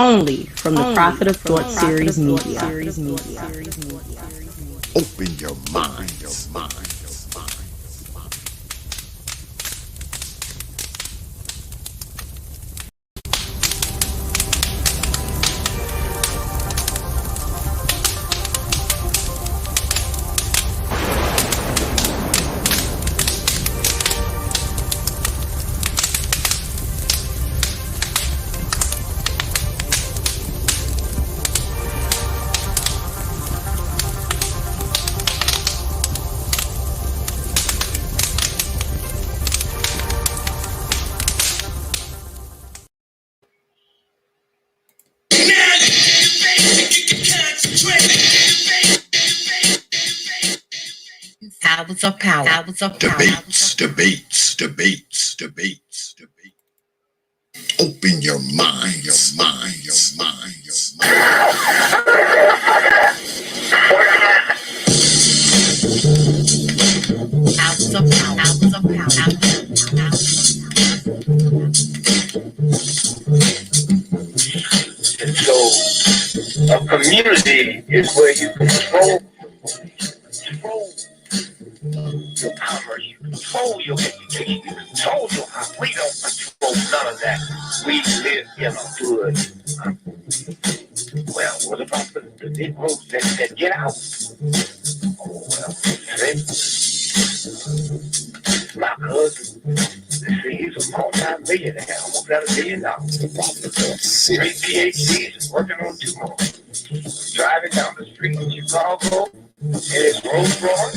only from the Prophet of Thought Series Media. Open your mind. Powers of power. Debates. Open your mind. Powers of power. So, a community is where you control your commerce, you control your education, you control your house. We don't control none of that. We live in a hood. Well, what about the Negroes that get out? Oh, well, my cousin, he's a multi-millionaire, almost got $1 billion. 3 PhDs, working on 2 more. Driving down the street in Chicago in his Rolls Royce,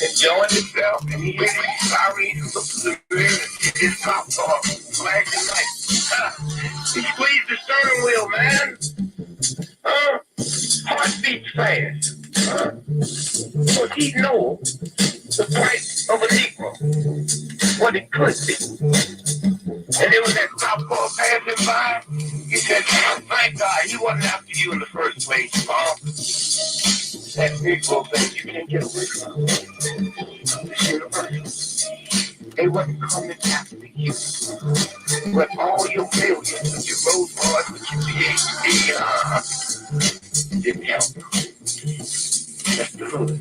enjoying himself, and he ain't sorry to look to the rear and his top off, flashing lights. He squeezed the steering wheel, man. Heart beats fast. But he know the price of a Negro, what it could be. And there was that cop car passing by. He said, thank God he wasn't after you in the first place, Mom. That Negro thing you can't get away from. It's universal. They wasn't coming after you. But all your failures, with your Rolls Royce, with your PhD, didn't help. That's the hood.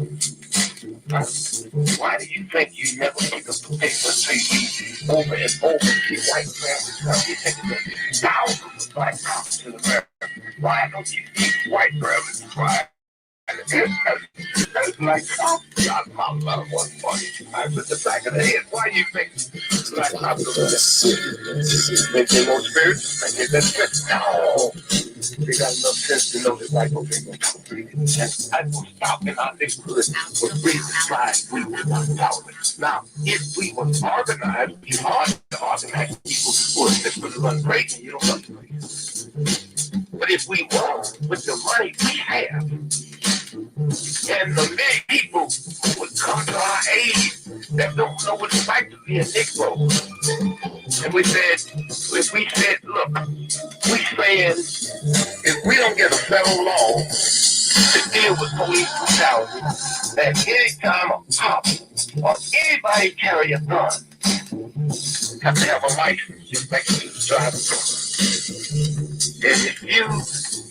Why do you think you never pick up the paper TV over and over to white families? You think there's thousands of black cops in America. Why don't you see white families cry? That's like, oh, God, my love was funny. I put the back of the head. Why do you think black cops are like that? Make them more spiritual? Make them better? No. They got enough sense to know that white folks ain't gonna talk free. I will stop in our neighborhood for free to try. We were not tolerant. Now, if we were organized, it'd be hard to organize people who are just going to run crazy. You don't run crazy. But if we were, with the money we have, and the many people who would come to our aid that don't know what it's like to be a Negro. And we said, look, we said, if we don't get a federal law to deal with police brutality, that anytime a cop or anybody carry a gun, have to have a license just like you drive a car. And if you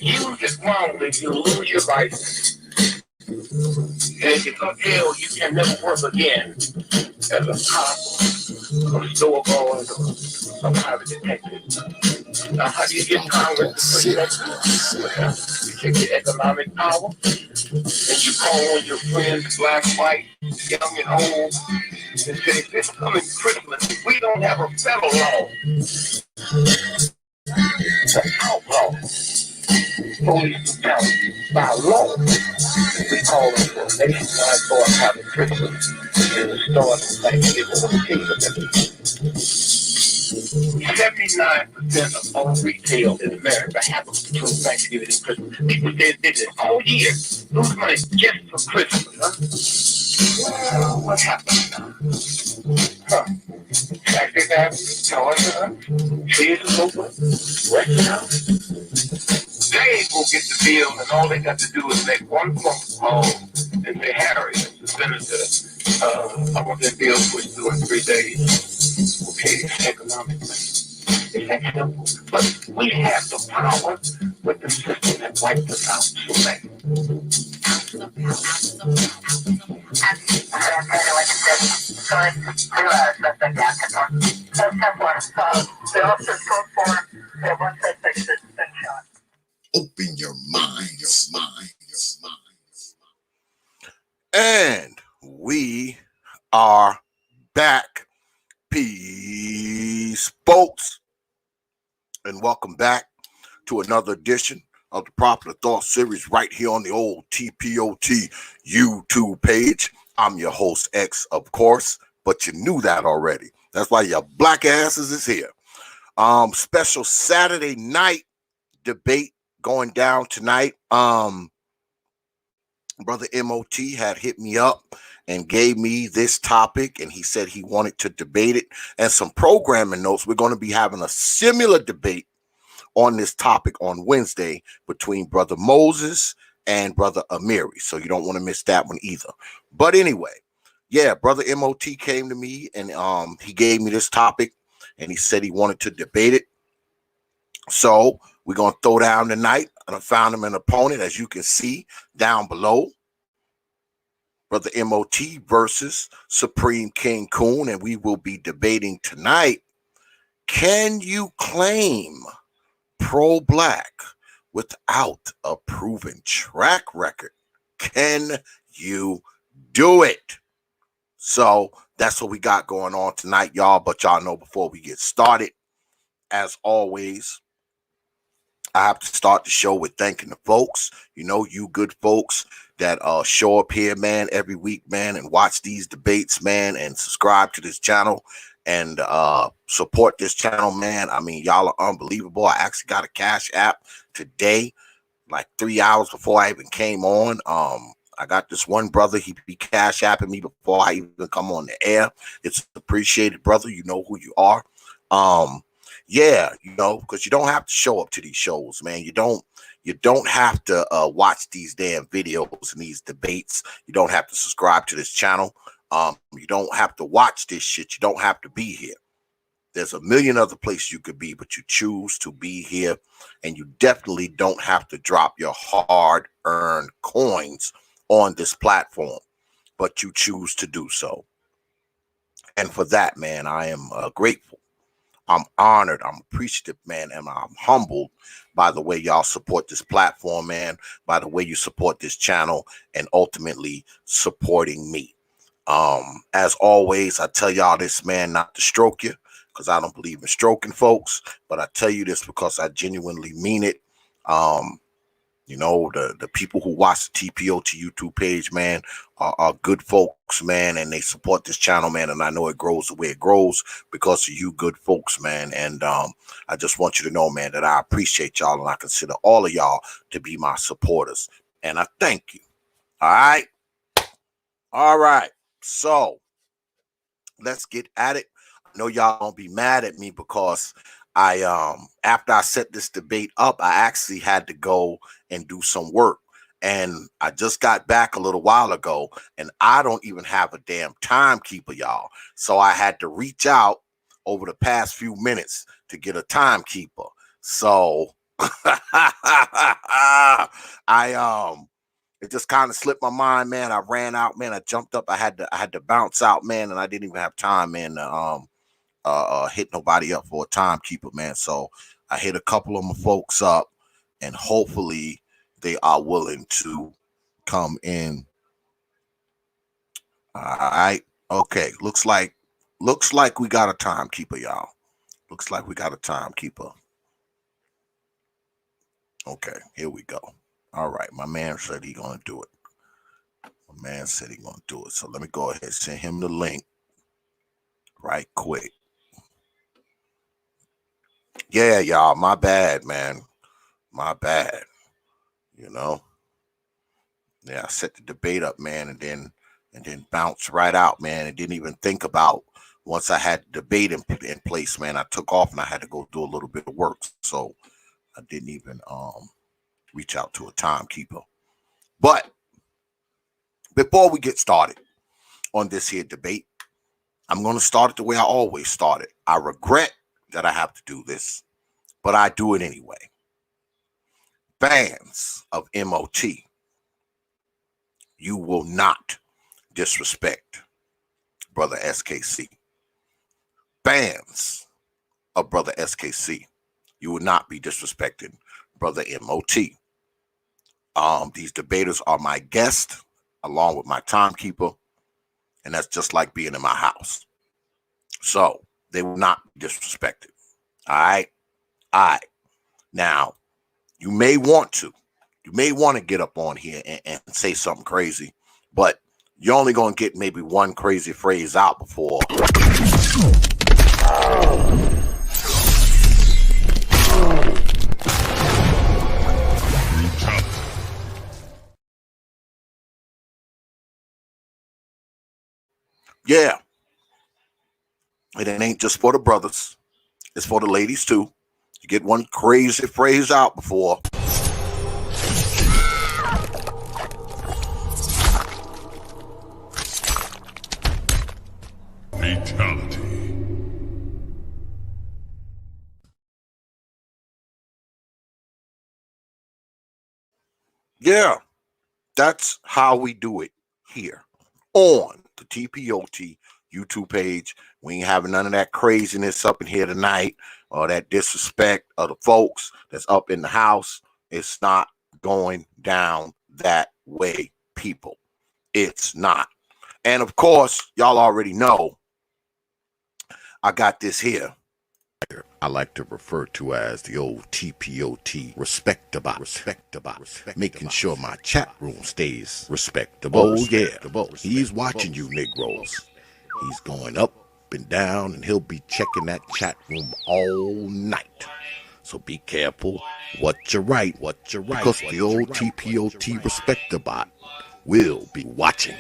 use it wrongly, you lose your license. And if you go to jail, you can never work again as a cop, or a store boy, or a private detective. Now, how do you get Congress to push that? Well, you take your economic power, and you call on your friends, black, white, young, and old, and say, this coming Christmas, we don't have a federal law to outlaw police brutality by law. We call it for a nationwide boycott of Christmas in the start of Thanksgiving with the kingdom. 79% of all retail in America happens between Thanksgiving and Christmas. People did it all year. Lose money just for Christmas, huh? Well, what happened now? Taxi cabs, Georgia, theaters open, restaurants. They ain't gonna get the bill, and all they got to do is make one phone call and say, Harry, the senator, I want that bill pushed through in 3 days. Okay, economically. election, but we have the power with the system that wiped us out. So thank you. Open your mind, your mind, your mind. And we are back. Peace, folks. And welcome back to another edition of the Popular Thought Series right here on the old T.P.O.T YouTube page. I'm your host, X, of course, but you knew that already. That's why your black asses is here. Special Saturday night debate going down tonight. Brother M.O.T had hit me up and gave me this topic, and he said he wanted to debate it and some programming notes. We're going to be having a similar debate on this topic on Wednesday between Brother Moses and Brother Amiri. So you don't want to miss that one either. But anyway, yeah, Brother M.O.T came to me and he gave me this topic and he said he wanted to debate it. So we're going to throw down tonight. And I found him an opponent, as you can see down below. Brother M.O.T versus Supreme King Coon. And we will be debating tonight. Can you claim pro-black without a proven track record? Can you do it? So that's what we got going on tonight, y'all. But y'all know before we get started, as always, I have to start the show with thanking the folks, you good folks that show up here, man, every week, man, and watch these debates, man, and subscribe to this channel and support this channel, man. I mean, y'all are unbelievable. I actually got a Cash App today, like 3 hours before I even came on. I got this one brother, he be Cash Apping me before I even come on the air. It's appreciated, brother. You know who you are. Yeah, because you don't have to show up to these shows, man. You don't have to watch these damn videos and these debates. You don't have to subscribe to this channel. You don't have to watch this shit. You don't have to be here. There's a million other places you could be, but you choose to be here, and you definitely don't have to drop your hard-earned coins on this platform, but you choose to do so. And for that, man, I am grateful. I'm honored, I'm appreciative, man, and I'm humbled by the way y'all support this platform, man, by the way you support this channel, and ultimately supporting me. As always, I tell y'all this, man, not to stroke you, because I don't believe in stroking folks, but I tell you this because I genuinely mean it. The people who watch the T.P.O.T YouTube page, man, are good folks, man, and they support this channel, man, and I know it grows the way it grows because of you good folks, man, and I just want you to know, man, that I appreciate y'all, and I consider all of y'all to be my supporters, and I thank you. All right, so let's get at it. I know y'all don't be mad at me because after I set this debate up, I actually had to go and do some work, and I just got back a little while ago, and I don't even have a damn timekeeper, y'all. So I had to reach out over the past few minutes to get a timekeeper. So it just kind of slipped my mind, man. I ran out, man. I jumped up. I had to bounce out, man, and I didn't even have time, man, to hit nobody up for a timekeeper, man. So I hit a couple of my folks up, and hopefully they are willing to come in. All right. Okay. Looks like we got a timekeeper, y'all. Looks like we got a timekeeper. Okay, here we go. All right. My man said he gonna do it. So let me go ahead and send him the link right quick. Yeah, y'all, my bad, man. My bad. Yeah, I set the debate up, man, and then bounced right out, man, and didn't even think about once I had the debate in place, man. I took off and I had to go do a little bit of work, so I didn't even reach out to a timekeeper. But before we get started on this here debate, I'm going to start it the way I always started. I regret that I have to do this, but I do it anyway. Fans of M.O.T, you will not disrespect Brother S.K.C. Fans of Brother S.K.C, you will not be disrespecting Brother M.O.T. These debaters are my guest, along with my timekeeper, and that's just like being in my house. So they will not be disrespected. All right. Now, you may want to get up on here and say something crazy, but you're only going to get maybe one crazy phrase out before. Yeah. And it ain't just for the brothers. It's for the ladies too. You get one crazy phrase out before. Fatality. Yeah. That's how we do it here on the T.P.O.T YouTube page. We ain't having none of that craziness up in here tonight or that disrespect of the folks that's up in the house. It's not going down that way, people. It's not. And of course, y'all already know I got this here. I like to refer to as the old T.P.O.T respectable, making sure my chat room stays respectable. Oh yeah, he's watching you Negroes. He's going up and down, and he'll be checking that chat room all night. So be careful what you write, because the old T.P.O.T respectable will be watching.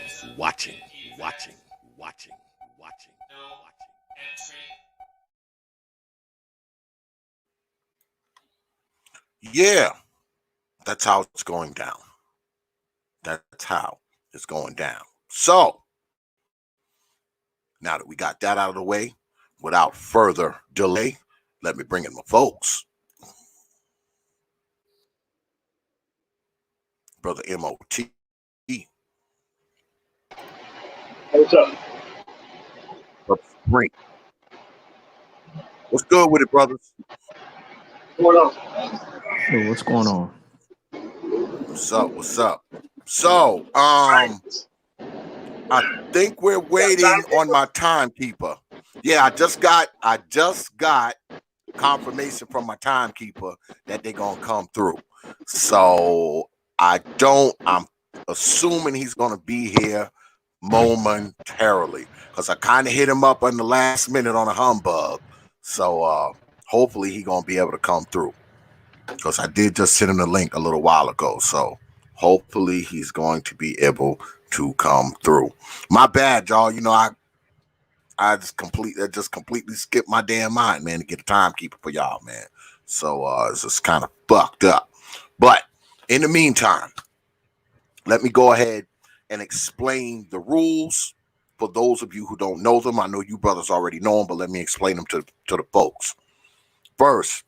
Yeah, that's how it's going down. That's how it's going down. So, now that we got that out of the way, without further delay, let me bring in my folks. Brother M.O.T. What's up? Great. What's good with it, brothers? What's going on? Hey, what's going on? What's up? So, I think we're waiting on my timekeeper. Yeah, I just got confirmation from my timekeeper that they're gonna come through. So I'm assuming he's gonna be here momentarily, because I kind of hit him up on the last minute on a humbug. So hopefully he's gonna be able to come through, because I did just send him the link a little while ago. So hopefully he's going to be able to come through. My bad, y'all. You know, I just completely skipped my damn mind, man, to get a timekeeper for y'all, man. So it's just kind of fucked up. But in the meantime, let me go ahead and explain the rules for those of you who don't know them. I know you brothers already know them, but let me explain them to the folks. First,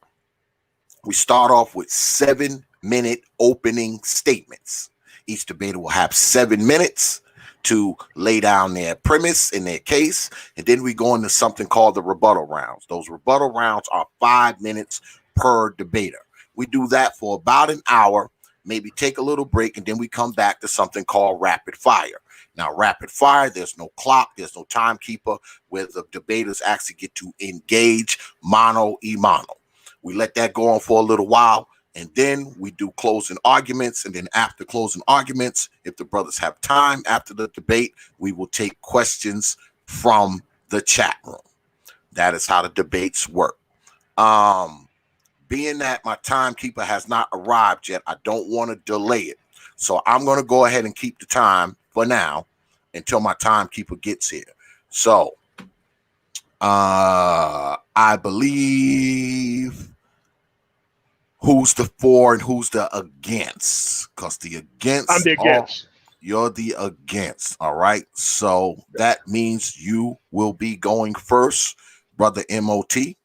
we start off with 7-minute opening statements. Each debater will have 7 minutes to lay down their premise in their case, and then we go into something called the rebuttal rounds. Those rebuttal rounds are 5 minutes per debater. We do that for about an hour, maybe take a little break, and then we come back to something called rapid fire. Now, rapid fire, there's no clock, there's no timekeeper, where the debaters actually get to engage mano a mano. We let that go on for a little while, and then we do closing arguments. And then after closing arguments, if the brothers have time after the debate, we will take questions from the chat room. That is how the debates work. Being that my timekeeper has not arrived yet, I don't want to delay it. So I'm going to go ahead and keep the time for now until my timekeeper gets here. So I believe who's the for and who's the against, because the against, I'm the against. You're the against. All right. So that means you will be going first, brother M.O.T.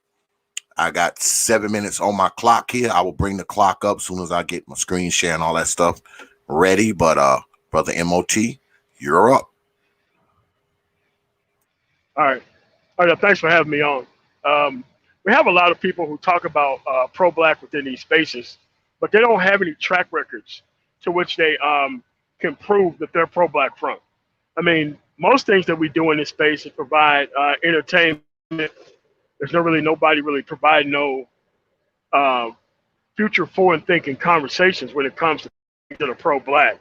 I got 7 minutes on my clock here. I will bring the clock up as soon as I get my screen share and all that stuff ready. But brother M.O.T, you're up. All right. All right. Thanks for having me on. We have a lot of people who talk about pro-black within these spaces, but they don't have any track records to which they can prove that they're pro-black from. I mean, most things that we do in this space is provide entertainment. There's nobody really providing no uh, future forward-thinking conversations when it comes to the pro-black.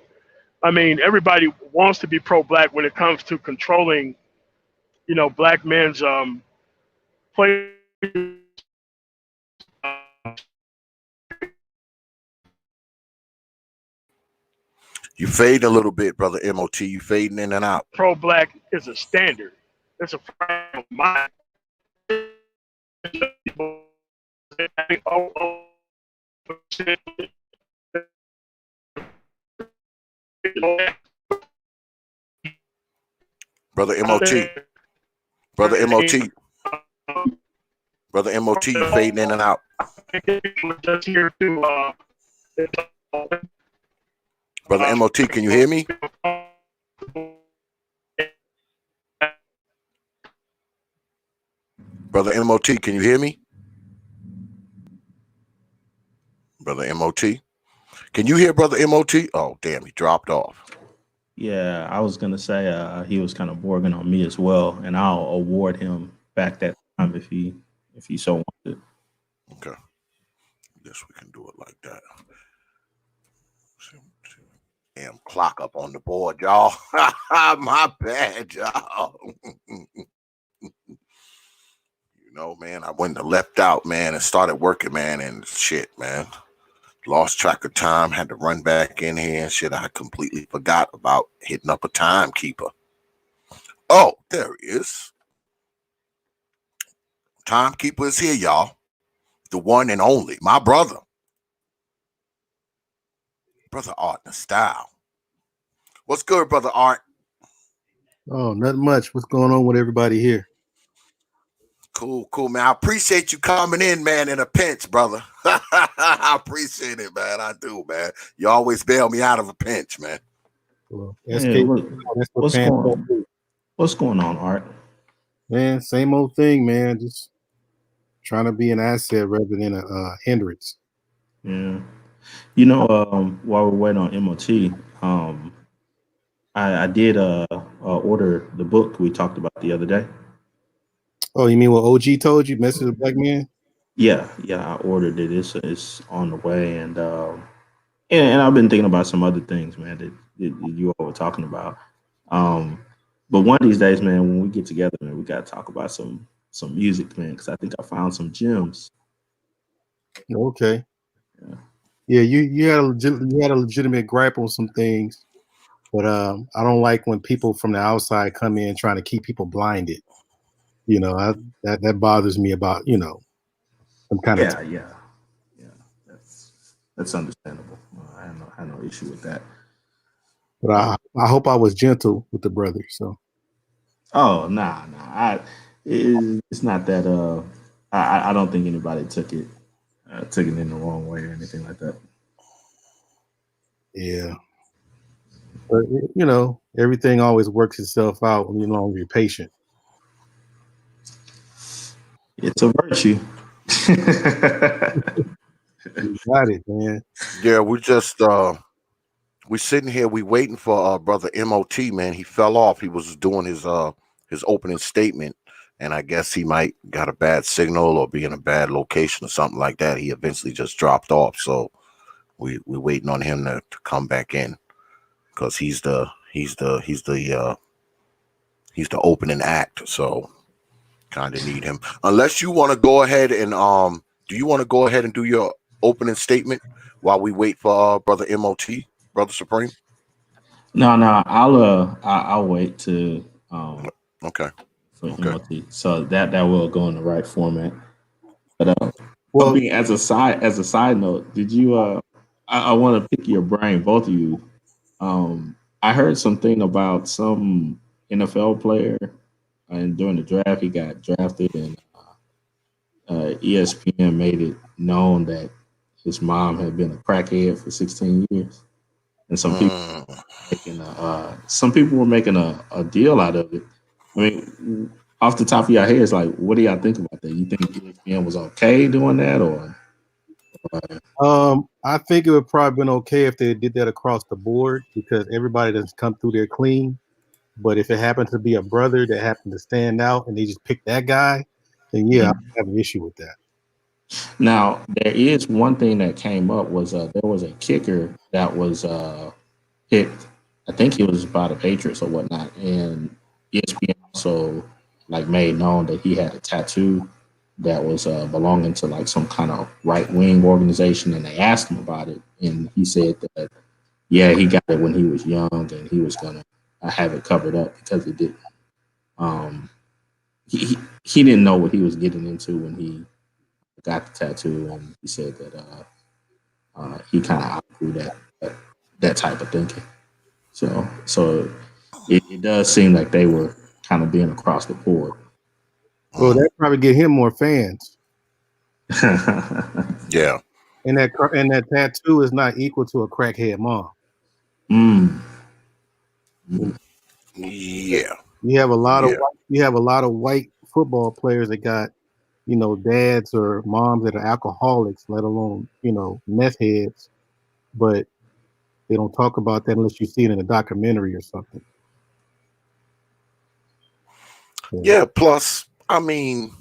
I mean, everybody wants to be pro-black when it comes to controlling, black men's play. You fading a little bit, brother M.O.T. You fading in and out. Pro-black is a standard. It's a frame of mind. Brother M.O.T. Brother M.O.T. Brother M.O.T. You fading in and out. Just here to Brother M.O.T. Can you hear me? Brother M.O.T. Can you hear me? Brother M.O.T. Can you hear Brother M.O.T? Oh, damn, he dropped off. Yeah, I was gonna say he was kind of borging on me as well, and I'll award him back that time if he so wanted. Okay. Guess we can do it like that. Damn clock up on the board, y'all. My bad, y'all. Man, I went and left out, man, and started working, man, and shit, man. Lost track of time, had to run back in here and shit. I completely forgot about hitting up a timekeeper. Oh, there he is. Timekeeper is here, y'all. The one and only, my brother. Brother Art the Style. What's good, brother Art? Oh, nothing much. What's going on with everybody here? Cool, man. I appreciate you coming in, man, in a pinch, brother. I appreciate it, man. I do, man. You always bail me out of a pinch, man. Well, Hey, what's going on, Art? Man, same old thing, man. Just trying to be an asset rather than a hindrance. Yeah. While we're waiting on M.O.T, I did order the book we talked about the other day. Oh, you mean what OG told you, Message of the Black Man? Yeah, I ordered it. It's on the way, and I've been thinking about some other things, man, that you all were talking about. But one of these days, man, when we get together, man, we got to talk about some music, man, because I think I found some gems. Okay. Yeah, you had a legitimate gripe on some things, but I don't like when people from the outside come in trying to keep people blinded. That bothers me about some kind of Yeah. That's understandable. I have no issue with that. But I hope I was gentle with the brother. So. Oh, nah. It's not that. I don't think anybody took it in the wrong way or anything like that. Yeah. But everything always works itself out when you're patient. It's a virtue. You got it, man. Yeah, we just we sitting here, we waiting for brother M.O.T, man. He fell off. He was doing his opening statement, and I guess he might got a bad signal or be in a bad location or something like that. He eventually just dropped off. So we're waiting on him to come back in, because he's the opening act. So kind of need him. Unless you want to go ahead and do you want to go ahead and do your opening statement while we wait for brother M.O.T, brother Supreme? No, I'll wait to Okay. For M.O.T, so that will go in the right format. But well, as a side note, did you I want to pick your brain, both of you. I heard something about some NFL player, and during the draft he got drafted, and ESPN made it known that his mom had been a crackhead for 16 years, and some people were making a deal out of it. I mean, off the top of your head, it's like, what do y'all think about that? You think ESPN was okay doing that, or? I think it would probably been okay if they did that across the board because everybody doesn't come through there clean. But if it happened to be a brother that happened to stand out and they just picked that guy, then yeah, I have an issue with that. Now, there is one thing that came up was there was a kicker that was picked. I think he was by the Patriots or whatnot, and ESPN also like made known that he had a tattoo that was belonging to like some kind of right wing organization, and they asked him about it, and he said that yeah, he got it when he was young, and he was gonna have it covered up because he didn't. Um, he didn't know what he was getting into when he got the tattoo, and he said that he kind of outgrew that type of thinking. So it does seem like they were kind of being across the board. Well, that probably get him more fans. Yeah. And that tattoo is not equal to a crackhead mom. Yeah. You have a lot of white football players that got, dads or moms that are alcoholics, let alone, meth heads, but they don't talk about that unless you see it in a documentary or something. Yeah, plus, I mean,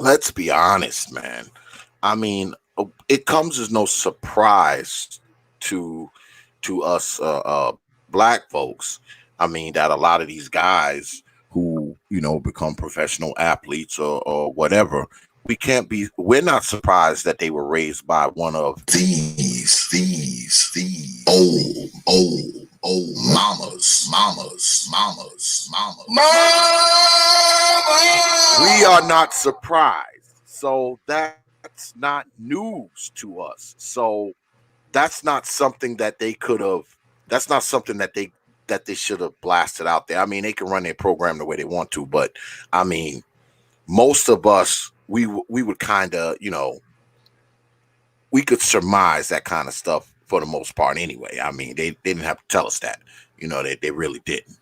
let's be honest, man. I mean, it comes as no surprise to us black folks. I mean, that a lot of these guys who, become professional athletes or whatever, we're not surprised that they were raised by one of these old mamas. We are not surprised. So that's not news to us. So that's not something that they could have. That's not something that they should have blasted out there. I mean, they can run their program the way they want to, but I mean, most of us we would kind of, we could surmise that kind of stuff for the most part anyway. I mean, they didn't have to tell us that. They really didn't.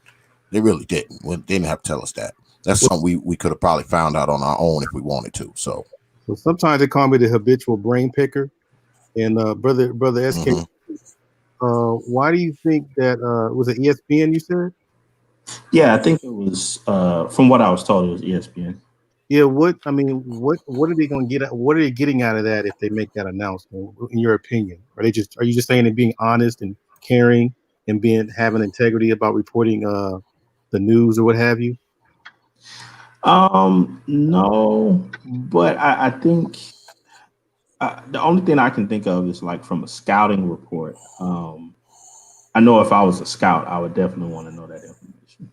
They really didn't. They didn't have to tell us that. That's something we could have probably found out on our own if we wanted to. So sometimes they call me the habitual brain picker. And brother S.K.C, why do you think that was it ESPN you said? Yeah, I think it was from what I was told, it was ESPN. Yeah, what are they going to get? What are they getting out of that if they make that announcement? In your opinion, are you just saying they're being honest and caring and having integrity about reporting the news or what have you? No, but I think the only thing I can think of is like from a scouting report. I know if I was a scout, I would definitely want to know that information.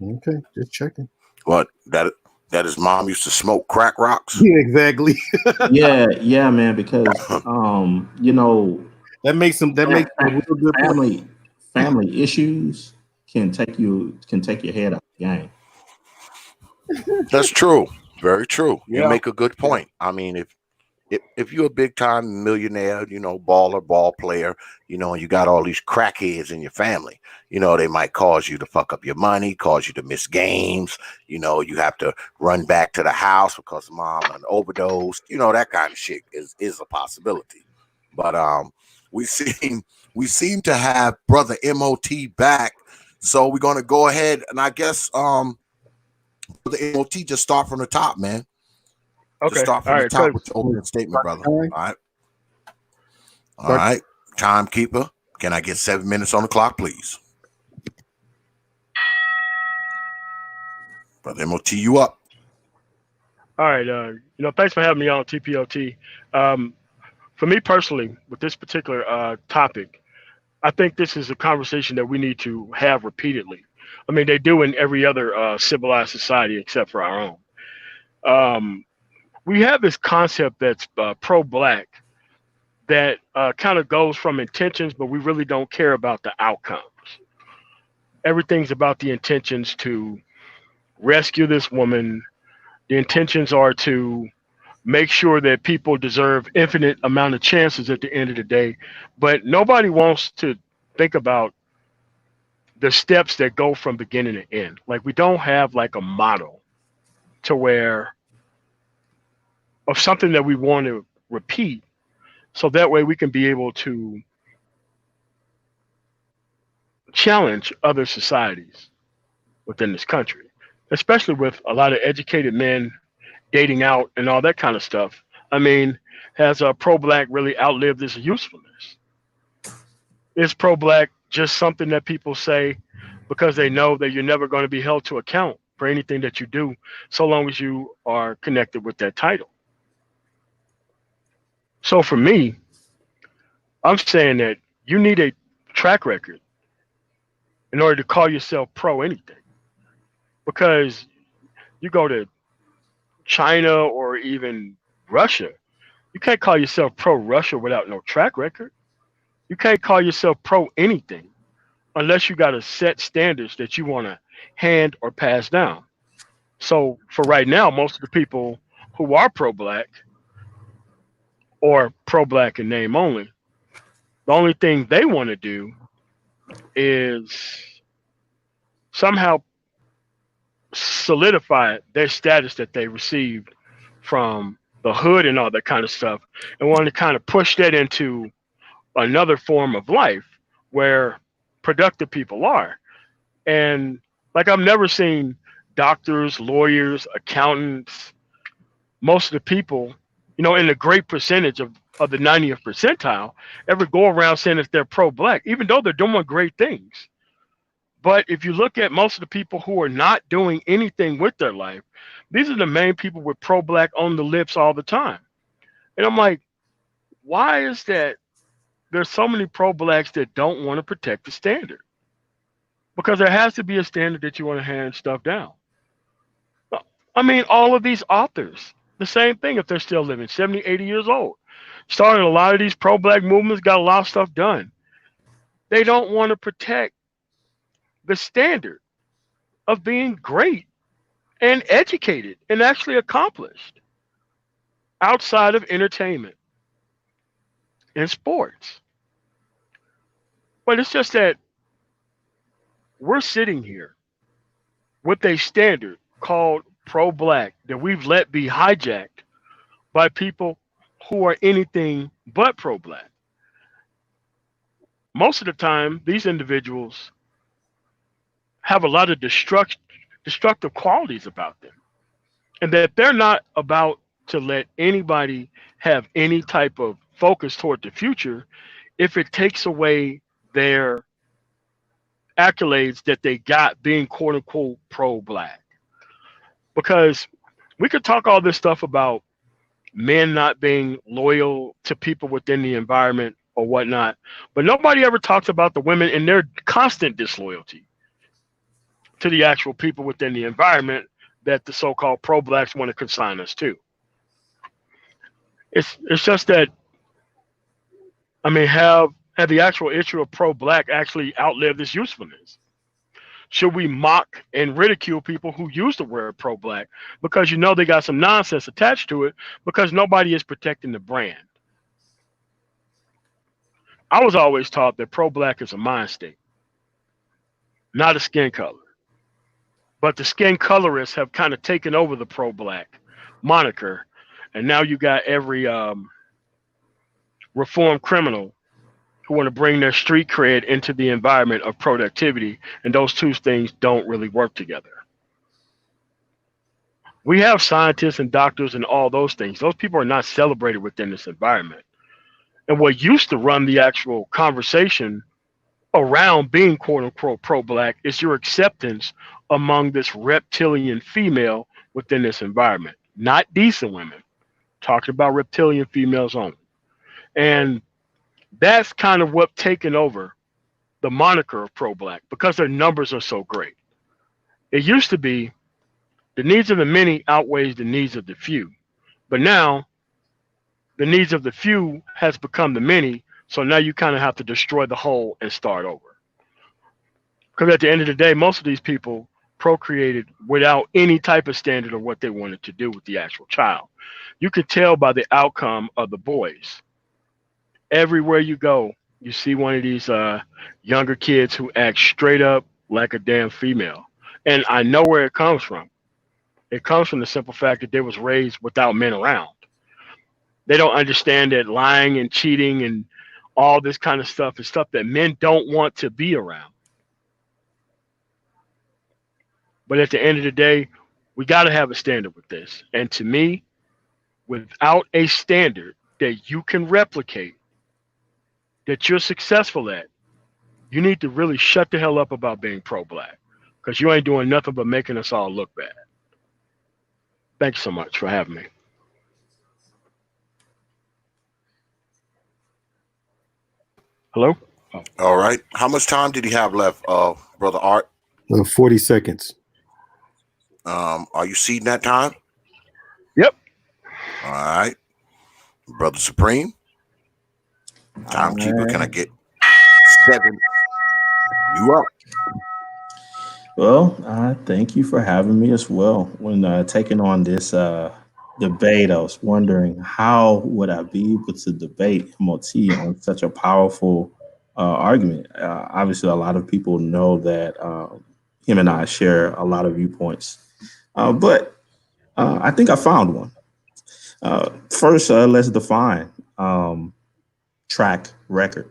Okay, just checking. What that his mom used to smoke crack rocks? Yeah, exactly. yeah, man. Because that makes some real good family issues can take your head out of the game. That's true. Very true. Yeah. You make a good point. I mean, if you're a big time millionaire, ball player, and you got all these crackheads in your family, they might cause you to fuck up your money, cause you to miss games. You have to run back to the house because mom an overdose. That kind of shit is a possibility. But we seem to have brother M.O.T back, so we're gonna go ahead and I guess brother M.O.T just start from the top, man. Okay. Just start from the top with your opening statement, brother. All right. Timekeeper, can I get 7 minutes on the clock, please? Brother M.O.T, you up? All right. Thanks for having me on T.P.O.T. For me personally, with this particular topic, I think this is a conversation that we need to have repeatedly. I mean, they do in every other civilized society except for our own. We have this concept that's pro-black that kind of goes from intentions, but we really don't care about the outcomes. Everything's about the intentions to rescue this woman, The intentions are to make sure that people deserve infinite amount of chances at the end of the day, but nobody wants to think about the steps that go from beginning to end. Like we don't have like a model to where of something that we want to repeat, so that way we can be able to challenge other societies within this country, especially with a lot of educated men dating out and all that kind of stuff. I mean, has pro-black really outlived its usefulness? Is pro-black just something that people say because they know that you're never going to be held to account for anything that you do, so long as you are connected with that title? So for me, I'm saying that you need a track record in order to call yourself pro anything. Because you go to China or even Russia, you can't call yourself pro Russia without no track record. You can't call yourself pro anything unless you got to set standards that you want to hand or pass down. So for right now, most of the people who are pro-black or pro-black in name only, the only thing they want to do is somehow solidify their status that they received from the hood and all that kind of stuff, and want to kind of push that into another form of life where productive people are. And like I've never seen doctors, lawyers, accountants, most of the people, in the great percentage of the 90th percentile, ever go around saying that they're pro-black, even though they're doing great things. But if you look at most of the people who are not doing anything with their life, these are the main people with pro-black on the lips all the time. And I'm like, why is that there's so many pro-blacks that don't want to protect the standard? Because there has to be a standard that you want to hand stuff down. I mean, all of these authors, the same thing if they're still living, 70, 80 years old. Started a lot of these pro-black movements, got a lot of stuff done. They don't want to protect the standard of being great and educated and actually accomplished outside of entertainment and sports. But it's just that we're sitting here with a standard called pro-black that we've let be hijacked by people who are anything but pro-black. Most of the time, these individuals have a lot of destructive qualities about them, and that they're not about to let anybody have any type of focus toward the future if it takes away their accolades that they got being quote unquote pro-black. Because we could talk all this stuff about men not being loyal to people within the environment or whatnot, but nobody ever talks about the women and their constant disloyalty to the actual people within the environment that the so-called pro-blacks want to consign us to. It's just that, I mean, have the actual issue of pro-black actually outlived its usefulness? Should we mock and ridicule people who use the word pro-black because they got some nonsense attached to it because nobody is protecting the brand? I was always taught that pro-black is a mind state, not a skin color. But the skin colorists have kind of taken over the pro-black moniker, and now you got every reformed criminal who want to bring their street cred into the environment of productivity, and those two things don't really work together. We have scientists and doctors and all those things. Those people are not celebrated within this environment. And what used to run the actual conversation around being quote unquote pro-black is your acceptance among this reptilian female within this environment, not decent women, talking about reptilian females only. And that's kind of what taken over the moniker of pro-black because their numbers are so great. It used to be the needs of the many outweighs the needs of the few, but now the needs of the few has become the many, so now you kind of have to destroy the whole and start over. Because at the end of the day, most of these people procreated without any type of standard of what they wanted to do with the actual child. You could tell by the outcome of the boys. Everywhere you go, you see one of these younger kids who act straight up like a damn female. And I know where it comes from. It comes from the simple fact that they was raised without men around. They don't understand that lying and cheating and all this kind of stuff is stuff that men don't want to be around. But at the end of the day, we got to have a standard with this. And to me, without a standard that you can replicate, that you're successful at, you need to really shut the hell up about being pro-black, because you ain't doing nothing but making us all look bad. Thank you so much for having me. Hello? Oh. All right. How much time did he have left, Brother Art? 40 seconds. Are you seeding that time? Yep. All right. Brother Supreme, timekeeper, can I get 7? You up? Well, thank you for having me as well. When taking on this debate, I was wondering how would I be able to debate M.O.T on such a powerful argument. Obviously, a lot of people know that him and I share a lot of viewpoints, but I think I found one. First, let's define track record.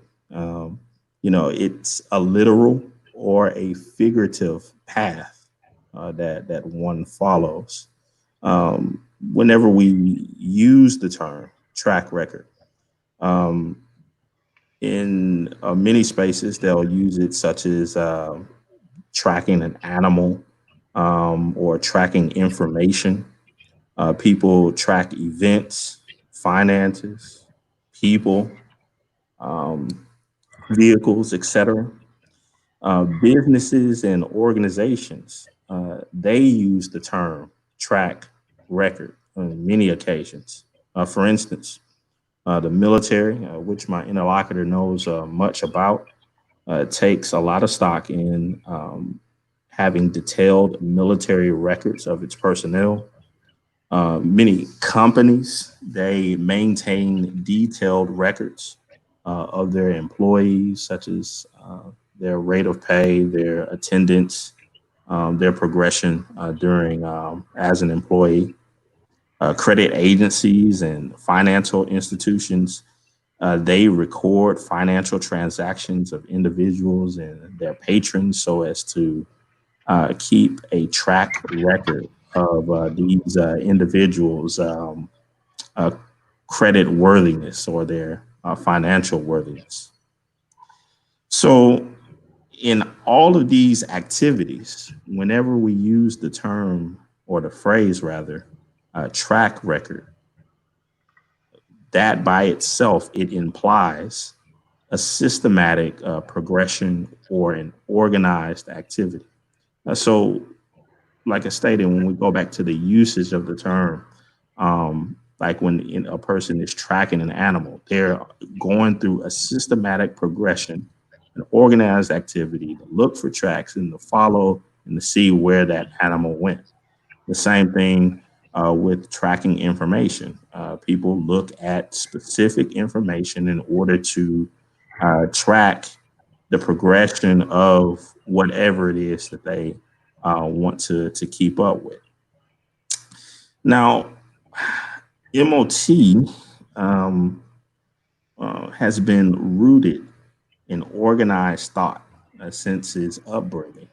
It's a literal or a figurative path that one follows. Whenever we use the term track record, in many spaces, they'll use it such as tracking an animal or tracking information. People track events, finances, people, vehicles, etc. Businesses and organizations, they use the term track record on many occasions. For instance, the military, which my interlocutor knows much about, takes a lot of stock in having detailed military records of its personnel. Many companies, they maintain detailed records of their employees, such as their rate of pay, their attendance, their progression during as an employee. Credit agencies and financial institutions, they record financial transactions of individuals and their patrons so as to keep a track record of these individuals' credit worthiness or their financial worthiness. So in all of these activities, whenever we use the term or the phrase rather, track record, that by itself, it implies a systematic progression or an organized activity. So like I stated, when we go back to the usage of the term, like when a person is tracking an animal, they're going through a systematic progression, an organized activity to look for tracks and to follow and to see where that animal went. The same thing with tracking information. People look at specific information in order to track the progression of whatever it is that they want to keep up with. Now, M.O.T has been rooted in organized thought since his upbringing.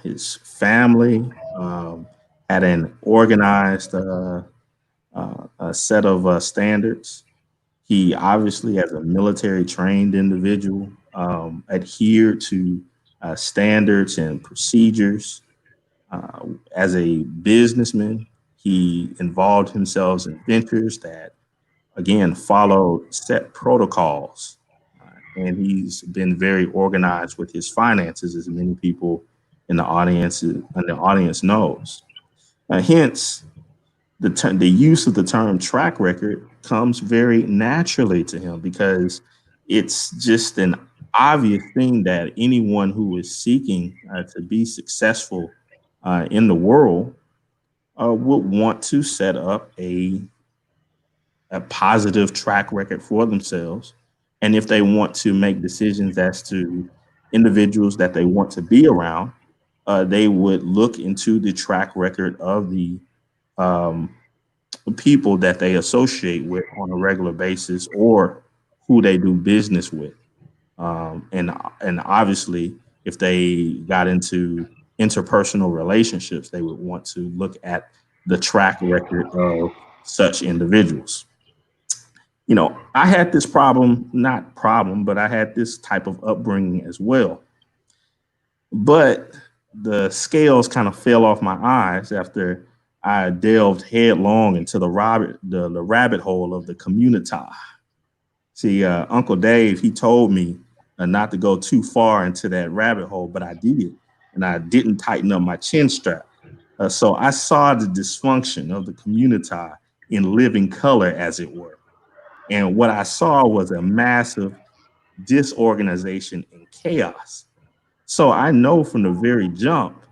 His family had an organized a set of standards. He obviously, as a military trained individual, adhered to standards and procedures. As a businessman, he involved himself in ventures that, again, followed set protocols. And he's been very organized with his finances, as many people in the audience knows. Hence, the use of the term track record comes very naturally to him because it's just an obvious thing that anyone who is seeking to be successful in the world would want to set up a positive track record for themselves. And if they want to make decisions as to individuals that they want to be around, they would look into the track record of the um, people that they associate with on a regular basis or who they do business with. And obviously, if they got into interpersonal relationships, they would want to look at the track record of such individuals. You know, I had this problem, not problem, but I had this type of upbringing as well. But the scales kind of fell off my eyes after I delved headlong into the rabbit hole of the community. See, Uncle Dave, he told me not to go too far into that rabbit hole, but I did, and I didn't tighten up my chin strap. So I saw the dysfunction of the community in living color, as it were. And what I saw was a massive disorganization and chaos. So I know from the very jump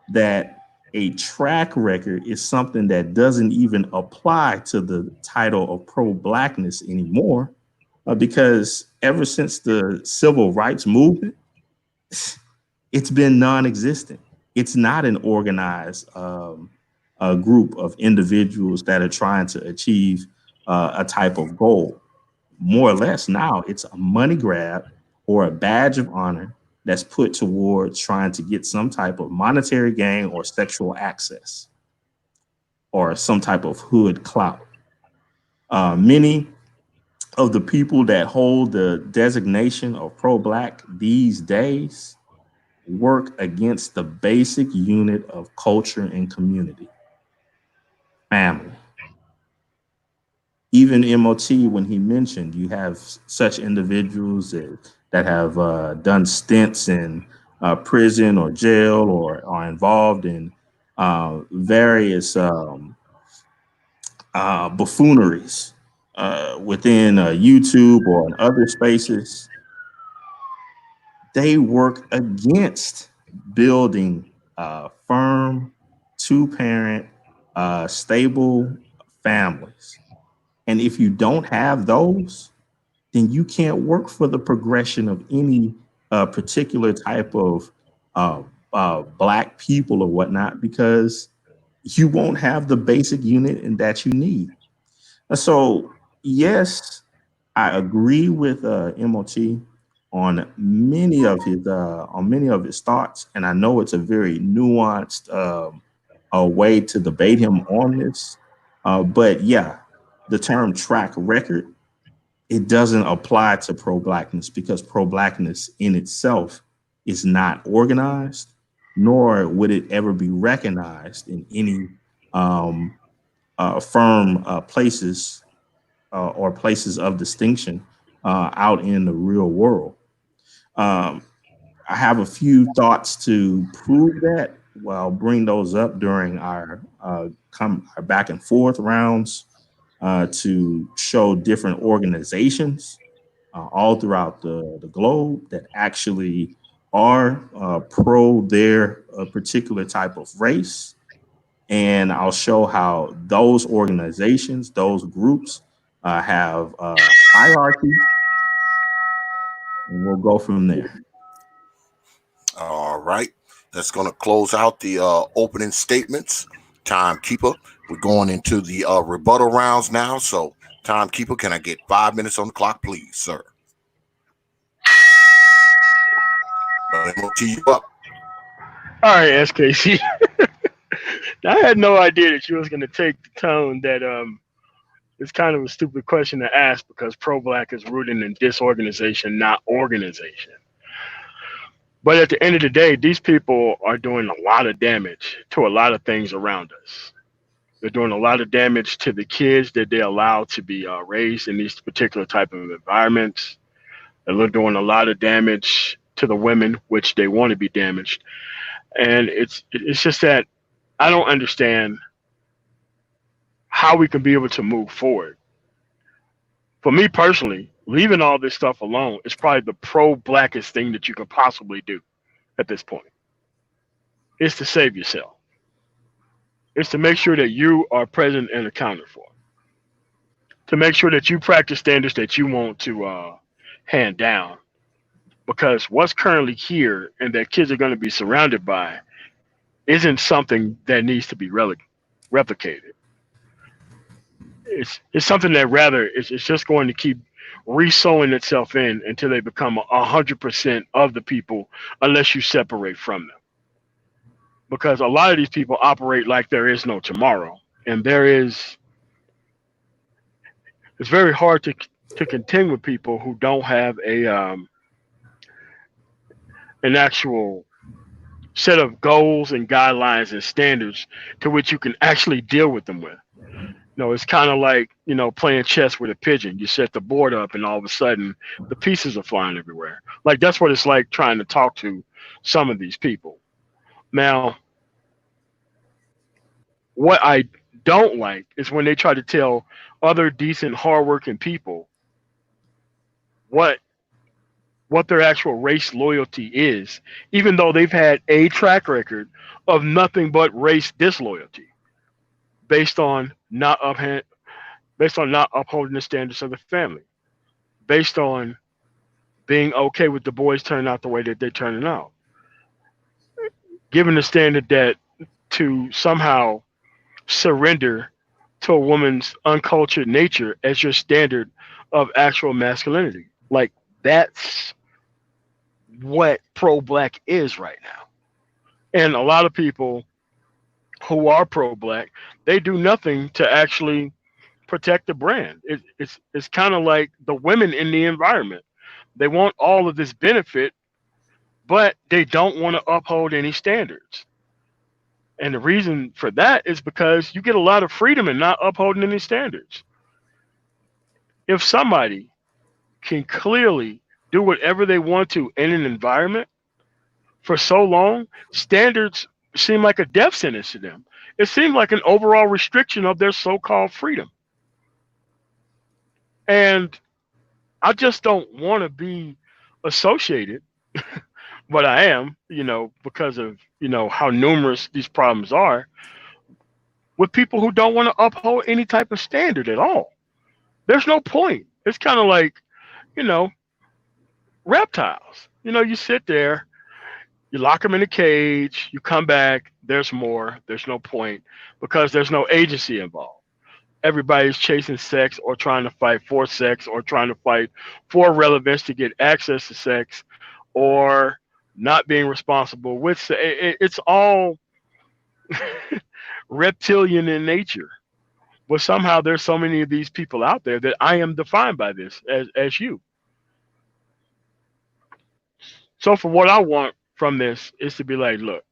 that a track record is something that doesn't even apply to the title of pro blackness anymore, because ever since the civil rights movement, it's been non existent. It's not an organized a group of individuals that are trying to achieve a type of goal. More or less now, it's a money grab or a badge of honor that's put towards trying to get some type of monetary gain or sexual access or some type of hood clout. Many of the people that hold the designation of pro black these days work against the basic unit of culture and community, family. Even M.O.T, when he mentioned you have such individuals that have done stints in prison or jail or are involved in various buffooneries within YouTube or in other spaces, they work against building firm, two-parent, stable families. And if you don't have those, then you can't work for the progression of any particular type of black people or whatnot, because you won't have the basic unit and that you need. So yes, I agree with M.O.T on many of his thoughts, and I know it's a very nuanced a way to debate him on this. But yeah, the term track record, it doesn't apply to pro blackness because pro blackness in itself is not organized, nor would it ever be recognized in any um, firm places or places of distinction out in the real world. Um, I have a few thoughts to prove that. Well, I'll bring those up during our back and forth rounds to show different organizations all throughout the globe that actually are pro their particular type of race. And I'll show how those organizations, those groups have hierarchy, and we'll go from there. All right. That's going to close out the opening statements. Timekeeper, we're going into the rebuttal rounds now. So, timekeeper, can I get 5 minutes on the clock, please, sir? You up. All right, S.K.C. I had no idea that you was going to take the tone that it's kind of a stupid question to ask because pro-black is rooted in disorganization, not organization. But at the end of the day, these people are doing a lot of damage to a lot of things around us. They're doing a lot of damage to the kids that they allow to be raised in these particular type of environments. They're doing a lot of damage to the women, which they want to be damaged. And it's just that I don't understand how we can be able to move forward. For me personally, leaving all this stuff alone is probably the pro-blackest thing that you could possibly do at this point. Is to save yourself. is to make sure that you are present and accounted for. To make sure that you practice standards that you want to hand down. Because what's currently here and that kids are going to be surrounded by isn't something that needs to be replicated. It's something that rather it's just going to keep resewing itself in until they become 100% of the people, unless you separate from them. Because a lot of these people operate like there is no tomorrow, and it's very hard to contend with people who don't have a an actual set of goals and guidelines and standards to which you can actually deal with them with. It's kind of like, playing chess with a pigeon. You set the board up and all of a sudden the pieces are flying everywhere. Like that's what it's like trying to talk to some of these people. Now, what I don't like is when they try to tell other decent, hardworking people what their actual race loyalty is, even though they've had a track record of nothing but race disloyalty based on based on not upholding the standards of the family, based on being okay with the boys turning out the way that they're turning out, given the standard that to somehow surrender to a woman's uncultured nature as your standard of actual masculinity. Like that's what pro-black is right now. And a lot of people who are pro-black, they do nothing to actually protect the brand. It's kind of like the women in the environment. They want all of this benefit, but they don't want to uphold any standards. And the reason for that is because you get a lot of freedom in not upholding any standards. If somebody can clearly do whatever they want to in an environment for so long, standards seem like a death sentence to them. It seems like an overall restriction of their so-called freedom. And I just don't want to be associated, but I am, because of, how numerous these problems are, with people who don't want to uphold any type of standard at all. There's no point. It's kind of like, you know, reptiles. You sit there, you lock them in a cage, you come back, there's more, there's no point because there's no agency involved. Everybody's chasing sex or trying to fight for sex or trying to fight for relevance to get access to sex or not being responsible with sex. It's all reptilian in nature. But somehow there's so many of these people out there that I am defined by this as you. So for what I want from this is to be like, look,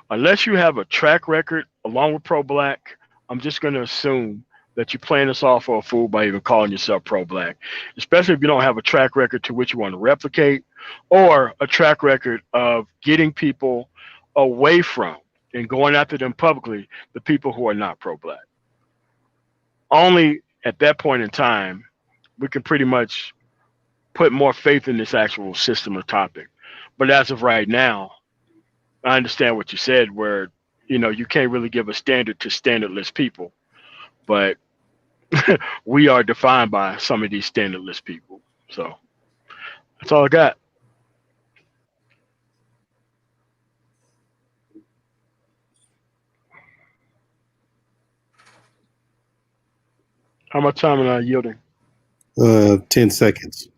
unless you have a track record along with pro-black, I'm just going to assume that you're playing us off for a fool by even calling yourself pro-black, especially if you don't have a track record to which you want to replicate or a track record of getting people away from and going after them publicly, the people who are not pro-black. Only at that point in time, we can pretty much put more faith in this actual system or topic. But as of right now, I understand what you said where, you can't really give a standard to standardless people, but we are defined by some of these standardless people. So that's all I got. How much time am I yielding? 10 seconds.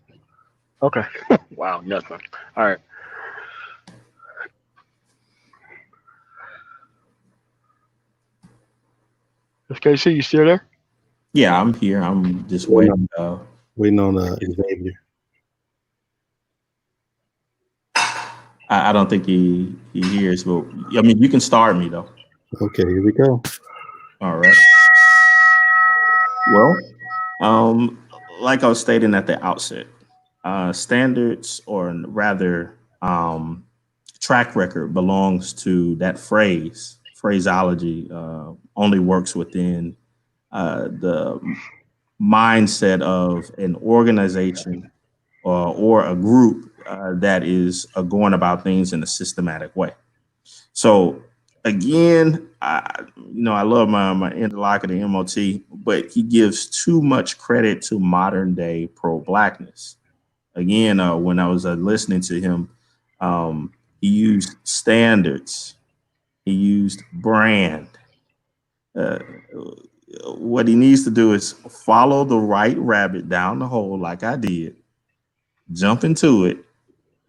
Okay. Wow, nothing. All right. S.K.C, you still there? Yeah, I'm here. I'm just waiting. Waiting on Xavier. I don't think he hears, but I mean, you can start me though. Okay, here we go. All right. Well, like I was stating at the outset, standards, or rather, track record belongs to that phraseology, only works within the mindset of an organization or a group that is going about things in a systematic way. So again, I love my interlocutor M.O.T, but he gives too much credit to modern day pro-blackness. Again, when I was listening to him, he used standards, he used brand. Uh, what he needs to do is follow the right rabbit down the hole, like I did, jump into it,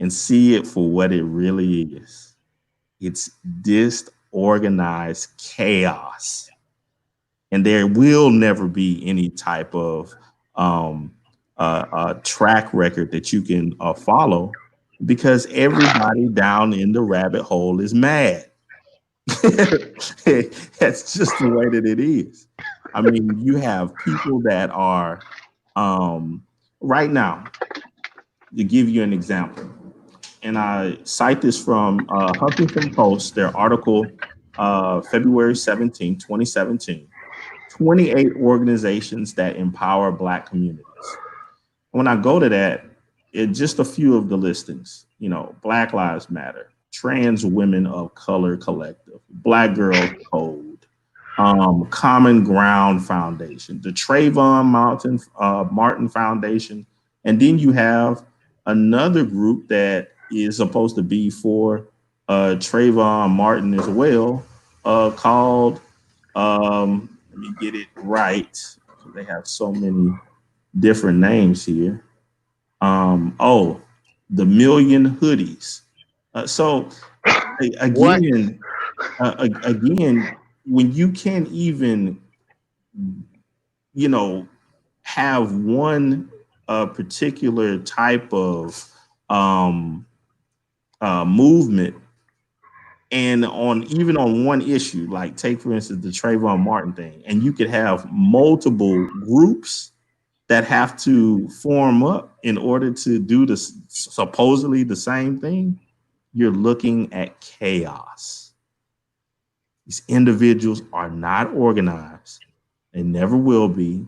and see it for what it really is. It's disorganized chaos. And there will never be any type of track record that you can follow because everybody down in the rabbit hole is mad. That's just the way that it is. I mean, you have people that are right now, to give you an example, and I cite this from Huffington Post, their article, February 17, 2017, 28 organizations that empower Black communities. When I go to that, just a few of the listings, Black Lives Matter, Trans Women of Color Collective, Black Girls Code, Common Ground Foundation, the Trayvon Martin Foundation, and then you have another group that is supposed to be for Trayvon Martin as well, called let me get it right. They have so many different names here. The Million Hoodies. So again, again, when you can't even, have one particular type of movement, and even on one issue, like take for instance the Trayvon Martin thing, and you could have multiple groups that have to form up in order to do this supposedly the same thing, you're looking at chaos. These individuals are not organized. They never will be.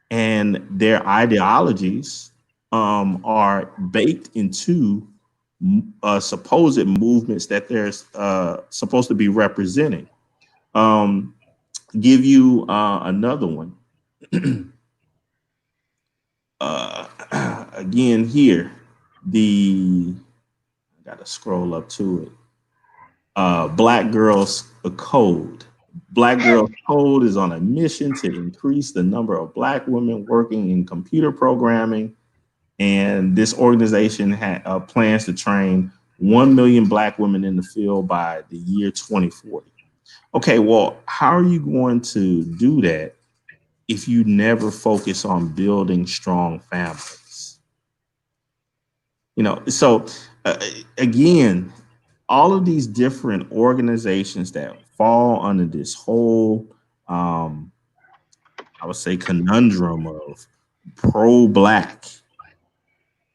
And their ideologies are baked into supposed movements that they're supposed to be representing. Give you another one. Again, here, I gotta scroll up to it. Black Girls Code. Black Girls Code is on a mission to increase the number of Black women working in computer programming. And this organization plans to train 1 million Black women in the field by the year 2040. Okay, well, how are you going to do that if you never focus on building strong families? So again, all of these different organizations that fall under this whole, I would say, conundrum of pro-Black,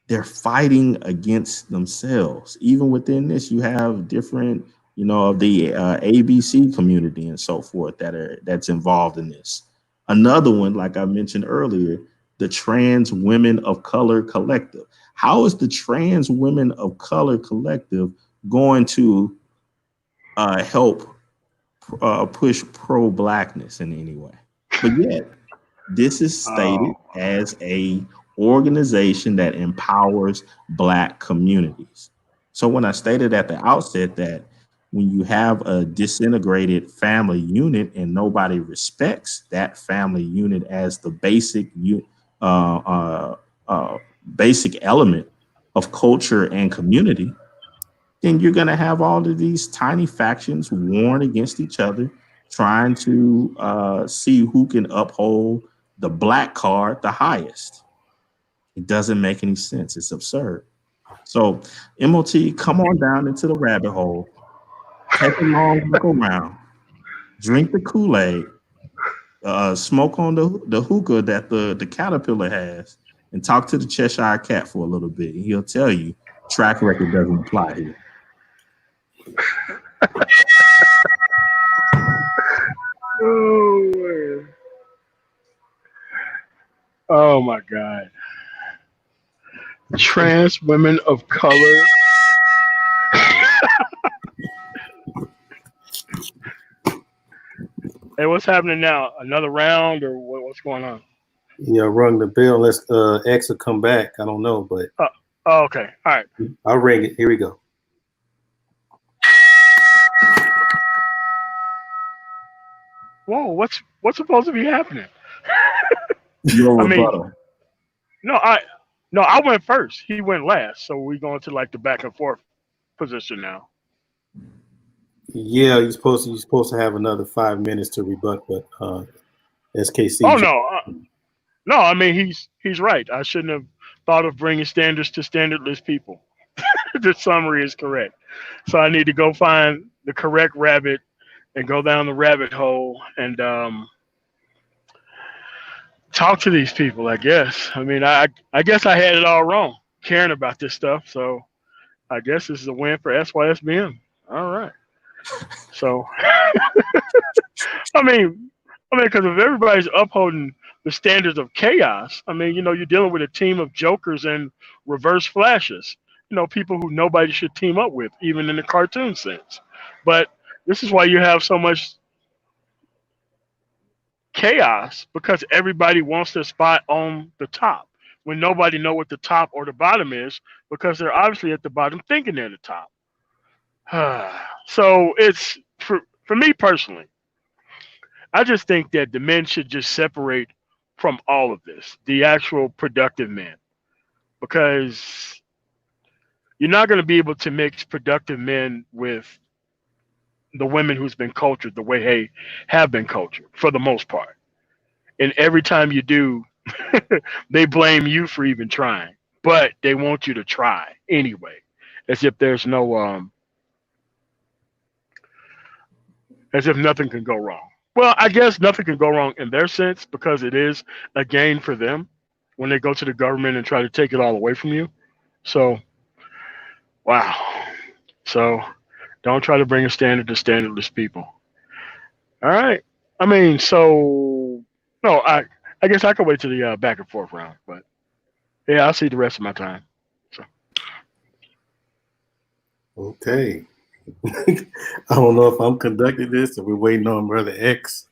they're fighting against themselves. Even within this, you have different, of the ABC community and so forth that's involved in this. Another one, like I mentioned earlier, the Trans Women of Color Collective. How is the Trans Women of Color Collective going to help push pro-Blackness in any way? But yet, this is stated as a organization that empowers Black communities. So when I stated at the outset that when you have a disintegrated family unit and nobody respects that family unit as the basic basic element of culture and community, then you're going to have all of these tiny factions warring against each other, trying to see who can uphold the Black card the highest. It doesn't make any sense. It's absurd. So, M.O.T, come on down into the rabbit hole, take a long look around, drink the Kool-Aid, smoke on the hookah that the caterpillar has, and talk to the Cheshire Cat for a little bit. And he'll tell you track record doesn't apply here. Oh, man. Oh my God. Trans women of color. Hey, what's happening now? Another round or what's going on? Yeah, rung the bell. Let's X will come back. I don't know, but Oh, okay. All right. I'll ring it. Here we go. Whoa, what's supposed to be happening? Your I mean, rebuttal. no, I went first. He went last, so we going to like the back and forth position now. Yeah, you're supposed to have another 5 minutes to rebut, but S.K.C. Oh no, no. I mean, he's right. I shouldn't have thought of bringing standards to standardless people. The summary is correct. So I need to go find the correct rabbit and go down the rabbit hole and talk to these people. I guess. I mean, I guess I had it all wrong caring about this stuff. So I guess this is a win for SYSBM. All right. So I mean, because if everybody's upholding the standards of chaos, I mean, you're dealing with a team of jokers and reverse flashes. People who nobody should team up with, even in the cartoon sense. But this is why you have so much chaos because everybody wants their spot on the top when nobody know what the top or the bottom is because they're obviously at the bottom thinking they're the top. So it's for me personally. I just think that the men should just separate from all of this, the actual productive men, because you're not going to be able to mix productive men with the women who's been cultured the way they have been cultured for the most part. And every time you do, they blame you for even trying, but they want you to try anyway, as if there's no as if nothing can go wrong. Well, I guess nothing can go wrong in their sense because it is a gain for them when they go to the government and try to take it all away from you. So, wow. So, don't try to bring a standard to standardless people. All right. I mean, so no, I guess I could wait to the back and forth round, but yeah, I'll see the rest of my time. So, Okay. I don't know if I'm conducting this or we're waiting on Brother X.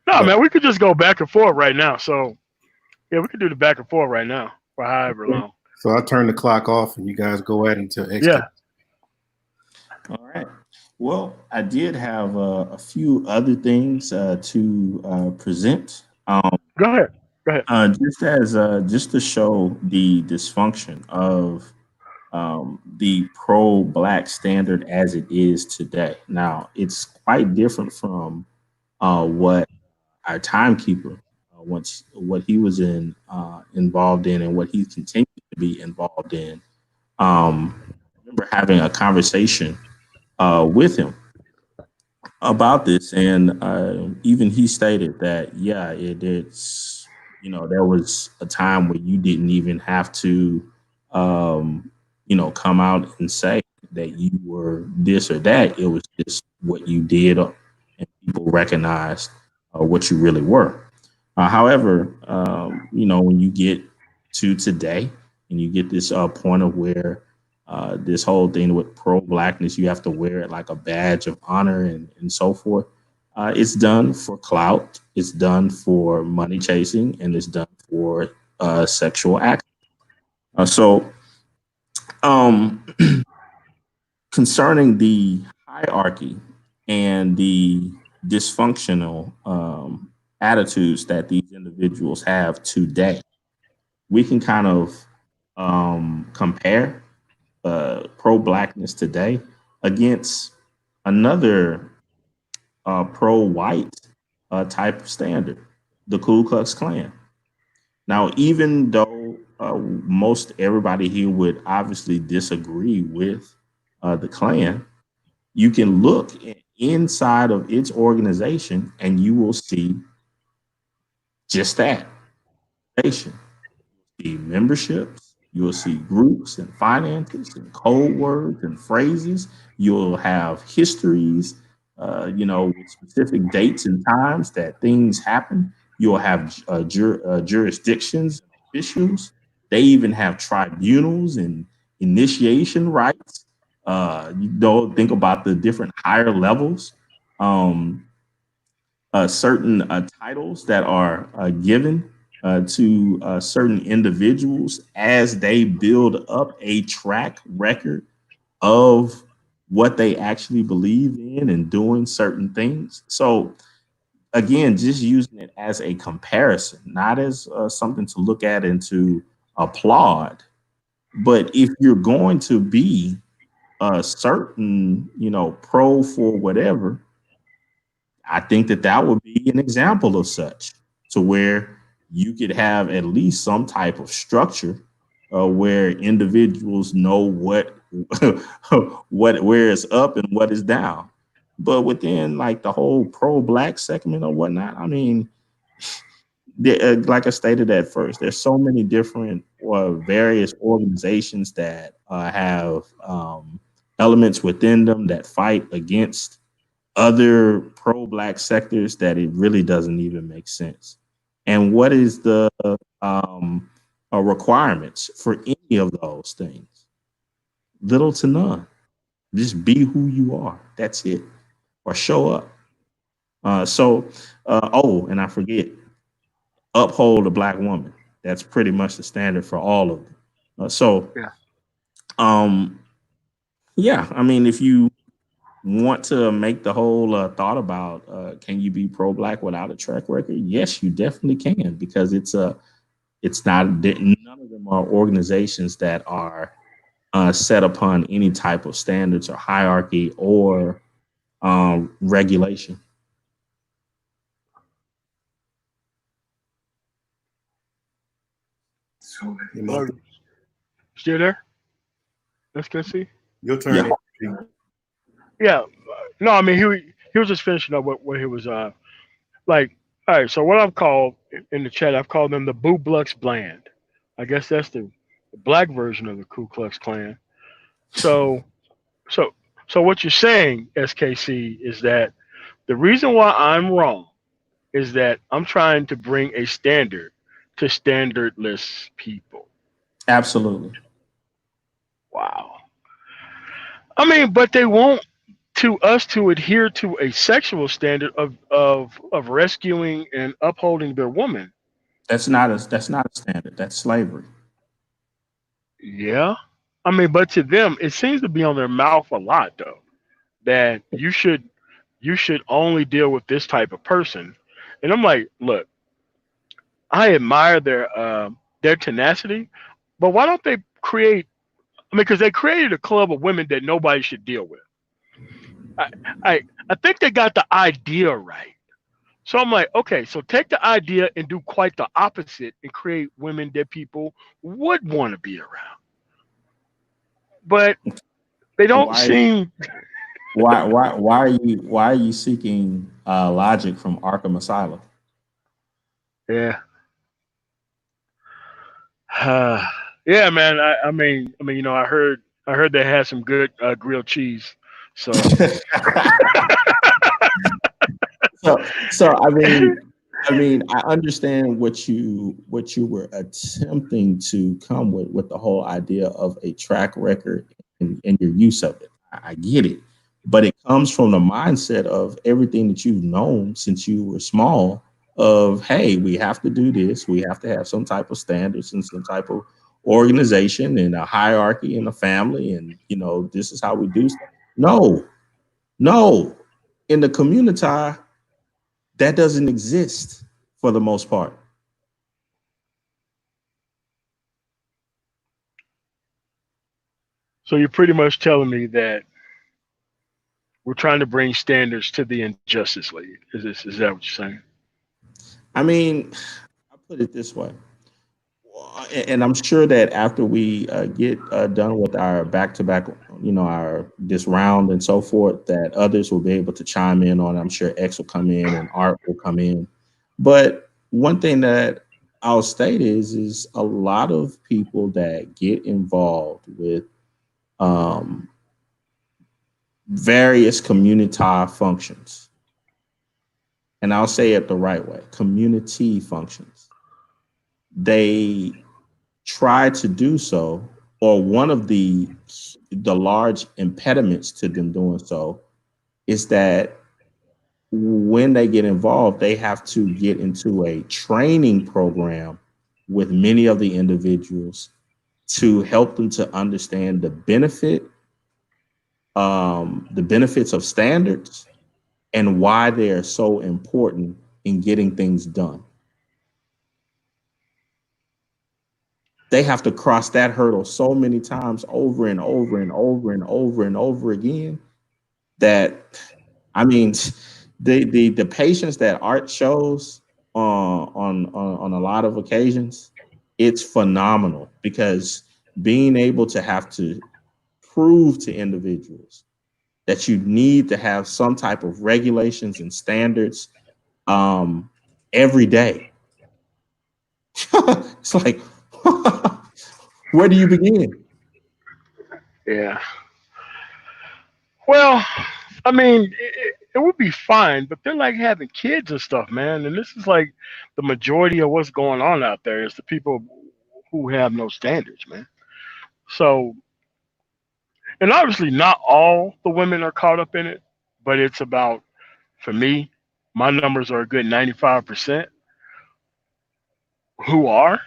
no, But man, we could just go back and forth right now. So, yeah, we could do the back and forth right now for however long. so I'll turn the clock off and you guys go at it until X. Yeah. All right. Well, I did have a few other things to present. Go ahead. Go ahead. Just to show the dysfunction of the pro-black standard as it is today. Now, it's quite different from what our timekeeper, once what he was involved in, and what he continued to be involved in. I remember having a conversation with him about this, and even he stated that it's there was a time where you didn't even have to come out and say that you were this or that. It was just what you did, and people recognized what you really were. However, when you get to today and you get this point of where this whole thing with pro blackness, you have to wear it like a badge of honor and so forth. It's done for clout, it's done for money chasing, and it's done for sexual act. So, um, concerning the hierarchy and the dysfunctional attitudes that these individuals have today, we can kind of compare pro blackness today against another pro white type of standard, the Ku Klux Klan. Now, even though most everybody here would obviously disagree with the Klan, you can look inside of its organization and you will see just that. See memberships, you will see groups and finances and code words and phrases. You'll have histories, with specific dates and times that things happen. You'll have jurisdictions, officials. They even have tribunals and initiation rights. You don't think about the different higher levels. Um, certain titles that are given to certain individuals as they build up a track record of what they actually believe in and doing certain things. So again, just using it as a comparison, not as something to look at and to applaud. But if you're going to be a certain, pro for whatever, I think that that would be an example of such, to where you could have at least some type of structure where individuals know what where is up and what is down. But within like the whole pro black segment or whatnot, I mean, like I stated at first, there's so many different various organizations that have elements within them that fight against other pro-black sectors that it really doesn't even make sense. And what is the requirements for any of those things? Little to none. Just be who you are. That's it. Or show up. Oh, and I forget, uphold a black woman. That's pretty much the standard for all of them. Yeah. Um, yeah, I mean, if you want to make the whole thought about can you be pro-black without a track record? Yes, you definitely can, because it's not, none of them are organizations that are set upon any type of standards or hierarchy or regulation. Hello. Still there? S.K.C. Your turn. Yeah. Yeah. No, I mean he was just finishing up what he was like. All right. So what I've called in the chat, I've called them the Boo Blux Bland. I guess that's the black version of the Ku Klux Klan. So so so what you're saying, S.K.C., is that the reason why I'm wrong is that I'm trying to bring a standard to standardless people. Absolutely. Wow. I mean, but they want to us to adhere to a sexual standard of rescuing and upholding their woman. That's not a standard. That's slavery. Yeah. I mean, but to them, it seems to be on their mouth a lot, though, that you should only deal with this type of person. And I'm like, look, I admire their tenacity, but why don't they create? I mean, because they created a club of women that nobody should deal with. I, I think they got the idea right. So I'm like, okay, so take the idea and do quite the opposite and create women that people would want to be around. But they don't Why seem. why are you seeking logic from Arkham Asylum? Yeah. Yeah, man. I mean, I heard they had some good grilled cheese. So so I mean, I understand what you were attempting to come with the whole idea of a track record and your use of it. I get it, but it comes from the mindset of everything that you've known since you were small. Of hey, we have to do this. We have to have some type of standards and some type of organization and a hierarchy and a family, and this is how we do stuff. No, no, in the community that doesn't exist for the most part. so you're pretty much telling me that we're trying to bring standards to the Injustice League. Is that what you're saying? I mean, I put it this way, and I'm sure that after we get done with our back-to-back, our this round and so forth, that others will be able to chime in on it. I'm sure X will come in and Art will come in. But one thing that I'll state is a lot of people that get involved with um, various community functions, and I'll say it the right way, community functions. They try to do so, or one of the large impediments to them doing so is that when they get involved, they have to get into a training program with many of the individuals to help them to understand the benefits of standards and why they are so important in getting things done. They have to cross that hurdle so many times over and over and over and over and over again that, I mean, the patience that Art shows on a lot of occasions, it's phenomenal, because being able to have to prove to individuals that you need to have some type of regulations and standards every day. It's like, where do you begin? Yeah. Well, I mean, it would be fine, but they're like having kids and stuff, man. And this is like the majority of what's going on out there is the people who have no standards, man. So, and obviously, not all the women are caught up in it, but it's about, for me, my numbers are a good 95% who are,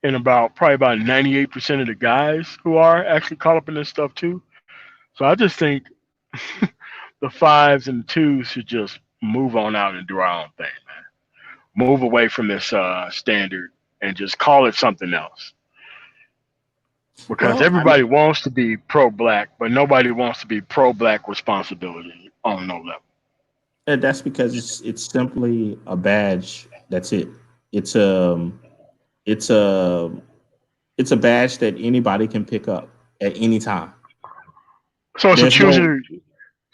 and probably about 98% of the guys who are actually caught up in this stuff too. So I just think the fives and twos should just move on out and do our own thing, man. Move away from this standard and just call it something else. Because Well, I mean, everybody wants to be pro-black, but nobody wants to be pro-black responsibility on no level. that's because it's simply a badge. That's it. It's it's a it's a badge that anybody can pick up at any time. So it's a There's choose no your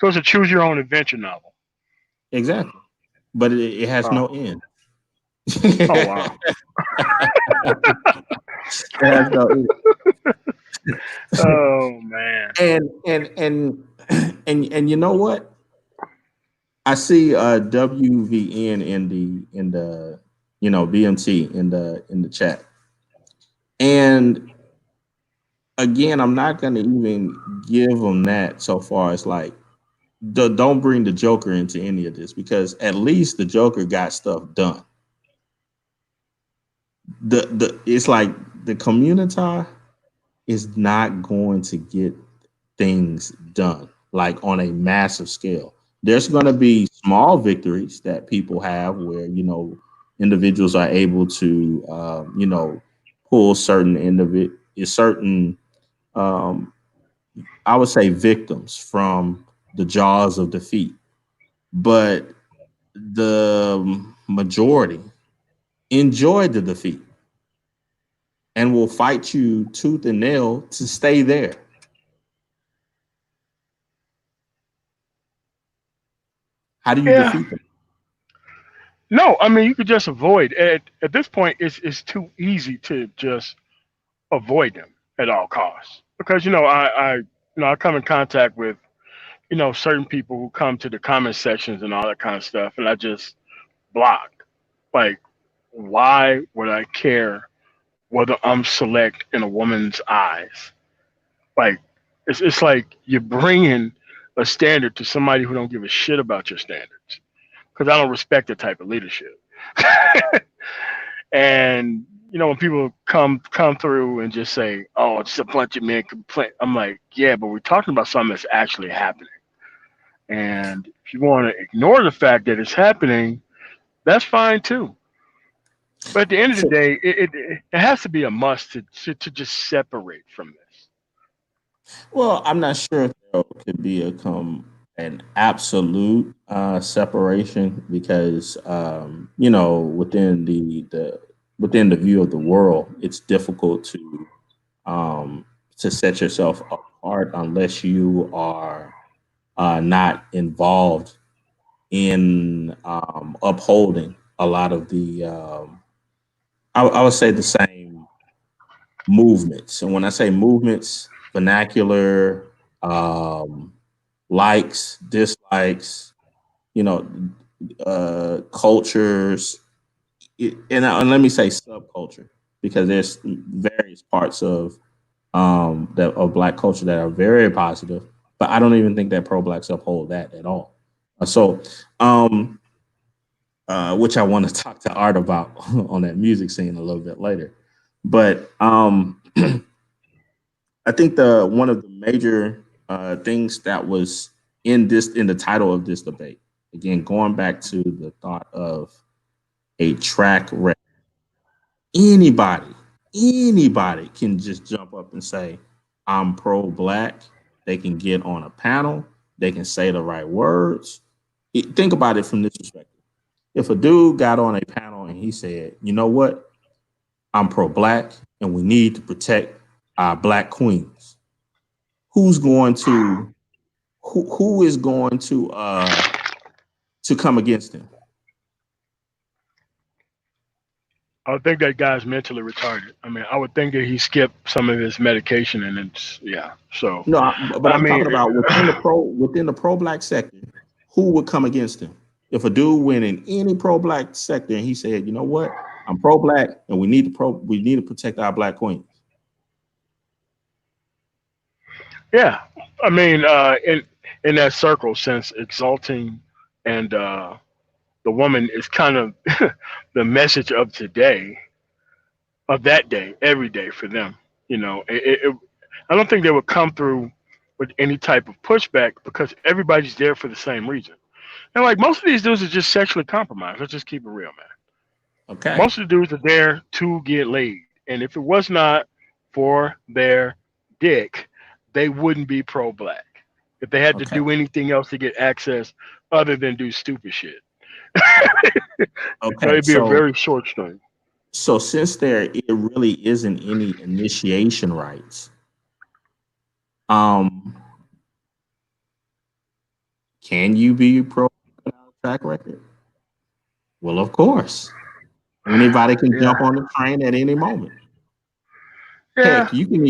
so it's a choose your own adventure novel. exactly, but it has Oh, no end. oh It wow. has no end. Oh man. And you know what? I see WVN in the BMT in the chat. And again, I'm not going to even give them that so far as like don't bring the Joker into any of this, because at least the Joker got stuff done. The It's like the community is not going to get things done like on a massive scale. There's going to be small victories that people have where individuals are able to pull certain um, I would say victims from the jaws of defeat, but the majority enjoy the defeat and will fight you tooth and nail to stay there. How do you Yeah. defeat them? No, I mean you could just avoid. At this point, it's too easy to just avoid them at all costs. Because I come in contact with certain people who come to the comment sections and all that kind of stuff, and I just block. Like, why would I care whether I'm select in a woman's eyes? Like, it's like you're bringing a standard to somebody who don't give a shit about your standards. Because I don't respect that type of leadership. And when people come through and just say, "Oh, it's a bunch of men complain," I'm like, "Yeah, but we're talking about something that's actually happening. And if you want to ignore the fact that it's happening, that's fine too." But at the end of the So, day, it has to be a must to just separate from this. well, I'm not sure if there could be an absolute separation, because within the view of the world, it's difficult to set yourself apart unless you are not involved in upholding a lot of the I would say the same movements. And when I say movements, vernacular, um, likes, dislikes, you know, cultures, and let me say subculture, because there's various parts of Black culture that are very positive, but I don't even think that pro Blacks uphold that at all. So, which I want to talk to Art about on that music scene a little bit later. But I think one of the major things that was in the title of this debate, again, going back to the thought of a track record, anybody can just jump up and say, I'm pro-black. They can get on a panel. They can say the right words. Think about it from this perspective. If a dude got on a panel and he said, you know what? I'm pro-black and we need to protect our black queens. Who is going to come against him? I would think that guy's mentally retarded. I mean, I would think that he skipped some of his medication, and it's yeah. So, No, but I I'm mean, talking about within the pro-black sector, who would come against him? If a dude went in any pro-black sector and he said, you know what? I'm pro-black and we need to protect our black queens. yeah. I mean, in that circle, since exalting and the woman is kind of the message of today, of that day, every day for them. I don't think they would come through with any type of pushback because everybody's there for the same reason. And like most of these dudes are just sexually compromised. Let's just keep it real, man. Okay. Most of the dudes are there to get laid. And if it was not for their dick, they wouldn't be pro black. If they had to Okay. do anything else to get access other than do stupid shit. Okay. It'd be a very short string. So since it really isn't any initiation rights, can you be pro track record? Well, of course. Anybody can Yeah. jump on the train at any moment. Yeah. Heck, you can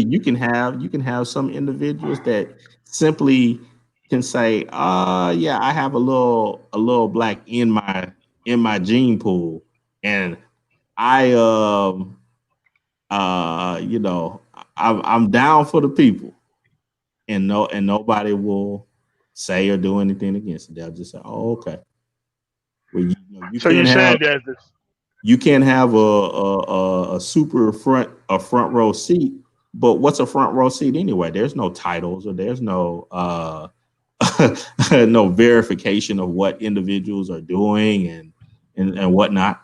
have some individuals that simply can say, yeah, I have a little black in my gene pool, and I you know, I'm down for the people, and nobody will say or do anything against it. They'll just say, oh, okay. Well, you So you're can't have saying that this a super front row seat, but what's a front row seat anyway? There's no titles or there's no no verification of what individuals are doing and whatnot.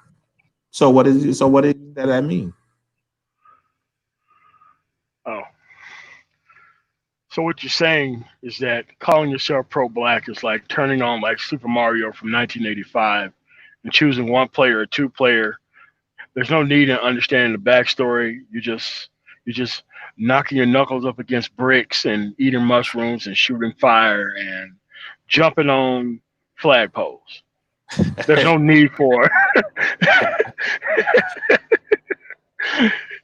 So what is that mean? oh. So what you're saying is that calling yourself pro-black is like turning on like Super Mario from 1985 and choosing one player or two player. There's no need in understanding the backstory. You're just knocking your knuckles up against bricks and eating mushrooms and shooting fire and jumping on flagpoles. There's no need for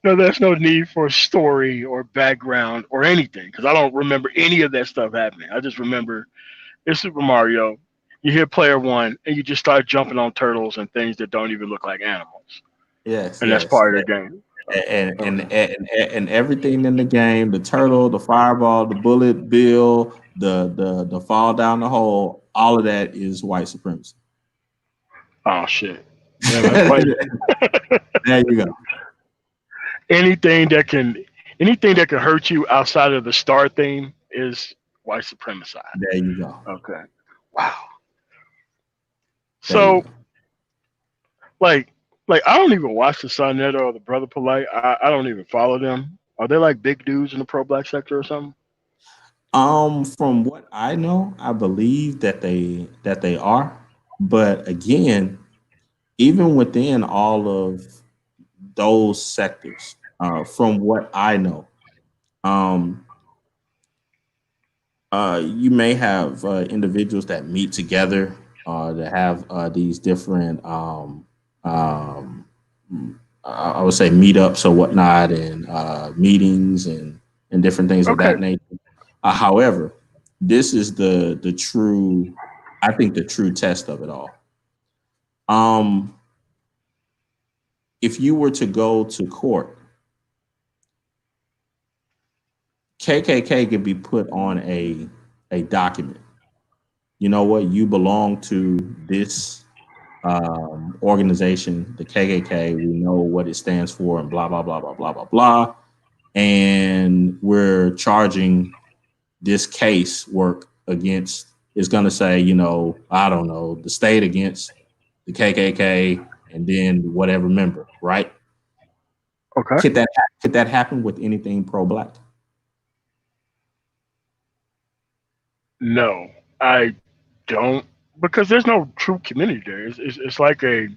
no, there's no need for story or background or anything because I don't remember any of that stuff happening. I just remember it's Super Mario. You hear player one, and you just start jumping on turtles and things that don't even look like animals, Yes, and that's yes. part of the game. And everything in the game, the turtle, the fireball, the bullet bill, the fall down the hole, all of that is white supremacy. Oh shit! Yeah, that's white. There you go. anything that can anything that can hurt you outside of the star theme is white supremacide. There you go. Okay. Wow. There you So go. like I don't even watch the Sonetta or the Brother Polite. I don't even follow them. Are they like big dudes in the pro black sector or something? From what I know, I believe that they are, but again, even within all of those sectors, from what I know, um, you may have individuals that meet together, that have these different, I would say, meetups or whatnot, and meetings and different things of Okay. that nature. However, this is the true, I think, the true test of it all. Um, if you were to go to court, KKK could be put on a document, you know what, you belong to this organization, the KKK. We know what it stands for, and blah blah blah blah blah blah blah. And we're charging this case work against. It's going to say, you know, I don't know, the state against the KKK, and then whatever member, right? Okay. Could that happen with anything pro-black? No, I don't, because there's no true community there. It's like a,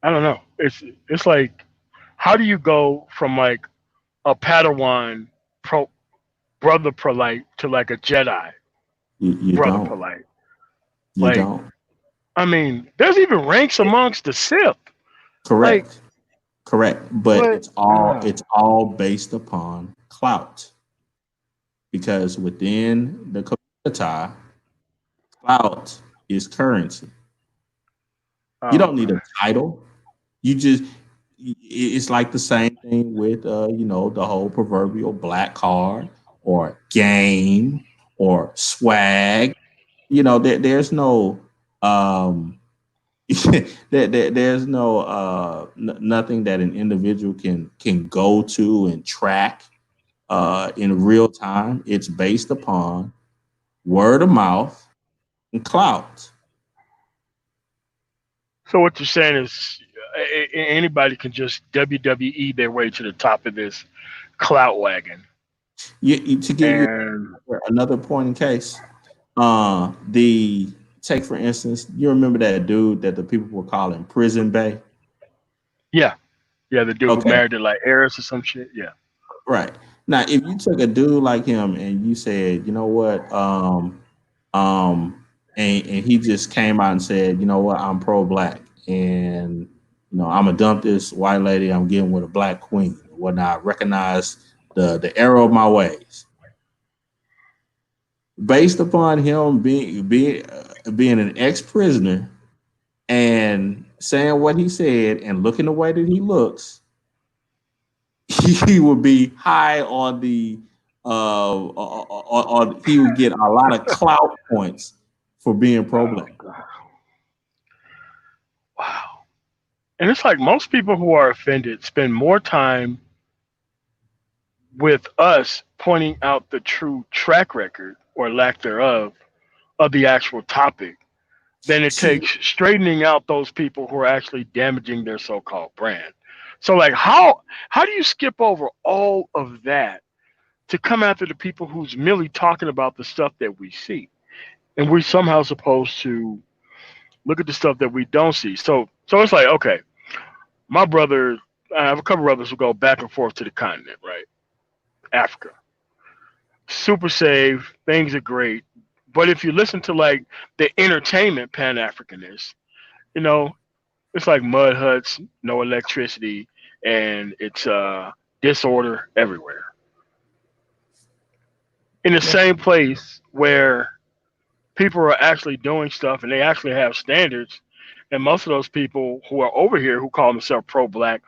I don't know. It's like, how do you go from like a Padawan pro brother polite to like a Jedi You brother don't. polite? You Like, don't. I mean, there's even ranks amongst the Sith. Like, Correct. But what? it's all based upon clout, because within the community, clout is currency. You don't need Okay. a title. You just it's like the same thing with you know, the whole proverbial black card or game or swag. You know, there's no um there's no nothing that an individual can go to and track in real time. It's based upon word of mouth and clout. So what you're saying is anybody can just WWE their way to the top of this clout wagon, To give you and another point in case, the take for instance, you remember that dude that the people were calling Prison Bay? yeah, yeah, the dude who Okay, married to like Eris or some shit. Yeah. right. Now, if you took a dude like him and you said, you know what, and he just came out and said, you know what, I'm pro-black, and you know, I'm gonna dump this white lady, I'm getting with a black queen, and whatnot. Recognize the error of my ways, based upon him being an ex-prisoner and saying what he said and looking the way that he looks, he would be high on the he would get a lot of clout points for being Oh pro-black. God. Wow. And it's like most people who are offended spend more time with us pointing out the true track record or lack thereof of the actual topic than it See, takes straightening out those people who are actually damaging their so-called brand. So like how do you skip over all of that to come after the people who's merely talking about the stuff that we see? And we're somehow supposed to look at the stuff that we don't see. So it's like, okay, my brother, I have a couple brothers who go back and forth to the continent, right? Africa. Super safe, things are great. But if you listen to like the entertainment Pan Africanists, you know, it's like mud huts, no electricity, and it's disorder everywhere. In the same place where people are actually doing stuff and they actually have standards, and most of those people who are over here who call themselves pro-black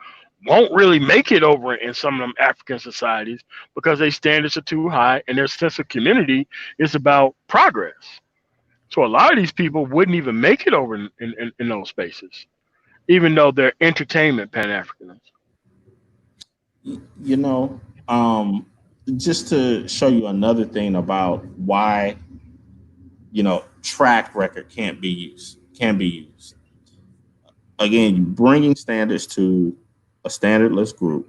won't really make it over in some of them African societies because their standards are too high and their sense of community is about progress. So a lot of these people wouldn't even make it over in those spaces, even though they're entertainment Pan Africanists. you know, um, just to show you another thing about why, you know, track record can't be used. Can be used. Again, you bringing standards to a standardless group,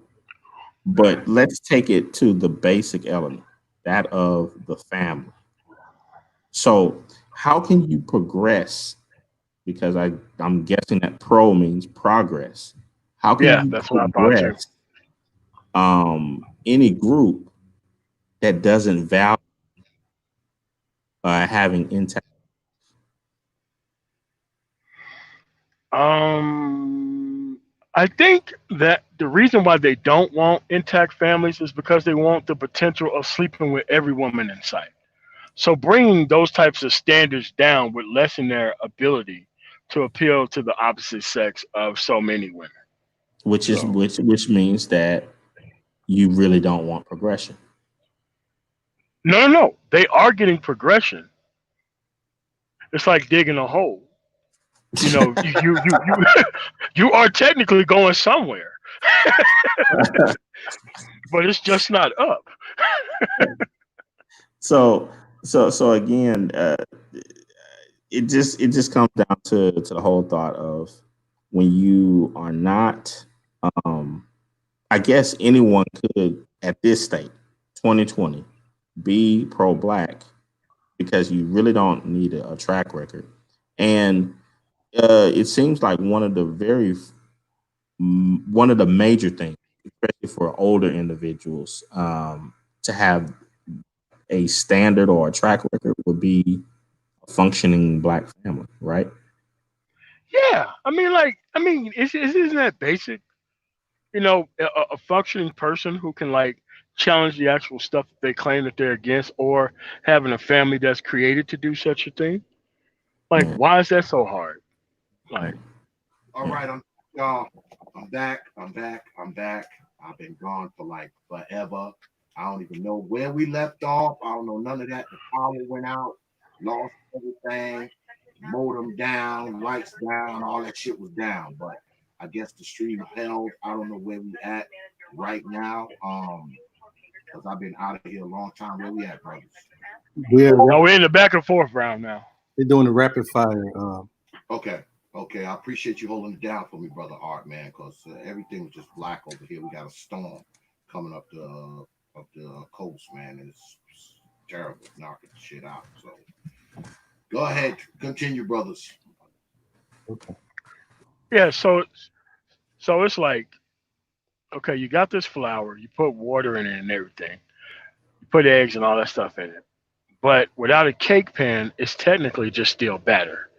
but let's take it to the basic element, that of the family. So, how can you progress? Because I'm guessing that pro means progress. How can Yeah, you that's what I thought too. progress any group that doesn't value having intact? Um, I think that the reason why they don't want intact families is because they want the potential of sleeping with every woman in sight. So bringing those types of standards down would lessen their ability to appeal to the opposite sex of so many women. Which is So which means that you really don't want progression. No, no, no. They are getting progression. It's like digging a hole. You know, you are technically going somewhere, but it's just not up. So so again, it just comes down to the whole thought of when you are not, um, I guess anyone could at this state, 2020, be pro black because you really don't need a track record. And it seems like one of the major things, especially for older individuals, to have a standard or a track record would be a functioning black family, right? Yeah, I mean, isn't that basic? You know, a functioning person who can like challenge the actual stuff that they claim that they're against, or having a family that's created to do such a thing. Like, Yeah. why is that so hard? Yeah. Like, All right, y'all. I'm back. I'm back. I'm back. I've been gone for like forever. I don't even know where we left off. I don't know none of that. The power went out, lost everything, modem down, lights down, all that shit was down. But I guess the stream held. I don't know where we at right now. Because I've been out of here a long time. Where we at, brothers? We're oh, we're in the back and forth round now. they're doing the rapid fire. Okay. Okay. I appreciate you holding it down for me, brother Art, man, because everything was just black over here. We got a storm coming up the coast, man, and it's terrible, knocking the shit out. So go ahead, continue, brothers. Okay. Yeah, so it's like, okay, you got this flour, you put water in it and everything, you put eggs and all that stuff in it. But without a cake pan, it's technically just still batter.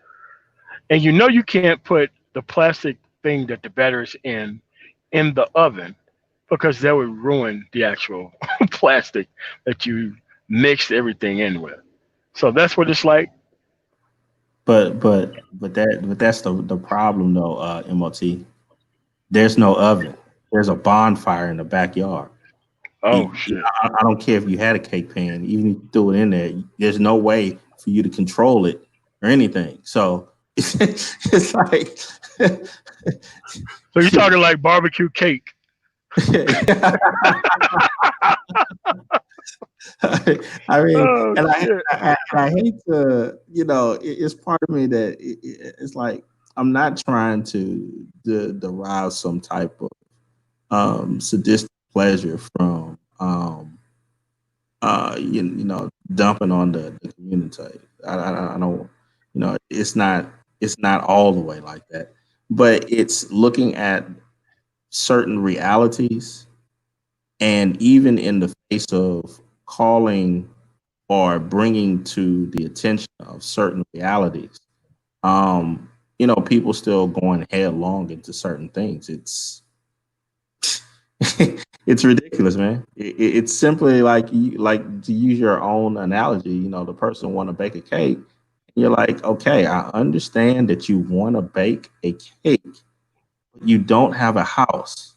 And you know you can't put the plastic thing that the batter is in the oven because that would ruin the actual plastic that you mixed everything in with. So that's what it's like. But that's the problem though, MOT. There's no oven. There's a bonfire in the backyard. Oh shit. I don't care if you had a cake pan, even if you threw it in there, there's no way for you to control it or anything. So it's like So you're talking like barbecue cake. I mean, Oh and shit. I hate to, it's part of me that it's like I'm not trying to derive some type of sadistic pleasure from dumping on the community. I don't, it's not all the way like that, but it's looking at certain realities, and even in the face of calling or bringing to the attention of certain realities, people still going headlong into certain things. It's ridiculous, man. It's simply like like to use your own analogy. The person want to bake a cake. You're like, okay, I understand that you want to bake a cake, but you don't have a house.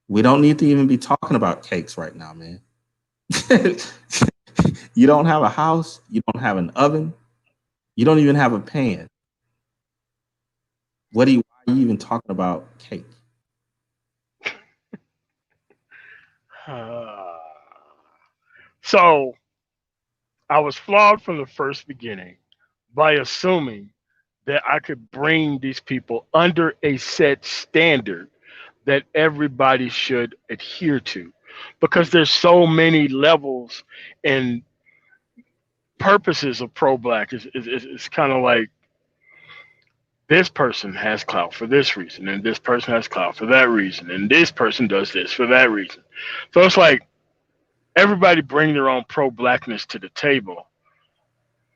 We don't need to even be talking about cakes right now, man. You don't have a house. You don't have an oven. You don't even have a pan. Why are you even talking about cake? So I was flawed from the first beginning by assuming that I could bring these people under a set standard that everybody should adhere to, because there's so many levels and purposes of pro black. It's kind of like this person has clout for this reason, and this person has clout for that reason, and this person does this for that reason. So it's like everybody bring their own pro blackness to the table,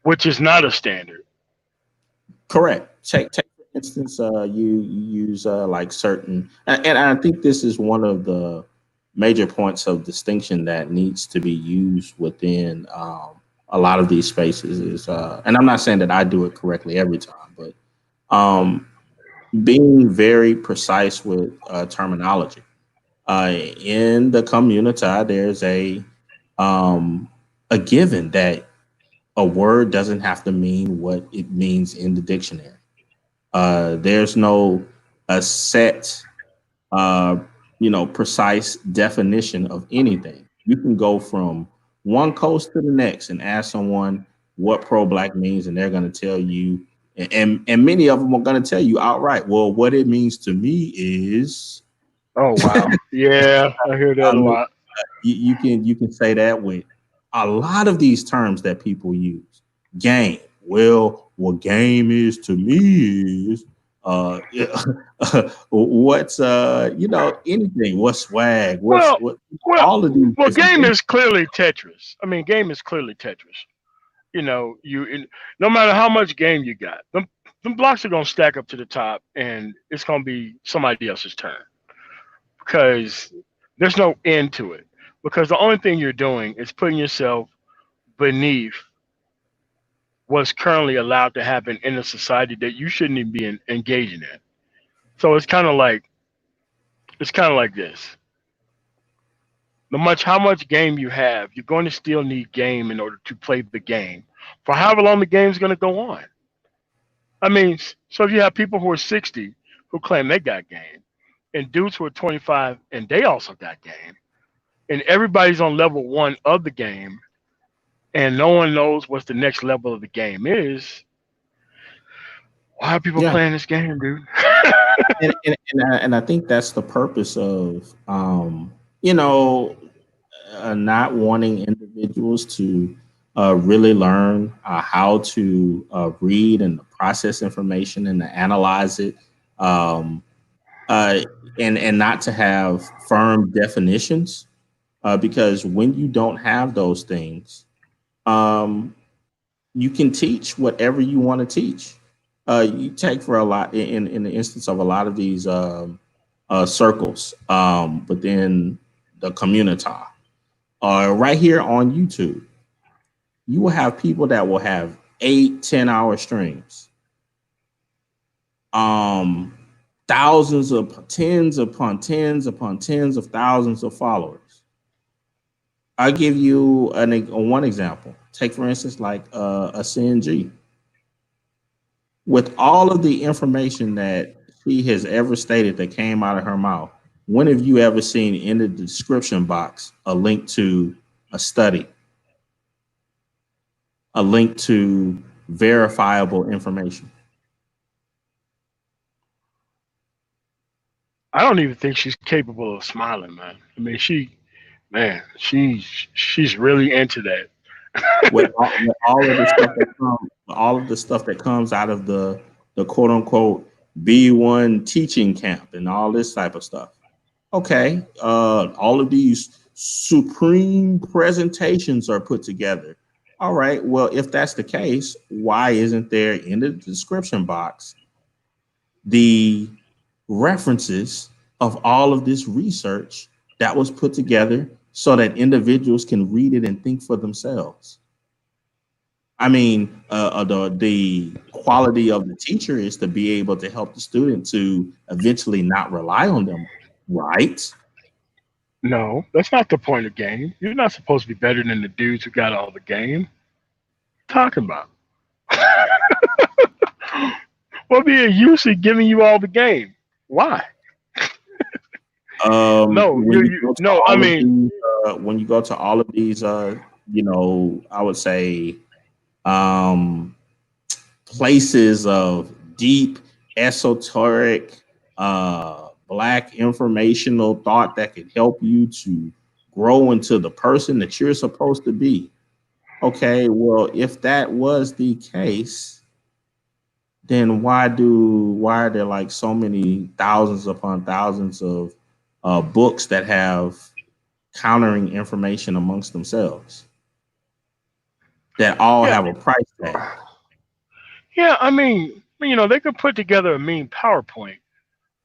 which is not a standard. Correct. Take for instance, you use like certain, and I think this is one of the major points of distinction that needs to be used within a lot of these spaces is, and I'm not saying that I do it correctly every time, but um, being very precise with terminology. In the community, there's a um, a given that a word doesn't have to mean what it means in the dictionary. There's no a set, uh, precise definition of anything. You can go from one coast to the next and ask someone what pro-black means, and they're going to tell you, and many of them are going to tell you outright, well, what it means to me is. Oh wow. Yeah, I hear I that a mean, lot. you can say that with a lot of these terms that people use. Game. Well, what game is to me is what's anything. What's swag? What's Well, what well, all of these well. different Game things. is clearly Tetris. I mean, game is clearly Tetris. No matter how much game you got, them blocks are gonna stack up to the top, and it's gonna be somebody else's turn because there's no end to it. Because the only thing you're doing is putting yourself beneath what's currently allowed to happen in a society that you shouldn't even be engaging in. So it's kind of like this. No much how much game you have, you're going to still need game in order to play the game for however long the game's going to go on. I mean, so if you have people who are 60 who claim they got game, and dudes who are 25 and they also got game, and everybody's on level one of the game, and no one knows what the next level of the game is, why are people Yeah, playing this game, dude? and I think that's the purpose of you know not wanting individuals to really learn how to read and process information and to analyze it, um, uh, and not to have firm definitions, because when you don't have those things, um, you can teach whatever you want to teach. You take for a lot in the instance of a lot of these circles within the community, right here on YouTube, you will have people that will have 8, 10 hour streams, um, thousands of tens upon tens upon tens of thousands of followers. I'll give you one example. Take for instance, like a CNG. With all of the information that she has ever stated that came out of her mouth, when have you ever seen in the description box a link to a study, a link to verifiable information? I don't even think she's capable of smiling, man. I mean, she's really into that. With all of the stuff that comes out of the quote unquote B1 teaching camp and all this type of stuff. Okay, all of these supreme presentations are put together. All right, well, if that's the case, why isn't there in the description box the references of all of this research that was put together so that individuals can read it and think for themselves? I mean, the quality of the teacher is to be able to help the student to eventually not rely on them, right? No, that's not the point of game. You're not supposed to be better than the dudes who got all the game. Talking about. What be a use of giving you all the game? Why? No, When you go to no. I all of mean, these, when you go to all of these, I would say, um, places of deep, esoteric, black informational thought that could help you to grow into the person that you're supposed to be. Okay, well, if that was the case, then why are there like so many thousands upon thousands of books that have countering information amongst themselves that all yeah, have a price tag? yeah. I mean, they could put together a mean PowerPoint,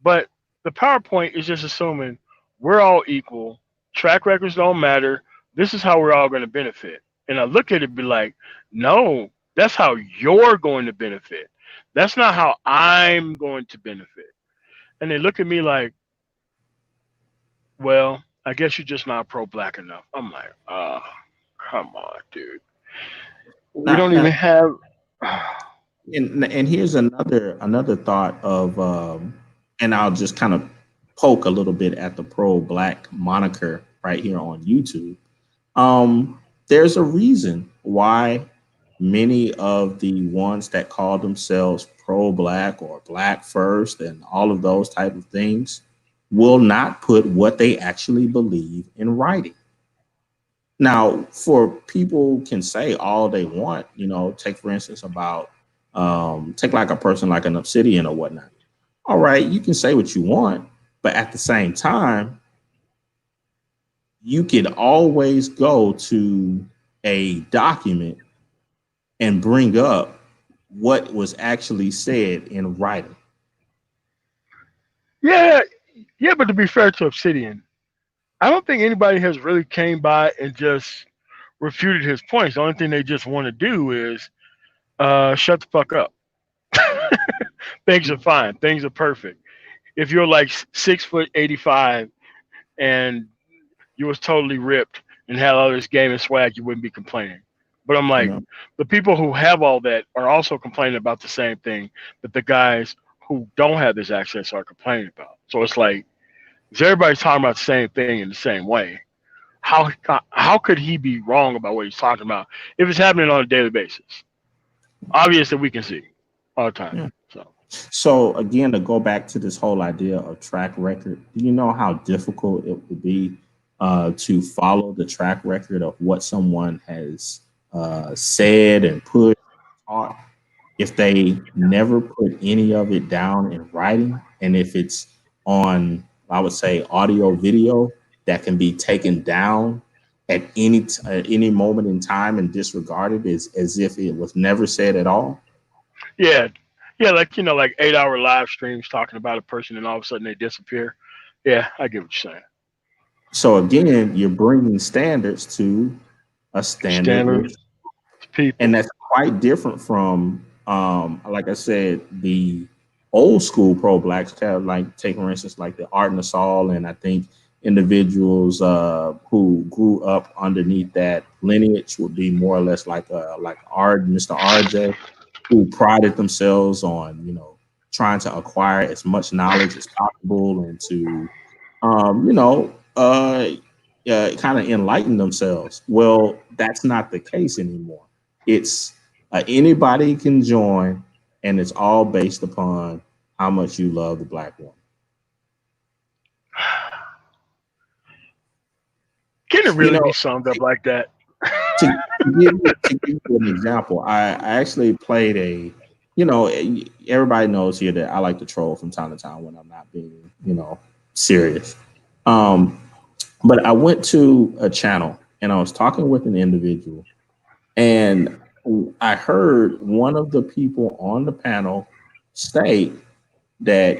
but the PowerPoint is just assuming we're all equal. Track records don't matter. This is how we're all going to benefit. And I look at it and be like, no, that's how you're going to benefit. That's not how I'm going to benefit. And they look at me like, well, I guess you're just not pro black enough. I'm like, ah. Come on, dude. We Now, don't even have. and here's another thought of, and I'll just kind of poke a little bit at the pro black moniker right here on YouTube. There's a reason why many of the ones that call themselves pro black or black first and all of those type of things will not put what they actually believe in writing. Now, for people can say all they want, take for instance about take like a person like an Obsidian or whatnot. All right, you can say what you want, but at the same time, you can always go to a document and bring up what was actually said in writing. Yeah, yeah, but to be fair to Obsidian, I don't think anybody has really came by and just refuted his points. The only thing they just want to do is shut the fuck up. Things are fine. Things are perfect. If you're like 6'85" and you was totally ripped and had all this game and swag, you wouldn't be complaining. But I'm You like, know, the people who have all that are also complaining about the same thing that the guys who don't have this access are complaining about. So it's like, is everybody talking about the same thing in the same way? How could he be wrong about what he's talking about if it's happening on a daily basis? Obviously, we can see all the time. yeah. So So again, to go back to this whole idea of track record, do you know how difficult it would be to follow the track record of what someone has said and put taught if they never put any of it down in writing, and if it's on, I would say, audio video that can be taken down at any moment in time and disregarded as if it was never said at all? yeah, yeah, like like 8 hour live streams talking about a person and all of a sudden they disappear. Yeah, I get what you're saying. So again, you're bringing standards to a Standard standardless, and people. that's quite different from, like I said, the old school pro blacks. Kind of like, take for instance, like the Art and the Saul, and I think individuals who grew up underneath that lineage would be more or less like Art, Mr. RJ, who prided themselves on trying to acquire as much knowledge as possible and to um, you know, uh, kind of enlighten themselves. Well, that's not the case anymore. It's anybody can join, and it's all based upon how much you love the black woman. Can it You really know, be summed up like that? to give you an example, I actually played everybody knows here that I like to troll from time to time when I'm not being, serious. Um, but I went to a channel and I was talking with an individual, and I heard one of the people on the panel state that,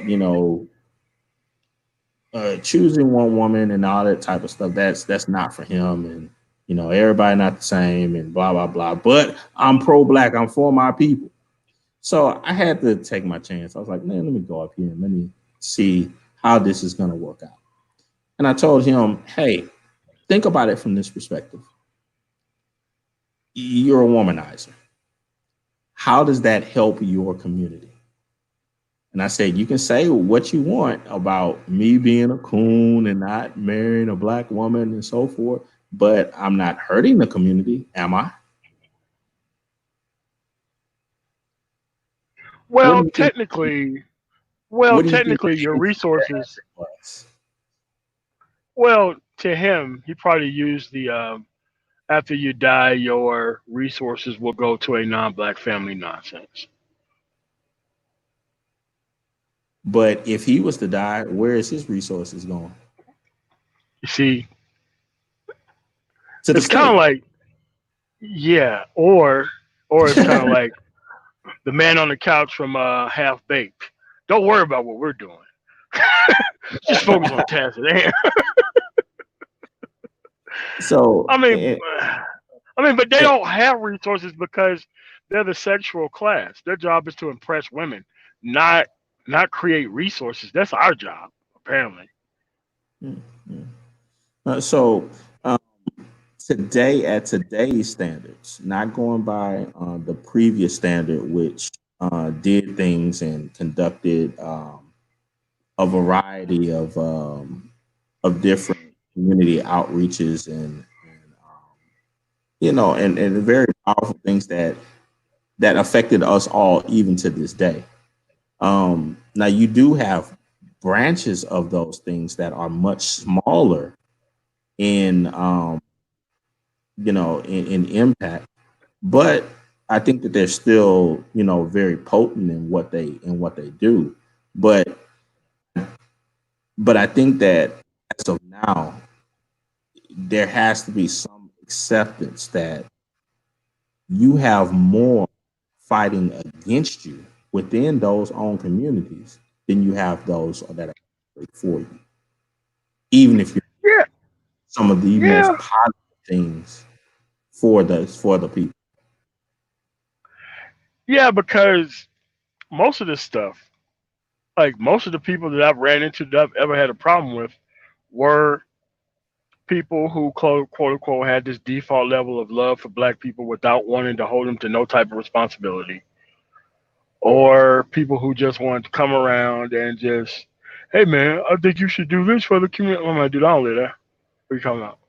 choosing one woman and all that type of stuff, that's not for him, and everybody not the same, and blah blah blah. But I'm pro black, I'm for my people. So I had to take my chance. I was like, man, let me go up here and let me see how this is going to work out. And I told him, hey, think about it from this perspective. You're a womanizer. How does that help your community? And I said, you can say what you want about me being a coon and not marrying a black woman and so forth, but I'm not hurting the community, am I? What do Well, you think? technically, What do you think your the answer to that resources. answer was? Well, to him, he probably used the after you die, your resources will go to a non-black family nonsense. But if he was to die, where is his resources going? You see, To the it's kind of state. like yeah, or it's kind of like the man on the couch from Half Baked. Don't worry about what we're doing. Just focus on tasks at hand. So, I mean, but they eh, don't have resources because they're the sexual class. Their job is to impress women, not create resources. That's our job, apparently. mm, mm. So, today at today's standards, not going by the previous standard, which did things and conducted a variety of different community outreaches and very powerful things that affected us all even to this day. Now you do have branches of those things that are much smaller in in impact, but I think that they're still very potent in what they do. But I think that as of now, there has to be some acceptance that you have more fighting against you within those own communities than you have those that are for you. Even if you're Yeah, some of the most yeah, positive things for the people. yeah. Because most of this stuff, like most of the people that I've ran into that I've ever had a problem with, were people who quote unquote had this default level of love for black people without wanting to hold them to no type of responsibility, or people who just wanted to come around and just, hey man, I think you should do this for the community. I'm like, dude, I don't live there. What are you talking about?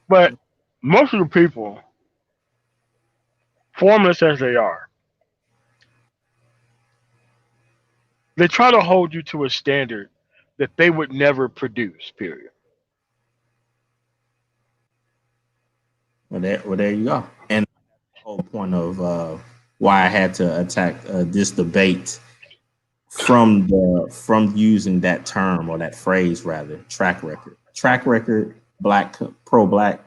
But most of the people, formless as they are, they try to hold you to a standard that they would never produce. Period. There you go. And the whole point of why I had to attack this debate from using that term or that phrase rather, track record, black pro black,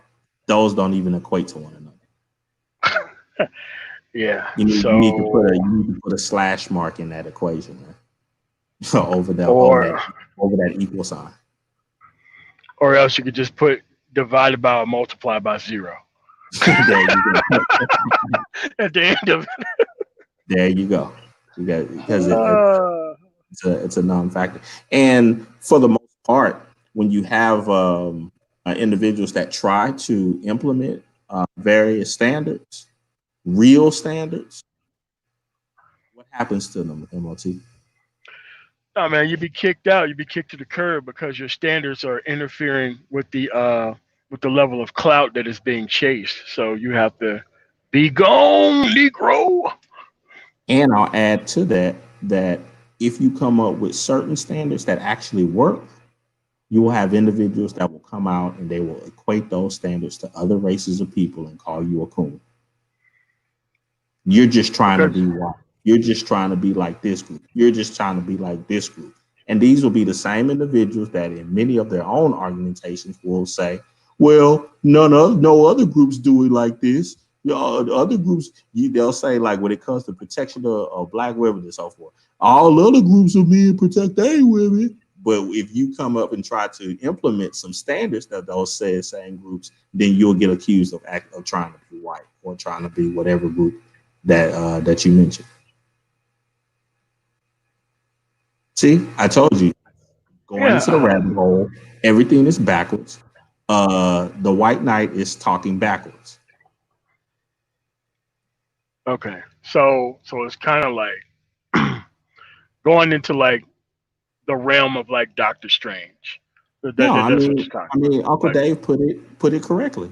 those don't even equate to one another. Yeah. You need to put So, a slash mark in that equation, man. over that over or that over that equal sign. or else you could just put divided by or multiply by zero There you go. at the end of There you go. You got because it. it's a non-factor. And for the most part, when you have individuals that try to implement various standards, real standards, what happens to them, MOT? No, man, you'd be kicked out. You'd be kicked to the curb because your standards are interfering with the level of clout that is being chased. So you have to be gone, Negro. And I'll add to that if you come up with certain standards that actually work, you will have individuals that will come out and they will equate those standards to other races of people and call you a coon. You're just trying to Because be white. You're just trying to be like this group. You're just trying to be like this group. And these will be the same individuals that in many of their own argumentations will say, well, no other groups do it like this. The other groups, they'll say, like, when it comes to protection of black women and so forth, all other groups are being protect their women. But if you come up and try to implement some standards that those same groups, then you'll get accused of trying to be white or trying to be whatever group that you mentioned. See, I told you, going yeah, into the rabbit hole, everything is backwards. The white knight is talking backwards. okay. So it's kind of like going into like the realm of like Doctor Strange. No, That's what you're talking about. Uncle Like, Dave put it correctly.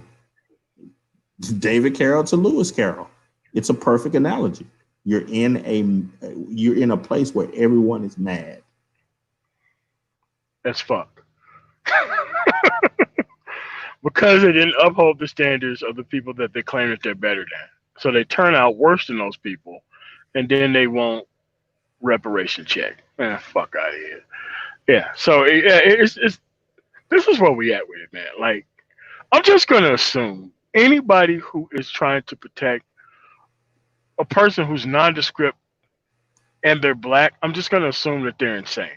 David Carroll to Lewis Carroll. It's a perfect analogy. You're in a place where everyone is mad. as fuck. Because they didn't uphold the standards of the people that they claim that they're better than. So they turn out worse than those people, and then they won't reparation check. Man, fuck out of here. Yeah. So it's this is where we at with it, man. Like I'm just gonna assume anybody who is trying to protect a person who's nondescript and they're black, I'm just gonna assume that they're insane,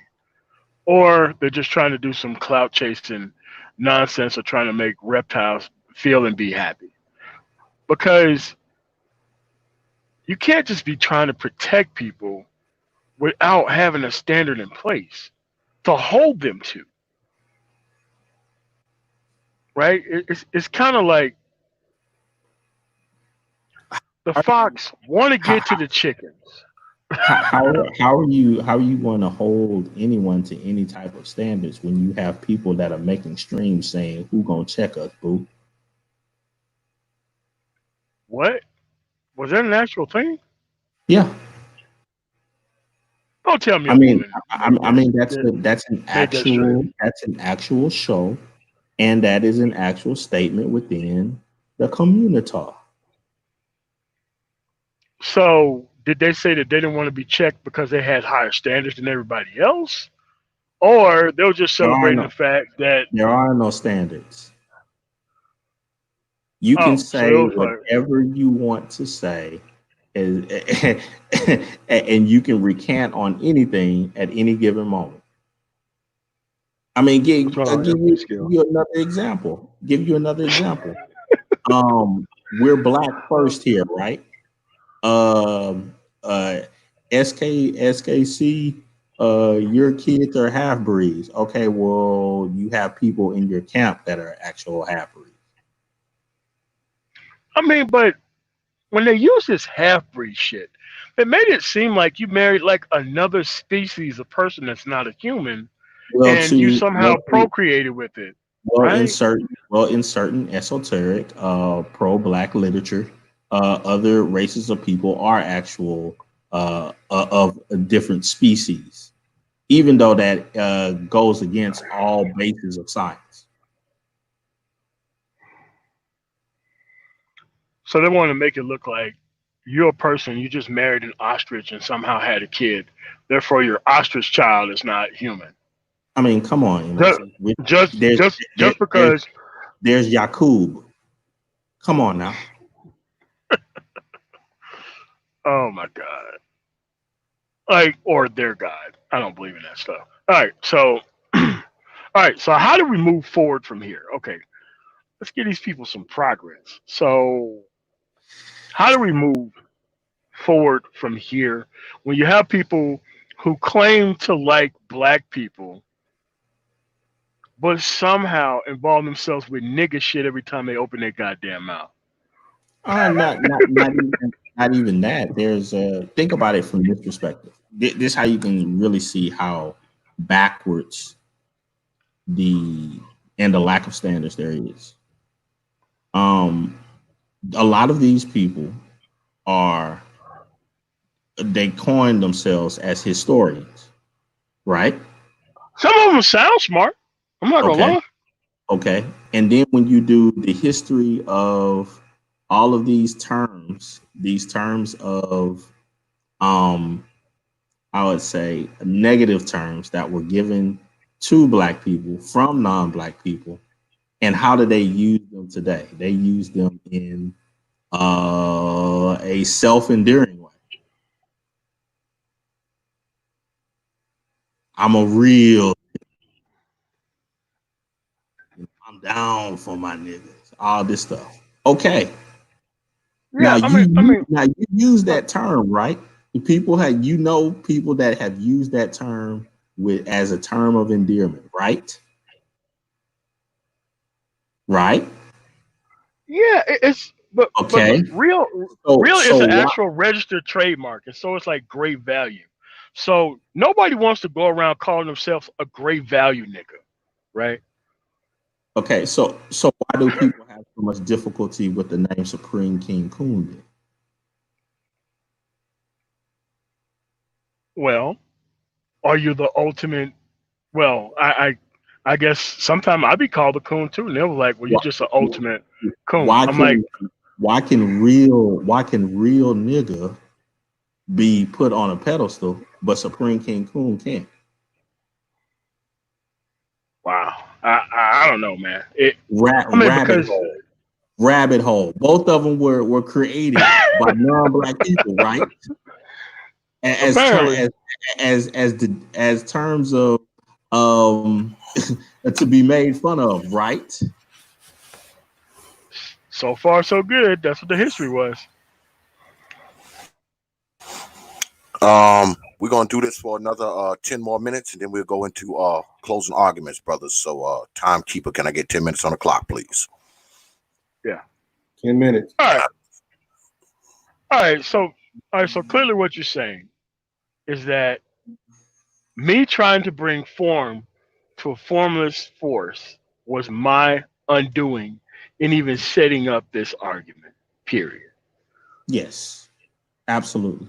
or they're just trying to do some clout chasing nonsense or trying to make reptiles feel and be happy. Because you can't just be trying to protect people without having a standard in place to hold them to. right? It's kind of like the fox want to How, get to the chickens. how are you going to hold anyone to any type of standards when you have people that are making streams saying who gonna check us, boo? What was that an actual thing? Yeah, Don't tell me I a mean, woman made this. Made that stream. that's an actual show, and that is an actual statement within the community. So did they say that they didn't want to be checked because they had higher standards than everybody else, or they were just There are celebrating no the fact that there are no standards. You can oh, so say it was like whatever you want to say, and, and you can recant on anything at any given moment. I mean, what's going on, give MP skill? you another example. Give you another example. We're black first here, right? Um, uh, S.K.C. Your kids are half breeds. Okay, well, you have people in your camp that are actual half breeds. I mean, but when they use this half breed shit, it made it seem like you married like another species of person that's not a human, Well, and you to somehow well, to, procreated with it, well, right? in certain esoteric, pro-black literature, other races of people are actual of a different species, even though that goes against all bases of science. So they want to make it look like you're a person, you just married an ostrich and somehow had a kid. Therefore, your ostrich child is not human. I mean, come on, Ju- M.O.T. Just, There's just, there, just there's because, there's Yakub. Come on now. oh my god, like or their god. I don't believe in that stuff. All right, so, all right, so how do we move forward from here? Okay, let's give these people some progress. So, how do we move forward from here when you have people who claim to like black people but somehow involve themselves with nigga shit every time they open their goddamn mouth. Not even that. There's think about it from this perspective. This how you can really see how backwards the and the lack of standards there is. Um, a lot of these people are they coin themselves as historians, right? Some of them sound smart. I'm not gonna Okay, lie. okay. And then when you do the history of all of these terms of um I would say negative terms that were given to black people from non-black people, and how do they use them today? They use them in a self-endearing way. I'm a real, I'm down for my niggas, all this stuff. Okay, Yeah, now you use that term, right? People have people that have used that term with as a term of endearment, right? Right? yeah. It's but Okay. look, real is So an what? actual registered trademark, and so it's like great value. So nobody wants to go around calling themselves a great value nigga, right? Okay, so why do people have so much difficulty with the name Supreme King Coon then? Well, are you the ultimate? Well, I guess sometimes I be called a coon too, and they were like, "Well, you Why, just an ultimate coon." why I'm like, can why can real nigga be put on a pedestal, but Supreme King Coon can't? wow, I don't know, man. I mean, Rabbit because hole, rabbit hole. Both of them were created by non-black people, right? As ter- apparently, as terms of um to be made fun of, right? so far so good. That's what the history was. Well, we're gonna do this for another 10 more minutes, and then we'll go into closing arguments, brothers. So, timekeeper, can I get 10 minutes on the clock, please? Yeah. 10 minutes. All right. So clearly, what you're saying is that me trying to bring form to a formless force was my undoing in even setting up this argument. Period. Yes, absolutely.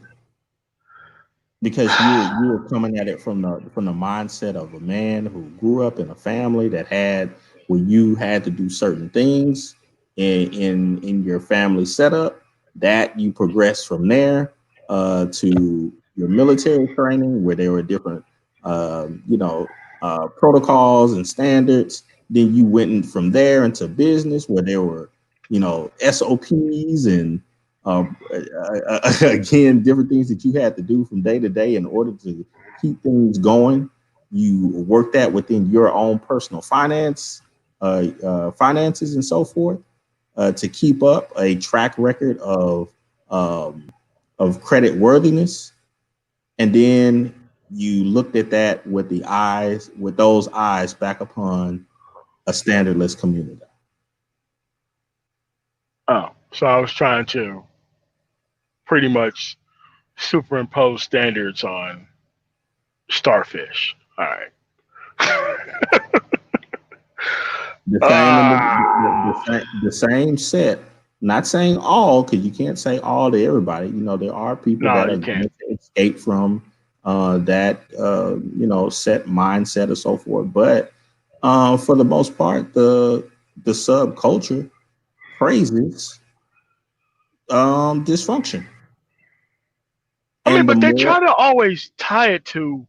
Because you were coming at it from the mindset of a man who grew up in a family that had where you had to do certain things in your family setup, that you progressed from there to your military training where there were different protocols and standards. Then you went from there into business where there were SOPs and again, different things that you had to do from day to day in order to keep things going. You work that within your own personal finances and so forth to keep up a track record of credit worthiness. And then you looked at that with those eyes back upon a standardless community. Oh, so I was trying to pretty much superimpose standards on starfish. All right. The same set. Not saying all, because you can't say all to everybody. There are people No, that you are going can't. to escape from that set mindset or so forth. But for the most part, the subculture praises dysfunction. I mean, And the but they more try to always tie it to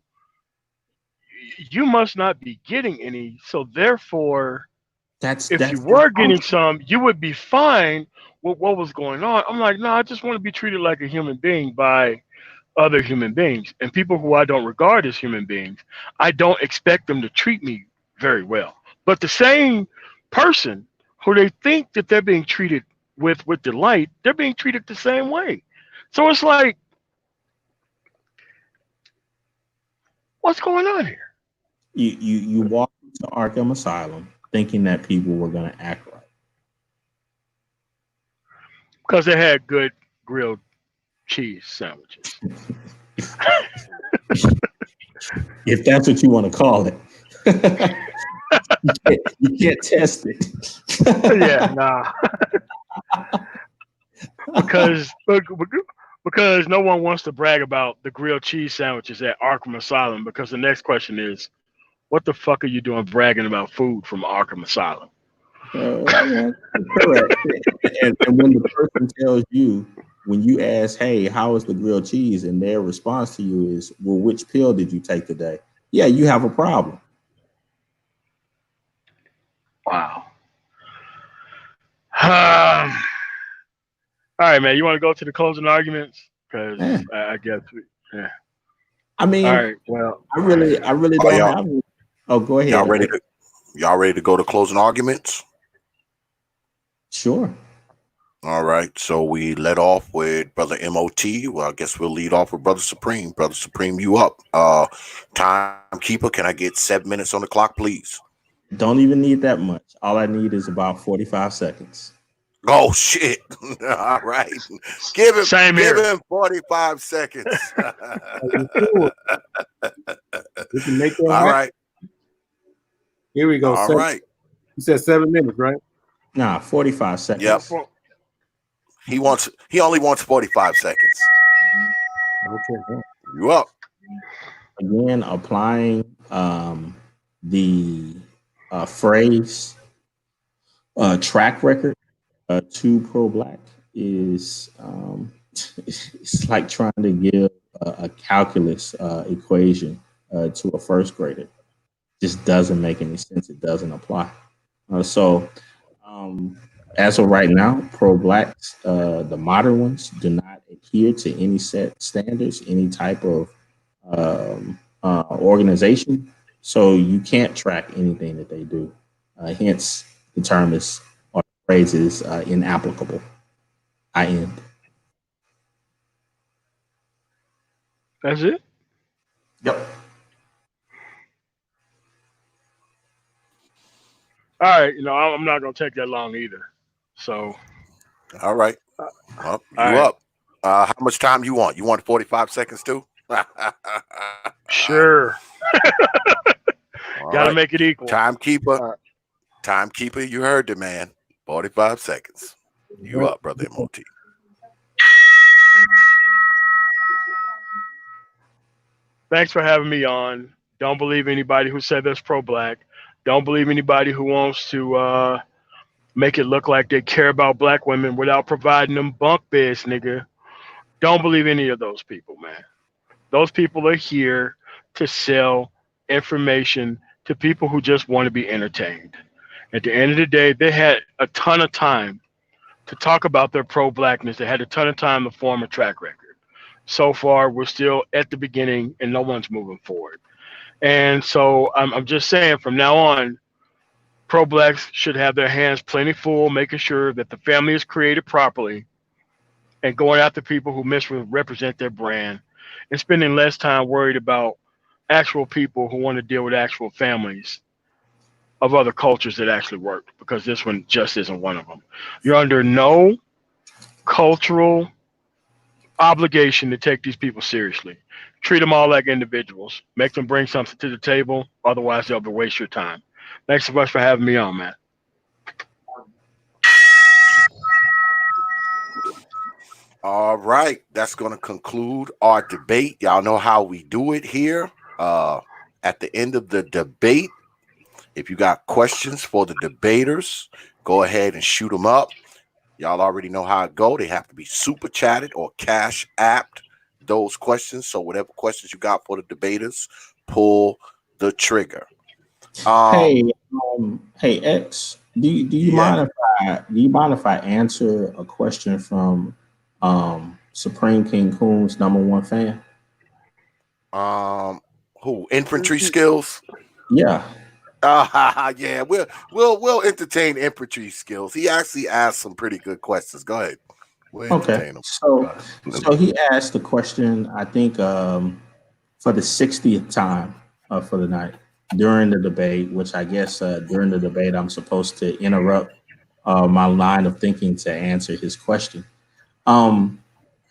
you must not be getting any, so therefore, that's if you were getting dysfunction. some, you would be fine with what was going on. I'm like, no, I just want to be treated like a human being by other human beings. And people who I don't regard as human beings, I don't expect them to treat me very well. But the same person who they think that they're being treated with delight, they're being treated the same way. So it's like, what's going on here? You walk into Arkham Asylum thinking that people were going to act right. Because they had good grilled cheese sandwiches. If that's what you want to call it. you can't test it. Yeah, nah. because no one wants to brag about the grilled cheese sandwiches at Arkham Asylum, because the next question is, what the fuck are you doing bragging about food from Arkham Asylum? Yeah, correct. And when the person tells you, when you ask, hey, how is the grilled cheese? And their response to you is, well, which pill did you take today? Yeah, you have a problem. Wow. All right, man. You want to go to the closing arguments? Because Yeah. I guess yeah. I mean, All right. Well, I really don't have any. Oh, go ahead. Y'all ready to go to closing arguments? Sure. All right. So we let off with Brother M.O.T. Well, I guess we'll lead off with Brother Supreme. Brother Supreme, you up. Timekeeper, can I get 7 minutes on the clock, please? Don't even need that much. All I need is about 45 seconds. Oh, shit. All right. Give him 45 seconds. We can make that All happen. right. Here we go. All right. You said 7 minutes, right? Nah, 45 seconds. Yep. He only wants 45 seconds. Okay. You up. Again, applying the phrase track record to pro-black is it's like trying to give a calculus equation to a first grader. Just doesn't make any sense. It doesn't apply. So as of right now, pro-blacks, the modern ones, do not adhere to any set standards, any type of organization. So you can't track anything that they do. Hence, the term is or the phrase is inapplicable. I end. That's it? Yep. All right, I'm not gonna take that long either. So, All right. all Well, you right, up. How much time you want? You want 45 seconds too? All sure. Got to right. make it equal. Timekeeper. All right. Timekeeper, you heard the man. 45 seconds. You up, brother M.O.T. Thanks for having me on. Don't believe anybody who said that's pro-black. Don't believe anybody who wants to make it look like they care about black women without providing them bunk beds, nigga. Don't believe any of those people, man. Those people are here to sell information to people who just want to be entertained. At the end of the day, they had a ton of time to talk about their pro-blackness. They had a ton of time to form a track record. So far, we're still at the beginning and no one's moving forward. And so I'm just saying from now on, pro-blacks should have their hands plenty full, making sure that the family is created properly and going after people who misrepresent their brand and spending less time worried about actual people who want to deal with actual families of other cultures that actually work, because this one just isn't one of them. You're under no cultural obligation to take these people seriously. Treat them all like individuals. Make them bring something to the table. Otherwise, they'll be waste your time. Thanks so much for having me on, man. All right. That's going to conclude our debate. Y'all know how we do it here. At the end of the debate, if you got questions for the debaters, go ahead and shoot them up. Y'all already know how it go. They have to be super chatted or cash apped, those questions. So whatever questions you got for the debaters, pull the trigger. Hey X, do you mind if I answer a question from Supreme King Coon's #1 fan? Who? Infantry skills? Yeah. Yeah, we'll entertain infantry skills. He actually asked some pretty good questions. Go ahead. We'll entertain him. So he asked the question, I think, for the 60th time for the night during the debate, which I guess during the debate I'm supposed to interrupt my line of thinking to answer his question.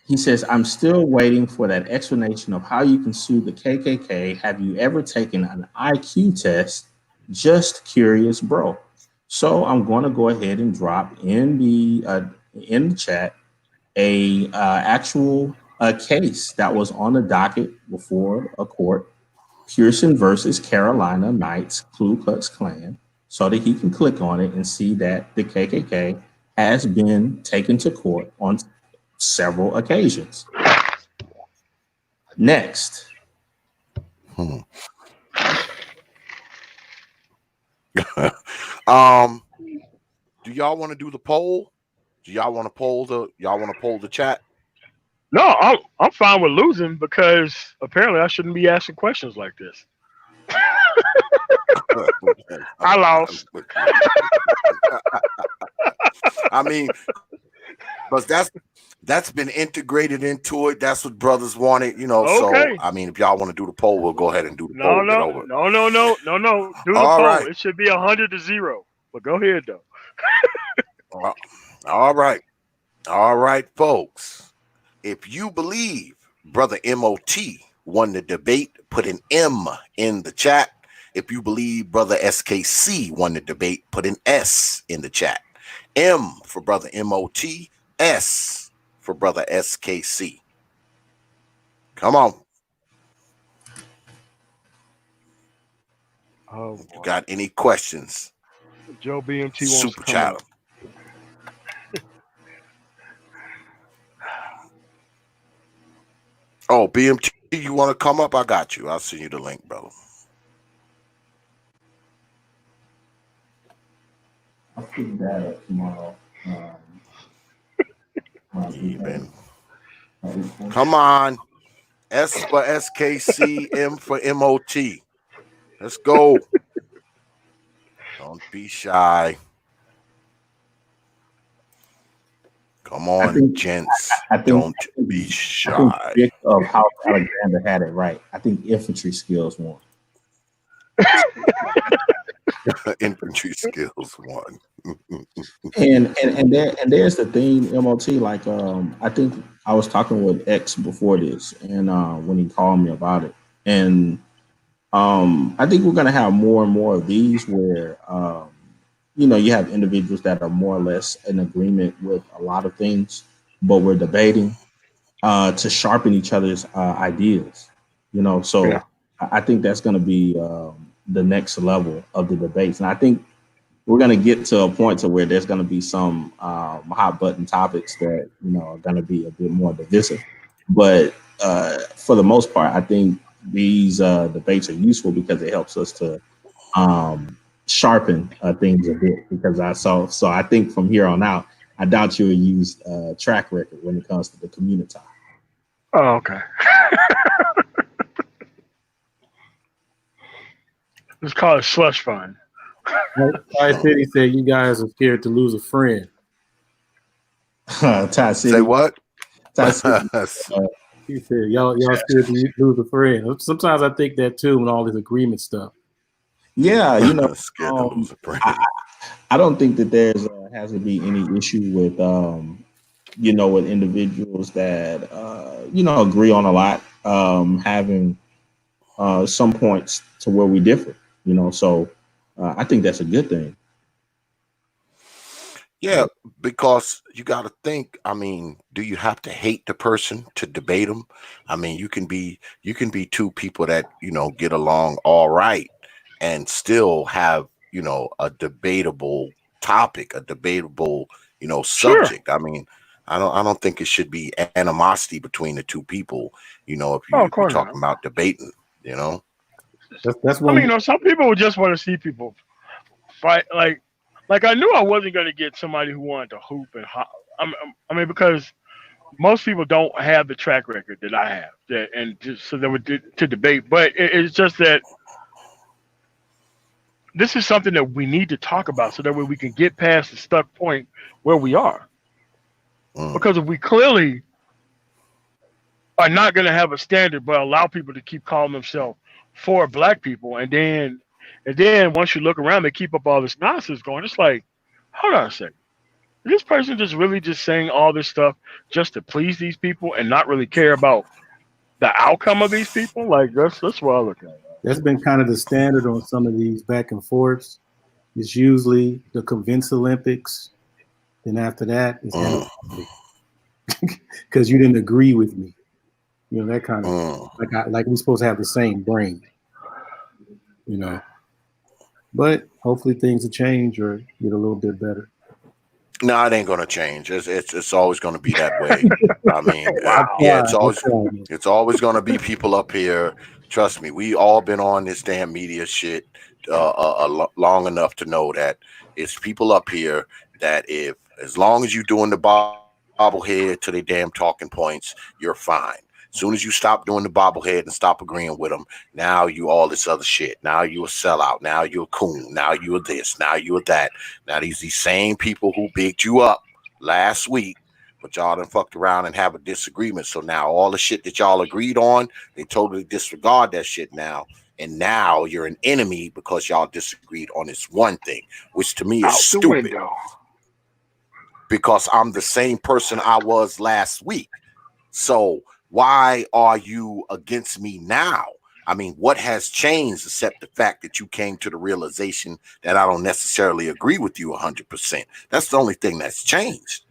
He says, I'm still waiting for that explanation of how you can sue the KKK. Have you ever taken an IQ test? Just curious, bro. So I'm going to go ahead and drop in the chat a actual case that was on the docket before a court, Pearson versus Carolina Knights Ku Klux Klan, so that he can click on it and see that the KKK has been taken to court on several occasions. Next. Do y'all want to do the poll? Do y'all want to poll the chat? No, I'm fine with losing because apparently I shouldn't be asking questions like this. I lost. I mean, but that's been integrated into it. That's what brothers wanted, Okay. So I mean, if y'all want to do the poll, we'll go ahead and do the poll. No. Do the All poll. right. It should be 100-0. But go ahead though. All right, folks. If you believe brother M.O.T won the debate, put an M in the chat. If you believe brother S.K.C won the debate, put an S in the chat. M for brother M.O.T, S for brother S.K.C. Come on. Oh, you got any questions? Joe B.M.T wants super to come chat. up. Oh, B.M.T, you want to come up? I got you. I'll send you the link, brother. I'll put that up tomorrow. Come on. S for S.K.C, M for M.O.T. Let's go. Don't be shy. Come on, gents. Don't be shy. of how Alexander had it right. I think infantry skills won. Infantry skills one. And there's the thing, M.O.T. Like I think I was talking with X before this, and when he called me about it, and I think we're gonna have more and more of these where you have individuals that are more or less in agreement with a lot of things, but we're debating to sharpen each other's ideas. So Yeah. I think that's going to be the next level of the debates, and I think we're going to get to a point to where there's going to be some hot button topics that are going to be a bit more divisive. But for the most part, I think these debates are useful because it helps us to sharpen things a bit. Because so I think from here on out, I doubt you'll use track record when it comes to the community. Oh, okay. It's called a slush fund. Ty City said you guys are scared to lose a friend. Ty City. Say what? Ty City. He said y'all scared to lose a friend. Sometimes I think that too with all this agreement stuff. Yeah, scared to lose a friend. I don't think that there's has to be any issue with with individuals that agree on a lot, having some points to where we differ. So I think that's a good thing. Yeah, because you got to think. I mean, do you have to hate the person to debate them? I mean, you can be two people that get along all right, and still have a debatable topic, a debatable subject. Sure. I mean, I don't think it should be animosity between the two people. If Oh, you're of course talking not. about debating, That's I one. mean, some people would just want to see people fight. Like I knew I wasn't going to get somebody who wanted to hoop and hop. I mean, because most people don't have the track record that I have, and just so they would to debate. But it's just that this is something that we need to talk about, so that way we can get past the stuck point where we are. Because if we clearly are not going to have a standard, but allow people to keep calling themselves for black people, and then once you look around, they keep up all this nonsense going. It's like, hold on a second. Is this person just really just saying all this stuff just to please these people and not really care about the outcome of these people? Like that's what I look at. That's been kind of the standard on some of these back and forths. It's usually the convince Olympics. Then after that, it's because you didn't agree with me. That kind of like we're supposed to have the same brain. But hopefully things will change or get a little bit better. No, it ain't gonna change. It's always gonna be that way. I mean, Wow. it's always gonna be people up here. Trust me, we all been on this damn media shit long enough to know that it's people up here that as long as you're doing the bobblehead to their damn talking points, you're fine. As soon as you stop doing the bobblehead and stop agreeing with them, now you all this other shit. Now you a sellout. Now you a coon. Now you a this. Now you a that. Now these same people who bigged you up last week, but y'all done fucked around and have a disagreement. So now all the shit that y'all agreed on, they totally disregard that shit now. And now you're an enemy because y'all disagreed on this one thing, which to me is Out the stupid. window. Because I'm the same person I was last week. So why are you against me now? I mean, what has changed except the fact that you came to the realization that I don't necessarily agree with you 100%. That's the only thing that's changed.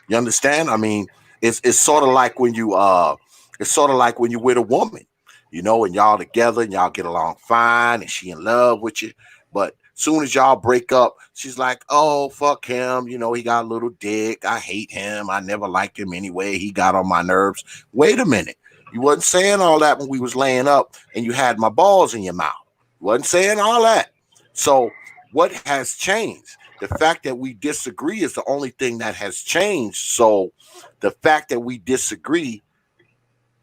You understand? I mean, it's sort of like when you with a woman, and y'all together and y'all get along fine and she in love with you, but soon as y'all break up, she's like, oh, fuck him. He got a little dick. I hate him. I never liked him anyway. He got on my nerves. Wait a minute. You wasn't saying all that when we was laying up and you had my balls in your mouth. You wasn't saying all that. So what has changed? The fact that we disagree is the only thing that has changed. So the fact that we disagree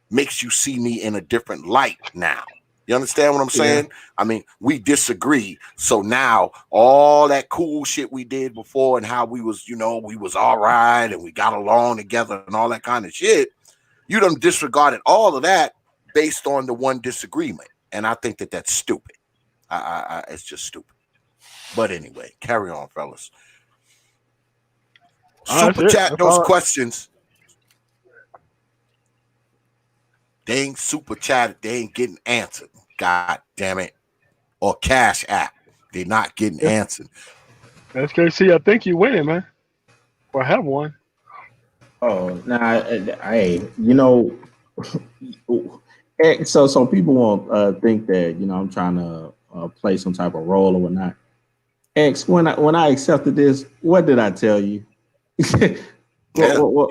makes you see me in a different light now. You understand what I'm saying? Yeah. I mean, we disagree. So now all that cool shit we did before and how we was, we was all right and we got along together and all that kind of shit, You done disregarded all of that based on the one disagreement, and I think that that's stupid. It's just stupid. But anyway, carry on, fellas. Super chat those questions. They ain't super chatted. They ain't getting answered. God damn it. Or Cash App. They're not getting answered. S.K.C, I think you winning, man. Or have one. Oh, nah, hey, so people won't think that I'm trying to play some type of role or whatnot. X, when I accepted this, what did I tell you? What?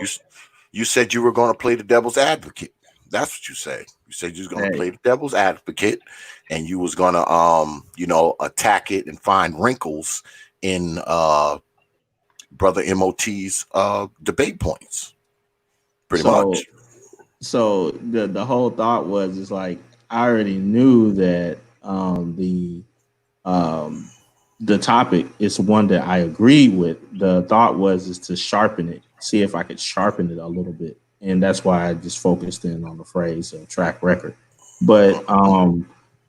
You said you were going to play the devil's advocate. That's what you said. You said you was going to play the devil's advocate, and you was going to, attack it and find wrinkles in brother M.O.T's debate points. Pretty much. So the whole thought was, it's like I already knew that the topic is one that I agreed with. The thought is to sharpen it, see if I could sharpen it a little bit. And that's why I just focused in on the phrase track record. But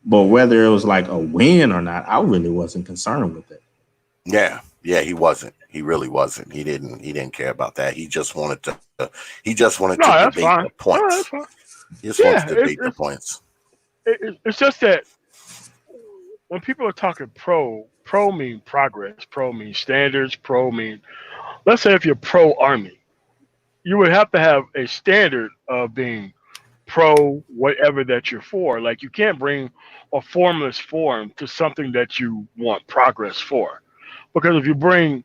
whether it was like a win or not, I really wasn't concerned with it. Yeah, he wasn't. He really wasn't. He didn't care about that. He just wanted to debate the points. He just wanted to debate the points. It's just that when people are talking pro mean progress, pro mean standards, pro mean, let's say if you're pro Army, you would have to have a standard of being pro whatever that you're for. Like you can't bring a formless form to something that you want progress for. Because if you bring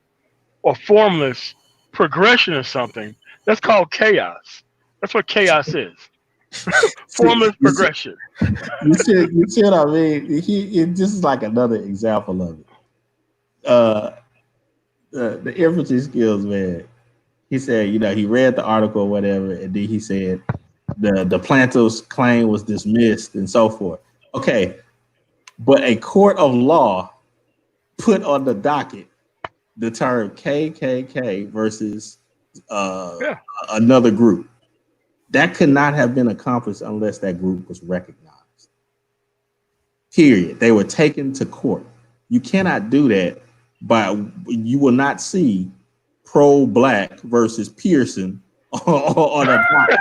a formless progression of something, that's called chaos. That's what chaos is. Formless progression. You see what I mean? This is like another example of it. The infantry skills, man. He said, he read the article or whatever, and then he said the plaintiff's claim was dismissed and so forth. Okay, but a court of law put on the docket the term KKK versus another group. That could not have been accomplished unless that group was recognized. Period. They were taken to court. You cannot do that you will not see pro-black versus Pearson on a docket.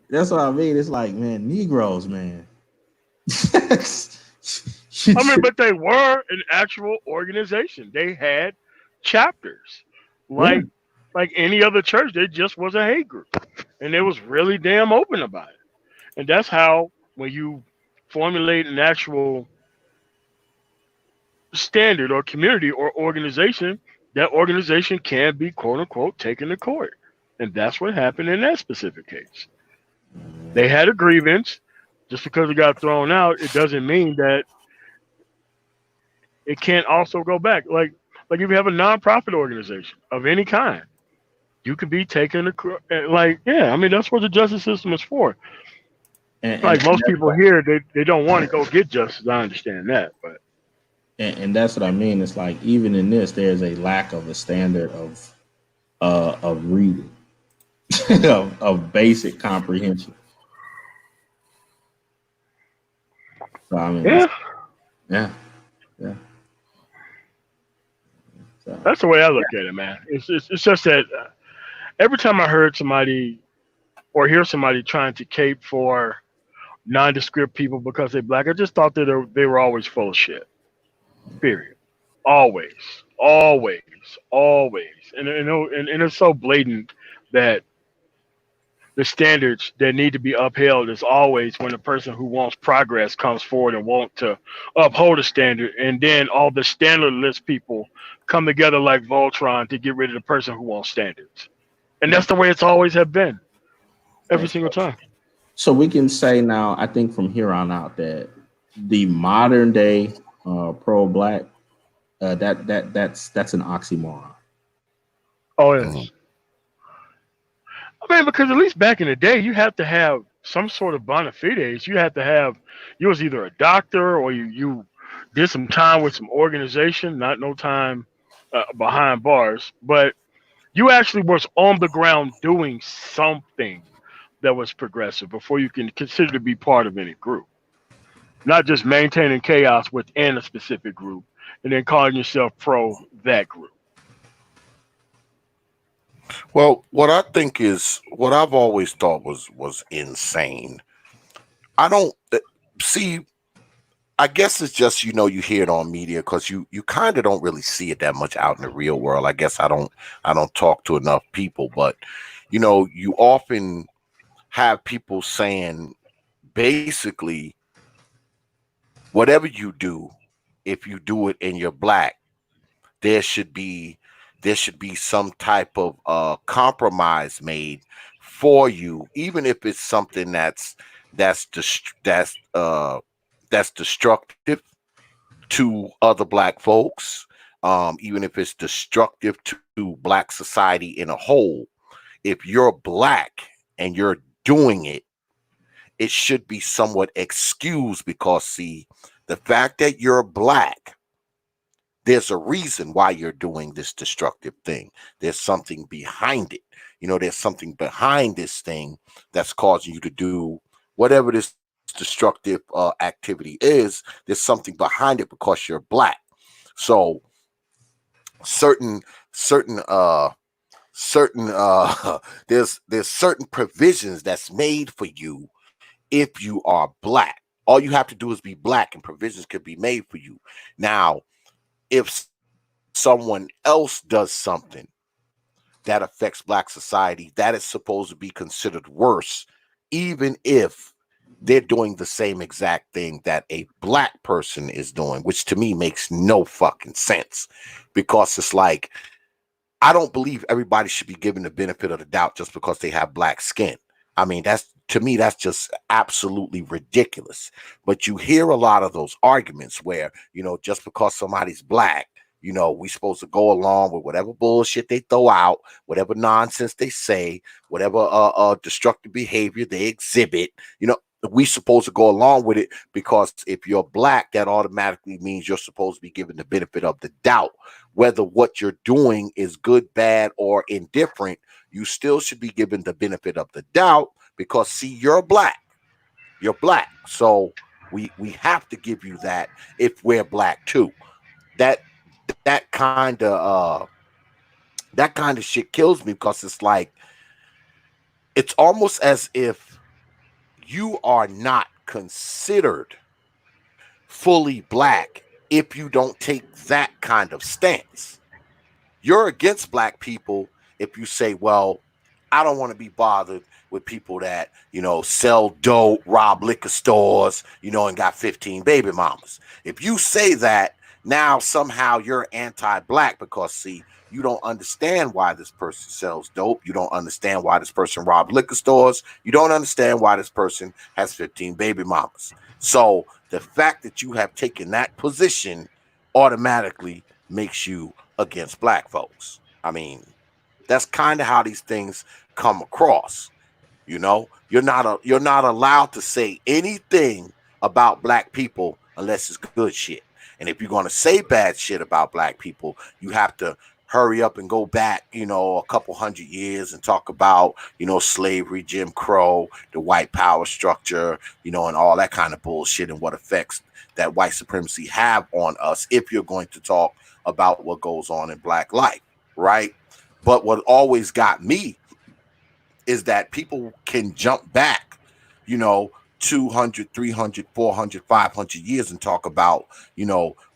That's what I mean. It's like, man, Negroes, man. But they were an actual organization. They had chapters. Like any other church, they just was a hate group. And they was really damn open about it. And that's how, when you formulate an actual standard or community or organization, that organization can be, quote unquote, taken to court. And that's what happened in that specific case. They had a grievance. Just because it got thrown out, it doesn't mean that it can't also go back. Like if you have a nonprofit organization of any kind, you could be taken to court. That's what the justice system is for. And most people here, they don't want to go get justice. I understand that, but and that's what I mean. It's like, even in this, there's a lack of a standard of reading, of basic comprehension. So I mean, yeah. So, that's the way I look at it, man. It's just that every time I heard somebody or hear somebody trying to cape for nondescript people because they're black, I just thought that they were always full of shit. Period. Always. And it's so blatant that the standards that need to be upheld is always when the person who wants progress comes forward and want to uphold a standard, and then all the standardless people come together like Voltron to get rid of the person who wants standards. And that's the way it's always have been, every single time. So we can say now, I think from here on out, that the modern day pro-black, that's an oxymoron. Oh, yeah. I mean, because at least back in the day, you had to have some sort of bona fides. You was either a doctor or you did some time with some organization, not no time behind bars. But You actually was on the ground doing something that was progressive before you can consider to be part of any group, not just maintaining chaos within a specific group and then calling yourself pro that group. Well, what I think is what I've always thought was insane. I don't see. I guess it's just you hear it on media because you kind of don't really see it that much out in the real world. I guess I don't talk to enough people, but you often have people saying basically whatever you do, if you do it and you're black, there should be some type of compromise made for you, even if it's something that's destructive to other black folks, even if it's destructive to black society in a whole. If you're black and you're doing it, it should be somewhat excused because, see, the fact that you're black, there's a reason why you're doing this destructive thing. There's something behind it. There's something behind this thing that's causing you to do whatever this destructive activity is. There's something behind it because you're black. So certain certain certain there's certain provisions that's made for you if you are black. All you have to do is be black and provisions could be made for you. Now, if someone else does something that affects black society, that is supposed to be considered worse, even if they're doing the same exact thing that a black person is doing, which to me makes no fucking sense. Because it's like, I don't believe everybody should be given the benefit of the doubt just because they have black skin. I mean, to me, that's just absolutely ridiculous. But you hear a lot of those arguments where, just because somebody's black, we supposed to go along with whatever bullshit they throw out, whatever nonsense they say, whatever destructive behavior they exhibit. We supposed to go along with it because if you're black, that automatically means you're supposed to be given the benefit of the doubt. Whether what you're doing is good, bad, or indifferent, you still should be given the benefit of the doubt because, see, you're black. You're black. So we have to give you that if we're black too. That that kind of shit kills me because it's like it's almost as if you are not considered fully black if you don't take that kind of stance. You're against black people if you say, well, I don't want to be bothered with people that, sell dope, rob liquor stores, and got 15 baby mamas. If you say that, now somehow you're anti-black because, see, you don't understand why this person sells dope. You don't understand why this person robbed liquor stores. You don't understand why this person has 15 baby mamas. So the fact that you have taken that position automatically makes you against black folks. I mean, that's kind of how these things come across. You're not allowed to say anything about black people unless it's good shit. And if you're going to say bad shit about black people, you have to hurry up and go back, a couple hundred years and talk about, slavery, Jim Crow, the white power structure, and all that kind of bullshit and what effects that white supremacy have on us if you're going to talk about what goes on in black life, right? But what always got me is that people can jump back, 200, 300, 400, 500 years and talk about,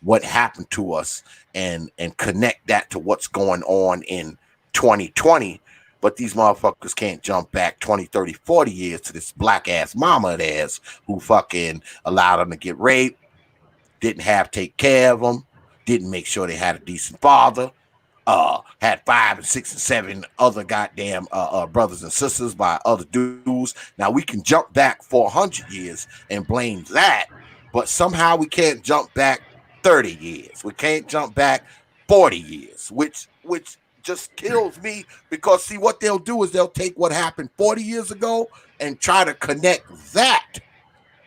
what happened to us and connect that to what's going on in 2020. But these motherfuckers can't jump back 20, 30, 40 years to this black ass mama of theirs who fucking allowed them to get raped, didn't have to take care of them, didn't make sure they had a decent father, had 5 and 6 and 7 other goddamn brothers and sisters by other dudes. Now we can jump back 400 years and blame that, but somehow we can't jump back 30 years. We can't jump back 40 years, which just kills me because, see, what they'll do is they'll take what happened 40 years ago and try to connect that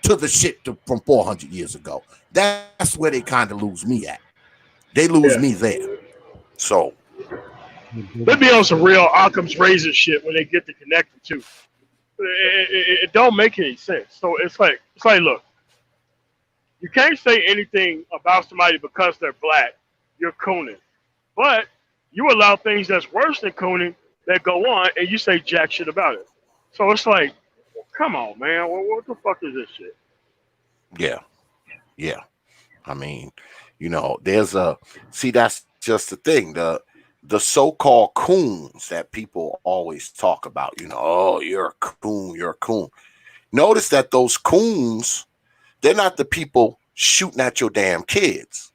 to the shit from 400 years ago. That's where they kind of lose me at. They lose Yeah. me there. So They be on some real Occam's razor shit when they get to connecting too. It don't make any sense. So it's like, look, you can't say anything about somebody because they're black. You're cooning, but you allow things that's worse than cooning that go on, and you say jack shit about it. So it's like, come on, man. What the fuck is this shit? Yeah, yeah. I mean, there's that's just the thing. The so-called coons that people always talk about, oh, you're a coon, you're a coon. Notice that those coons, they're not the people shooting at your damn kids.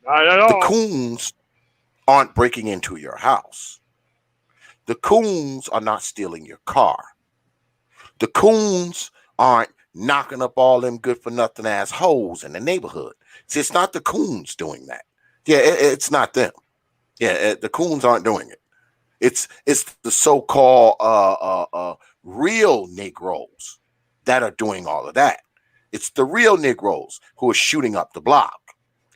Not at The all. coons aren't breaking into your house. The coons are not stealing your car. The coons aren't knocking up all them good for nothing ass hoes in the neighborhood. See, it's not the coons doing that. Yeah, it's not them. Yeah, the coons aren't doing it. It's the so-called real Negroes that are doing all of that. It's the real Negroes who are shooting up the block.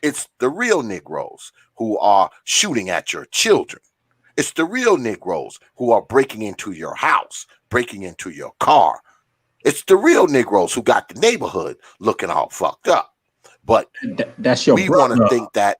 It's the real Negroes who are shooting at your children. It's the real Negroes who are breaking into your house, breaking into your car. It's the real Negroes who got the neighborhood looking all fucked up. But That's your we brother. want to think that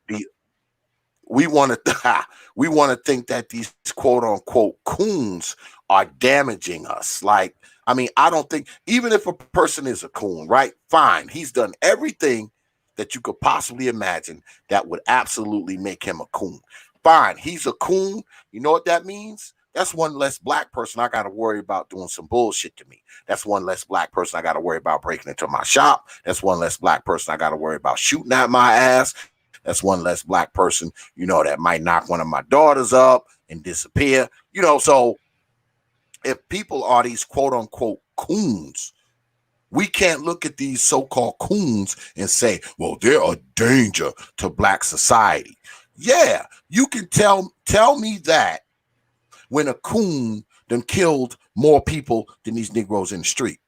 we want to think that these quote unquote coons are damaging us. Like, I mean, I don't think, even if a person is a coon, right? Fine. He's done everything that you could possibly imagine that would absolutely make him a coon. Fine. He's a coon. You know what that means? That's one less black person I got to worry about doing some bullshit to me. That's one less black person I got to worry about breaking into my shop. That's one less black person I got to worry about shooting at my ass. That's one less black person, that might knock one of my daughters up and disappear. So if people are these quote unquote coons, we can't look at these so-called coons and say, well, they're a danger to black society. Yeah, you can tell me that when a coon done killed more people than these Negroes in the street.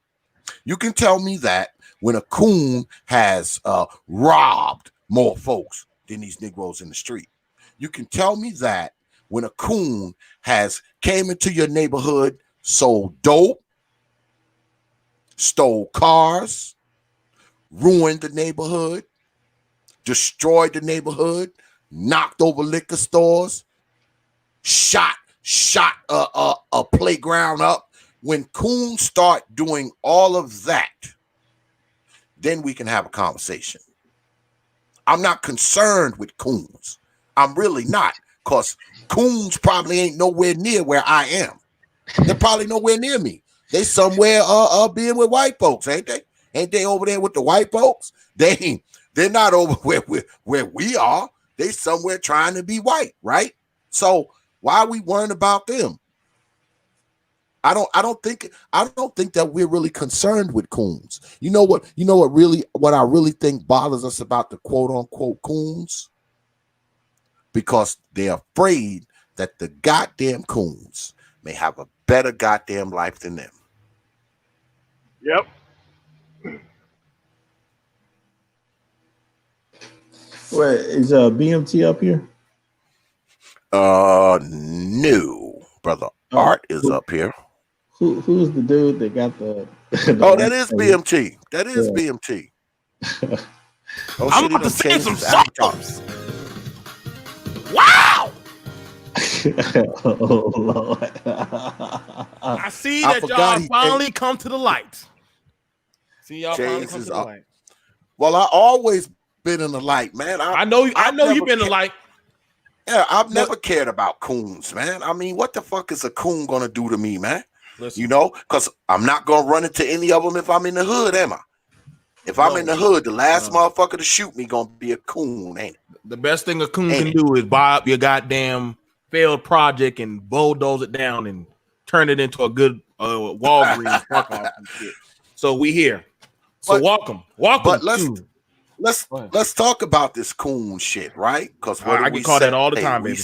You can tell me that when a coon has robbed more folks than these Negroes in the street. You can tell me that when a coon has came into your neighborhood, sold dope, stole cars, ruined the neighborhood, destroyed the neighborhood, knocked over liquor stores, shot a playground up. When coons start doing all of that, then we can have a conversation. I'm not concerned with coons. I'm really not, because coons probably ain't nowhere near where I am. They're probably nowhere near me. They somewhere being with white folks, ain't they? Ain't they over there with the white folks? They're not over where we are. They somewhere trying to be white, right? So why are we worrying about them? I don't think that we're really concerned with coons. What I really think bothers us about the quote unquote coons? Because they're afraid that the goddamn coons may have a better goddamn life than them. Yep. Wait, is B.M.T up here? No, brother. Art is up here. Who's the dude that got the that is B.M.T. That is B.M.T. I'm about to sing some songs. Wow! Oh Lord! I see that y'all finally come to the light. See y'all finally come to the light. Well, I always been in the light, man. I know you've been in the light. Yeah, I've never cared about coons, man. I mean, what the fuck is a coon gonna do to me, man? Listen. Because I'm not gonna run into any of them if I'm in the hood, am I? If I'm in the hood, the last motherfucker to shoot me gonna be a coon, ain't it? The best thing a coon can do is buy up your goddamn failed project and bulldoze it down and turn it into a good Walgreens park off and shit. So we here. So welcome. But let's talk about this coon shit, right? Because I get called that all the time, baby.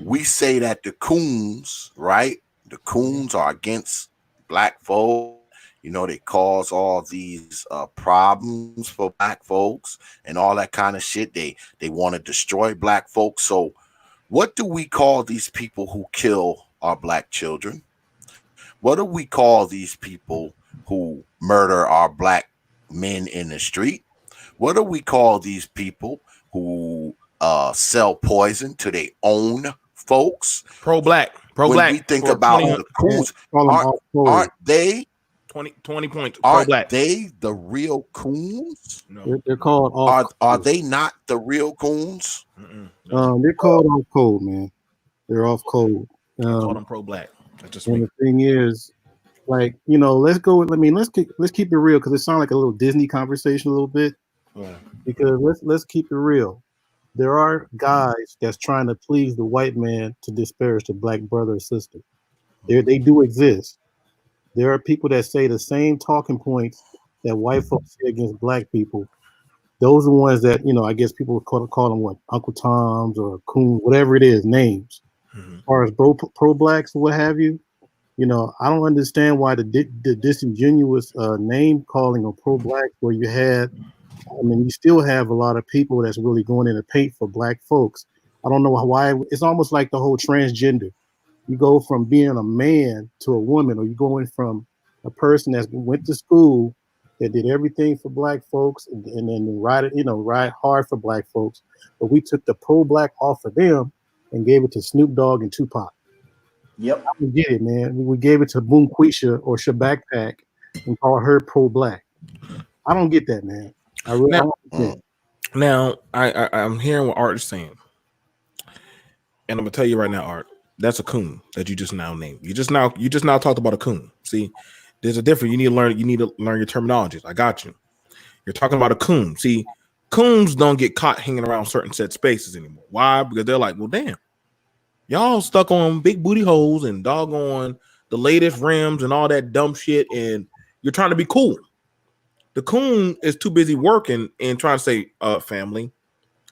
We say that the coons, right? The coons are against black folk. They cause all these problems for black folks and all that kind of shit. They want to destroy black folks. So What do we call these people who kill our black children? What do we call these people who murder our black men in the street? What do we call these people who sell poison to their own folks? Pro-black. When we think about the coons, aren't they 20 points. Aren't Pro-black. they the real coons? No. They're called off. Are they not the real coons? They're called off code, man. They're off code. Call them pro-black. That's just and me. the thing is, like, you know, let's go. I mean, let's keep it real, because it sounds like a little Disney conversation a little bit. Yeah. Because let's keep it real. There are guys that's trying to please the white man to disparage the black brother or sister. They do exist. There are people that say the same talking points that white folks say against black people. Those are the ones that, you know, I guess people would call them what, Uncle Toms or Coon, whatever it is, names. As far as pro-blacks or what have you, you know, I don't understand why the disingenuous name calling of pro-blacks, where you had, I mean, you still have a lot of people that's really going in the paint for black folks. I don't know why. It's almost like the whole transgender. You go from being a man to a woman, or you going from a person that went to school that did everything for black folks and then ride hard for black folks. But we took the pro-black off of them and gave it to Snoop Dogg and Tupac. Yep. We get it, man. We gave it to Boom Quisha or Shabakpak and call her pro-black. I don't get that, man. I really don't get that. Now, I'm hearing what Art is saying. And I'm gonna tell you right now, Art, that's a coon that you just now named. You just now talked about a coon. See, there's a difference. You need to learn your terminologies. I got you. You're talking about a coon. See, coons don't get caught hanging around certain set spaces anymore. Why? Because they're like, well, damn, y'all stuck on big booty holes and doggone the latest rims and all that dumb shit, and you're trying to be cool. The coon is too busy working and trying to say family,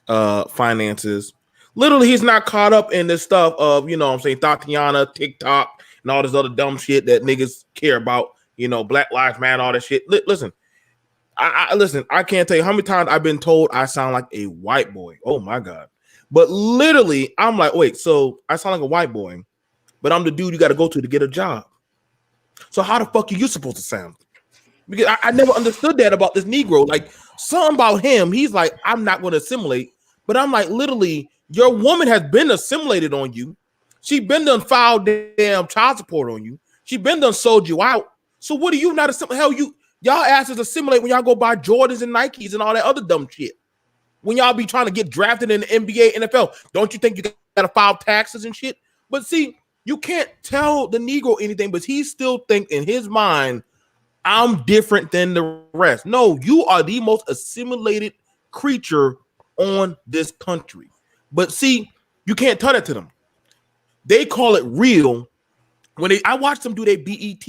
finances. Literally, he's not caught up in this stuff of, you know what I'm saying, Tatiana, TikTok, and all this other dumb shit that niggas care about, you know, Black Lives Matter, all that shit. Listen, I can't tell you how many times I've been told I sound like a white boy. Oh, my God. But literally, I'm like, wait, so I sound like a white boy, but I'm the dude you got to go to get a job. So how the fuck are you supposed to sound? Because I never understood that about this Negro. Like, something about him, he's like, I'm not going to assimilate. But I'm like, literally, your woman has been assimilated on you. She been done filed damn child support on you. She been done sold you out. So what are you not assimilate? Hell, y'all asses assimilate when y'all go buy Jordans and Nikes and all that other dumb shit. When y'all be trying to get drafted in the NBA, NFL, don't you think you got to file taxes and shit? But see, you can't tell the Negro anything, but he still think in his mind, I'm different than the rest. No, you are the most assimilated creature on this country. But see, you can't tell that to them. They call it real. I watched them do their BET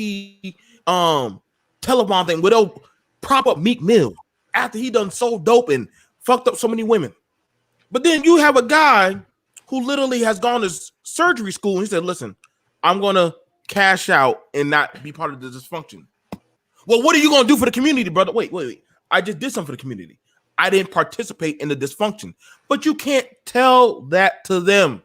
telethon thing where they'll prop up Meek Mill after he done so dope and fucked up so many women. But then you have a guy who literally has gone to surgery school and he said, listen, I'm going to cash out and not be part of the dysfunction. Well, what are you going to do for the community, brother? Wait. I just did something for the community. I didn't participate in the dysfunction. But you can't tell that to them.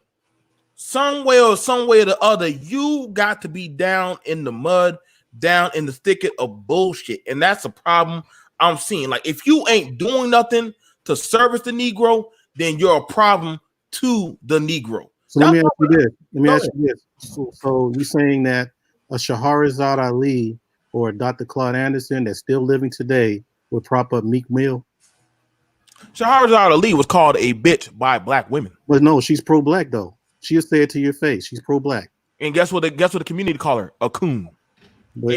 Some way or the other, you got to be down in the mud, down in the thicket of bullshit. And that's a problem I'm seeing. Like, if you ain't doing nothing to service the Negro, then you're a problem to the Negro. So let me ask you this. So you're saying that a Shahrazad Ali or a Dr. Claude Anderson that's still living today would prop up Meek Mill? Shahrazad Ali was called a bitch by black women. But no, she's pro-black though. She'll say it to your face. She's pro-black. And guess what the community call her? A coon. But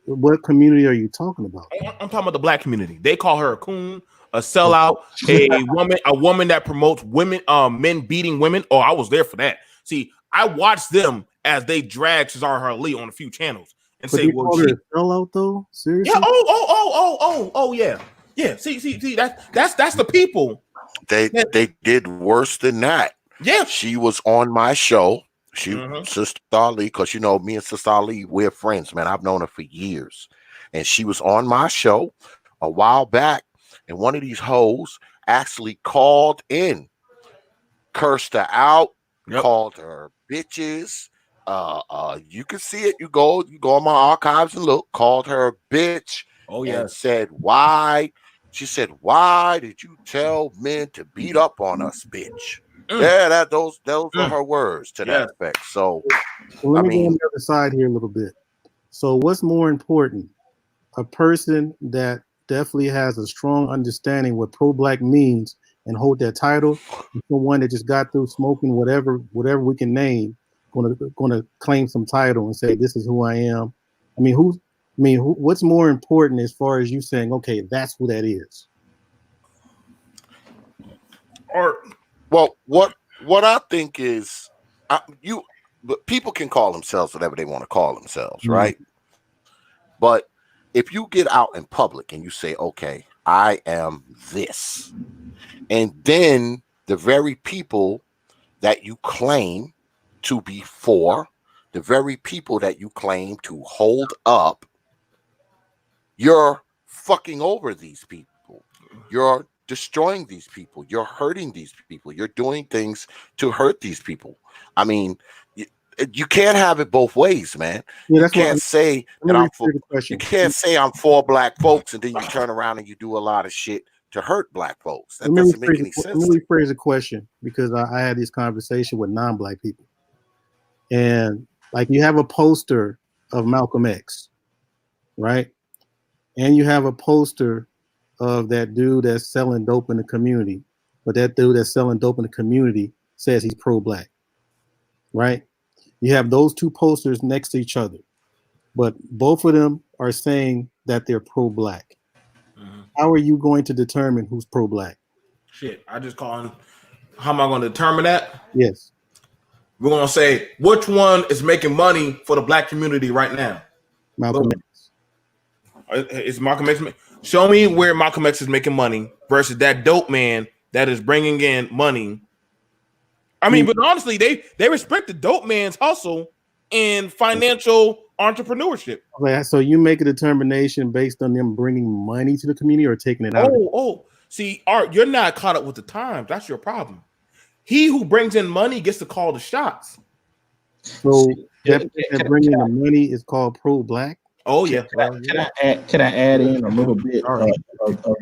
what community are you talking about? I'm talking about the black community. They call her a coon, a sellout, a woman that promotes women, men beating women. Oh, I was there for that. See, I watched them as they dragged Shahrazad Ali on a few channels and but say, "Well, she a sellout though." Seriously? Yeah. Oh, yeah. Yeah. See. That's the people. They did worse than that. Yeah. She was on my show. Sister Ali, because you know me and Sister Ali, we're friends, man. I've known her for years, and she was on my show a while back, and one of these hoes actually called in cursed her out, Yep. called her bitches. You can see it. You go on my archives and look. Called her a bitch. Oh, and yes. said, why? She said, why did you tell men to beat up on us, bitch? Yeah, those are her words to that effect. So, let me go on the other side here a little bit. So what's more important? A person that definitely has a strong understanding what pro-black means and hold that title, someone that just got through smoking whatever we can name, gonna claim some title and say this is who I am. What's more important as far as you saying, okay, that's who that is? Or well, what I think is but people can call themselves whatever they want to call themselves, right? But if you get out in public and you say, okay, I am this, and then the very people that you claim to be for, the very people that you claim to hold up, you're fucking over these people. You're destroying these people. You're hurting these people. You're doing things to hurt these people. I mean, you can't have it both ways, man. Yeah, you can't say that I'm for. You can't say I'm for black folks and then you turn around and you do a lot of shit to hurt black folks. That doesn't make any sense. Let me rephrase the question, because I had this conversation with non-black people, and like you have a poster of Malcolm X, right? And you have a poster of that dude that's selling dope in the community, but that dude that's selling dope in the community says he's pro-black, right? You have those two posters next to each other, but both of them are saying that they're pro-black. How are you going to determine who's pro-black? Shit, I just call him. How am I going to determine that? Yes. We're going to say, which one is making money for the black community right now? Malcolm X. Is Malcolm X? Show me where Malcolm X is making money versus that dope man that is bringing in money. I mean, but honestly, they respect the dope man's hustle and financial entrepreneurship. Okay, so you make a determination based on them bringing money to the community or taking it out? See, Art, you're not caught up with the times. That's your problem. He who brings in money gets to call the shots. So that bringing the money is called pro-black? Oh yeah. Can I add in a little bit of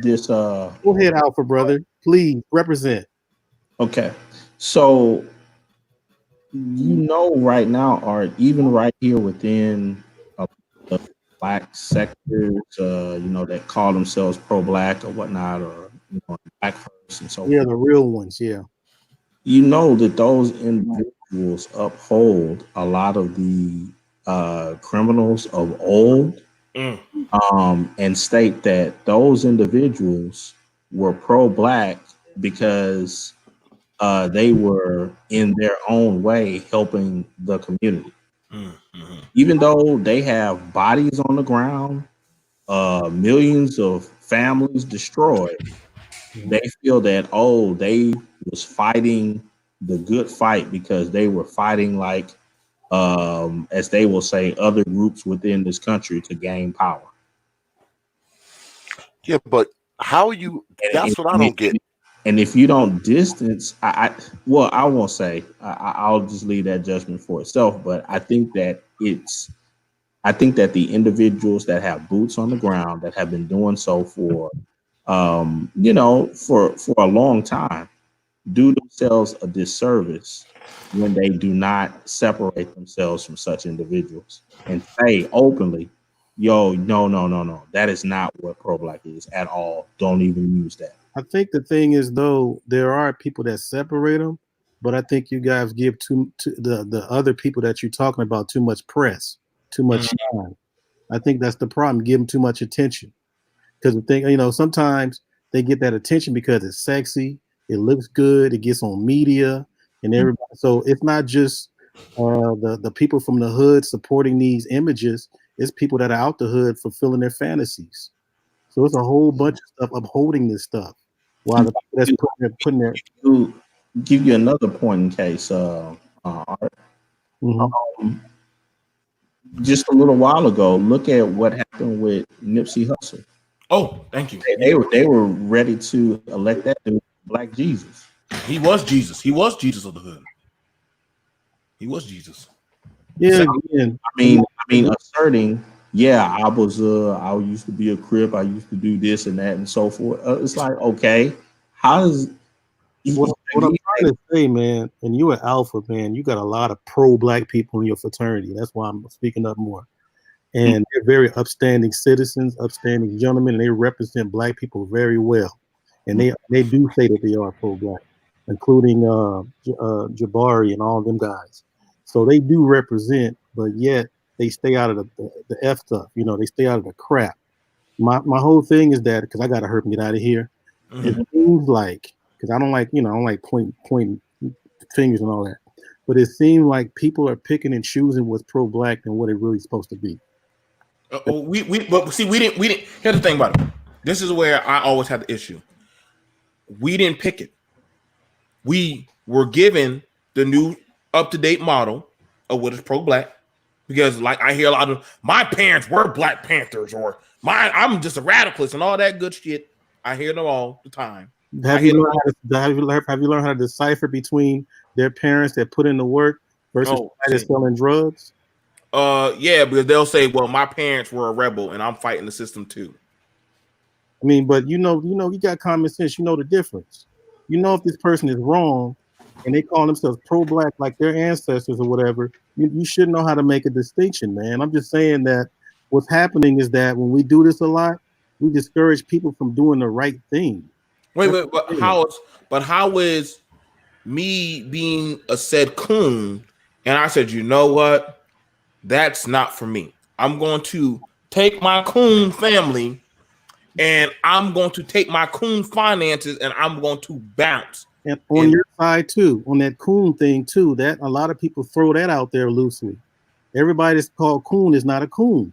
this? Go ahead, Alpha brother. Please represent. Okay, so right now, Art, even right here within the black sectors, that call themselves pro-black or whatnot, or black first and so forth. Yeah, the real ones. Yeah. That those individuals uphold a lot of the criminals of old, and state that those individuals were pro-black because they were in their own way helping the community. Even though they have bodies on the ground, millions of families destroyed, they feel that, they was fighting the good fight because they were fighting like, as they will say, other groups within this country to gain power. Yeah, but how are you? That's what I don't get. And if you don't distance, I won't say. I'll just leave that judgment for itself. But I think that the individuals that have boots on the ground that have been doing so for a long time do themselves a disservice when they do not separate themselves from such individuals and say openly, no, that is not what pro-black is at all. Don't even use that. I think the thing is, though, there are people that separate them, but I think you guys give the other people that you're talking about too much press, too much shine. I think that's the problem. Give them too much attention, because the thing, sometimes they get that attention because it's sexy, it looks good, it gets on media, and everybody. So it's not just the people from the hood supporting these images. It's people that are out the hood fulfilling their fantasies. So it's a whole bunch of stuff upholding this stuff. While the people that's putting their give you another point in case, Art. Just a little while ago, look at what happened with Nipsey Hussle. Oh, thank you. They were ready to elect that dude Black Jesus. He was Jesus. He was Jesus of the hood. He was Jesus. Yeah, So, again, I mean, asserting, yeah, I used to be a Crip. I used to do this and that and so forth. It's like, okay, how does what I'm trying to say, man, and you an alpha, man, you got a lot of pro-black people in your fraternity. That's why I'm speaking up more. And they're very upstanding citizens, upstanding gentlemen, and they represent black people very well. And they do say that they are pro-black, including Jabari and all them guys. So they do represent, but yet they stay out of the F stuff. You know, they stay out of the crap. My whole thing is that because I gotta hurry and get out of here. It seems like because I don't like I don't like pointing fingers and all that, but it seems like people are picking and choosing what's pro-black and what it really supposed to be. But see, we didn't. Here's the thing about it. This is where I always have the issue. We didn't pick it. We were given the new up-to-date model of what is pro-black, because like I hear a lot of my parents were Black Panthers or I'm just a radicalist and all that good shit. I hear them all the time. Have you learned how to decipher between their parents that put in the work versus that's selling drugs? Yeah, because they'll say, "Well, my parents were a rebel, and I'm fighting the system too." I mean, but you got common sense. You know the difference. You know if this person is wrong, and they call themselves pro-black like their ancestors or whatever. You should know how to make a distinction, man. I'm just saying that what's happening is that when we do this a lot, we discourage people from doing the right thing. Wait, but how is me being a said Coon, and I said, you know what? That's not for me. I'm going to take my Coon family and I'm going to take my Coon finances and I'm going to bounce. And on your side too, on that Coon thing too, that a lot of people throw that out there loosely. Everybody that's called Coon is not a Coon.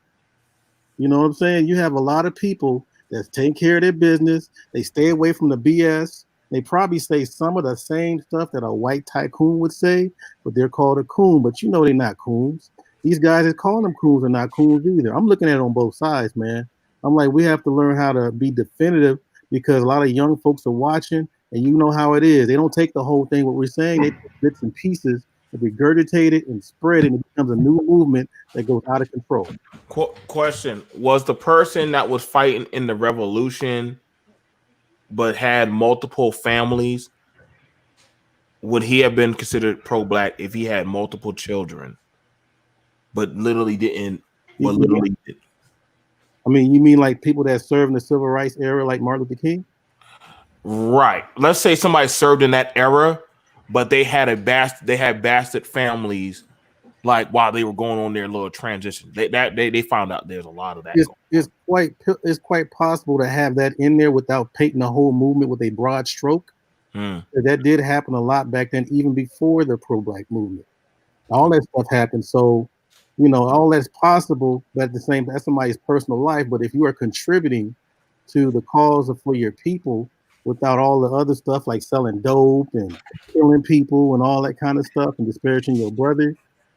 You know what I'm saying? You have a lot of people that take care of their business. They stay away from the BS. They probably say some of the same stuff that a white tycoon would say, but they're called a Coon. But you know they're not Coons. These guys that call them Coons are not Coons either. I'm looking at it on both sides, man. I'm like, we have to learn how to be definitive because a lot of young folks are watching, and you know how it is. They don't take the whole thing, what we're saying. They take bits and pieces, and regurgitate it and spread it, and it becomes a new movement that goes out of control. Question: was the person that was fighting in the revolution but had multiple families, would he have been considered pro-black if he had multiple children but literally didn't? But literally did. I mean, you mean like people that served in the civil rights era, like Martin Luther King? Right. Let's say somebody served in that era, but they had bastard families, like while they were going on their little transition. They found out there's a lot of that. It's quite possible to have that in there without painting the whole movement with a broad stroke. That did happen a lot back then, even before the pro-black movement. All that stuff happened. So, all that's possible, but at the same time, that's somebody's personal life. But if you are contributing to the cause for your people without all the other stuff like selling dope and killing people and all that kind of stuff and disparaging your brother,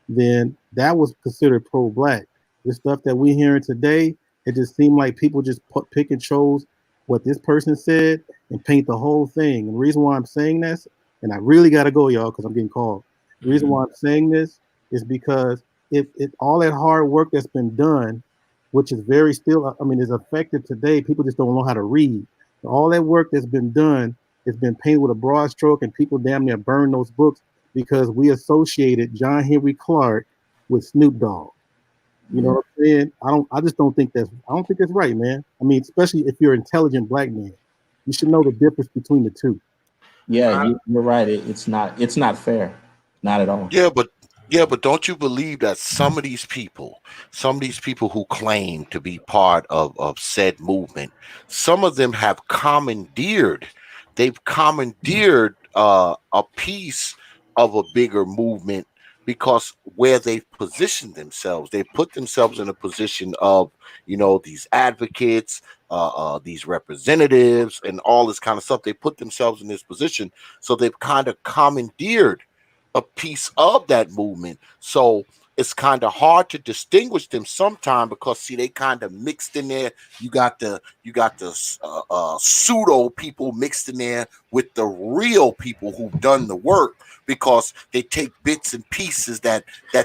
then that was considered pro-black. The stuff that we're hearing today, it just seemed like people just pick and chose what this person said and paint the whole thing. And the reason why I'm saying this, and I really got to go, y'all, because I'm getting called. The reason why I'm saying this is because it all that hard work that's been done, which is very still, is effective today. People just don't know how to read. All that work that's been done has been painted with a broad stroke, and people damn near burn those books because we associated John Henry Clark with Snoop Dogg. You know what I'm saying? I don't think that's right, man. I mean, especially if you're an intelligent black man, you should know the difference between the two. Yeah, you're right. It's not fair. Not at all. Yeah, but don't you believe that some of these people who claim to be part of said movement, some of them have commandeered a piece of a bigger movement because where they've positioned themselves, they put themselves in a position of, these advocates, these representatives, and all this kind of stuff. They put themselves in this position, so they've kind of commandeered a piece of that movement. So it's kind of hard to distinguish them sometime because see they kind of mixed in there. You got the pseudo people mixed in there with the real people who've done the work, because they take bits and pieces that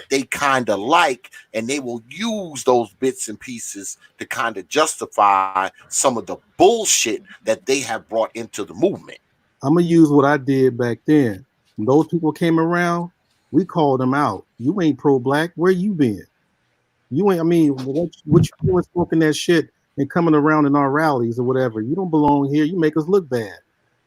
they kind of like, and they will use those bits and pieces to kind of justify some of the bullshit that they have brought into the movement. I'm gonna use what I did back then. When those people came around, we called them out. You ain't pro-black. Where you been? You ain't. I mean, what you doing smoking that shit and coming around in our rallies or whatever? You don't belong here. You make us look bad.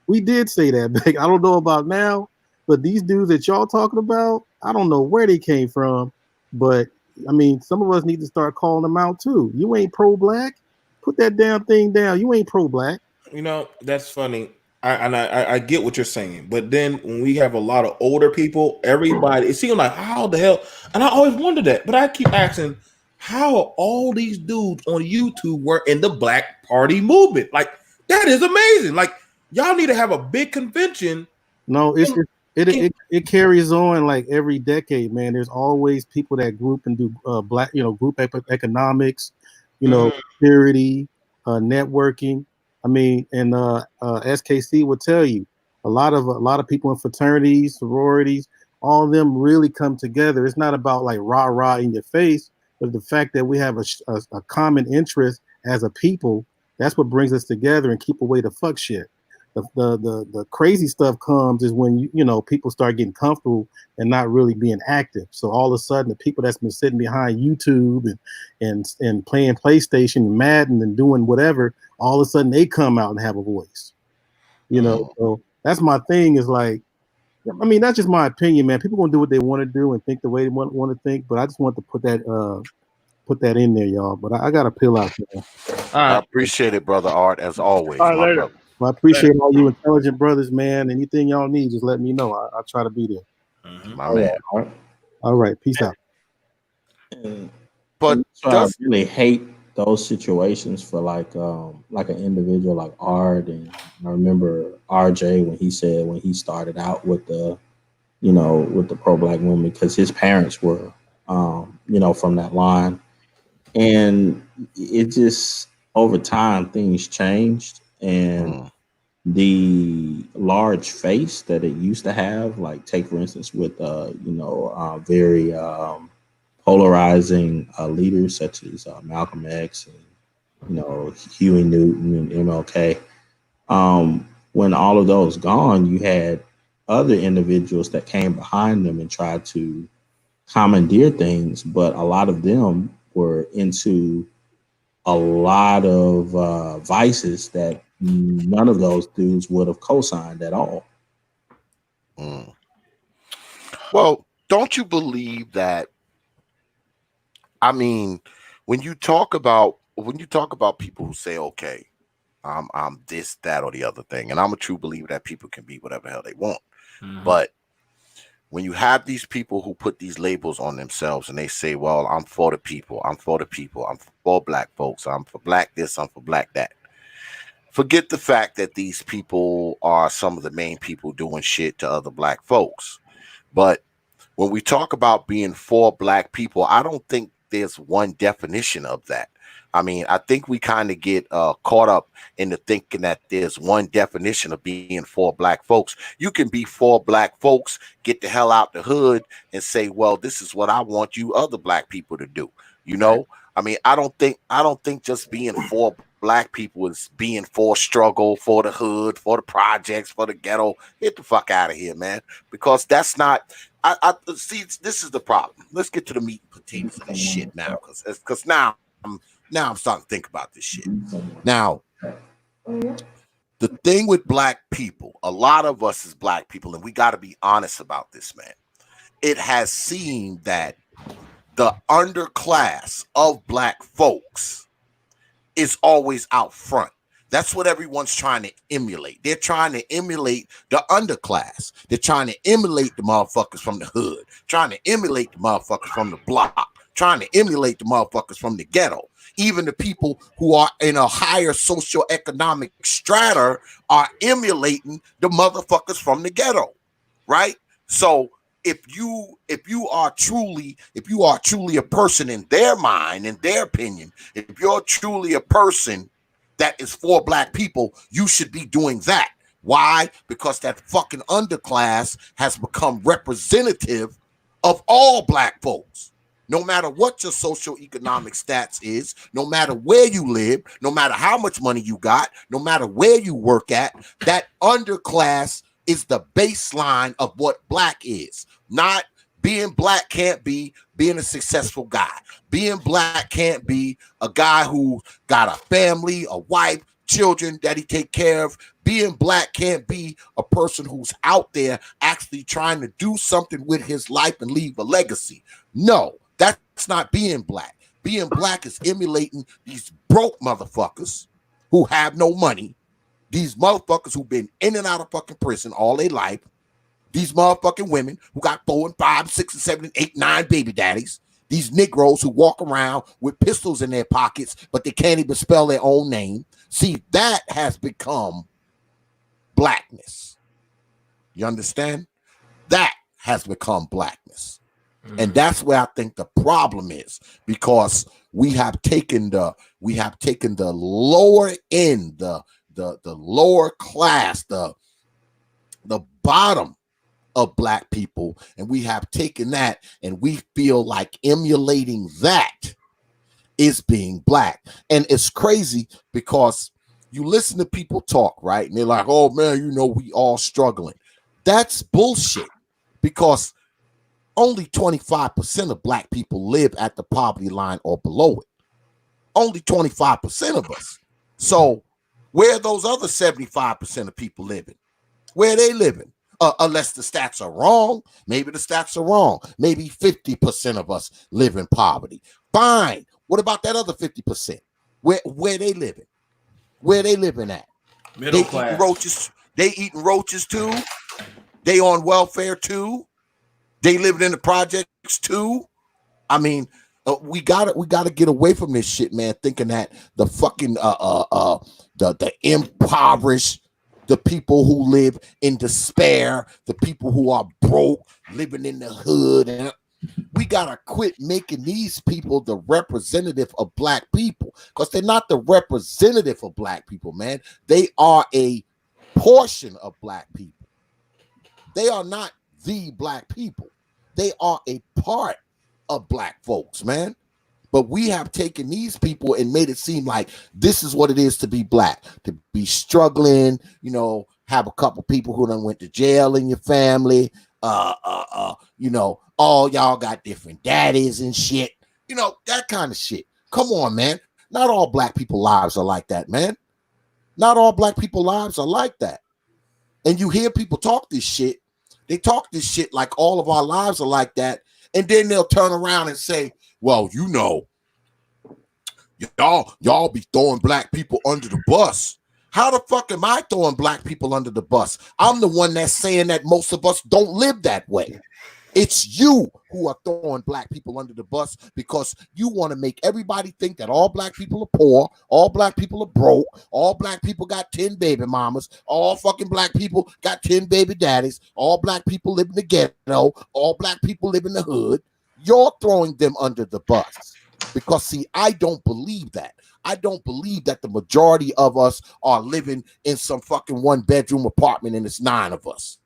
We did say that back. I don't know about now, but these dudes that y'all talking about, I don't know where they came from. But I mean, some of us need to start calling them out too. You ain't pro-black. Put that damn thing down. You ain't pro-black. You know, that's funny. I get what you're saying, but then when we have a lot of older people, everybody, it seems like how the hell, and I always wonder that, but I keep asking, how are all these dudes on YouTube were in the Black Party movement? Like, that is amazing. Like, y'all need to have a big convention. No, it carries on like every decade, man. There's always people that group and do black, group economics, security, networking. I mean, and S.K.C would tell you a lot of people in fraternities, sororities, all of them really come together. It's not about like rah rah in your face, but the fact that we have a common interest as a people. That's what brings us together and keep away the fuck shit. The crazy stuff comes is when people start getting comfortable and not really being active. So all of a sudden, the people that's been sitting behind YouTube and playing PlayStation and Madden and doing whatever, all of a sudden they come out and have a voice. So that's my thing. Is like, I mean, that's just my opinion, man. People gonna do what they want to do and think the way they want to think. But I just want to put that in there, y'all. But I got to peel out. I appreciate it, brother Art, as always. All right, later. Brother. Well, I appreciate all you intelligent brothers, man. Anything y'all need, just let me know. I'll try to be there. My man. All right. Peace out. But I really hate those situations for like an individual like Art, and I remember RJ when he started out with the pro-black movement, because his parents were from that line, and it just over time things changed, and the large face that it used to have, like take for instance with very polarizing leaders such as Malcolm X and Huey Newton and MLK. When all of those gone, you had other individuals that came behind them and tried to commandeer things, but a lot of them were into a lot of vices that none of those dudes would have co-signed at all. Well, don't you believe that? I mean, when you talk about people who say, okay, I'm this, that, or the other thing, and I'm a true believer that people can be whatever the hell they want. But when you have these people who put these labels on themselves and they say, well, I'm for the people, I'm for black folks, I'm for black this, I'm for black that. Forget the fact that these people are some of the main people doing shit to other black folks. But when we talk about being for black people, I don't think there's one definition of that. I mean, I think we kind of get caught up in the thinking that there's one definition of being for black folks. You can be for black folks, get the hell out the hood and say, well, this is what I want you other black people to do. I mean, I don't think just being for black people is being for struggle, for the hood, for the projects, for the ghetto. Get the fuck out of here, man. Because that's not, I see, this is the problem. Let's get to the meat and potatoes of this shit now. Because now I'm starting to think about this shit. Now, the thing with black people, a lot of us as black people, and we got to be honest about this, man. It has seemed that the underclass of black folks is always out front. That's what everyone's trying to emulate. They're trying to emulate the underclass. They're trying to emulate the motherfuckers from the hood, trying to emulate the motherfuckers from the block, trying to emulate the motherfuckers from the ghetto. Even the people who are in a higher socioeconomic strata are emulating the motherfuckers from the ghetto, right? So if you are truly a person in their mind, in their opinion, if you're truly a person that is for black people, you should be doing that. Why? Because that fucking underclass has become representative of all black folks. No matter what your socioeconomic stats is, no matter where you live, no matter how much money you got, no matter where you work at, that underclass is the baseline of what black is. Not being black can't be being a successful guy. Being black can't be a guy who got a family, a wife, children that he take care of. Being black can't be a person who's out there actually trying to do something with his life and leave a legacy. No, that's not being black. Being black is emulating these broke motherfuckers who have no money. These motherfuckers who've been in and out of fucking prison all their life. These motherfucking women who got 4 and 5, 6 and 7 and 8, 9 baby daddies. These Negroes who walk around with pistols in their pockets, but they can't even spell their own name. See, that has become blackness. You understand? That has become blackness. And that's where I think the problem is, because we have taken the lower end, the lower class, the bottom of black people, and we have taken that and we feel like emulating that is being black. And it's crazy because you listen to people talk, right? And they're like, oh man, we all struggling. That's bullshit, because only 25% of black people live at the poverty line or below it. Only 25% of us. So where are those other 75% of people living? Where are they living? Unless the stats are wrong. Maybe the stats are wrong. Maybe 50% of us live in poverty. Fine. What about that other 50%? Where they living? Where they living at? Middle class. They eating roaches too. They on welfare too. They living in the projects too. I mean, we gotta get away from this shit, man. Thinking that the fucking the impoverished, the people who live in despair, the people who are broke, living in the hood, and we gotta quit making these people the representative of black people, because they're not the representative of black people, man. They are a portion of black people. They are not the black people. They are a part of black folks, man. But we have taken these people and made it seem like this is what it is to be black, to be struggling, have a couple people who done went to jail in your family, all y'all got different daddies and shit, that kind of shit. Come on, man. Not all black people lives are like that, man. Not all black people lives are like that. And you hear people talk this shit. They talk this shit like all of our lives are like that. And then they'll turn around and say, well, y'all be throwing black people under the bus. How the fuck am I throwing black people under the bus? I'm the one that's saying that most of us don't live that way. It's you who are throwing black people under the bus because you want to make everybody think that all black people are poor, all black people are broke, all black people got 10 baby mamas, all fucking black people got 10 baby daddies, all black people live in the ghetto, all black people live in the hood. You're throwing them under the bus because, see, I don't believe that. I don't believe that the majority of us are living in some fucking 1-bedroom apartment and it's 9 of us.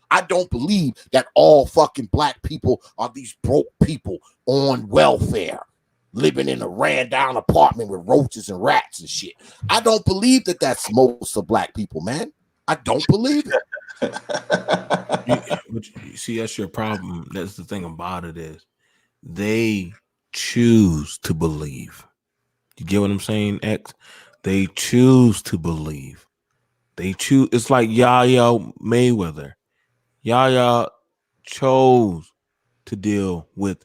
I don't believe that all fucking black people are these broke people on welfare, living in a ran down apartment with roaches and rats and shit. I don't believe that that's most of black people, man. I don't believe it. You see, that's your problem. That's the thing about it is they choose to believe. You get what I'm saying, X? They choose to believe. They choose. It's like Yaya Mayweather. Yaya chose to deal with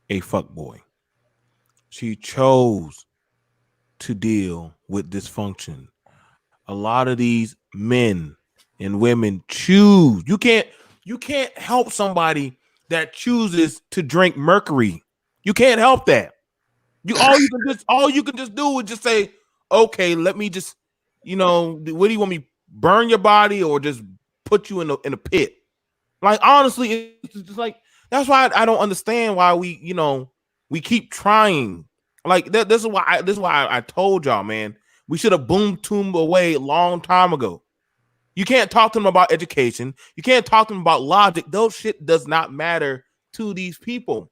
a fuckboy. She chose to deal with dysfunction. A lot of these men and women choose. You can't help somebody that chooses to drink mercury. You can't help that. All you can just do is just say, okay, let me just, what do you want me burn your body or just put you in a pit? Like honestly, it's just like that's why I don't understand why we we keep trying. Like this is why I told y'all, man, we should have boomed Tomb away a long time ago. You can't talk to them about education. You can't talk to them about logic. Those shit does not matter to these people.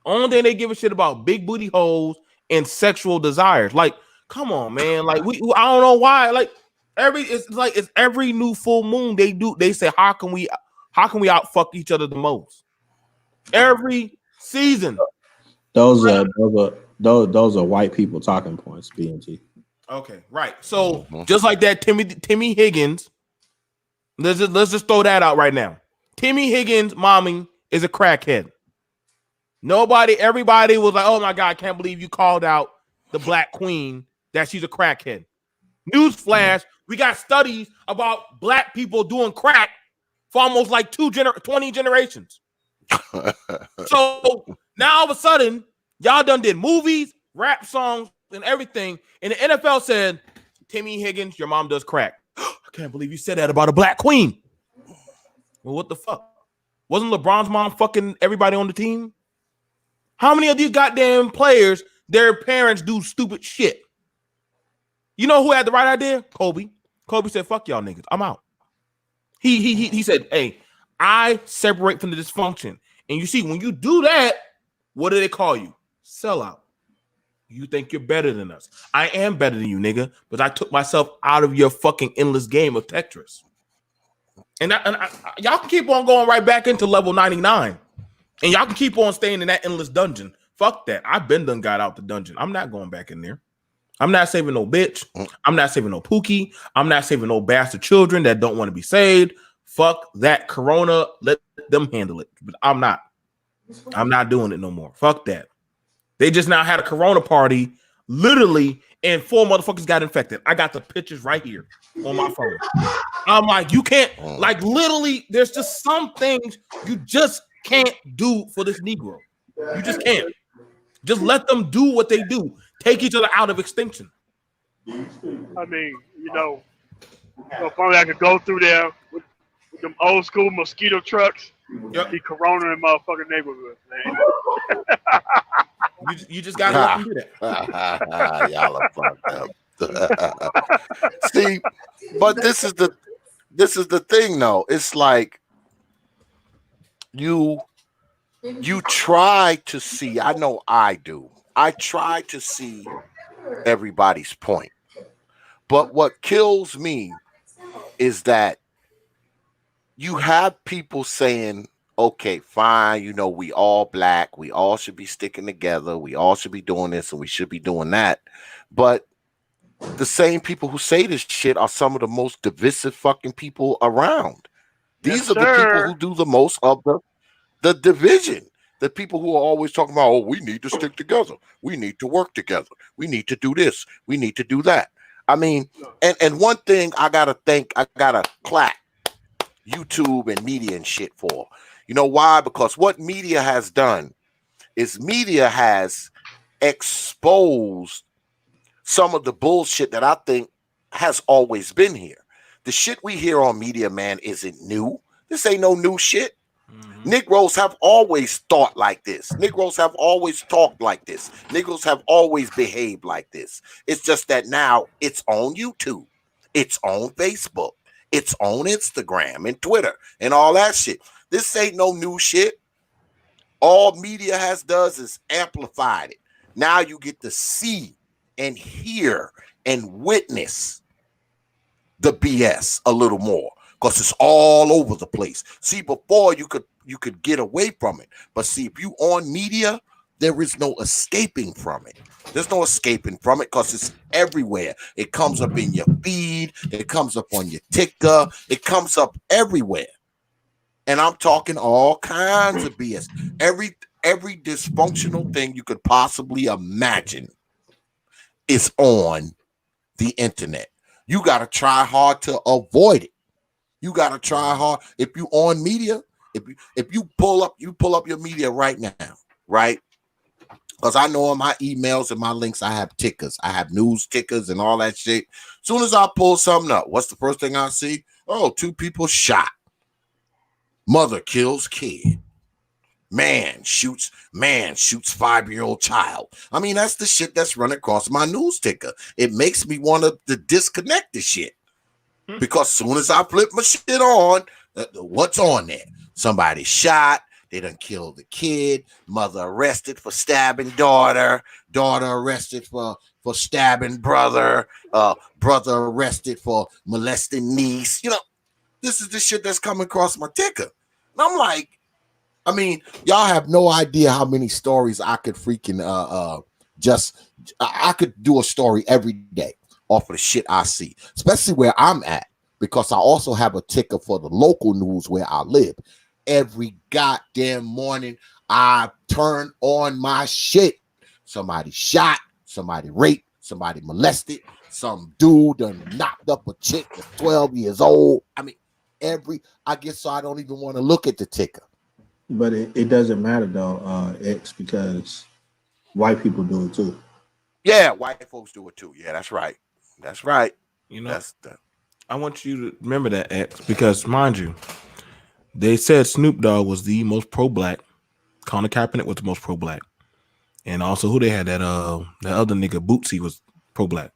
Only thing they give a shit about big booty holes and sexual desires. Like, come on, man. Like I don't know why. Like it's every new full moon they say how can we out fuck each other the most? Every season. Those are white people talking points, B.M.T. Okay, right. So just like that, Timmy Higgins. Let's just throw that out right now. Timmy Higgins' mommy is a crackhead. Everybody was like, "Oh my god, I can't believe you called out the Black Queen that she's a crackhead." Newsflash: we got studies about black people doing crack for almost like 20 generations. So now all of a sudden, y'all done did movies, rap songs, and everything, and the NFL said, "Timmy Higgins, your mom does crack." I can't believe you said that about a black queen. Well, what the fuck? Wasn't LeBron's mom fucking everybody on the team? How many of these goddamn players, their parents do stupid shit? You know who had the right idea? Kobe. Kobe said, "Fuck y'all niggas, I'm out." He said, "Hey, I separate from the dysfunction." And you see, when you do that, what do they call you? Sellout. You think you're better than us. I am better than you, nigga, but I took myself out of your fucking endless game of Tetris. And y'all can keep on going right back into level 99. And y'all can keep on staying in that endless dungeon. Fuck that. I've been done got out the dungeon. I'm not going back in there. I'm not saving no bitch. I'm not saving no Pookie. I'm not saving no bastard children that don't want to be saved. Fuck that Corona. Let them handle it. But I'm not doing it no more. Fuck that. They just now had a Corona party, literally, and 4 motherfuckers got infected. I got the pictures right here on my phone. I'm like, you can't, like, literally, there's just some things you just can't do for this Negro. You just can't. Just let them do what they do. Take each other out of extinction. I mean, if only I could go through there with them old school mosquito trucks, be Corona in motherfucking neighborhoods, man. You just gotta let them do that. Y'all are fucked up. See, but this is the thing though. It's like you try to see, I know I do. I try to see everybody's point. But what kills me is that you have people saying, okay, fine, we all black, we all should be sticking together, we all should be doing this and we should be doing that. But the same people who say this shit are some of the most divisive fucking people around. These are the people who do the most of the division. The people who are always talking about, oh, we need to stick together. We need to work together. We need to do this. We need to do that. I mean, and one thing I gotta clap YouTube and media and shit for. You know why? Because what media has done is media has exposed some of the bullshit that I think has always been here. The shit we hear on media, man, isn't new. This ain't no new shit. Negroes have always thought like this. Negroes have always talked like this. Negroes have always behaved like this. It's just that now it's on YouTube, it's on Facebook, it's on Instagram and Twitter and all that shit. This ain't no new shit. All media does is amplified it. Now you get to see and hear and witness the BS a little more because it's all over the place. See, before you could get away from it. But see, if you on media, there is no escaping from it. There's no escaping from it because it's everywhere. It comes up in your feed. It comes up on your ticker. It comes up everywhere. And I'm talking all kinds of BS. Every dysfunctional thing you could possibly imagine is on the internet. You got to try hard to avoid it. You got to try hard. If you on media, if you pull up your media right now, right? Because I know in my emails and my links, I have tickers. I have news tickers and all that shit. As soon as I pull something up, what's the first thing I see? Oh, 2 people shot. Mother kills kid. Man shoots 5-year-old child. I mean, that's the shit that's running across my news ticker. It makes me want to disconnect the shit. Because soon as I flip my shit on, what's on there? Somebody shot. They done killed the kid. Mother arrested for stabbing daughter. Daughter arrested for stabbing brother. Brother arrested for molesting niece. You know, this is the shit that's coming across my ticker. And I'm like, I mean, y'all have no idea how many stories I could freaking I could do a story every day off of the shit I see, especially where I'm at, because I also have a ticker for the local news where I live. Every goddamn morning, I turn on my shit. Somebody shot, somebody raped, somebody molested, some dude done knocked up a chick that's 12 years old. I mean, I guess so I don't even want to look at the ticker. But it doesn't matter though, X, because white people do it too. Yeah, white folks do it too. Yeah, that's right. That's right. You know, I want you to remember that, X, because mind you, they said Snoop Dogg was the most pro-black. Colin Kaepernick was the most pro-black, and also who they had that other nigga Bootsy was pro-black.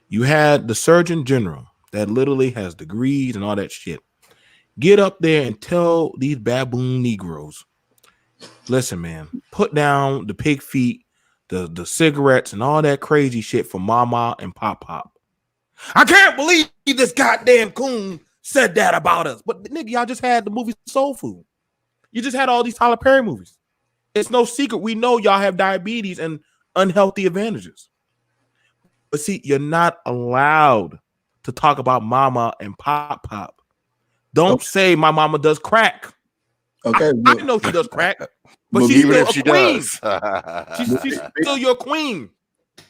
You had the Surgeon General that literally has degrees and all that shit. Get up there and tell these baboon Negroes, listen, man, put down the pig feet, the cigarettes, and all that crazy shit for Mama and Pop Pop. I can't believe this goddamn Coon said that about us. But nigga, y'all just had the movie Soul Food. You just had all these Tyler Perry movies. It's no secret. We know y'all have diabetes and unhealthy advantages. But see, you're not allowed to talk about Mama and Pop Pop. Don't say my mama does crack. Okay, I know she does crack, but she's even still if she a queen. does, she's still your queen.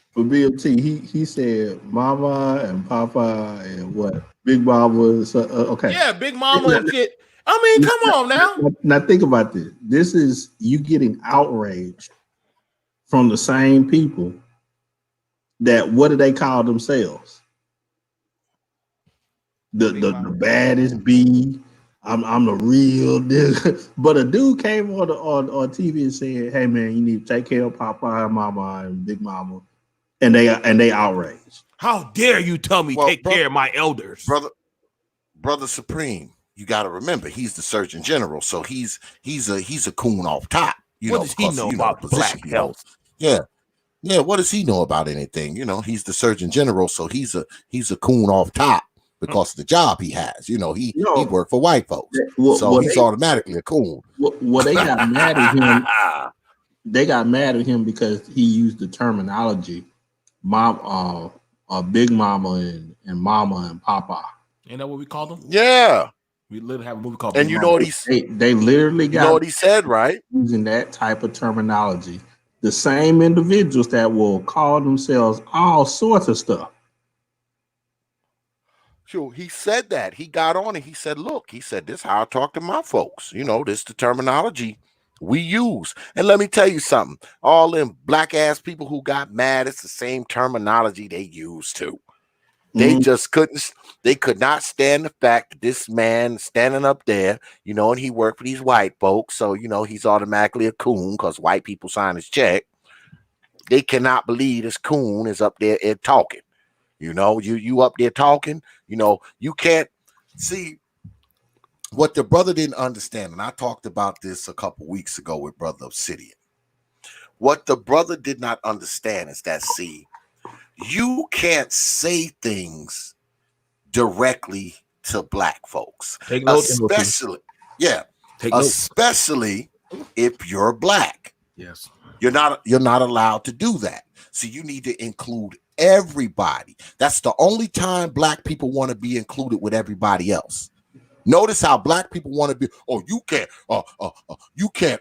For B.M.T, he said Mama and Papa and what? Big Mama. Okay. Yeah, Big Mama and shit. I mean, come on now. Now think about this. This is you getting outraged from the same people that, what do they call themselves? The baddest B. I'm the real dude. But a dude came on TV and said, "Hey man, you need to take care of Papa and Mama and Big Mama," and they outraged. How dare you tell me take care of my elders, brother Supreme? You got to remember, he's the Surgeon General, so he's a coon off top. What does he know about black health? Yeah. What does he know about anything? You know, he's the Surgeon General, so he's a coon off top. Because of the job he has, he worked for white folks, so he's automatically a coon. Well, they got mad at him. They got mad at him because he used the terminology, Big Mama and Mama and Papa. Ain't that what we call them? Yeah, we literally have a movie called. And you know what they literally got. You know what he said, right? Using that type of terminology, the same individuals that will call themselves all sorts of stuff. Sure, he said that. He got on and he said, look, this is how I talk to my folks. This is the terminology we use. And let me tell you something. All them black ass people who got mad, it's the same terminology they use too. They just could not stand the fact that this man standing up there, and he worked for these white folks. So, he's automatically a coon because white people sign his check. They cannot believe this coon is up there and talking. You up there talking, you can't see what the brother didn't understand. And I talked about this a couple weeks ago with Brother Obsidian. What the brother did not understand is that, you can't say things directly to black folks, especially if you're black. Yes, you're not allowed to do that. So you need to include everybody. That's the only time black people want to be included with everybody else. Notice how black people want to be. Oh, you can't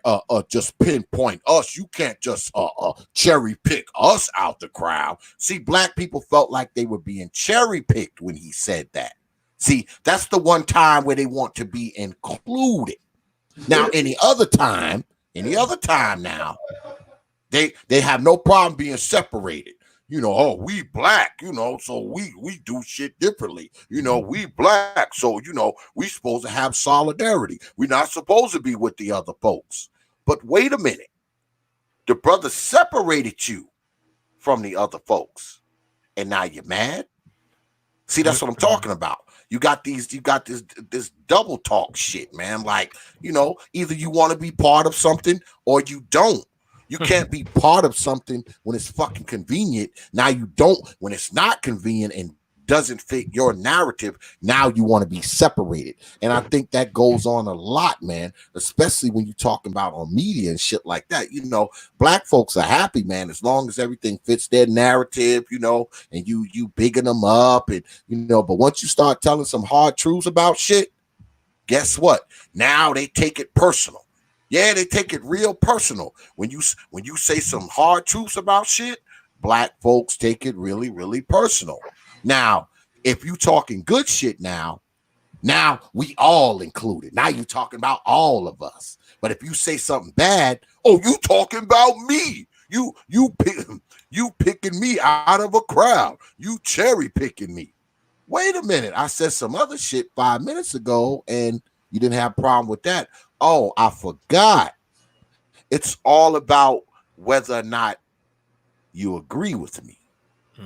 just pinpoint us. You can't just cherry pick us out the crowd. See, black people felt like they were being cherry picked when he said that. See, that's the one time where they want to be included. Now, any other time now, they have no problem being separated. oh, we black, so we do shit differently. We black, so we supposed to have solidarity. We're not supposed to be with the other folks. But wait a minute, the brother separated you from the other folks, and now you're mad. See, that's what I'm talking about. You got this double talk shit, man. Like, either you want to be part of something or you don't. You can't be part of something when it's fucking convenient. Now you don't when it's not convenient and doesn't fit your narrative. Now you want to be separated. And I think that goes on a lot, man, especially when you're talking about on media and shit like that. Black folks are happy, man, as long as everything fits their narrative, and you bigging them up, and but once you start telling some hard truths about shit, guess what? Now they take it personal. Yeah, they take it real personal. When you say some hard truths about shit, black folks take it really, really personal. Now, if you talking good shit now we all included. Now you talking about all of us. But if you say something bad, oh, you talking about me. You picking me out of a crowd. You cherry picking me. Wait a minute. I said some other shit 5 minutes ago and you didn't have a problem with that. Oh, I forgot. It's all about whether or not you agree with me.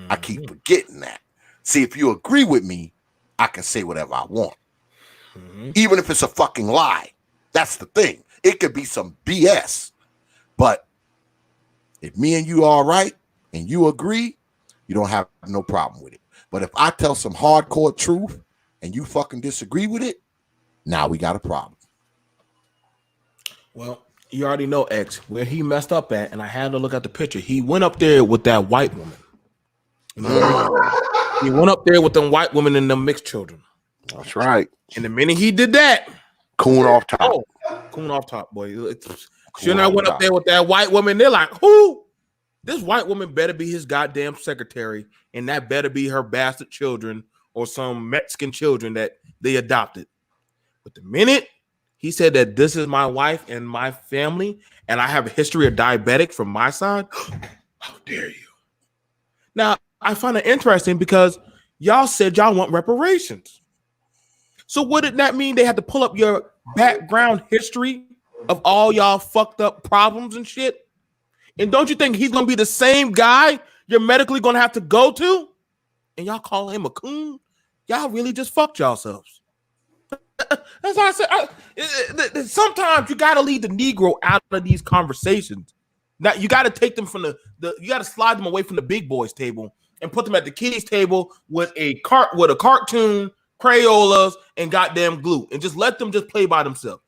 I keep forgetting that. See, if you agree with me, I can say whatever I want. Even if it's a fucking lie. That's the thing. It could be some BS. But if me and you are right and you agree, you don't have no problem with it. But if I tell some hardcore truth and you fucking disagree with it, now we got a problem. Well, you already know X where he messed up at, and I had to look at the picture. He went up there with that white woman. He went up there with them white women and them mixed children. That's right. And the minute he did that, Coon off top. Oh, Coon off top, boy. Sure, I went up there with that white woman. They're like, who? This white woman better be his goddamn secretary, and that better be her bastard children or some Mexican children that they adopted. But the minute he said that this is my wife and my family, and I have a history of diabetic from my side, how dare you? Now, I find it interesting because y'all said y'all want reparations. So what did that mean? They had to pull up your background history of all y'all fucked up problems and shit? And don't you think he's going to be the same guy you're medically going to have to go to? And y'all call him a coon? Y'all really just fucked yourselves. That's why I said, sometimes you got to leave the Negro out of these conversations. Now you got to take them from you got to slide them away from the big boys table and put them at the kids table with a cartoon, Crayolas, and goddamn glue, and just let them just play by themselves.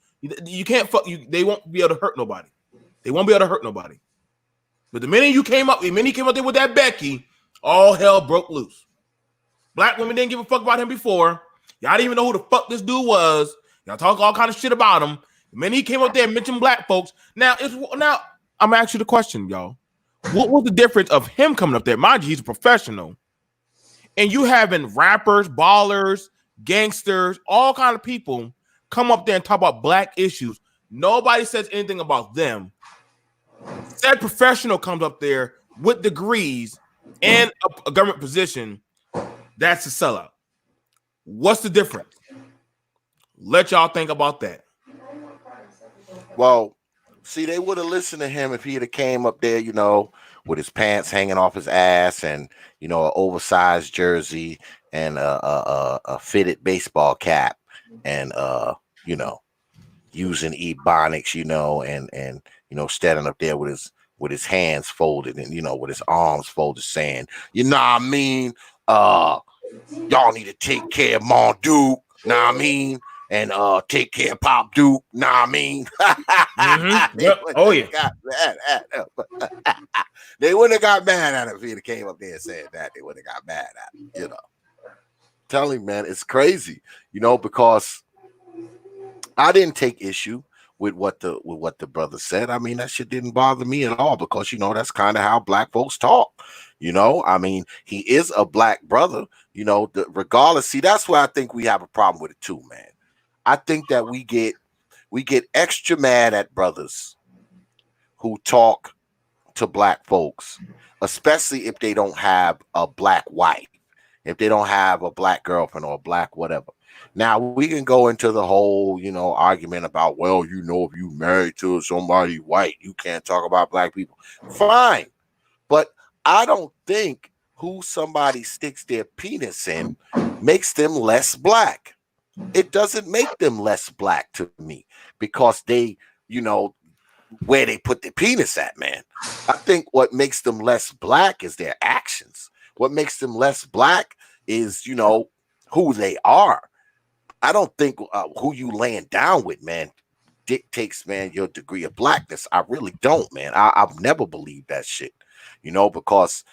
You can't fuck you. They won't be able to hurt nobody. They won't be able to hurt nobody. But the minute he came up there with that Becky, all hell broke loose. Black women didn't give a fuck about him before. Y'all didn't even know who the fuck this dude was. Y'all talk all kind of shit about him. The minute he came up there and mentioned black folks. Now I'm gonna ask you the question, y'all. What was the difference of him coming up there? Mind you, he's a professional. And you having rappers, ballers, gangsters, all kind of people come up there and talk about black issues. Nobody says anything about them. That professional comes up there with degrees and a government position. That's a sellout. What's the difference? Let y'all think about that. Well, see, they would have listened to him if he had came up there, with his pants hanging off his ass and, an oversized jersey and a fitted baseball cap and, using ebonics, and standing up there with his hands folded and, with his arms folded saying, y'all need to take care of Mon Duke, and take care of Pop Duke, Yep. Oh yeah. They wouldn't have got mad at him if he came up there and said that. They wouldn't have got mad at him, Tell him, man, it's crazy, because I didn't take issue with what the brother said. I mean, that shit didn't bother me at all because that's kind of how black folks talk. I mean, he is a black brother, regardless. See, that's where I think we have a problem with it too, man. I think that we get extra mad at brothers who talk to black folks especially if they don't have a black wife, if they don't have a black girlfriend or a black whatever. Now we can go into the whole, argument about, well, if you married to somebody white, you can't talk about black people. Fine. But I don't think who somebody sticks their penis in makes them less black. It doesn't make them less black to me because they, where they put their penis at, man. I think what makes them less black is their actions. What makes them less black is, who they are. I don't think who you laying down with, man, dictates, man, your degree of blackness. I really don't, man. I've never believed that shit, because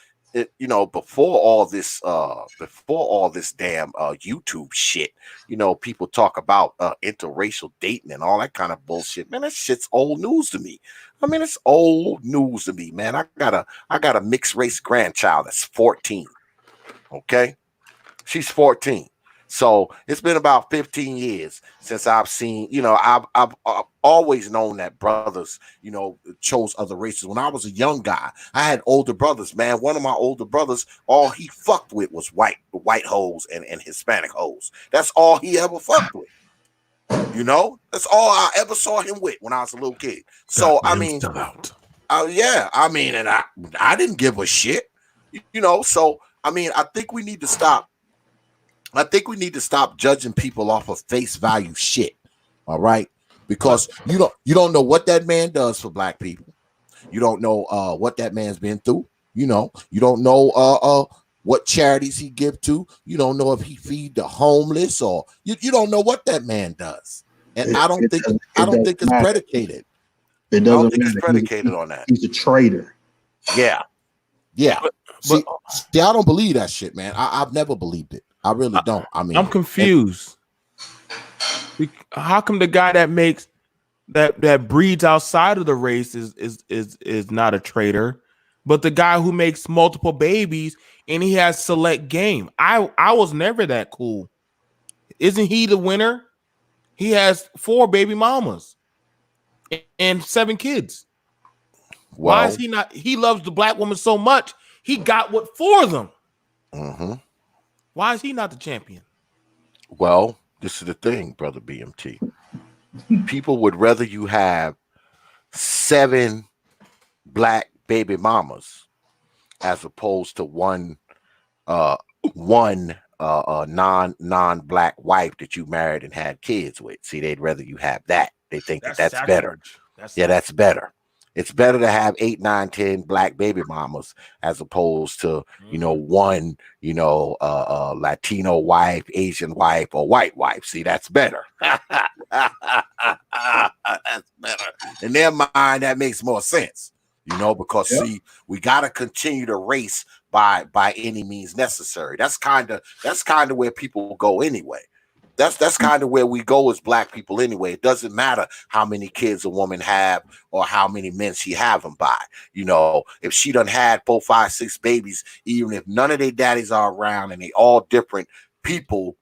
before all this damn YouTube shit, people talk about interracial dating and all that kind of bullshit. Man, that shit's old news to me. I mean, it's old news to me, man. I got a mixed race grandchild that's 14. Okay, she's 14. So it's been about 15 years since I've seen, I've always known that brothers, chose other races. When I was a young guy, I had older brothers, man. One of my older brothers, all he fucked with was white hoes and Hispanic hoes. That's all he ever fucked with. That's all I ever saw him with when I was a little kid. So, I mean, yeah, I mean, and I didn't give a shit, so, I mean, I think we need to stop judging people off of face value shit. All right. Because you don't know what that man does for black people. You don't know what that man's been through. You don't know what charities he give to. You don't know if he feed the homeless or you don't know what that man does. And I don't think it's predicated. It doesn't. I don't think it's predicated on that. He's a traitor. Yeah. Yeah. See, I don't believe that shit, man. I've never believed it. I really don't. I mean, I'm confused. How come the guy that makes that breeds outside of the race is not a traitor, but the guy who makes multiple babies and he has select game? I was never that cool. Isn't he the winner? He has 4 baby mamas and 7 kids. Well, why is he not? He loves the black woman so much. He got what for them. Mm-hmm. Why is he not the champion? Well, this is the thing, brother B.M.T. People would rather you have 7 black baby mamas as opposed to one non-black wife that you married and had kids with. See, they'd rather you have that. They think that's better. That's better. It's better to have 8, 9, 10 black baby mamas as opposed to, one, Latino wife, Asian wife, or white wife. See, that's better. That's better. In their mind, that makes more sense, because see, we got to continue to race by any means necessary. That's kind of where people go anyway. That's kind of where we go as black people anyway. It doesn't matter how many kids a woman have or how many men she have them by. If she done had 4, 5, 6 babies, even if none of their daddies are around and they all different, people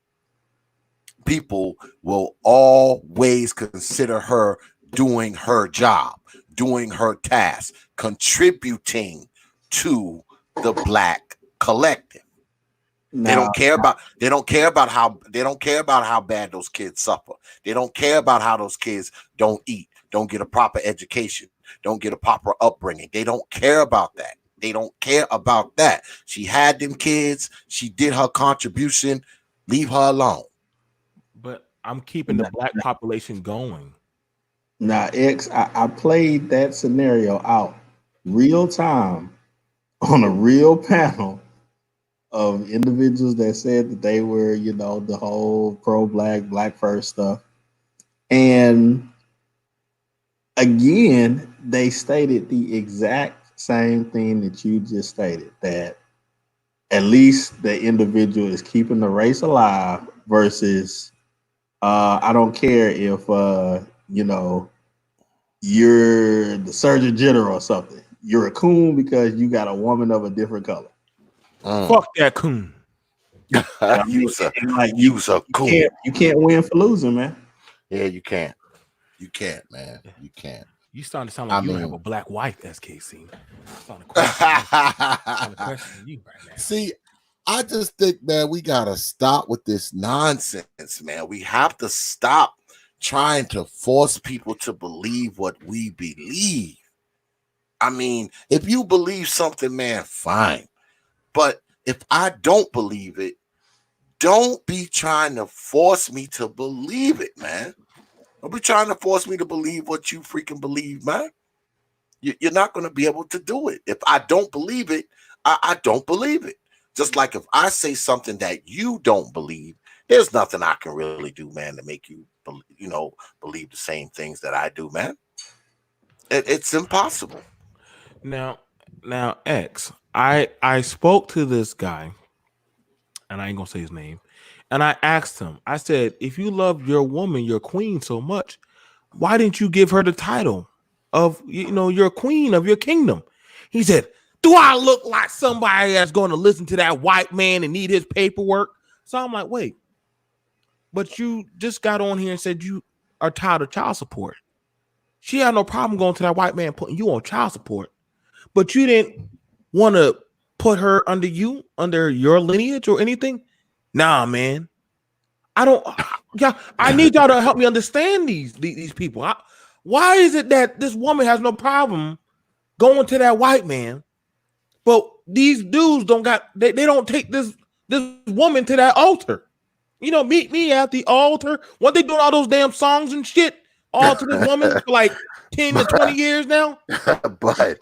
will always consider her doing her job, doing her task, contributing to the black collective. They don't care about how bad those kids suffer. They don't care about how those kids don't eat, don't get a proper education, don't get a proper upbringing. They don't care about that. They don't care about that. She had them kids. She did her contribution. Leave her alone. But I'm keeping the black population going. Now, X, I played that scenario out real time on a real panel of individuals that said that they were, the whole black first stuff. And again, they stated the exact same thing that you just stated, that at least the individual is keeping the race alive versus I don't care if, you're the Surgeon General or something. You're a coon because you got a woman of a different color. Fuck that coon. You's a coon. You can't win for losing, man. Yeah, you can't. You can't, man. You can't. You starting to sound like I you mean, have a black wife, S.K.C. Starting to question you right now. See, I just think, man, we gotta stop with this nonsense, man. We have to stop trying to force people to believe what we believe. I mean, if you believe something, man, fine. But if I don't believe it, don't be trying to force me to believe it, man. Don't be trying to force me to believe what you freaking believe, man. You're not going to be able to do it. If I don't believe it, I don't believe it. Just like if I say something that you don't believe, there's nothing I can really do, man, to make you, believe the same things that I do, man. It's impossible. Now, X, I spoke to this guy, and I ain't gonna say his name, and I asked him. I said, if you love your woman, your queen, so much, why didn't you give her the title of your queen of your kingdom? He said, do I look like somebody that's going to listen to that white man and need his paperwork? So I'm like, wait, but you just got on here and said you are tired of child support. She had no problem going to that white man putting you on child support, but you didn't want to put her under your lineage or anything. Nah, man. I need y'all to help me understand these people. Why is it that this woman has no problem going to that white man, but these dudes they don't take this woman to that altar? Meet me at the altar. What they doing all those damn songs and shit all to this woman for like 10 to 20 years now? But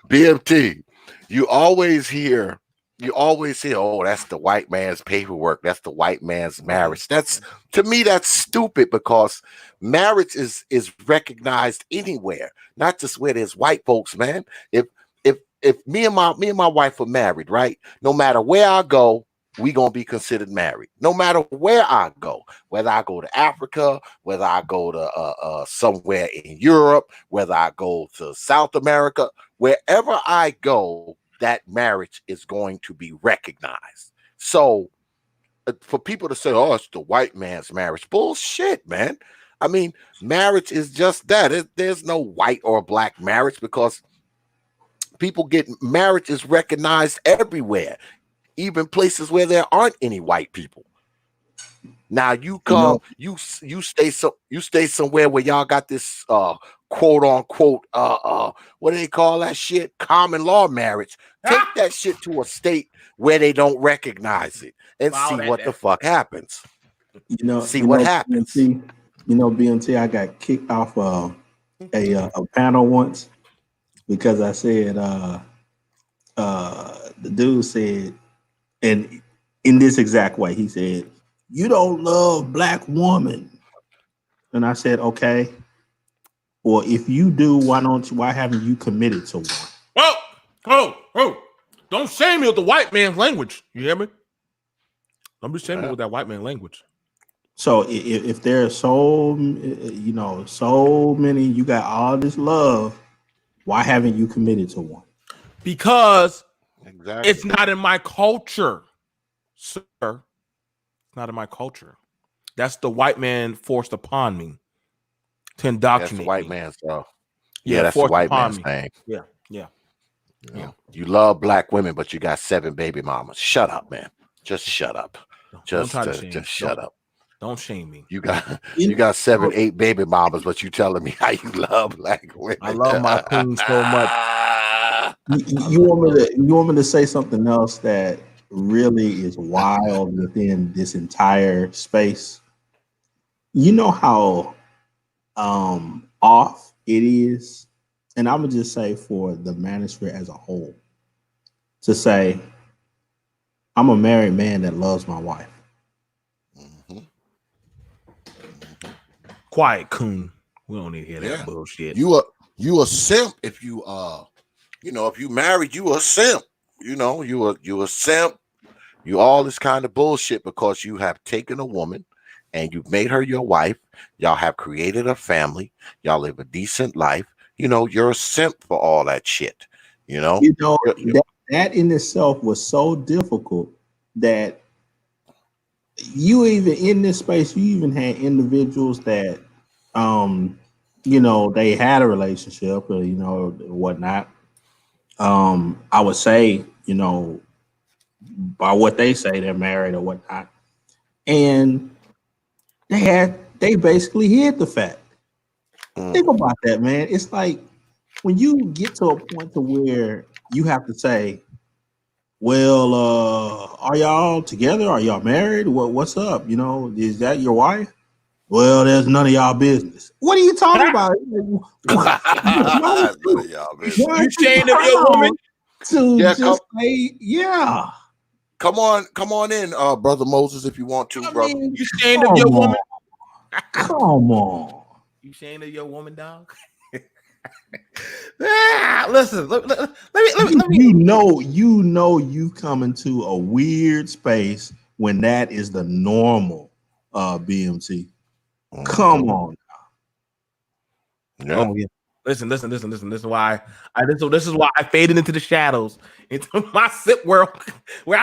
B.M.T, you always hear, oh, that's the white man's paperwork. That's the white man's marriage. To me, that's stupid, because marriage is recognized anywhere, not just where there's white folks, man. If me and my wife are married, right? No matter where I go, we gonna be considered married. No matter where I go, whether I go to Africa, whether I go to somewhere in Europe, whether I go to South America, wherever I go, that marriage is going to be recognized. So for people to say, oh, it's the white man's marriage, bullshit, man. I mean, marriage is just that. There's no white or black marriage, because marriage is recognized everywhere, even places where there aren't any white people. Now you come, you stay somewhere where y'all got this quote unquote what do they call that shit? Common law marriage. Take that shit to a state where they don't recognize it and see what the fuck happens. See what happens. BMT, I got kicked off a panel once because I said the dude said, and in this exact way, he said, you don't love black woman. And I said, okay. Well, if you do, why haven't you committed to one? Oh, don't shame me with the white man's language. You hear me? Don't be shaming me with that white man language. So if there are so many, you got all this love, why haven't you committed to one? Because it's not in my culture, sir. It's not in my culture. That's the white man forced upon me to indoctrinate. That's the white man's that's the white man's thing. Yeah. You love black women, but you got 7 baby mamas. Shut up, man. Just shut up. Just shut up. Don't shame me. You got 7, 8 baby mamas, but you telling me how you love black women. I love my queen so much. You want me to say something else that really is wild within this entire space? You know how off it is, and I'm gonna just say for the manosphere as a whole, to say I'm a married man that loves my wife. Quiet, Coon. We don't need to hear that bullshit. You a simp if you if you married, you a simp. You a simp. You all this kind of bullshit because you have taken a woman and you've made her your wife. Y'all have created a family. Y'all live a decent life. You're a simp for all that shit. That in itself was so difficult that you even in this space, you even had individuals that they had a relationship or, whatnot. I would say, by what they say, they're married or whatnot. And they basically hid the fact. Think about that, man. It's like when you get to a point to where you have to say, well, are y'all together? Are y'all married? What's up? Is that your wife? Well, there's none of y'all business. What are you talking about? Why You ashamed of your woman? Come on in, Brother Moses, if you want to, brother. You ashamed of your woman? Come on. You ashamed of your woman, dog? Listen, let me. You come into a weird space when that is the normal BMT. Come on. Yeah. Oh, yeah. Listen. This is why I faded into the shadows, into my sip world, where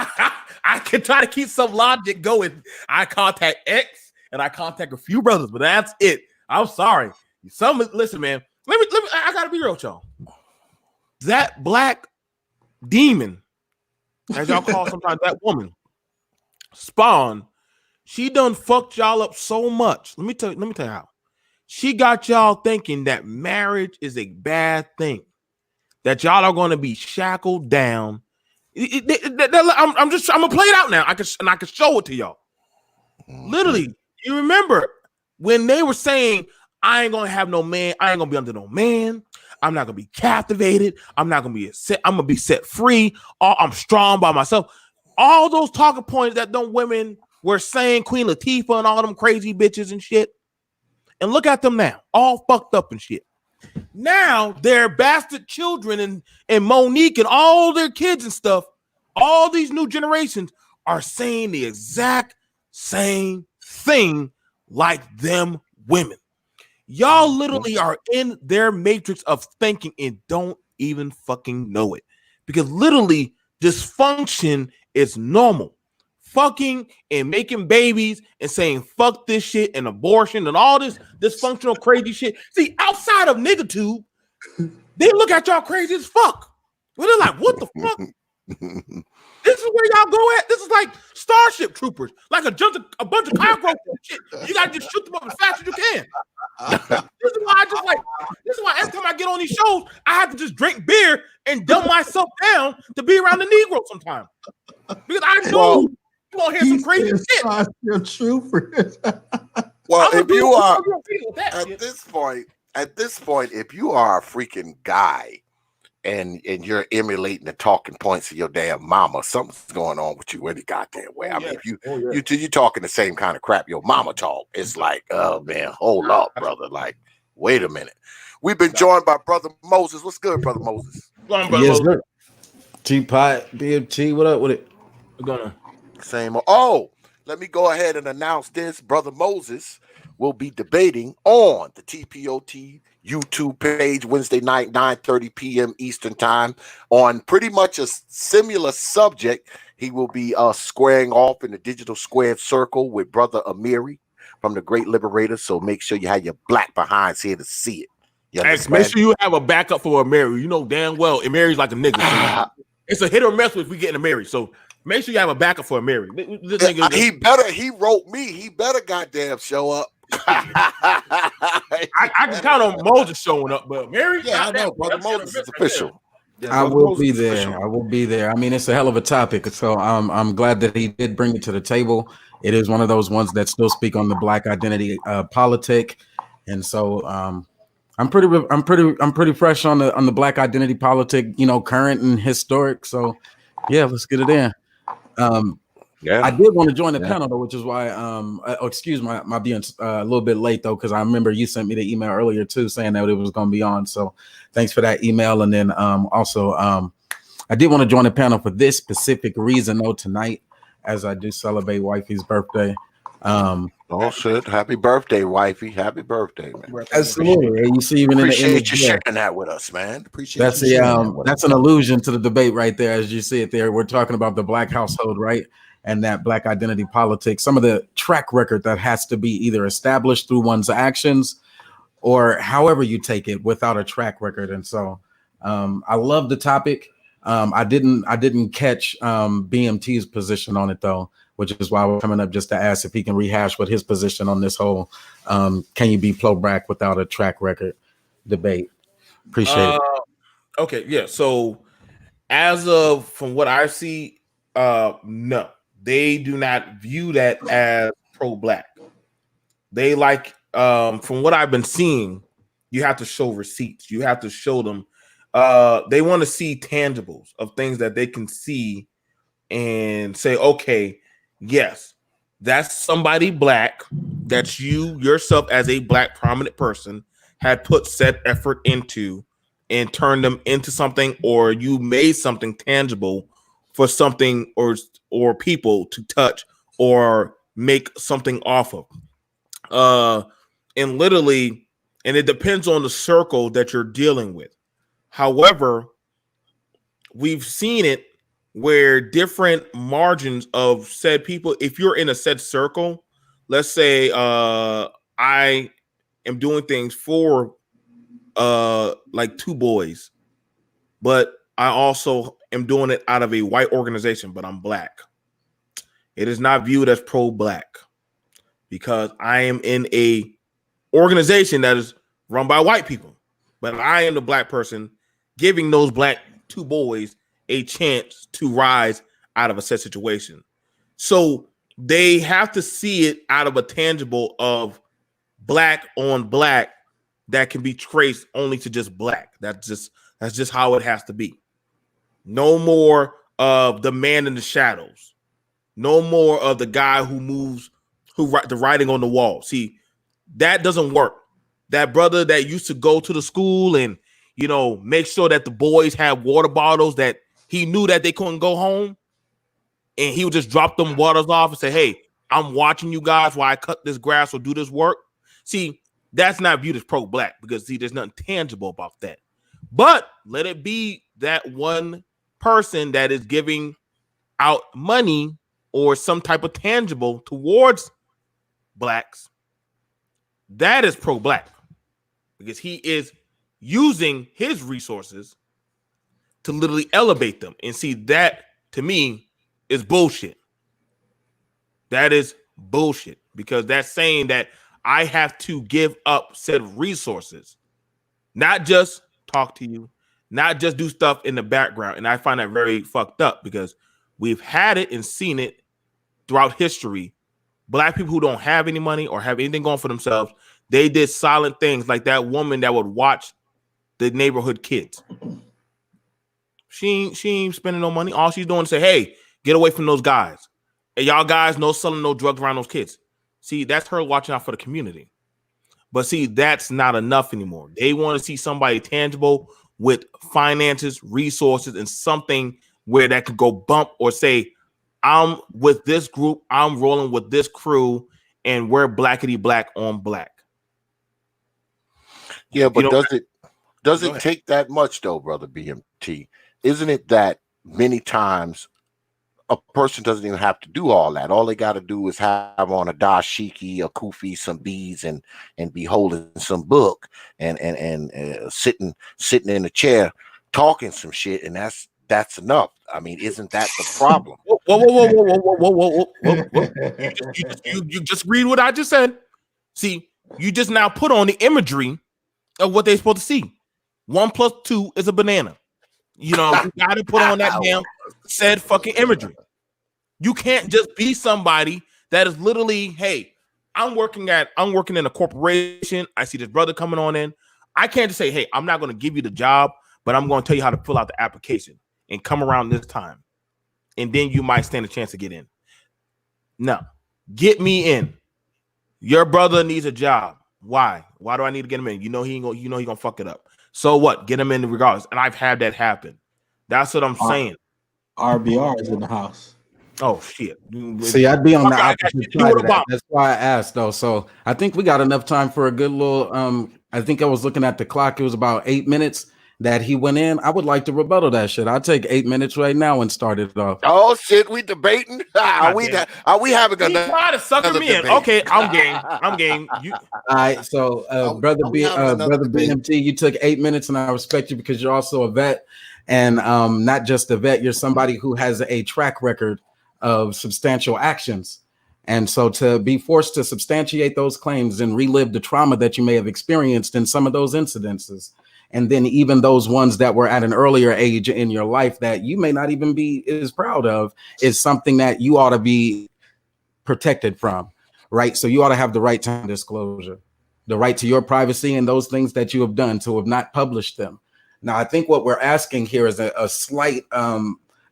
I can try to keep some logic going. I contact X and I contact a few brothers, but that's it. I'm sorry. Listen, man. Let me. I gotta be real with y'all. That black demon, as y'all call sometimes that woman, Spawn, she done fucked y'all up so much. Let me tell you how. She got y'all thinking that marriage is a bad thing, that y'all are going to be shackled down. I'm gonna play it out now. I can show it to y'all. Literally, you remember when they were saying, I ain't gonna have no man, I ain't gonna be under no man, I'm not gonna be captivated, I'm not gonna be set, I'm gonna be set free, I'm strong by myself. All those talking points that them women were saying, Queen Latifah and all them crazy bitches and shit. And look at them now, all fucked up and shit. Now their bastard children and Monique and all their kids and stuff, all these new generations are saying the exact same thing like them women. Y'all literally are in their matrix of thinking and don't even fucking know it. Because literally dysfunction is normal. Fucking and making babies and saying fuck this shit and abortion and all this dysfunctional crazy shit. See, outside of niggatube, they look at y'all crazy as fuck. Well, they're like, what the fuck? This is where y'all go at. This is like Starship Troopers, like a bunch of cockroaches and shit. You gotta just shoot them up as fast as you can. This is why every time I get on these shows, I have to just drink beer and dumb myself down to be around the Negro sometimes. Because I know you gonna hear some crazy shit. Troopers. Well, if you are at this point, if you are a freaking guy and you're emulating the talking points of your damn mama, something's going on with you any goddamn way. I mean, if you talking the same kind of crap your mama talk, it's like, oh man, hold up, brother. Like, wait a minute. We've been joined by Brother Moses. What's good, Brother Moses? Yes, sir. T.P.O.T, B.M.T, what up with it? We're gonna same. Oh, let me go ahead and announce this. Brother Moses will be debating on the T.P.O.T YouTube page Wednesday night, 9:30 p.m. Eastern time, on pretty much a similar subject. He will be squaring off in the digital squared circle with Brother Amiri from the Great Liberator. So make sure you have your black behinds here to see it. Make sure you have a backup for Amiri. You know damn well Amiri's like a nigga. So it's a hit or miss if we get Amiri. So make sure you have a backup for Amiri. He wrote me. He better goddamn show up. I can count on Moses showing up, but Mary, I know, Brother Moses is official. I will be there. I will be there. I mean, it's a hell of a topic, so I'm glad that he did bring it to the table. It is one of those ones that still speak on the black identity politic, and so I'm pretty fresh on the black identity politic, current and historic. So yeah, let's get it in. I did want to join the panel though, which is why excuse my being a little bit late though, because I remember you sent me the email earlier too saying that it was going to be on. So thanks for that email. And then also I did want to join the panel for this specific reason though tonight, as I do celebrate wifey's birthday. Oh shit! Happy birthday, wifey! Happy birthday, man! Absolutely. You see, even appreciate you sharing that with us, man. Appreciate that's that's an allusion to the debate right there, as you see it there. We're talking about the black household, right? And that black identity politics, some of the track record that has to be either established through one's actions or however you take it without a track record. And so I love the topic. I didn't catch BMT's position on it though, which is why we're coming up just to ask if he can rehash what his position on this whole can you be pro-black without a track record debate. Appreciate it. Okay, yeah. So as of from what I see, no, they do not view that as pro-black. They like from what I've been seeing, you have to show receipts. You have to show them. They want to see tangibles of things that they can see and say, okay, yes, that's somebody black. That's you yourself as a black prominent person had put said effort into and turned them into something, or you made something tangible for something or people to touch or make something off of. And literally, and it depends on the circle that you're dealing with. However, we've seen it where different margins of said people, if you're in a said circle, let's say I am doing things for like two boys, but I also am doing it out of a white organization, but I'm black. It is not viewed as pro-black because I am in a organization that is run by white people, but I am the black person giving those black two boys a chance to rise out of a set situation. So they have to see it out of a tangible of black on black that can be traced only to just black. That's just how it has to be. No more of the man in the shadows. No more of the guy who moves, who write the writing on the wall. See, that doesn't work. That brother that used to go to the school and, you know, make sure that the boys had water bottles that he knew that they couldn't go home, and he would just drop them waters off and say, hey, I'm watching you guys while I cut this grass or do this work. See, that's not viewed as pro-black because, see, there's nothing tangible about that. But let it be that one person that is giving out money or some type of tangible towards blacks. That is pro-black because he is using his resources to literally elevate them. And see, that to me is bullshit. That is bullshit because that's saying that I have to give up said resources, not just talk to you, not just do stuff in the background. And I find that very fucked up because we've had it and seen it throughout history. Black people who don't have any money or have anything going for themselves, they did silent things like that woman that would watch the neighborhood kids. She ain't spending no money. All she's doing is say, hey, get away from those guys. And y'all guys no selling no drugs around those kids. See, that's her watching out for the community. But see, that's not enough anymore. They want to see somebody tangible with finances, resources, and something where that could go bump or say, I'm with this group, I'm rolling with this crew, and we're blackety black on black. Yeah, but does it take that much though, brother BMT? Isn't it that many times a person doesn't even have to do all that? All they got to do is have on a dashiki, a kufi, some beads, and be holding some book and sitting in a chair talking some shit, and that's enough. I mean, isn't that the problem? Whoa. You just read what I just said. See, you just now put on the imagery of what they're supposed to see. 1 + 2 is a banana. You know, you got to put on that damn said fucking imagery. You can't just be somebody that is literally, hey, I'm working in a corporation. I see this brother coming on in. I can't just say, hey, I'm not going to give you the job, but I'm going to tell you how to fill out the application and come around this time. And then you might stand a chance to get in. No, get me in. Your brother needs a job. Why? Why do I need to get him in? He gonna fuck it up. So what? Get him in regardless. And I've had that happen. That's what I'm saying. RBR is in the house. Oh shit. See, I'd be on the opposite side of that. That's why I asked though. So I think we got enough time for a good little I think I was looking at the clock. It was about 8 minutes. that he went in, I would like to rebuttal that shit. I'll take 8 minutes right now and start it off. Oh shit, we debating? Are we having He tried to sucker me in. debate? Okay, I'm game. I'm game. You All right, so brother B.M.T, you took 8 minutes, and I respect you because you're also a vet, and not just a vet. You're somebody who has a track record of substantial actions, and so to be forced to substantiate those claims and relive the trauma that you may have experienced in some of those incidences, and then even those ones that were at an earlier age in your life that you may not even be as proud of, is something that you ought to be protected from, right? So you ought to have the right to disclosure, the right to your privacy, and those things that you have done to have not published them. Now, I think what we're asking here is a slight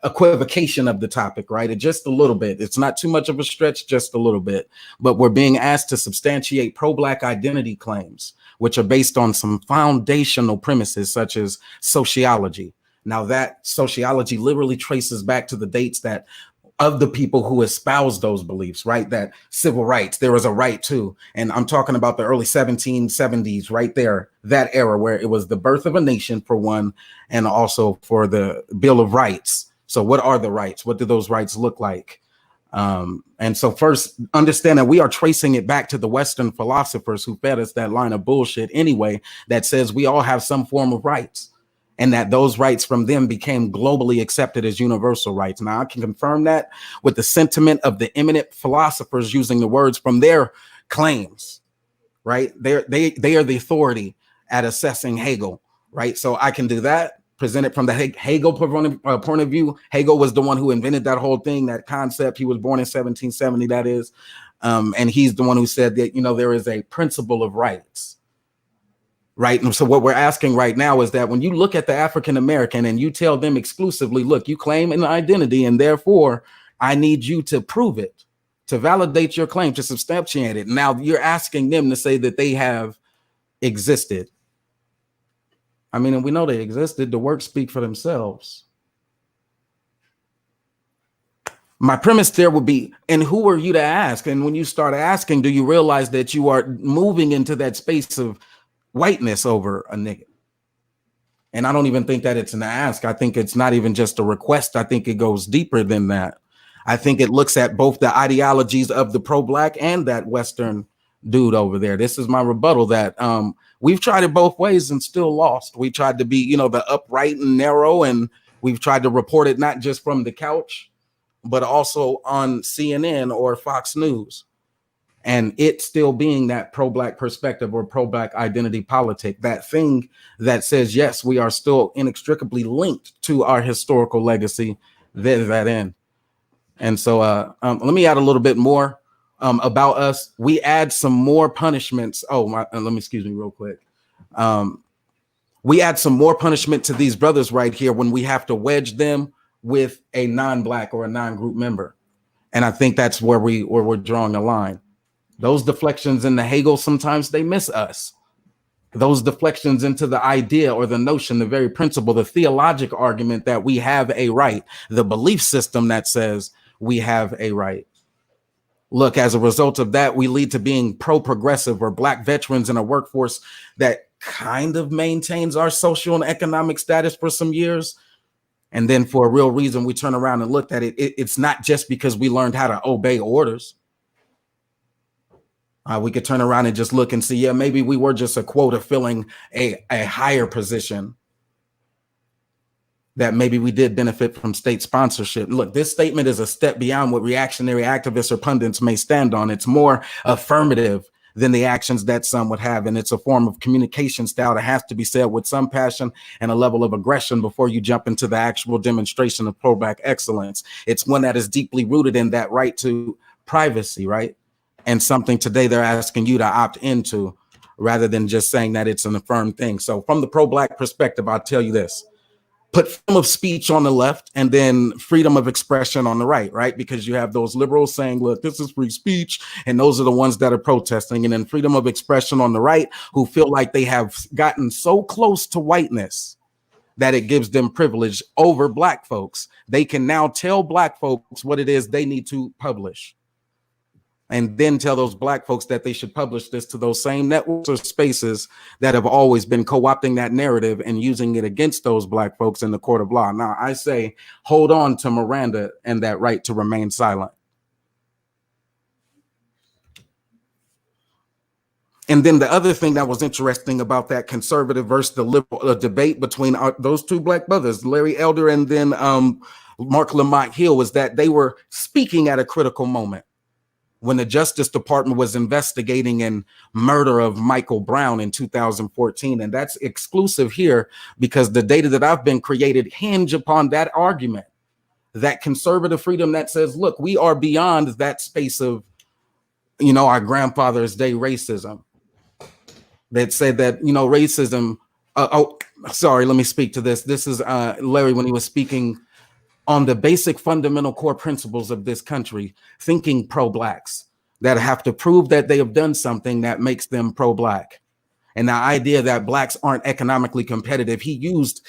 equivocation of the topic, right? Just a little bit. It's not too much of a stretch, just a little bit. But we're being asked to substantiate pro-Black identity claims, which are based on some foundational premises such as sociology. Now, that sociology literally traces back to the dates that of the people who espouse those beliefs, right? That civil rights, there was a right to, and I'm talking about the early 1770s, right there, that era where it was the birth of a nation for one, and also for the Bill of Rights. So what are the rights? What do those rights look like? And so first, understand that we are tracing it back to the Western philosophers who fed us that line of bullshit anyway, that says we all have some form of rights, and that those rights from them became globally accepted as universal rights. Now, I can confirm that with the sentiment of the eminent philosophers using the words from their claims, right? They are the authority at assessing Hegel, right? So I can do that, present it from the Hegel point of view. Hegel was the one who invented that whole thing, that concept. He was born in 1770, that is. And he's the one who said that, there is a principle of rights. Right. And so what we're asking right now is that when you look at the African American and you tell them exclusively, look, you claim an identity and therefore I need you to prove it, to validate your claim, to substantiate it. Now you're asking them to say that they have existed. I mean, and we know they existed. The works speak for themselves. My premise there would be, and who are you to ask? And when you start asking, do you realize that you are moving into that space of whiteness over a nigga? And I don't even think that it's an ask. I think it's not even just a request. I think it goes deeper than that. I think it looks at both the ideologies of the pro-Black and that Western dude over there. This is my rebuttal, that we've tried it both ways and still lost. We tried to be, the upright and narrow, and we've tried to report it not just from the couch, but also on CNN or Fox News. And it still being that pro-Black perspective or pro-Black identity politic, that thing that says, yes, we are still inextricably linked to our historical legacy, that end. And so let me add a little bit more about us. We add some more punishments. Let me excuse me real quick. We add some more punishment to these brothers right here when we have to wedge them with a non-Black or a non-group member. And I think that's where we're drawing a line. Those deflections in the Hegel, sometimes they miss us. Those deflections into the idea or the notion, the very principle, the theologic argument that we have a right, the belief system that says we have a right. Look, as a result of that, we lead to being pro-progressive or Black veterans in a workforce that kind of maintains our social and economic status for some years. And then for a real reason, we turn around and look at it. It's not just because we learned how to obey orders. We could turn around and just look and see, yeah, maybe we were just a quota filling a higher position, that maybe we did benefit from state sponsorship. Look, this statement is a step beyond what reactionary activists or pundits may stand on. It's more affirmative than the actions that some would have. And it's a form of communication style that has to be said with some passion and a level of aggression before you jump into the actual demonstration of pro-Black excellence. It's one that is deeply rooted in that right to privacy, right? And something today they're asking you to opt into, rather than just saying that it's an affirmed thing. So from the pro-Black perspective, I'll tell you this: put freedom of speech on the left and then freedom of expression on the right, right? Because you have those liberals saying, look, this is free speech, and those are the ones that are protesting. And then freedom of expression on the right, who feel like they have gotten so close to whiteness that it gives them privilege over Black folks. They can now tell Black folks what it is they need to publish. and then tell those black folks that they should publish this to those same networks or spaces that have always been co-opting that narrative and using it against those black folks in the court of law. Now, I say, hold on to Miranda and that right to remain silent. And then the other thing that was interesting about that conservative versus the liberal debate between those two black brothers, Larry Elder and then Mark Lamont Hill, was that they were speaking at a critical moment when the Justice Department was investigating a murder of Michael Brown in 2014. And that's exclusive here because the data that I've been created hinge upon that argument, that conservative freedom that says, look, we are beyond that space of, our grandfather's day racism. That said that, racism. Sorry, let me speak to this. This is Larry when he was speaking on the basic fundamental core principles of this country, thinking pro-blacks that have to prove that they have done something that makes them pro-black. And the idea that blacks aren't economically competitive, he used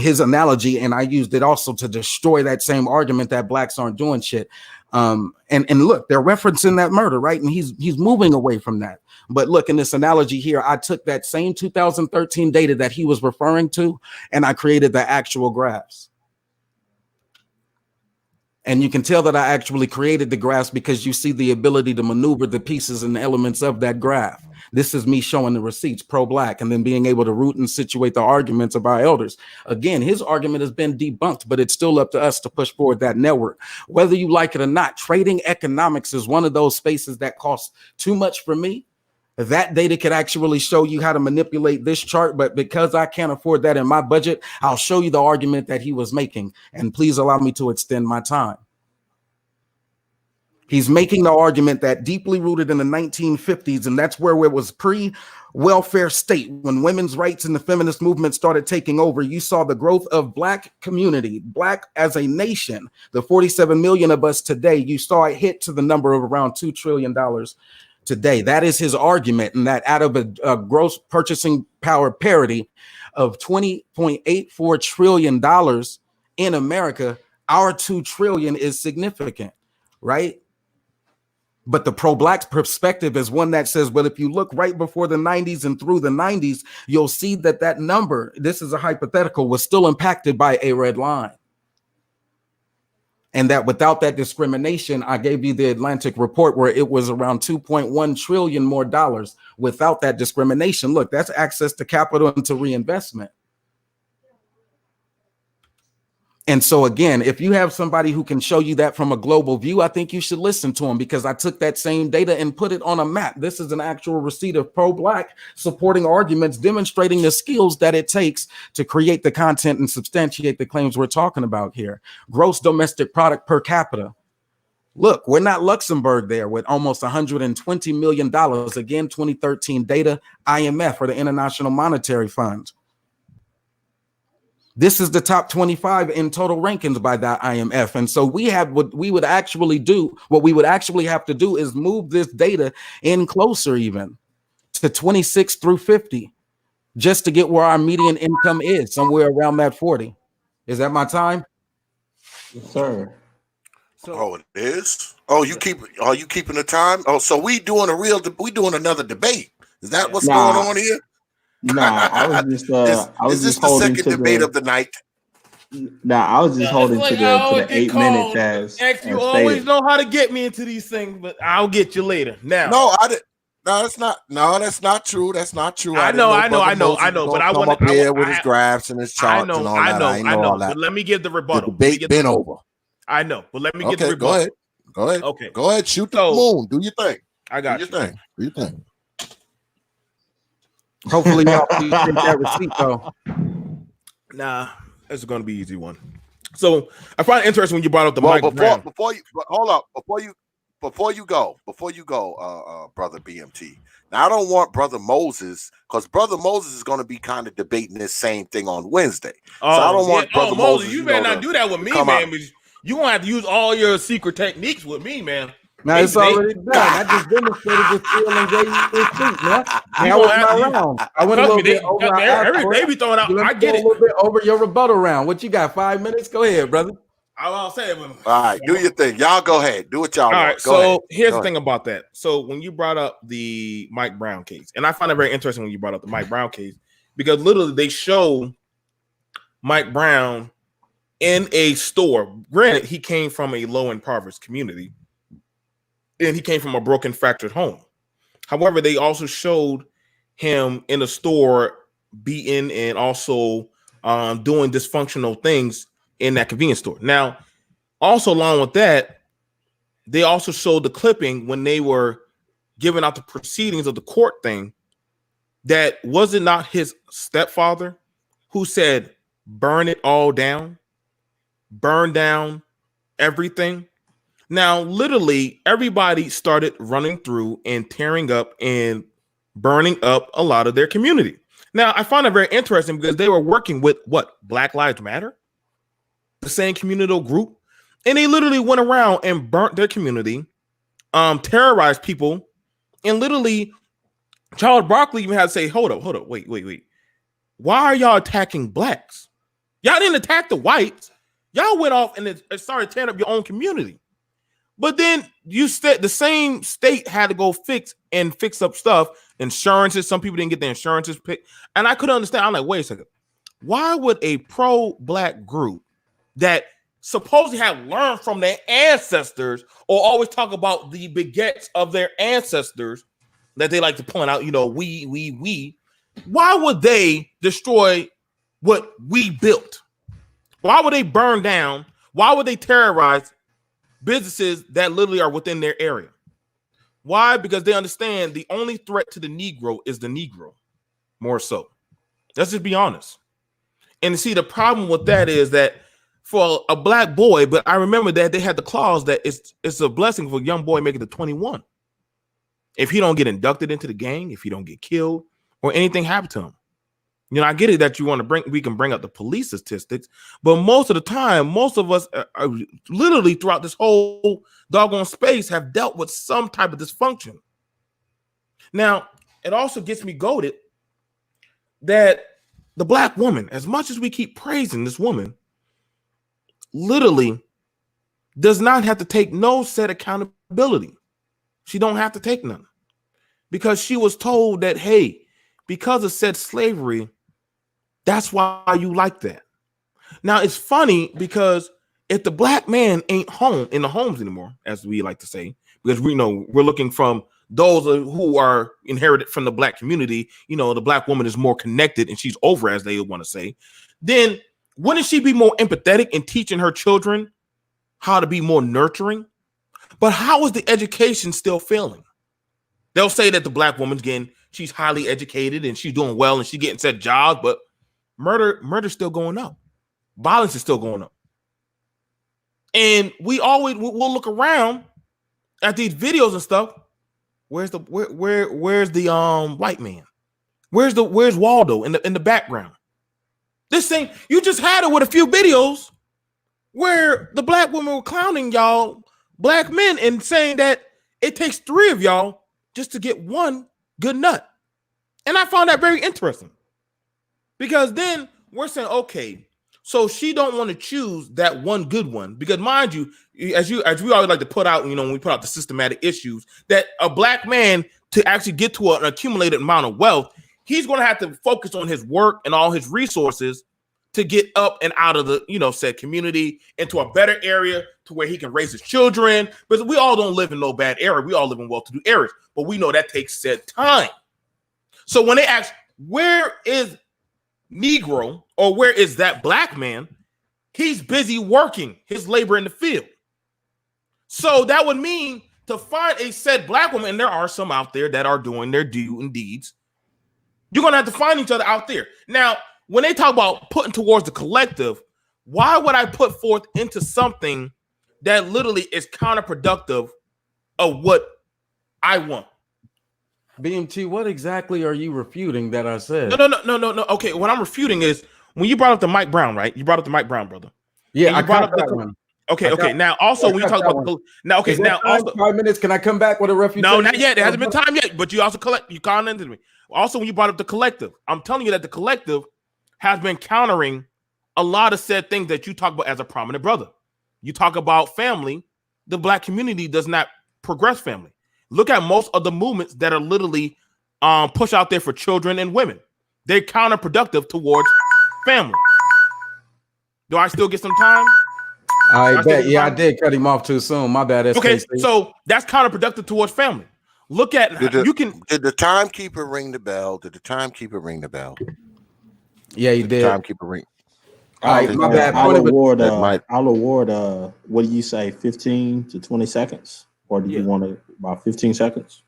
his analogy, and I used it also to destroy that same argument that blacks aren't doing shit. And look, they're referencing that murder, right? And he's moving away from that. But look, in this analogy here, I took that same 2013 data that he was referring to, and I created the actual graphs. And you can tell that I actually created the graphs because you see the ability to maneuver the pieces and the elements of that graph. This is me showing the receipts pro-black and then being able to root and situate the arguments of our elders. Again, his argument has been debunked, but it's still up to us to push forward that network. Whether you like it or not, trading economics is one of those spaces that costs too much for me. That data could actually show you how to manipulate this chart, but because I can't afford that in my budget, I'll show you the argument that he was making. And please allow me to extend my time. He's making the argument that deeply rooted in the 1950s, and that's where it was pre-welfare state, when women's rights and the feminist movement started taking over, you saw the growth of black community, black as a nation, the 47 million of us today, you saw it hit to the number of around $2 trillion today. That is his argument, and that out of a gross purchasing power parity of $20.84 trillion in America, our $2 trillion is significant, right? But the pro-black perspective is one that says, well, if you look right before the 90s and through the 90s, you'll see that that number, this is a hypothetical, was still impacted by a red line. And that without that discrimination, I gave you the Atlantic report where it was around 2.1 trillion more dollars without that discrimination. Look, that's access to capital and to reinvestment. And so again, if you have somebody who can show you that from a global view, I think you should listen to him, because I took that same data and put it on a map. This is an actual receipt of pro-black supporting arguments, demonstrating the skills that it takes to create the content and substantiate the claims we're talking about here. Gross domestic product per capita. Look, we're not Luxembourg there with almost $120 million. Again, 2013 data, IMF, or the International Monetary Fund. This is the top 25 in total rankings by that IMF. And so we have what we would actually do. What we would actually have to do is move this data in closer even to 26 through 50, just to get where our median income is, somewhere around that 40. Is that my time? Yes, sir. So it is. Oh, are you keeping the time? Oh, so we doing another debate. Is that what's going on here? Nah, I was just is this the second debate of the night? Nah, I was just holding to the 8 minutes as you always know how to get me into these things, but I'll get you later. Now, no, I didn't. No, that's not. No, that's not true. That's not true. I know. But I want to here with his graphs and his charts. I know. But let me give the rebuttal. The debate been over. I know, but let me get the rebuttal. Go ahead. Okay. Go ahead. Shoot the moon. Do your thing. I got you. Do your thing. Hopefully y'all take that receipt though. Nah, it's going to be an easy one. So I find it interesting when you brought up the mic. Before you go, brother BMT. Now I don't want brother Moses, because brother Moses is going to be kind of debating this same thing on Wednesday. So I don't want brother Moses. You better not do that with me, man. You won't have to use all your secret techniques with me, man. Now it's already done. I just demonstrated this skill and gave you this seat, man. I was not around. I went a little bit over. They be throwing out. I get it. A little bit over your rebuttal round. What you got? 5 minutes? Go ahead, brother. I'll say it. All right, do your thing. Y'all go ahead. Do what y'all All want. right, Go ahead. here's Go the ahead. thing about that. So when you brought up the Mike Brown case, and I find it very interesting when you brought up the Mike Brown case, because literally they show Mike Brown in a store. Granted, he came from a low impoverished community, and he came from a broken, fractured home. However, they also showed him in a store beating and also doing dysfunctional things in that convenience store. Now, also along with that, they also showed the clipping when they were giving out the proceedings of the court thing that was it not his stepfather who said, burn it all down, burn down everything. Now, literally, everybody started running through and tearing up and burning up a lot of their community. Now, I find it very interesting because they were working with what? Black Lives Matter, the same communal group. And they literally went around and burnt their community, terrorized people, and literally Charles Barkley even had to say, hold up, wait. Why are y'all attacking blacks? Y'all didn't attack the whites. Y'all went off and started tearing up your own community. But then you said the same state had to go fix up stuff, insurances. Some people didn't get their insurances picked. And I couldn't understand. I'm like, wait a second. Why would a pro-black group that supposedly have learned from their ancestors or always talk about the begets of their ancestors that they like to point out, we, why would they destroy what we built? Why would they burn down? Why would they terrorize businesses that literally are within their area? Why? Because they understand the only threat to the Negro is the Negro, more so. Let's just be honest. And see, the problem with that is that for a black boy, but I remember that they had the clause that it's a blessing for a young boy making it to 21. If he don't get inducted into the gang, if he don't get killed or anything happen to him. I get it that we can bring up the police statistics, but most of the time, most of us are literally throughout this whole doggone space have dealt with some type of dysfunction. Now, it also gets me goated that the black woman, as much as we keep praising this woman, literally does not have to take no set accountability. She don't have to take none because she was told that, hey, because of said slavery, that's why you like that. Now, it's funny because if the black man ain't home in the homes anymore, as we like to say, because we know we're looking from those who are inherited from the black community, the black woman is more connected and she's over, as they want to say, then wouldn't she be more empathetic in teaching her children how to be more nurturing? But how is the education still failing? They'll say that the black woman's she's highly educated and she's doing well and she's getting set jobs, but murder's still going up. Violence is still going up. And we'll look around at these videos and stuff. Where's the white man? Where's Waldo in the background? This thing, you just had it with a few videos where the black women were clowning y'all black men and saying that it takes 3 of y'all just to get one good nut. And I found that very interesting because then we're saying, okay, so she don't want to choose that one good one because, mind you, as we always like to put out, when we put out the systematic issues, that a black man to actually get to an accumulated amount of wealth, he's going to have to focus on his work and all his resources to get up and out of the, said community into a better area to where he can raise his children. Because we all don't live in no bad area. We all live in well-to-do areas, but we know that takes said time. So when they ask, where is Negro or where is that black man? He's busy working his labor in the field. So that would mean to find a said black woman, and there are some out there that are doing their due and deeds, you're going to have to find each other out there. Now, when they talk about putting towards the collective, why would I put forth into something that literally is counterproductive of what I want? B.M.T, what exactly are you refuting that I said? No. Okay, what I'm refuting is when you brought up the Mike Brown, right? You brought up the Mike Brown, brother. Yeah, I brought up that one. Okay. Now, also when you talk about also 5 minutes, can I come back with a refutation? No, not yet. There hasn't been time yet. But you also commented me. Also, when you brought up the collective, I'm telling you that the collective has been countering a lot of said things that you talk about as a prominent brother. you talk about family, the black community does not progress family. Look at most of the movements that are literally push out there for children and women. They're counterproductive towards family. Do I still get some time? I bet. Yeah, I did cut him off too soon. My bad, S.K.C. Okay, so that's counterproductive towards family. Look at Did the timekeeper ring the bell? Did the timekeeper ring the bell? Yeah, he did. Timekeeper ring. All right, my bad. I'll award. What What do you say? 15 to 20 seconds, or do you want about 15 seconds?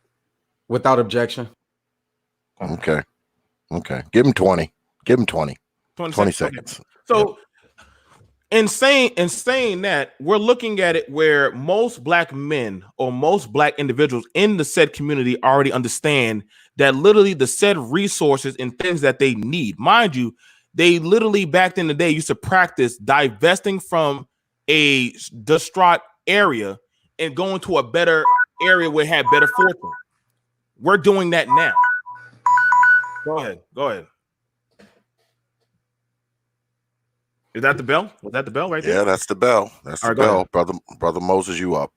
Without objection. Okay. Give him 20. Give him 20. 20 seconds. So, in saying that, we're looking at it where most black men or most black individuals in the said community already understand that literally the said resources and things that they need. Mind you, they literally back in the day used to practice divesting from a distraught area and going to a better area where it had better fortune. We're doing that now. Go ahead. Is that the bell? Was that the bell right there? Yeah, that's the bell. That's the bell. Brother Moses, you up.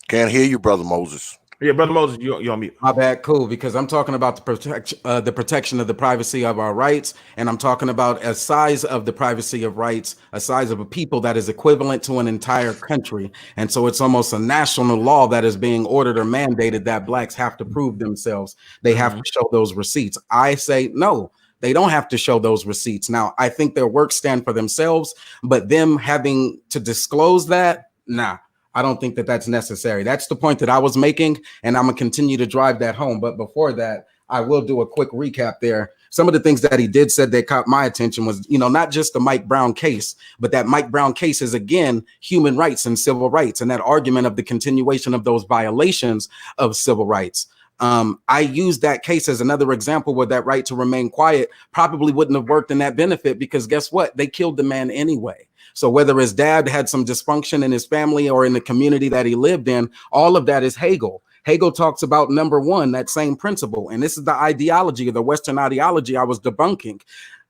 Can't hear you, Brother Moses. Yeah, Brother Moses, you on mute. My bad, cool, because I'm talking about the protection of the privacy of our rights, and I'm talking about a size of the privacy of rights, a size of a people that is equivalent to an entire country. And so it's almost a national law that is being ordered or mandated that blacks have to prove themselves. They have to show those receipts. I say no. They don't have to show those receipts. Now, I think their work stand for themselves, but them having to disclose that, nah. I don't think that that's necessary. That's the point that I was making, and I'm going to continue to drive that home. But before that, I will do a quick recap there. Some of the things that he did said that caught my attention was, not just the Mike Brown case, but that Mike Brown case is, again, human rights and civil rights, and that argument of the continuation of those violations of civil rights. I use that case as another example where that right to remain quiet probably wouldn't have worked in that benefit, because guess what? They killed the man anyway. So whether his dad had some dysfunction in his family or in the community that he lived in, all of that is Hegel. Hegel talks about number one, that same principle. And this is the ideology of the Western ideology I was debunking.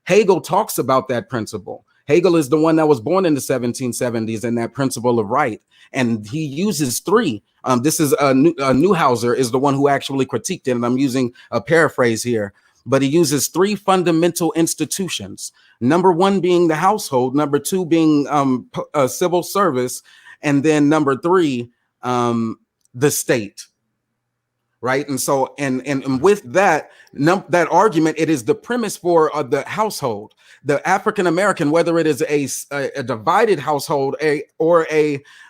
Hegel talks about that principle. Hegel is the one that was born in the 1770s and that principle of right. And he uses three. This is Neuhauser is the one who actually critiqued it. And I'm using a paraphrase here. But he uses three fundamental institutions. Number one being the household, number two being civil service, and then number three, the state. Right. And so and with that argument, it is the premise for the household, the African American, whether it is a divided household, or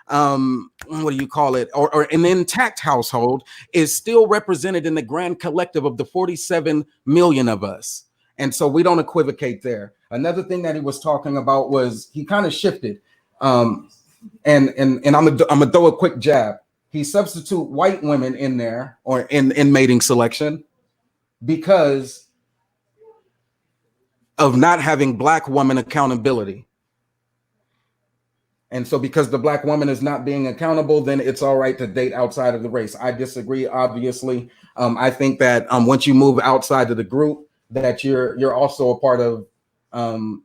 what do you call it, or an intact household, is still represented in the grand collective of the 47 million of us. And so we don't equivocate there. Another thing that he was talking about was he kind of shifted. And I'm gonna throw a quick jab. He substitute white women in there or in mating selection because of not having black woman accountability. And so because the black woman is not being accountable, then it's all right to date outside of the race. I disagree, obviously. I think that once you move outside of the group, that you're also a part of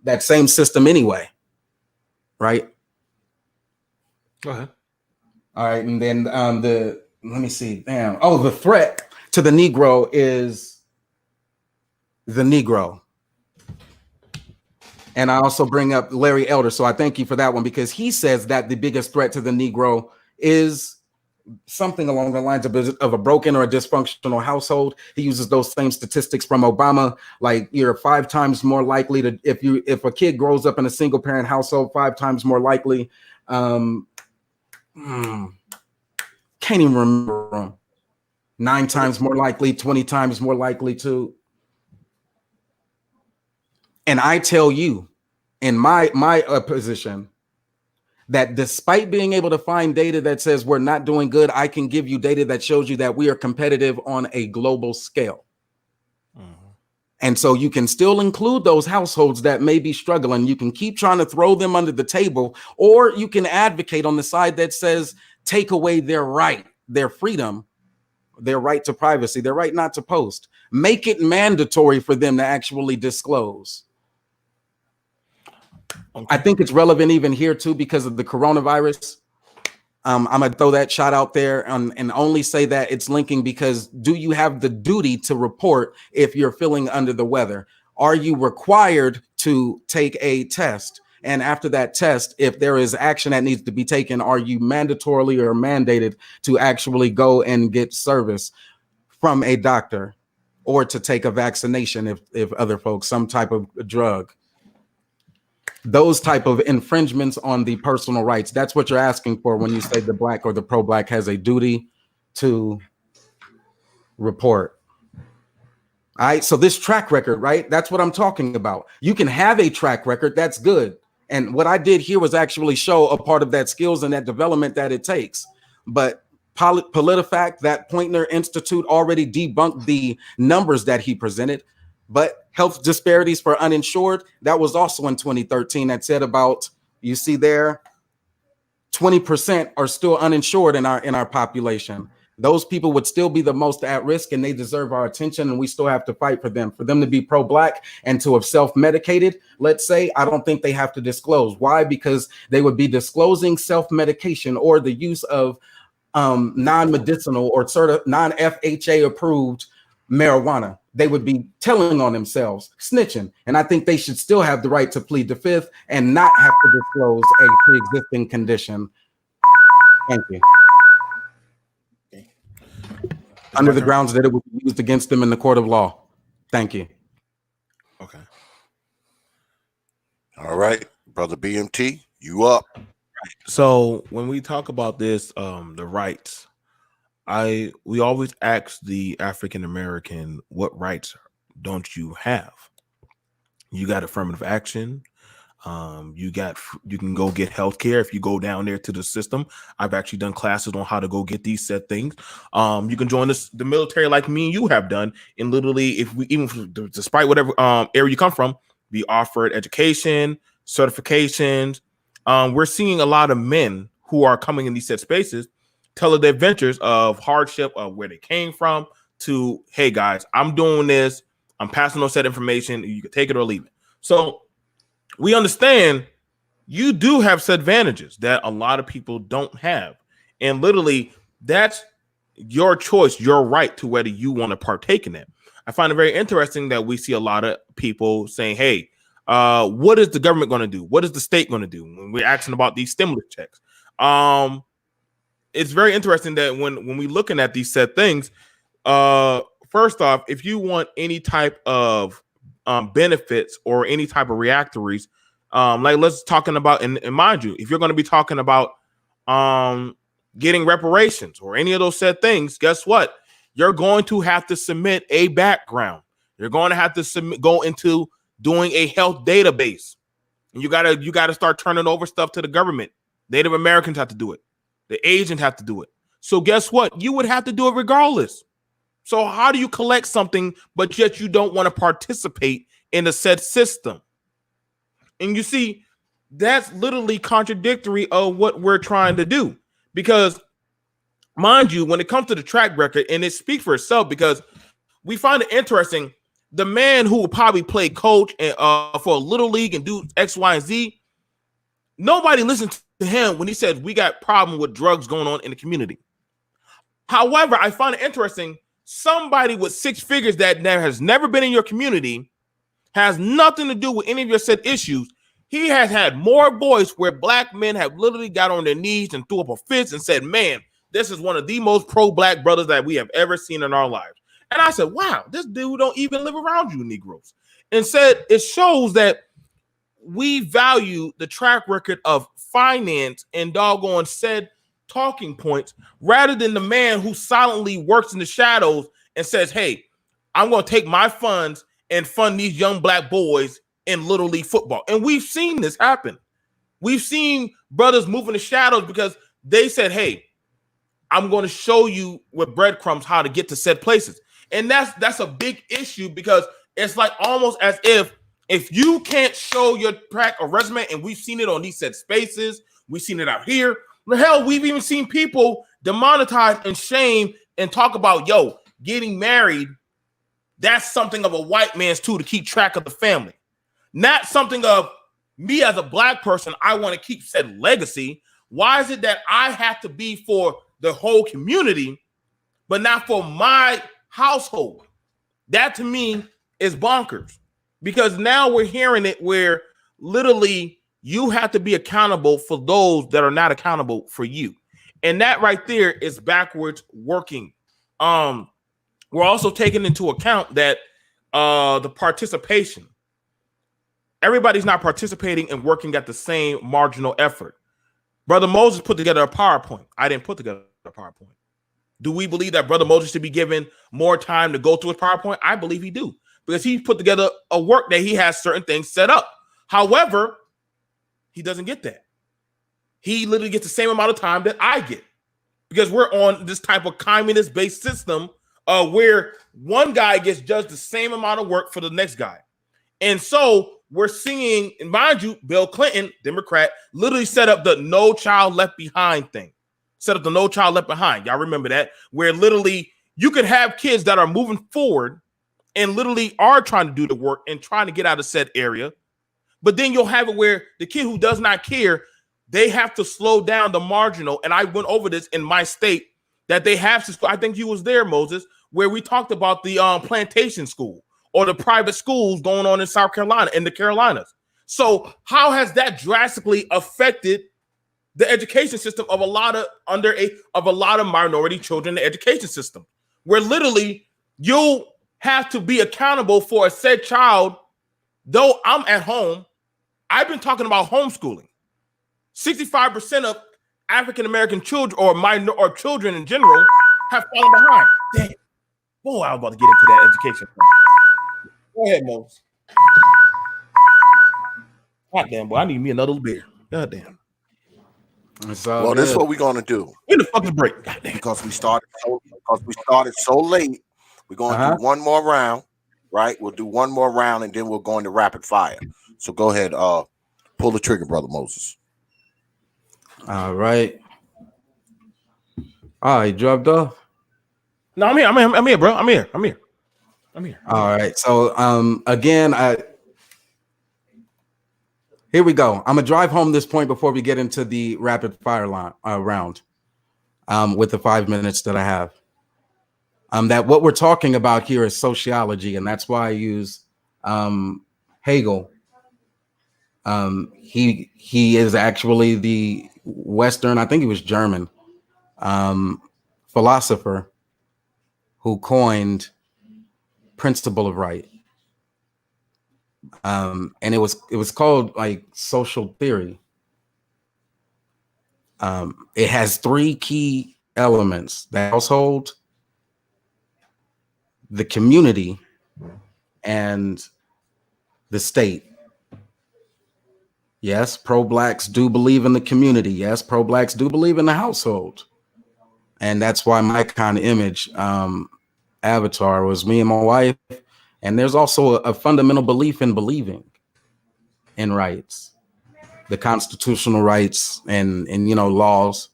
that same system anyway, right? Go ahead. All right, and then let me see. The threat to the Negro is the Negro. And I also bring up Larry Elder, so I thank you for that one, because he says that the biggest threat to the Negro is something along the lines of a broken or a dysfunctional household. He uses those same statistics from Obama, like you're 5 times more likely to, if a kid grows up in a single parent household, 5 times more likely. Can't even remember them. 9 times more likely, 20 times more likely to. And I tell you, in my position, that despite being able to find data that says we're not doing good, I can give you data that shows you that we are competitive on a global scale. And so you can still include those households that may be struggling. You can keep trying to throw them under the table, or you can advocate on the side that says take away their right, their freedom, their right to privacy, their right not to post. Make it mandatory for them to actually disclose. I think it's relevant even here too because of the coronavirus. I'm gonna throw that shot out there and only say that it's linking because do you have the duty to report if you're feeling under the weather? Are you required to take a test? And after that test, if there is action that needs to be taken, are you mandatorily or mandated to actually go and get service from a doctor or to take a vaccination if other folks, some type of drug? Those type of infringements on the personal rights. That's what you're asking for when you say the black or the pro-black has a duty to report. All right, so this track record, right? That's what I'm talking about. You can have a track record, that's good. And what I did here was actually show a part of that skills and that development that it takes. But PolitiFact, that Poynter Institute already debunked the numbers that he presented. But health disparities for uninsured, that was also in 2013. That said about, you see there, 20% are still uninsured in our population. Those people would still be the most at risk and they deserve our attention and we still have to fight for them. For them to be pro-black and to have self-medicated, let's say, I don't think they have to disclose. Why? Because they would be disclosing self-medication or the use of non-medicinal or sort of non-FHA approved marijuana. They would be telling on themselves, snitching. And I think they should still have the right to plead the fifth and not have to disclose a pre-existing condition. Thank you. Under the grounds that it would be used against them in the court of law. Thank you. Okay. All right, brother B.M.T, you up. So when we talk about this, the rights, we always ask the African American, what rights don't you have? You got affirmative action. You can go get health care if you go down there to the system. I've actually done classes on how to go get these said things. You can join the military like me and you have done, and literally, if we even despite whatever area you come from, be offered education, certifications. We're seeing a lot of men who are coming in these said spaces tell of their adventures of hardship, of where they came from, to, hey guys, I'm doing this, I'm passing on said information, you can take it or leave it. So we understand you do have said advantages that a lot of people don't have. And literally, that's your choice, your right to whether you want to partake in it. I find it very interesting that we see a lot of people saying, hey, what is the government going to do? What is the state going to do when we're asking about these stimulus checks? It's very interesting that when we're looking at these said things, first off, if you want any type of benefits or any type of reactories, like let's talking about, and mind you, if you're going to be talking about getting reparations or any of those said things, guess what? You're going to have to submit a background. You're going to have to go into doing a health database. And you gotta start turning over stuff to the government. Native Americans have to do it. The Asians have to do it. So guess what? You would have to do it regardless. So how do you collect something, but yet you don't want to participate in the said system? And you see, that's literally contradictory of what we're trying to do. Because, mind you, when it comes to the track record, and it speaks for itself, because we find it interesting, the man who will probably play coach for a little league and do X, Y, and Z, nobody listened to him when he said we got problem with drugs going on in the community. However, I find it interesting, somebody with six figures that has never been in your community, has nothing to do with any of your said issues. He has had more voice where black men have literally got on their knees and threw up a fist and said, man, this is one of the most pro-black brothers that we have ever seen in our lives. And I said, wow, this dude don't even live around you Negroes. And said it shows that we value the track record of finance and doggone said talking points rather than the man who silently works in the shadows and says, hey, I'm going to take my funds and fund these young black boys in Little League football. And we've seen this happen. We've seen brothers move in the shadows because they said, hey, I'm going to show you with breadcrumbs how to get to said places. And that's a big issue because it's like almost as if you can't show your track or resume, and we've seen it on these said spaces, we've seen it out here. Hell, we've even seen people demonetize and shame and talk about, yo, getting married, that's something of a white man's tool to keep track of the family. Not something of me as a black person, I want to keep said legacy. Why is it that I have to be for the whole community, but not for my household? That to me is bonkers, because now we're hearing it where literally you have to be accountable for those that are not accountable for you. And that right there is backwards working. We're also taking into account that the participation, everybody's not participating and working at the same marginal effort. Brother Moses put together a PowerPoint. I didn't put together a PowerPoint. Do we believe that Brother Moses should be given more time to go through his PowerPoint? I believe he do, because he put together a work that he has certain things set up. However, he doesn't get that. He literally gets the same amount of time that I get, because we're on this type of communist-based system where one guy gets judged the same amount of work for the next guy. And so we're seeing, and mind you, Bill Clinton, Democrat, literally set up the No Child Left Behind thing. Set up the No Child Left Behind. Y'all remember that? Where literally you could have kids that are moving forward and literally are trying to do the work and trying to get out of said area. But then you'll have it where the kid who does not care, they have to slow down the marginal. And I went over this in my state, that they have to, I think you was there, Moses, where we talked about the plantation school or the private schools going on in South Carolina, in the Carolinas. So how has that drastically affected the education system of a lot of minority children in the education system, where literally you have to be accountable for a said child? Though I'm at home, I've been talking about homeschooling. 65% of African-American children or children in general have fallen behind. Damn. Boy, I was about to get into that education. Go ahead, Mose. God damn, boy, I need me another beer. God damn. Well, this is what we're gonna do. In the fucking break, because we started so late. We're gonna do one more round, right? We'll do one more round, and then we'll go into rapid fire. So go ahead, pull the trigger, Brother Moses. All right. You dropped off? No, I'm here, bro. I'm here. All right. So again, here we go. I'm gonna drive home this point before we get into the rapid fire round with the 5 minutes that I have. That what we're talking about here is sociology, and that's why I use Hegel. He is actually the Western, I think he was German, philosopher who coined principle of right. And it was called like social theory. It has three key elements: the household, the community, and the state. Yes, pro-blacks do believe in the community. Yes, pro-blacks do believe in the household. And that's why my kind of image avatar was me and my wife. And there's also a fundamental belief in believing in rights, the constitutional rights and laws.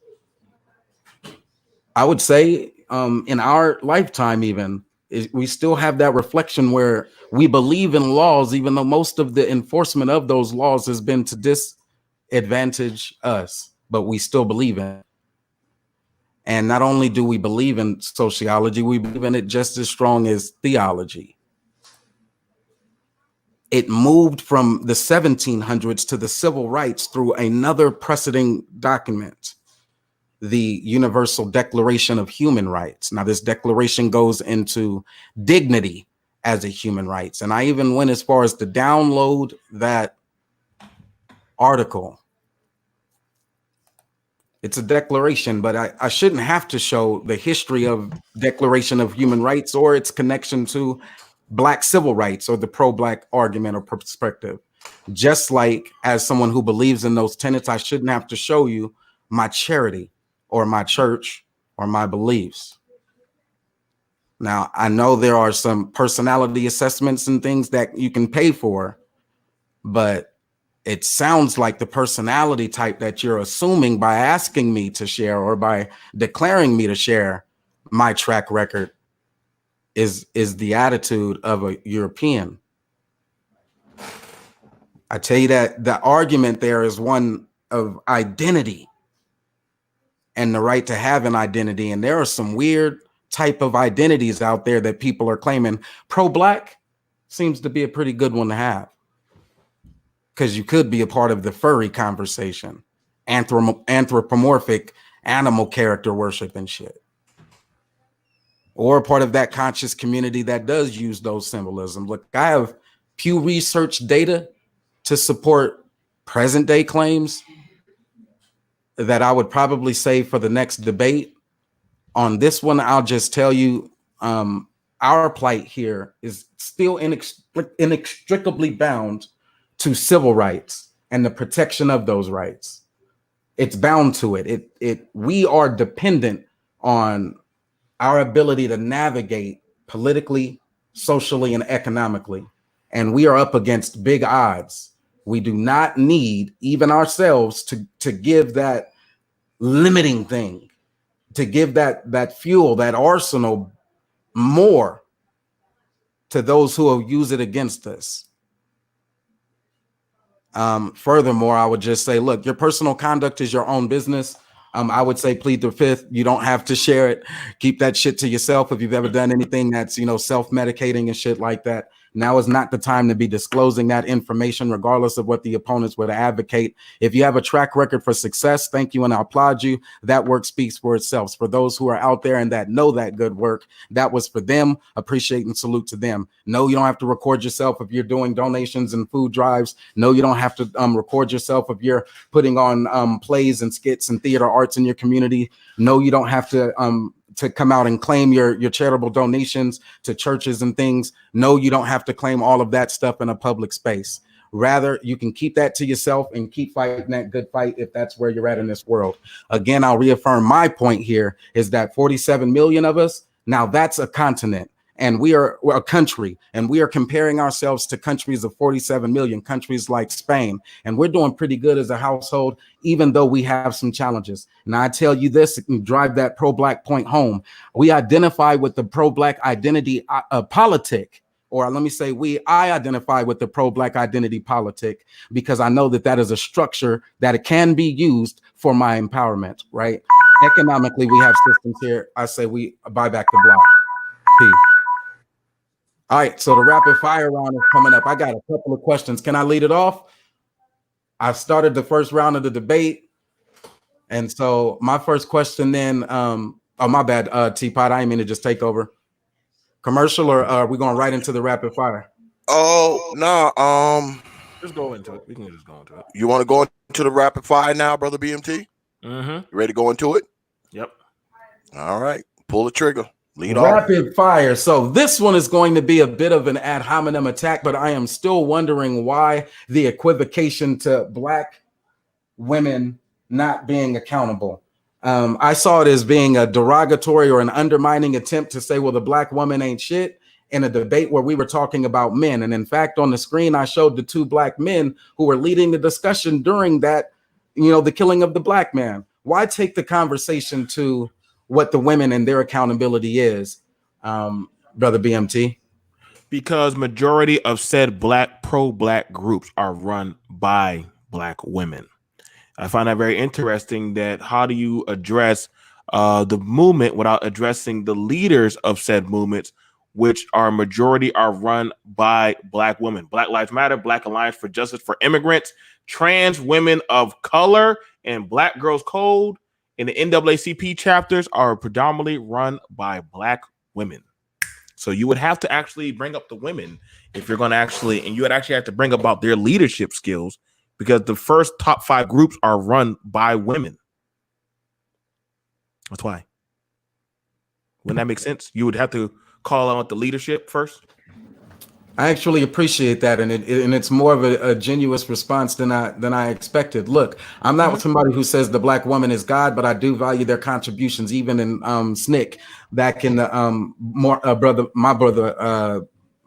I would say in our lifetime even, we still have that reflection where we believe in laws, even though most of the enforcement of those laws has been to disadvantage us, but we still believe in it. And not only do we believe in sociology, we believe in it just as strong as theology. It moved from the 1700s to the civil rights through another preceding document, the Universal Declaration of Human Rights. Now, this declaration goes into dignity as a human rights. And I even went as far as to download that article. It's a declaration, but I shouldn't have to show the history of Declaration of Human Rights or its connection to Black civil rights or the pro-Black argument or perspective. Just like as someone who believes in those tenets, I shouldn't have to show you my charity or my church or my beliefs. Now, I know there are some personality assessments and things that you can pay for, but it sounds like the personality type that you're assuming by asking me to share or by declaring me to share my track record is the attitude of a European. I tell you that the argument there is one of identity and the right to have an identity. And there are some weird type of identities out there that people are claiming. Pro-Black seems to be a pretty good one to have, because you could be a part of the furry conversation, anthropomorphic animal character worship and shit, or a part of that conscious community that does use those symbolism. Look, I have Pew Research data to support present day claims that I would probably say for the next debate. On this one, I'll just tell you, our plight here is still inextricably bound to civil rights and the protection of those rights. It's bound to it. We are dependent on our ability to navigate politically, socially, and economically. And we are up against big odds. We do not need even ourselves to give that limiting thing, to give that fuel, that arsenal more to those who will use it against us. Furthermore, I would just say, look, your personal conduct is your own business. I would say plead the fifth. You don't have to share it. Keep that shit to yourself. If you've ever done anything that's, self-medicating and shit like that, now is not the time to be disclosing that information, regardless of what the opponents would advocate. If you have a track record for success, thank you, and I applaud you. That work speaks for itself. For those who are out there and that know that good work, that was for them. Appreciate and salute to them. No, you don't have to record yourself if you're doing donations and food drives. No, you don't have to record yourself if you're putting on plays and skits and theater arts in your community. No, you don't have to come out and claim your charitable donations to churches and things. No, you don't have to claim all of that stuff in a public space. Rather, you can keep that to yourself and keep fighting that good fight if that's where you're at in this world. Again, I'll reaffirm my point here is that 47 million of us, now that's a continent. And we're a country, and we are comparing ourselves to countries of 47 million, countries like Spain. And we're doing pretty good as a household, even though we have some challenges. And I tell you this, and drive that pro-Black point home. We identify with the pro-Black identity politic, or let me say I identify with the pro-Black identity politic, because I know that is a structure that it can be used for my empowerment, right? Economically, we have systems here. I say we buy back the block. Peace. All right, so the rapid fire round is coming up. I got a couple of questions. Can I lead it off? I started the first round of the debate. And so my first question then, oh, my bad, T.P.O.T, I didn't mean to just take over. Commercial, or are we going right into the rapid fire? Oh, no. Just go into it. We can just go into it. You want to go into the rapid fire now, brother B.M.T? Mm-hmm. You ready to go into it? Yep. All right. Pull the trigger. Lead off. Rapid fire. So this one is going to be a bit of an ad hominem attack, but I am still wondering why the equivocation to Black women not being accountable. I saw it as being a derogatory or an undermining attempt to say, well, the Black woman ain't shit, in a debate where we were talking about men. And in fact, on the screen, I showed the two Black men who were leading the discussion during that, the killing of the Black man. Why take the conversation to what the women and their accountability is, brother B.M.T? Because majority of said pro-Black groups are run by Black women. I find that very interesting. That how do you address the movement without addressing the leaders of said movements, which are majority are run by Black women? Black Lives Matter, Black Alliance for Justice for Immigrants, trans women of color, and Black Girls Code in the NAACP chapters are predominantly run by Black women. So you would have to actually bring up the women if you're going to actually, and you would actually have to bring about their leadership skills, because the first top 5 groups are run by women. That's why. Wouldn't that make sense? You would have to call out the leadership first. I actually appreciate that, and it's more of a genuine response than I expected. Look, I'm not somebody who says the Black woman is God, but I do value their contributions, even in SNCC back in the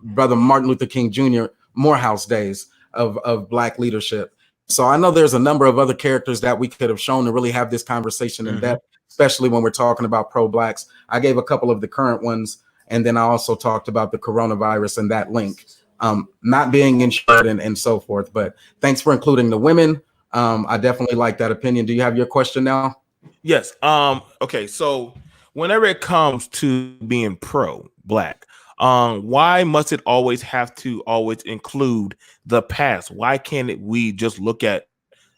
brother Martin Luther King Jr. Morehouse days of Black leadership. So I know there's a number of other characters that we could have shown to really have this conversation in depth, especially when we're talking about pro-Blacks. I gave a couple of the current ones, and then I also talked about the coronavirus and that link. not being insured and so forth. But thanks for including the women. I definitely like that opinion. Do you have your question now? Yes. Okay. So whenever it comes to being pro-black, why must it always have to always include the past? Why can't we just look at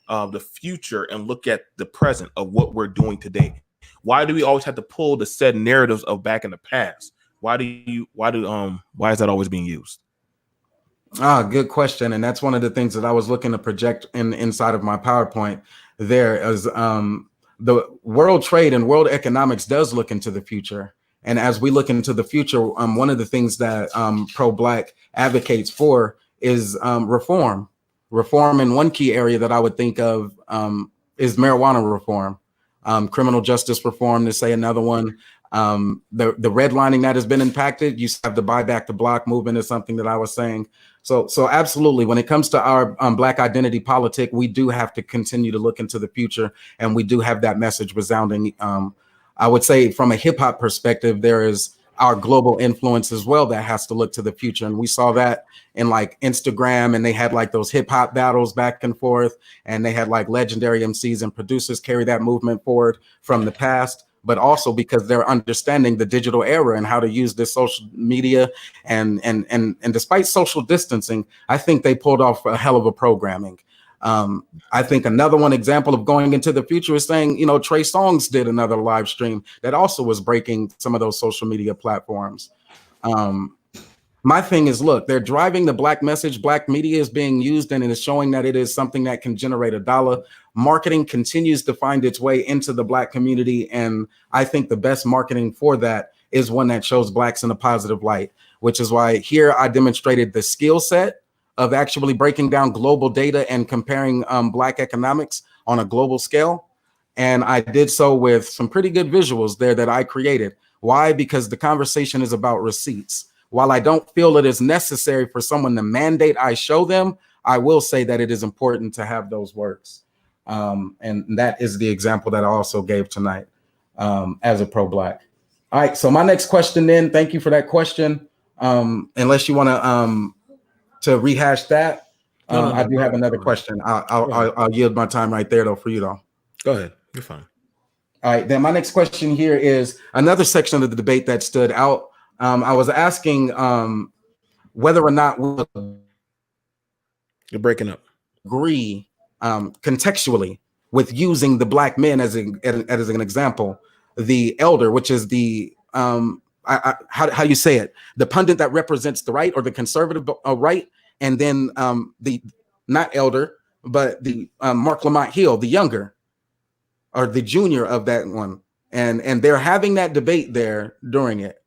the future and look at the present of what we're doing today? Why do we always have to pull the said narratives of back in the past? Why is that always being used? Good question. And that's one of the things that I was looking to project inside of my PowerPoint there is the world trade and world economics does look into the future. And as we look into the future, one of the things that pro-black advocates for is reform. Reform in one key area that I would think of is marijuana reform, criminal justice reform, to say another one. The redlining that has been impacted. You have the buy back the block movement is something that I was saying. So absolutely, when it comes to our Black identity politic, we do have to continue to look into the future, and we do have that message resounding. I would say from a hip hop perspective, there is our global influence as well that has to look to the future. And we saw that in like Instagram, and they had like those hip hop battles back and forth, and they had like legendary MCs and producers carry that movement forward from the past, but also because they're understanding the digital era and how to use this social media. And despite social distancing, I think they pulled off a hell of a programming. I think another one example of going into the future is saying, you know, Trey Songz did another live stream that also was breaking some of those social media platforms. My thing is, look, they're driving the black message. Black media is being used, and it is showing that it is something that can generate a dollar. Marketing continues to find its way into the black community. And I think the best marketing for that is one that shows blacks in a positive light, which is why here I demonstrated the skill set of actually breaking down global data and comparing black economics on a global scale. And I did so with some pretty good visuals there that I created. Why? Because the conversation is about receipts. While I don't feel it is necessary for someone to mandate I show them, I will say that it is important to have those works. And that is the example that I also gave tonight as a pro-black. All right, so my next question then, thank you for that question. Unless you want to rehash that, I do have another question. I'll yield my time right there though for you though. Go ahead, you're fine. All right, then my next question here is another section of the debate that stood out. I was asking whether or not you're breaking up. Agree contextually with using the black men as an example, the elder, which is the how you say it, the pundit that represents the right or the conservative right, and then the not elder, but the Mark Lamont Hill, the younger or the junior of that one, and they're having that debate there during it.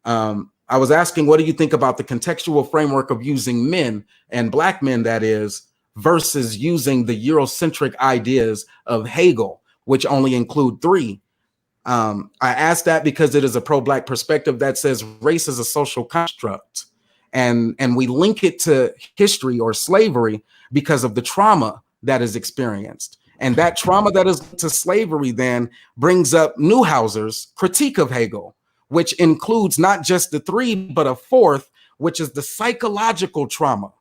I was asking, what do you think about the contextual framework of using men and black men, that is, versus using the Eurocentric ideas of Hegel, which only include three? I asked that because it is a pro-black perspective that says race is a social construct, and we link it to history or slavery because of the trauma that is experienced. And that trauma that is to slavery then brings up Neuhauser's critique of Hegel, which includes not just the three, but a fourth, which is the psychological trauma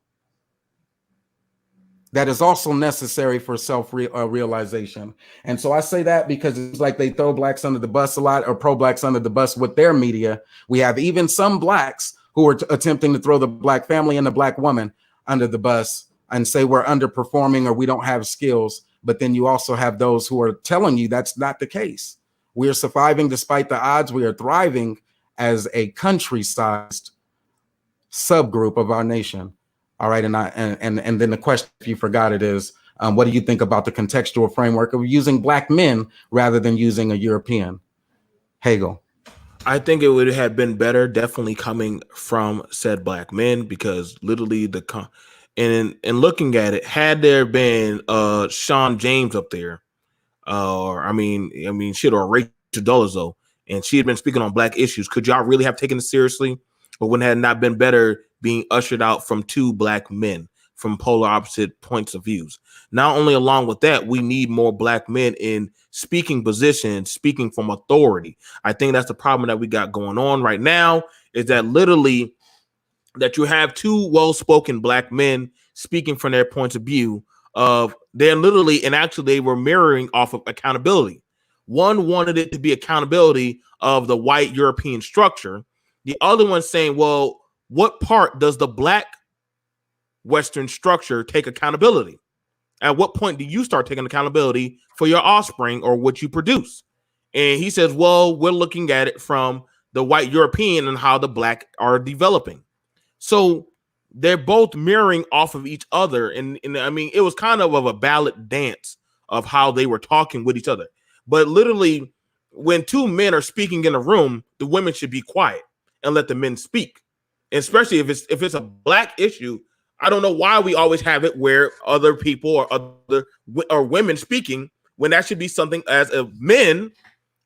that is also necessary for self-realization. And so I say that because it's like they throw blacks under the bus a lot, or pro-blacks under the bus with their media. We have even some blacks who are attempting to throw the black family and the black woman under the bus and say we're underperforming or we don't have skills. But then you also have those who are telling you that's not the case. We are surviving despite the odds. We are thriving as a country-sized subgroup of our nation. All right, and then the question, if you forgot it, is what do you think about the contextual framework of using black men rather than using a European? Hegel. I think it would have been better, definitely coming from said black men, because literally and looking at it, had there been Sean James up there, or I mean shit, or Rachel Dolezal, and she had been speaking on black issues, could y'all really have taken it seriously? Or wouldn't it have not been better being ushered out from two black men from polar opposite points of views? Not only along with that, we need more black men in speaking positions, speaking from authority. I think that's the problem that we got going on right now, is that literally that you have two well-spoken black men speaking from their points of view of they're literally and actually they were mirroring off of accountability. One wanted it to be accountability of the white European structure. The other one saying, well, what part does the black Western structure take accountability? At what point do you start taking accountability for your offspring or what you produce? And he says, well, we're looking at it from the white European and how the black are developing. So they're both mirroring off of each other. And I mean, it was kind of a ballad dance of how they were talking with each other. But literally, when two men are speaking in a room, the women should be quiet and let the men speak. And especially if it's a black issue, I don't know why we always have it where other people or women speaking when that should be something as a men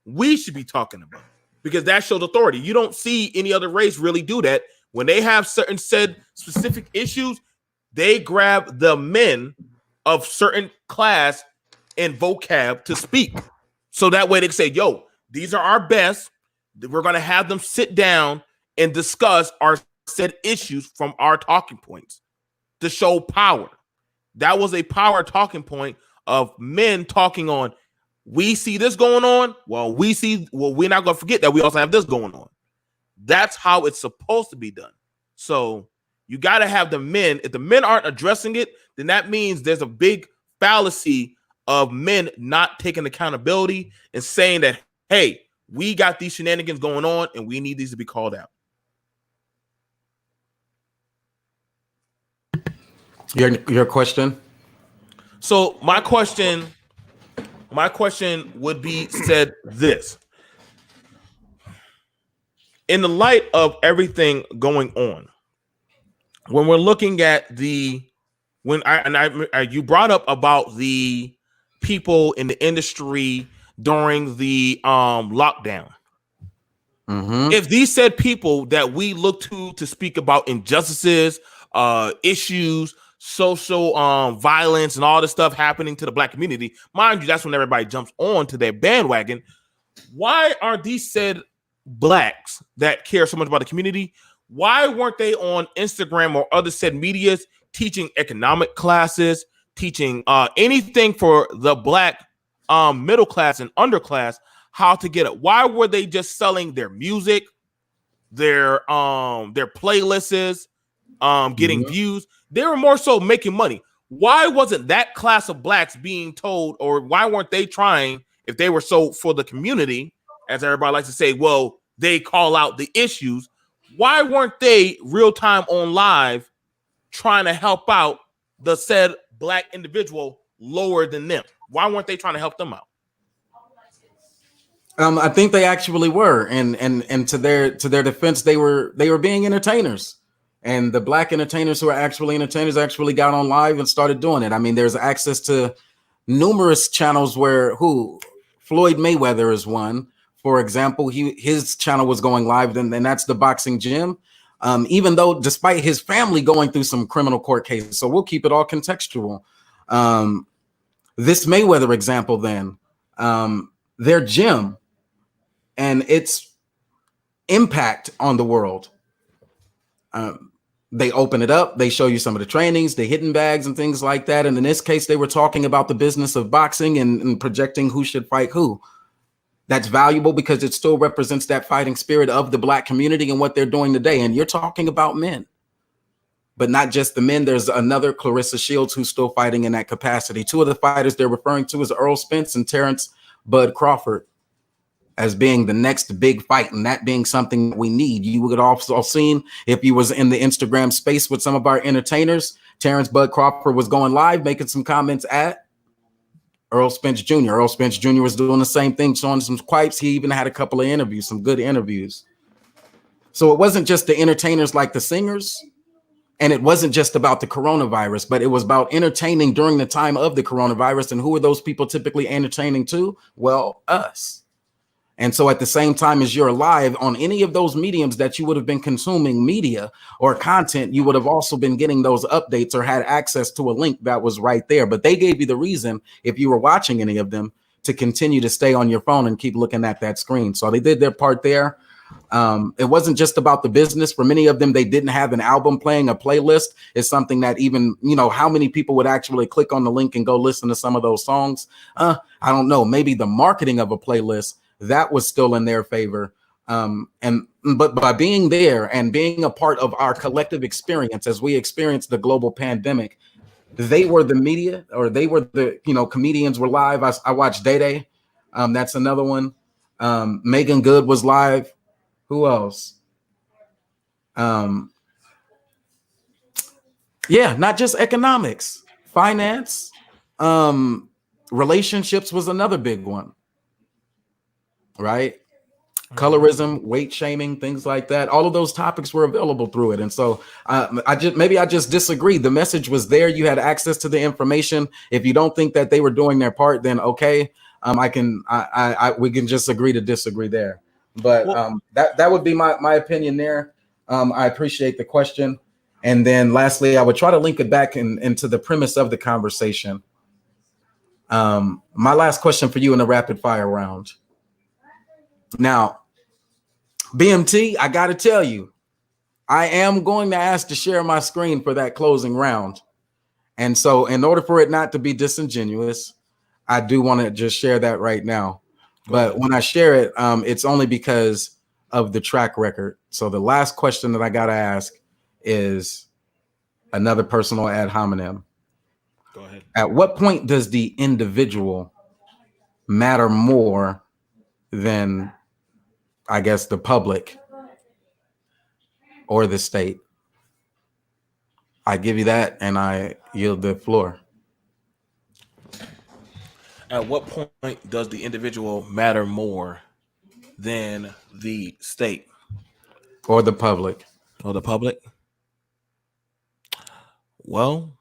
we should be talking about, because that shows authority. You don't see any other race really do that. When they have certain said specific issues, they grab the men of certain class and vocab to speak. So that way they can say, yo, these are our best. We're going to have them sit down and discuss our said issues from our talking points to show power. That was a power talking point of men talking on, we see this going on. Well, we're not going to forget that we also have this going on. That's how it's supposed to be done. So you got to have the men. If the men aren't addressing it, then that means there's a big fallacy of men not taking accountability and saying that, hey, we got these shenanigans going on and we need these to be called out. Your question? So my question would be said this. In the light of everything going on, when we're looking at you brought up about the people in the industry during the lockdown. Mm-hmm. If these said people that we look to speak about injustices, issues, social violence, and all this stuff happening to the black community, mind you, that's when everybody jumps on to their bandwagon. Why are these said blacks that care so much about the community, why weren't they on Instagram or other said medias teaching economic classes, teaching anything for the black middle class and underclass how to get it? Why were they just selling their music, their playlists, getting views? They were more so making money. Why wasn't that class of blacks being told, or why weren't they trying, if they were so for the community, as everybody likes to say, well, they call out the issues, why weren't they real time on live trying to help out the said black individual lower than them? Why weren't they trying to help them out? I think they actually were, and to their defense, they were being entertainers, and the black entertainers who are actually entertainers actually got on live and started doing it. I mean, there's access to numerous channels where Floyd Mayweather is one, for example. His channel was going live, and that's the Boxing Gym. Even though, despite his family going through some criminal court cases, so we'll keep it all contextual. This Mayweather example, then, their gym and its impact on the world. They open it up. They show you some of the trainings, the hidden bags and things like that. And in this case, they were talking about the business of boxing and projecting who should fight who. That's valuable because it still represents that fighting spirit of the black community and what they're doing today. And you're talking about men, but not just the men. There's another Clarissa Shields who's still fighting in that capacity. Two of the fighters they're referring to is Earl Spence and Terrence Bud Crawford as being the next big fight, and that being something we need. You would also seen, if you was in the Instagram space with some of our entertainers, Terrence Bud Crawford was going live, making some comments at Earl Spence Jr. Earl Spence Jr. was doing the same thing, showing some quipes. He even had a couple of interviews, some good interviews. So it wasn't just the entertainers like the singers, and it wasn't just about the coronavirus, but it was about entertaining during the time of the coronavirus. And who are those people typically entertaining to? Well, us. And so at the same time as you're live on any of those mediums that you would have been consuming media or content, you would have also been getting those updates or had access to a link that was right there. But they gave you the reason, if you were watching any of them, to continue to stay on your phone and keep looking at that screen. So they did their part there. It wasn't just about the business. For many of them, they didn't have an album playing. A playlist is something that even, how many people would actually click on the link and go listen to some of those songs? I don't know. Maybe the marketing of a playlist, that was still in their favor. But by being there and being a part of our collective experience as we experienced the global pandemic, they were the media, or they were the, comedians were live. I watched Day Day. That's another one. Megan Good was live. Who else? Not just economics, finance, relationships was another big one, right? Colorism, weight shaming, things like that. All of those topics were available through it. And so I just disagree. The message was there. You had access to the information. If you don't think that they were doing their part, then okay. We can just agree to disagree there. But that would be my opinion there. I appreciate the question. And then lastly, I would try to link it back into the premise of the conversation. My last question for you in the rapid fire round. Now, B.M.T, I got to tell you, I am going to ask to share my screen for that closing round. And so in order for it not to be disingenuous, I do want to just share that right now. But when I share it, it's only because of the track record. So the last question that I got to ask is another personal ad hominem. Go ahead. At what point does the individual matter more than, I guess, the public or the state? I give you that, and I yield the floor. At what point does the individual matter more than the state or the public? Well,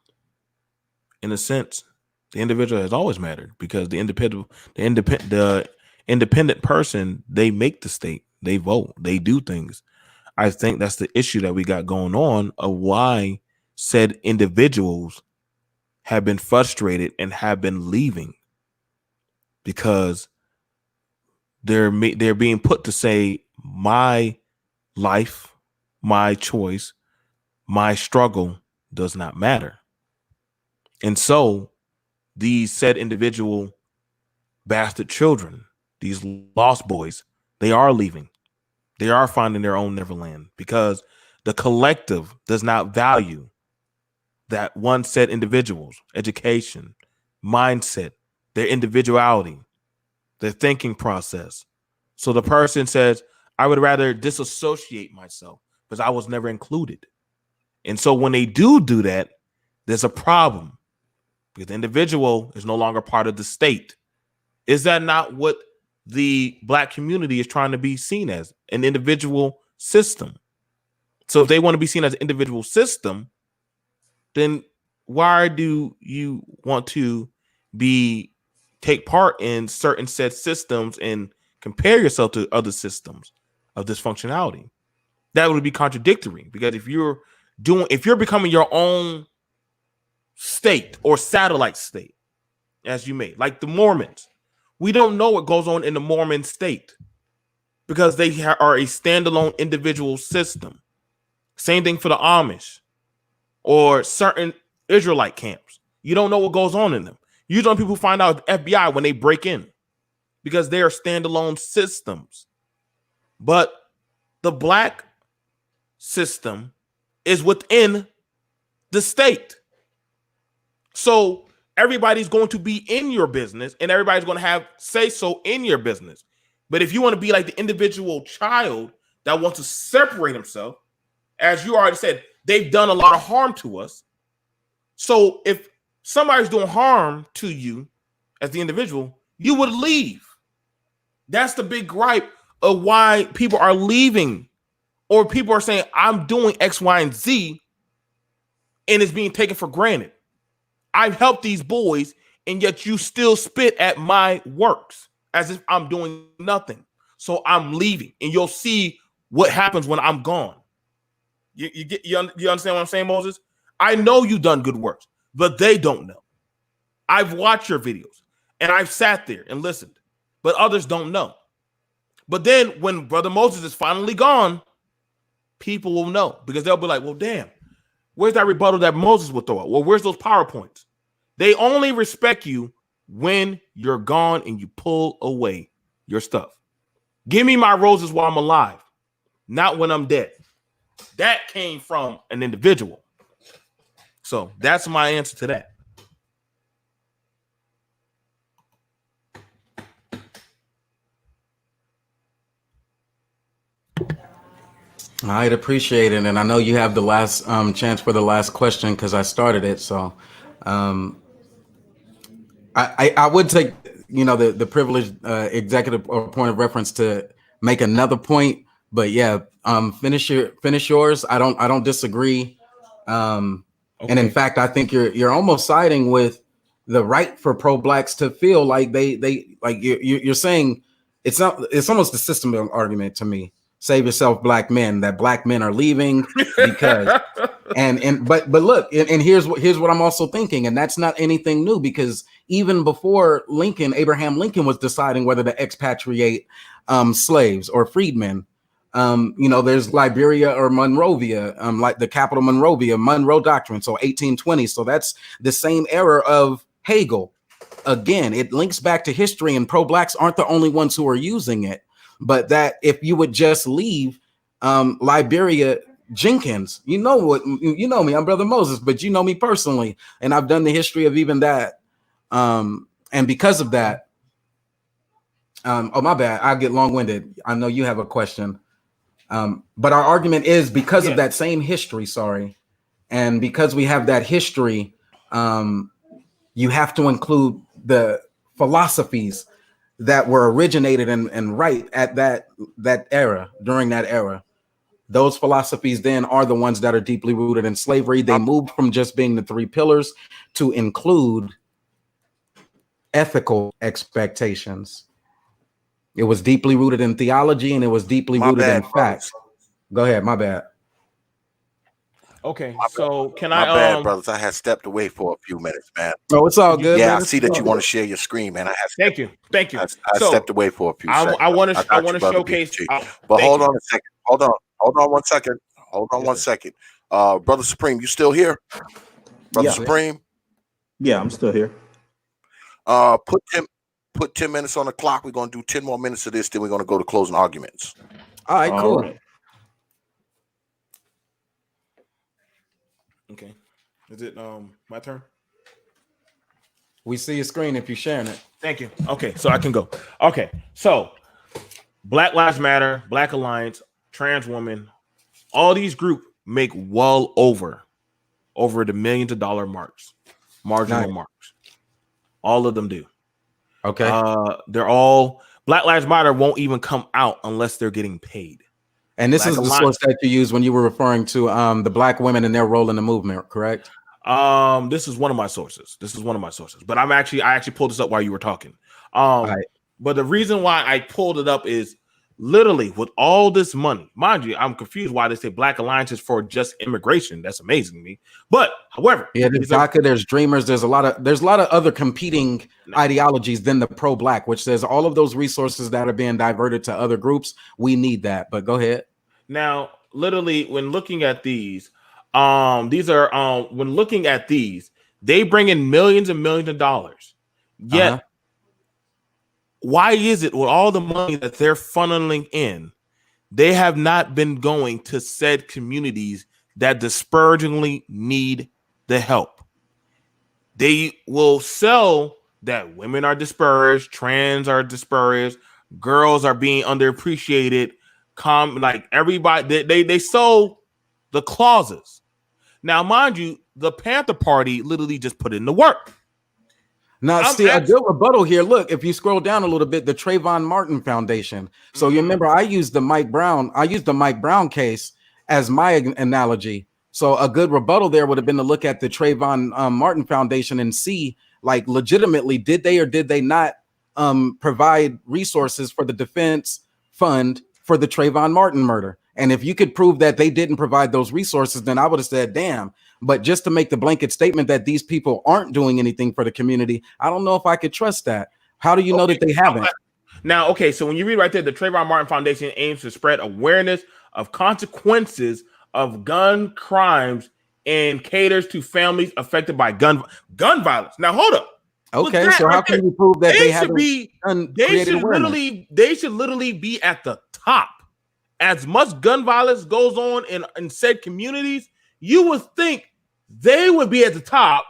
in a sense, the individual has always mattered, because the independent person, they make the state, they vote, they do things. I think that's the issue that we got going on, of why said individuals have been frustrated and have been leaving, because they're being put to say, my life, my choice, my struggle does not matter. And so these said individual bastard children, these lost boys, they are leaving. They are finding their own Neverland, because the collective does not value that one said individual's education, mindset, their individuality, their thinking process. So the person says, I would rather disassociate myself because I was never included. And so when they do that, there's a problem, because the individual is no longer part of the state. Is that not what the Black community is trying to be seen as? An individual system. So if they want to be seen as an individual system, then why do you want to take part in certain said systems and compare yourself to other systems of dysfunctionality? That would be contradictory, because if you're becoming your own state or satellite state, as you may, like the Mormons, we don't know what goes on in the Mormon state, because they are a standalone individual system. Same thing for the Amish or certain Israelite camps. You don't know what goes on in them. Usually people find out the FBI when they break in, because they are standalone systems. But the Black system is within the state. So everybody's going to be in your business, and everybody's going to have say so in your business. But if you want to be like the individual child that wants to separate himself, as you already said, they've done a lot of harm to us. So if somebody's doing harm to you as the individual, you would leave. That's the big gripe of why people are leaving, or people are saying, I'm doing X, Y, and Z, and it's being taken for granted. I've helped these boys, and yet you still spit at my works as if I'm doing nothing. So I'm leaving, and you'll see what happens when I'm gone. You understand what I'm saying, Moses? I know you've done good works, but they don't know. I've watched your videos, and I've sat there and listened, but others don't know. But then when Brother Moses is finally gone, people will know because they'll be like, well, damn, where's that rebuttal that Moses would throw out? Well, where's those PowerPoints? They only respect you when you're gone and you pull away your stuff. Give me my roses while I'm alive, not when I'm dead. That came from an individual. So that's my answer to that. I'd appreciate it, and I know you have the last chance for the last question because I started it. So, I would take the privileged executive or point of reference to make another point, but yeah, finish yours. I don't disagree, and in fact, I think you're almost siding with the right for pro-blacks to feel like they like you're saying it's almost a system argument to me. Save yourself, black men. That black men are leaving because, but look, and here's what I'm also thinking, and that's not anything new because even before Lincoln, Abraham Lincoln was deciding whether to expatriate slaves or freedmen. There's Liberia or Monrovia, like the capital Monrovia, Monroe Doctrine, so 1820. So that's the same era of Hegel. Again, it links back to history, and pro-blacks aren't the only ones who are using it. But that if you would just leave Liberia, Jenkins, you know me, I'm Brother Moses, but you know me personally, and I've done the history of even that. And because of that, oh my bad, I get long-winded. I know you have a question. But our argument is because of that same history, and because we have that history, you have to include the philosophies that were originated and right at that era, during that era. Those philosophies then are the ones that are deeply rooted in slavery. They moved from just being the three pillars to include ethical expectations. It was deeply rooted in theology, and it was deeply rooted in facts. Go ahead, my bad. Okay, so can my I? bad, brothers. I had stepped away for a few minutes, man. Oh, it's all good. Yeah, man. I see that you want to share your screen, man. Thank you. I stepped away for a few seconds. I want to showcase. But hold on a second. Hold on 1 second. Hold on 1 second. Brother Supreme, you still here? Brother Supreme? Yeah, I'm still here. Put 10 minutes on the clock. We're gonna do 10 more minutes of this, then we're gonna go to closing arguments. All right, cool. All right. Okay. Is it my turn? We see your screen if you're sharing it. Thank you. Okay, so I can go. Okay, so Black Lives Matter, Black Alliance, Trans Women, all these groups make well over the millions of dollar marks, marginal marks. All of them do. Okay. They're all Black Lives Matter won't even come out unless they're getting paid. And this is the source that you used when you were referring to the black women and their role in the movement, correct? This is one of my sources. But I actually pulled this up while you were talking. But the reason why I pulled it up is literally with all this money, mind you, I'm confused why they say Black Alliances for just immigration. That's amazing to me. But however, there's DACA, there's Dreamers, there's a lot of other competing ideologies than the pro-black, which says all of those resources that are being diverted to other groups, we need that. But go ahead. Now, literally, when looking at these when looking at these, they bring in millions and millions of dollars. Yet, why is it with all the money that they're funneling in, they have not been going to said communities that disparagingly need the help? They will sell that women are disparaged, trans are disparaged, girls are being underappreciated. Like everybody, they sold the clauses. Now, mind you, the Panther Party literally just put in the work. Now, see, a good rebuttal here. Look, if you scroll down a little bit, the Trayvon Martin Foundation. So you remember, I used the Mike Brown case as my analogy. So a good rebuttal there would have been to look at the Trayvon Martin Foundation and see, like, legitimately, did they or did they not provide resources for the defense fund for the Trayvon Martin murder? And if you could prove that they didn't provide those resources, then I would have said, damn. But just to make the blanket statement that these people aren't doing anything for the community, I don't know if I could trust that. How do you know that they haven't? Now, okay, so when you read right there, the Trayvon Martin Foundation aims to spread awareness of consequences of gun crimes and caters to families affected by gun violence. Now, hold up. Okay, so how can you prove that they haven't created awareness? They should literally be at the top. As much gun violence goes on in said communities, you would think they would be at the top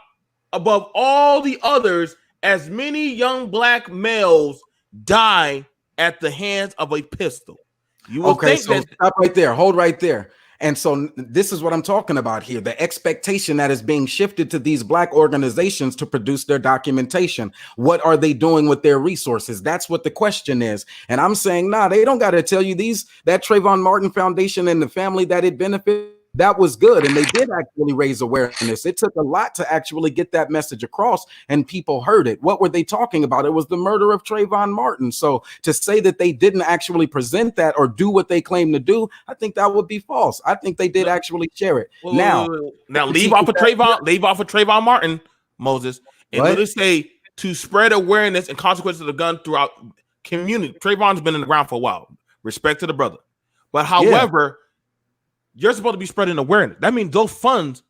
above all the others, as many young black males die at the hands of a pistol. You will think so that. Stop right there. Hold right there. And so this is what I'm talking about here. The expectation that is being shifted to these black organizations to produce their documentation. What are they doing with their resources? That's what the question is. And I'm saying, nah, they don't got to tell you that Trayvon Martin Foundation and the family that it benefits. That was good. And they did actually raise awareness. It took a lot to actually get that message across and people heard it. What were they talking about? It was the murder of Trayvon Martin. So to say that they didn't actually present that or do what they claim to do, I think that would be false. I think they did actually share it. Now leave off of Trayvon Martin, Moses, and let us say to spread awareness and consequences of the gun throughout community. Trayvon's been in the ground for a while. Respect to the brother. But however, you're supposed to be spreading awareness. That means those funds,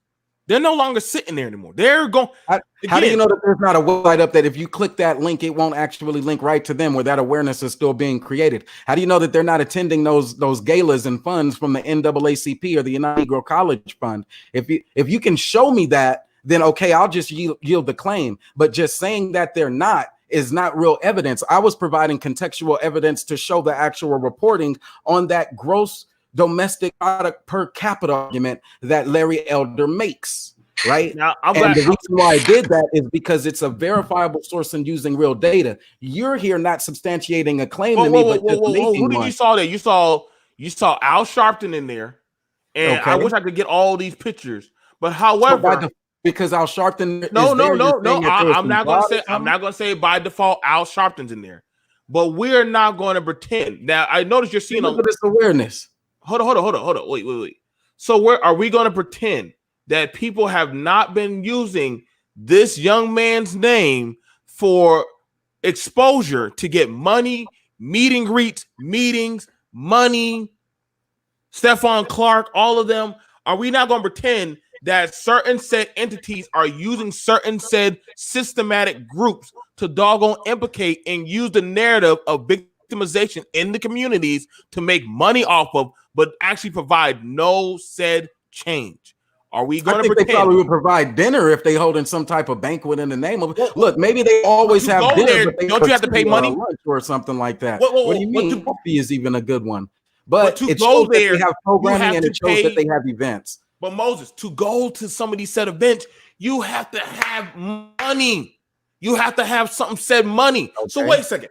they're no longer sitting there anymore. They're going. How do you know that there's not a website up that if you click that link, it won't actually link right to them where that awareness is still being created? How do you know that they're not attending those galas and funds from the NAACP or the United Negro College Fund? If you can show me that, then okay, I'll just yield the claim. But just saying that they're not is not real evidence. I was providing contextual evidence to show the actual reporting on that gross domestic product per capita argument that Larry Elder makes, right? Now, the reason why I did that is because it's a verifiable source and using real data. You're here not substantiating a claim to me, but just making who did you saw there? You saw Al Sharpton in there, and I wish I could get all these pictures. But however, because Al Sharpton, no, I'm not gonna say by default Al Sharpton's in there, but we're not going to pretend. Now I noticed you're seeing this awareness. Hold on. Wait. So are we going to pretend that people have not been using this young man's name for exposure to get money, meet and greets, meetings, money, Stephon Clark, all of them? Are we not going to pretend that certain said entities are using certain said systematic groups to doggone implicate and use the narrative of victimization in the communities to make money off of, but actually provide no said change? Are we going to pretend? They probably would provide dinner if they holding some type of banquet in the name of it. Look, maybe they always have dinner, but don't you have to pay money or something like that? What do you mean? Coffee is even a good one, but it shows that they have programming and it shows that they have events. But Moses, to go to some of these said events, you have to have money. You have to have something said money. Okay. So wait a second.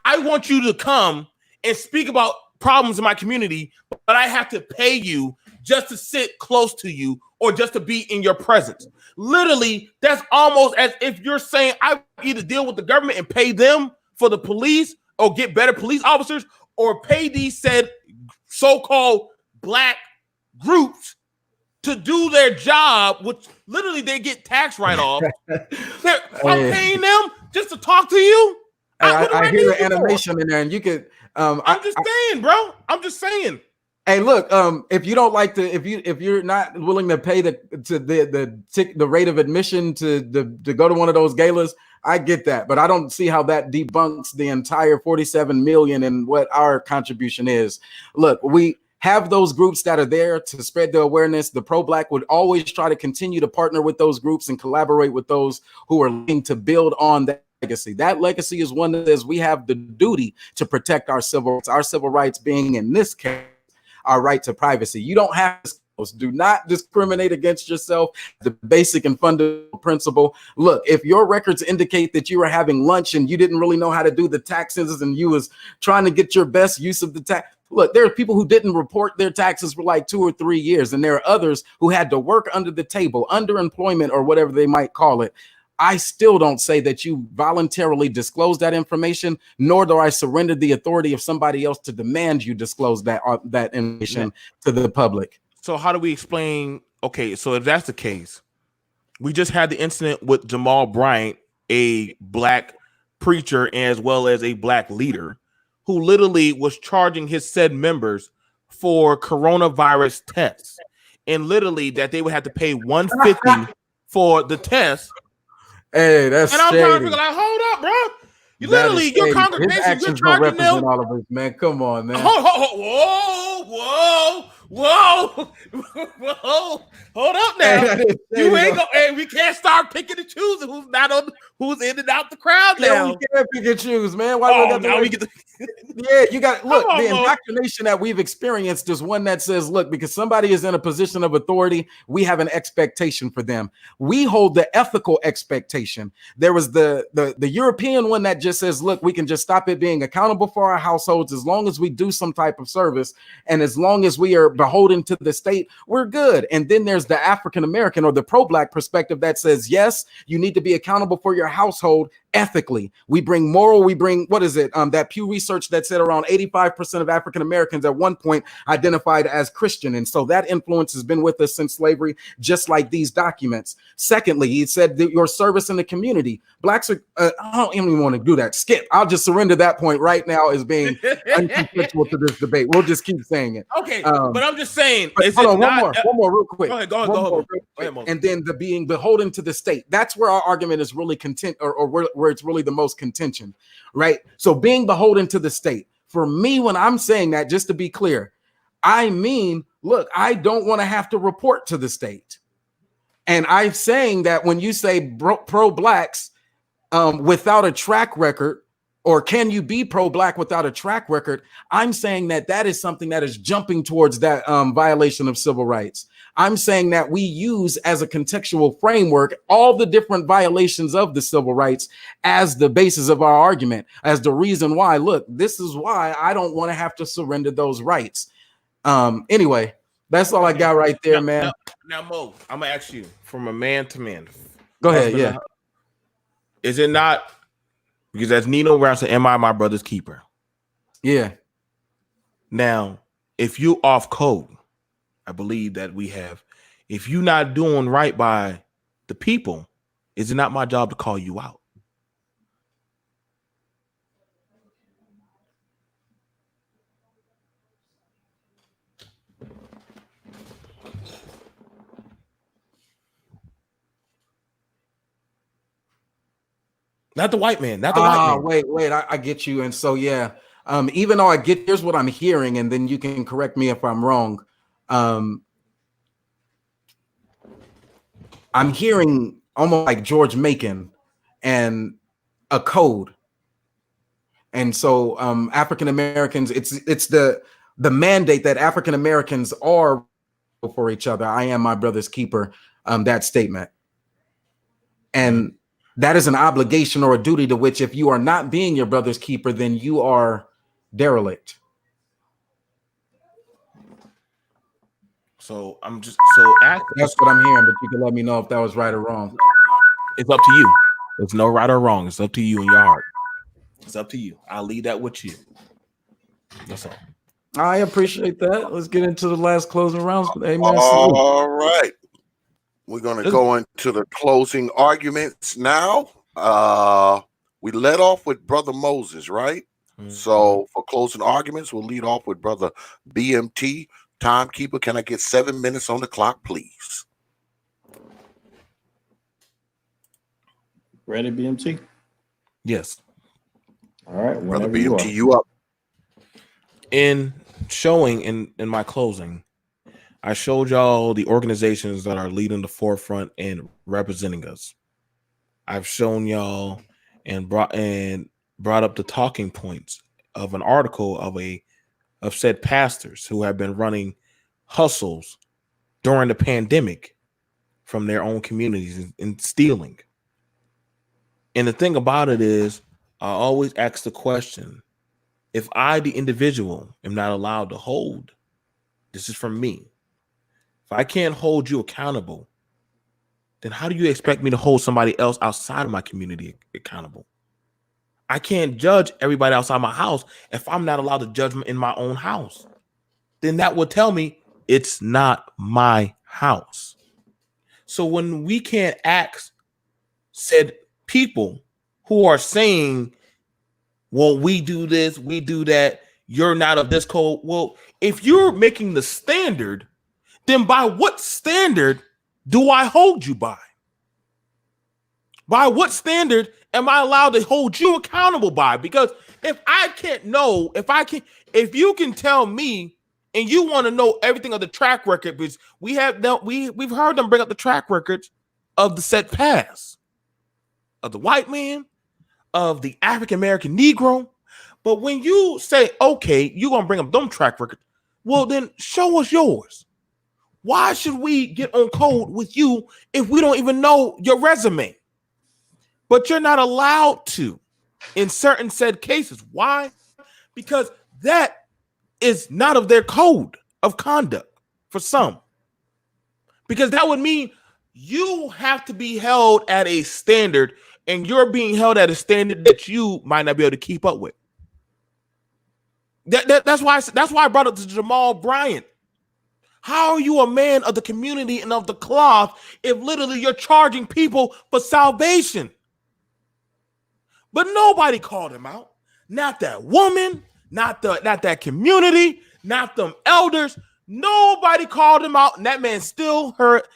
I want you to come and speak about problems in my community, but I have to pay you just to sit close to you or just to be in your presence. Literally, that's almost as if you're saying I either deal with the government and pay them for the police or get better police officers or pay these said so-called black groups to do their job, which literally they get tax write-off. I'm paying them just to talk to you. I hear the animation in there, and you could. I'm just saying, bro. I'm just saying. Hey, look. If you don't like to, if you're not willing to pay the rate of admission to go to one of those galas, I get that, but I don't see how that debunks the entire 47 million and what our contribution is. Look, we have those groups that are there to spread the awareness. The pro-black would always try to continue to partner with those groups and collaborate with those who are looking to build on that legacy. That legacy is one that says we have the duty to protect our civil rights being, in this case, our right to privacy. You don't have to. Do not discriminate against yourself. The basic and fundamental principle. Look, if your records indicate that you were having lunch and you didn't really know how to do the taxes and you was trying to get your best use of the tax. Look, there are people who didn't report their taxes for like 2 or 3 years, and there are others who had to work under the table, underemployment or whatever they might call it. I still don't say that you voluntarily disclose that information, nor do I surrender the authority of somebody else to demand you disclose that information to the public. So how do we explain? Okay, so if that's the case, we just had the incident with Jamal Bryant, a black preacher as well as a black leader, who literally was charging his said members for coronavirus tests, and literally that they would have to pay $150 for the test. Hey, that's And I'm trying to shady. figure out, hold up, bro. You That is literally, your shady. His congregation, you're actions don't charging represent them. all of us, man. Come on, man. Whoa. Hold up now. Hey, You ain't go. Hey, we can't start picking and choosing who's not on, who's in and out the crowd Yeah, now. we can't pick and choose, man. Why we got now to we get the. Yeah, you got look. Come on, The Mo. indoctrination that we've experienced is one that says, look, because somebody is in a position of authority, we have an expectation for them. We hold the ethical expectation. There was the European one that just says, look, we can just stop it being accountable for our households as long as we do some type of service, and as long as we are beholden to the state, we're good. And then there's the African American or the pro-black perspective that says, yes, you need to be accountable for your household ethically. We bring moral, we bring, what is it? That Pew Research that said around 85% of African Americans at one point identified as Christian. And so that influence has been with us since slavery, just like these documents. Secondly, he said that your service in the community. Blacks are, I don't even want to do that. Skip. I'll just surrender that point right now as being unconsensual to this debate. We'll just keep saying it. Okay, but I'm just saying, is hold it on, not? one more real quick. Go ahead. And then the being beholden to the state. That's where our argument is really content, or where it's really the most contention, right? So being beholden to the state. For me, when I'm saying that, just to be clear, I mean, look, I don't want to have to report to the state. And I'm saying that when you say pro-blacks without a track record, or can you be pro-black without a track record? I'm saying that that is something that is jumping towards that violation of civil rights. I'm saying that we use as a contextual framework all the different violations of the civil rights as the basis of our argument, as the reason why, look, this is why I don't want to have to surrender those rights. Anyway, that's all I got right there, man. Now, Mo, I'm going to ask you from a man to man. Go ahead, yeah. Is it not, because as Nino Brown said, am I my brother's keeper? Yeah. Now, if you off code, I believe that we have, if you're not doing right by the people, is it not my job to call you out? Not the white man, not the white man. Wait, I get you. And so, yeah, even though I get, here's what I'm hearing, and then you can correct me if I'm wrong. I'm hearing almost like George Macon and a code. And so African Americans, it's the mandate that African Americans are for each other. I am my brother's keeper, that statement. And that is an obligation or a duty to which if you are not being your brother's keeper, then you are derelict. So that's what I'm hearing, but you can let me know if that was right or wrong. It's up to you. There's no right or wrong. It's up to you in your heart. It's up to you. I'll leave that with you. That's all. I appreciate that. Let's get into the last closing rounds. Amen. All right. We're going to go into the closing arguments now. We led off with Brother Moses, right? Mm-hmm. So for closing arguments, we'll lead off with Brother B.M.T. Timekeeper, can I get 7 minutes on the clock, please? Ready, BMT? Yes. All right. Brother BMT, you up. In showing in my closing, I showed y'all the organizations that are leading the forefront and representing us. I've shown y'all and brought up the talking points of an article of said pastors who have been running hustles during the pandemic from their own communities and stealing. And the thing about it is, I always ask the question, if I, the individual, am not allowed to hold, this is from me. If I can't hold you accountable, then how do you expect me to hold somebody else outside of my community accountable? I can't judge everybody outside my house if I'm not allowed to judge them in my own house. Then that would tell me it's not my house. So when we can't ask said people who are saying Well, we do this, we do that. You're not of this code. Well, if you're making the standard, then by what standard do I hold you by? By what standard am I allowed to hold you accountable by? Because if I can't know, if you can tell me and you want to know everything of the track record, because we've heard them bring up the track records of the said past, of the white man, of the African American Negro. But when you say, okay, you're gonna bring up them track records, well, then show us yours. Why should we get on code with you if we don't even know your resume? But you're not allowed to in certain said cases. Why? Because that is not of their code of conduct for some. Because that would mean you have to be held at a standard, and you're being held at a standard that you might not be able to keep up with. That's why I brought up to Jamal Bryant. How are you a man of the community and of the cloth if literally you're charging people for salvation? But nobody called him out. Not that woman, not that community, not them elders. Nobody called him out, and that man still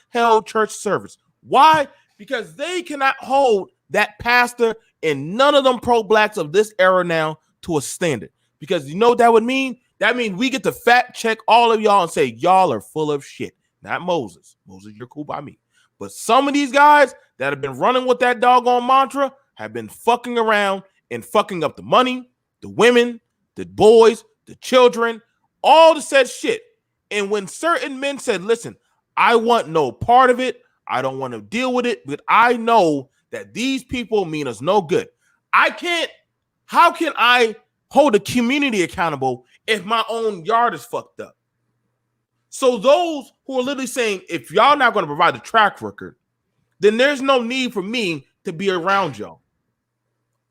held church service. Why? Because they cannot hold that pastor and none of them pro-blacks of this era now to a standard. Because you know what that would mean? That means we get to fact check all of y'all and say, y'all are full of shit. Not Moses. Moses, you're cool by me. But some of these guys that have been running with that doggone mantra have been fucking around and fucking up the money, the women, the boys, the children, all the said shit. And when certain men said, listen, I want no part of it, I don't want to deal with it, but I know that these people mean us no good. How can I hold the community accountable if my own yard is fucked up? So those who are literally saying, if y'all not going to provide the track record, then there's no need for me to be around y'all.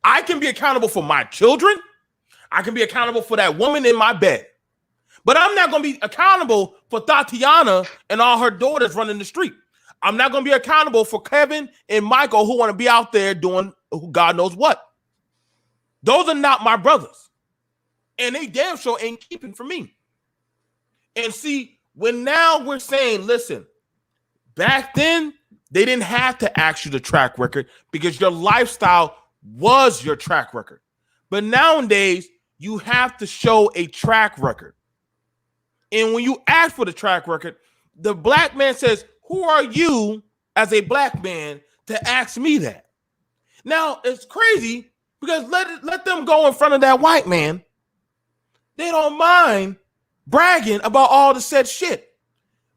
I can be accountable for my children. I can be accountable for that woman in my bed. But I'm not going to be accountable for Tatiana and all her daughters running the street. I'm not going to be accountable for Kevin and Michael who want to be out there doing God knows what. Those are not my brothers. And they damn sure ain't keeping for me. And see, when now we're saying, listen, back then, they didn't have to ask you the track record because your lifestyle was your track record. But nowadays, you have to show a track record. And when you ask for the track record, the black man says, who are you as a black man to ask me that? Now, it's crazy because let them go in front of that white man. They don't mind bragging about all the said shit.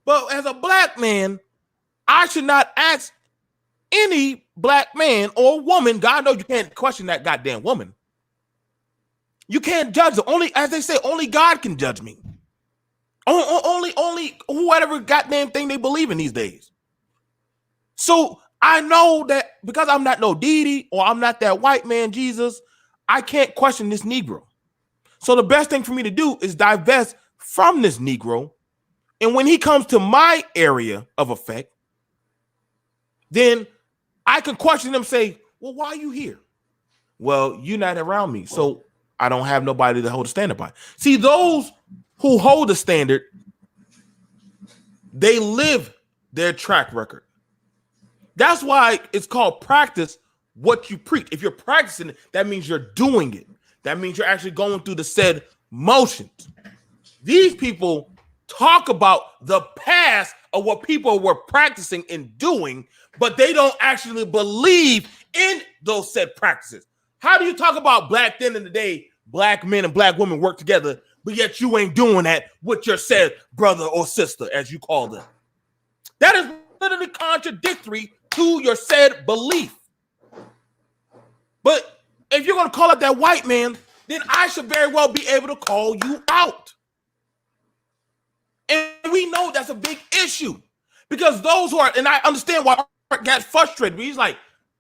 But as a black man, I should not ask any black man or woman. God knows you can't question that goddamn woman. You can't judge them. Only, as they say, only God can judge me. Only whatever goddamn thing they believe in these days. So I know that because I'm not no deity or I'm not that white man Jesus, I can't question this Negro. So the best thing for me to do is divest from this Negro. And when he comes to my area of effect, then I can question him and say, well, why are you here? Well, you're not around me, so I don't have nobody to hold a standard by. See, those who hold a standard, they live their track record. That's why it's called practice what you preach. If you're practicing it, that means you're doing it. That means you're actually going through the said motions. These people talk about the past of what people were practicing and doing, but they don't actually believe in those said practices. How do you talk about black then in the day, black men and black women work together, but yet you ain't doing that with your said brother or sister, as you call them? That is literally contradictory to your said belief. But if you're going to call out that white man, then I should very well be able to call you out. And we know that's a big issue because those who are, and I understand why Art got frustrated. He's like,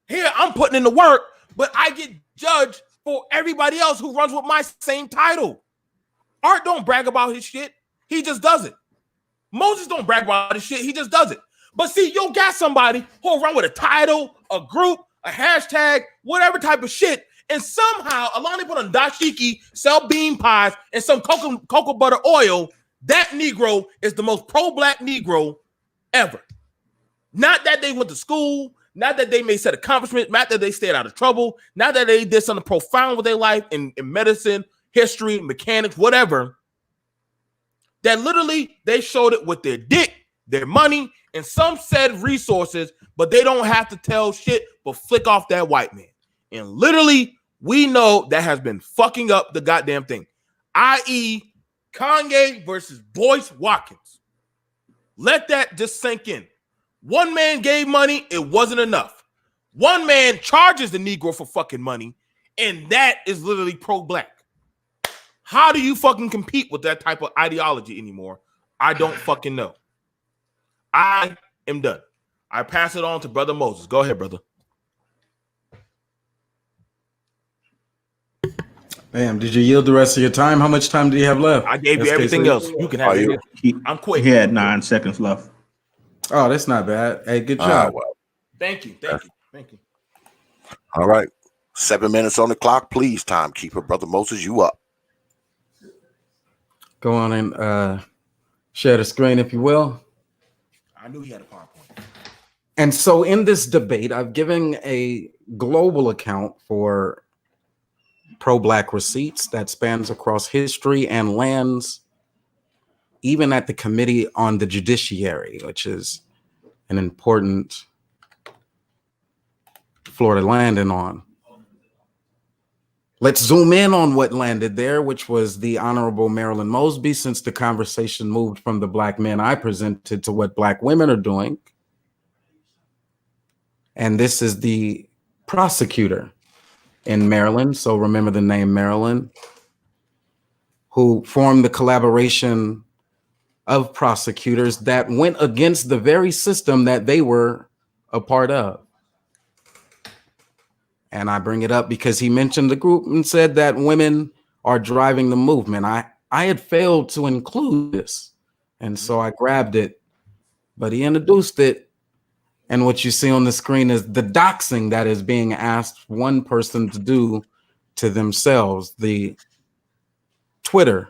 here, I'm putting in the work, but I get judged for everybody else who runs with my same title. Art don't brag about his shit. He just does it. Moses don't brag about his shit. He just does it. But see, you'll got somebody who'll run with a title, a group, a hashtag, whatever type of shit, and somehow Alani put on dashiki, sell bean pies, and some cocoa butter oil. That Negro is the most pro-black Negro ever. Not that they went to school, not that they made set accomplishments, not that they stayed out of trouble, not that they did something profound with their life in medicine, history, mechanics, whatever. That literally they showed it with their dick, their money, and some said resources, but they don't have to tell shit but flick off that white man. And literally, we know that has been fucking up the goddamn thing. I.e., Kanye versus Boyce Watkins. Let that just sink in. One man gave money, it wasn't enough. One man charges the Negro for fucking money, and that is literally pro-black. How do you fucking compete with that type of ideology anymore? I don't fucking know. I am done. I pass it on to Brother Moses. Go ahead, brother. Bam, did you yield the rest of your time? How much time do you have left? I gave you everything else. You can have it. I'm quick. He had 9 seconds left. Oh, that's not bad. Hey, good job. Well, Thank you. all right. 7 minutes on the clock, please, timekeeper. Brother Moses, you up. Go on and share the screen, if you will. I knew he had a PowerPoint. And so in this debate, I've given a global account for pro-black receipts that spans across history and lands, even at the Committee on the Judiciary, which is an important floor to landing on. Let's zoom in on what landed there, which was the Honorable Marilyn Mosby, since the conversation moved from the black men I presented to what black women are doing. And this is the prosecutor in Maryland, so remember the name Maryland, who formed the collaboration of prosecutors that went against the very system that they were a part of. And I bring it up because he mentioned the group and said that women are driving the movement. I had failed to include this, and so I grabbed it, but he introduced it. And what you see on the screen is the doxing that is being asked one person to do to themselves, the Twitter,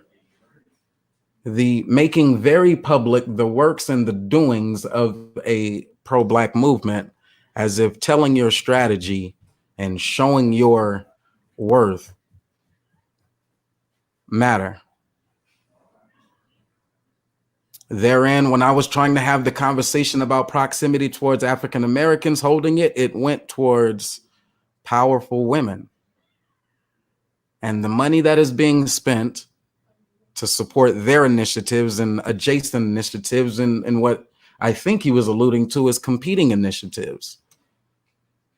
the making very public the works and the doings of a pro-black movement, as if telling your strategy and showing your worth matter. Therein, when I was trying to have the conversation about proximity towards African Americans holding it, it went towards powerful women. And the money that is being spent to support their initiatives and adjacent initiatives and what I think he was alluding to is competing initiatives.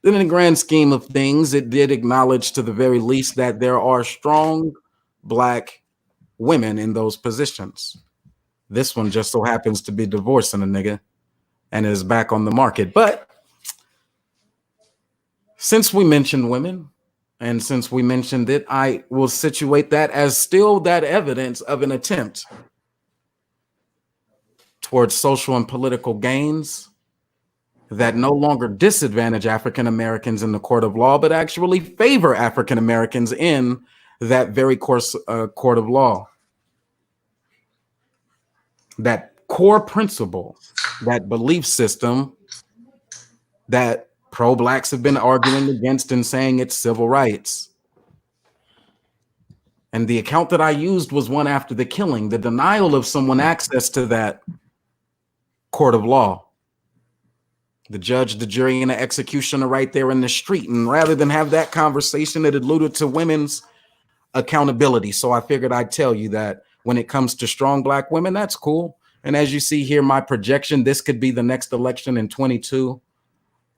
In the grand scheme of things, it did acknowledge to the very least that there are strong black women in those positions. This one just so happens to be divorcing a nigga and is back on the market. But since we mentioned women and since we mentioned it, I will situate that as still that evidence of an attempt towards social and political gains that no longer disadvantage African Americans in the court of law, but actually favor African Americans in that very court of law. That core principle, that belief system that pro-blacks have been arguing against and saying it's civil rights. And the account that I used was one after the killing, the denial of someone access to that court of law. The judge, the jury, and the executioner right there in the street. And rather than have that conversation, it alluded to women's accountability. So I figured I'd tell you that when it comes to strong black women, that's cool. And as you see here, my projection, this could be the next election in 22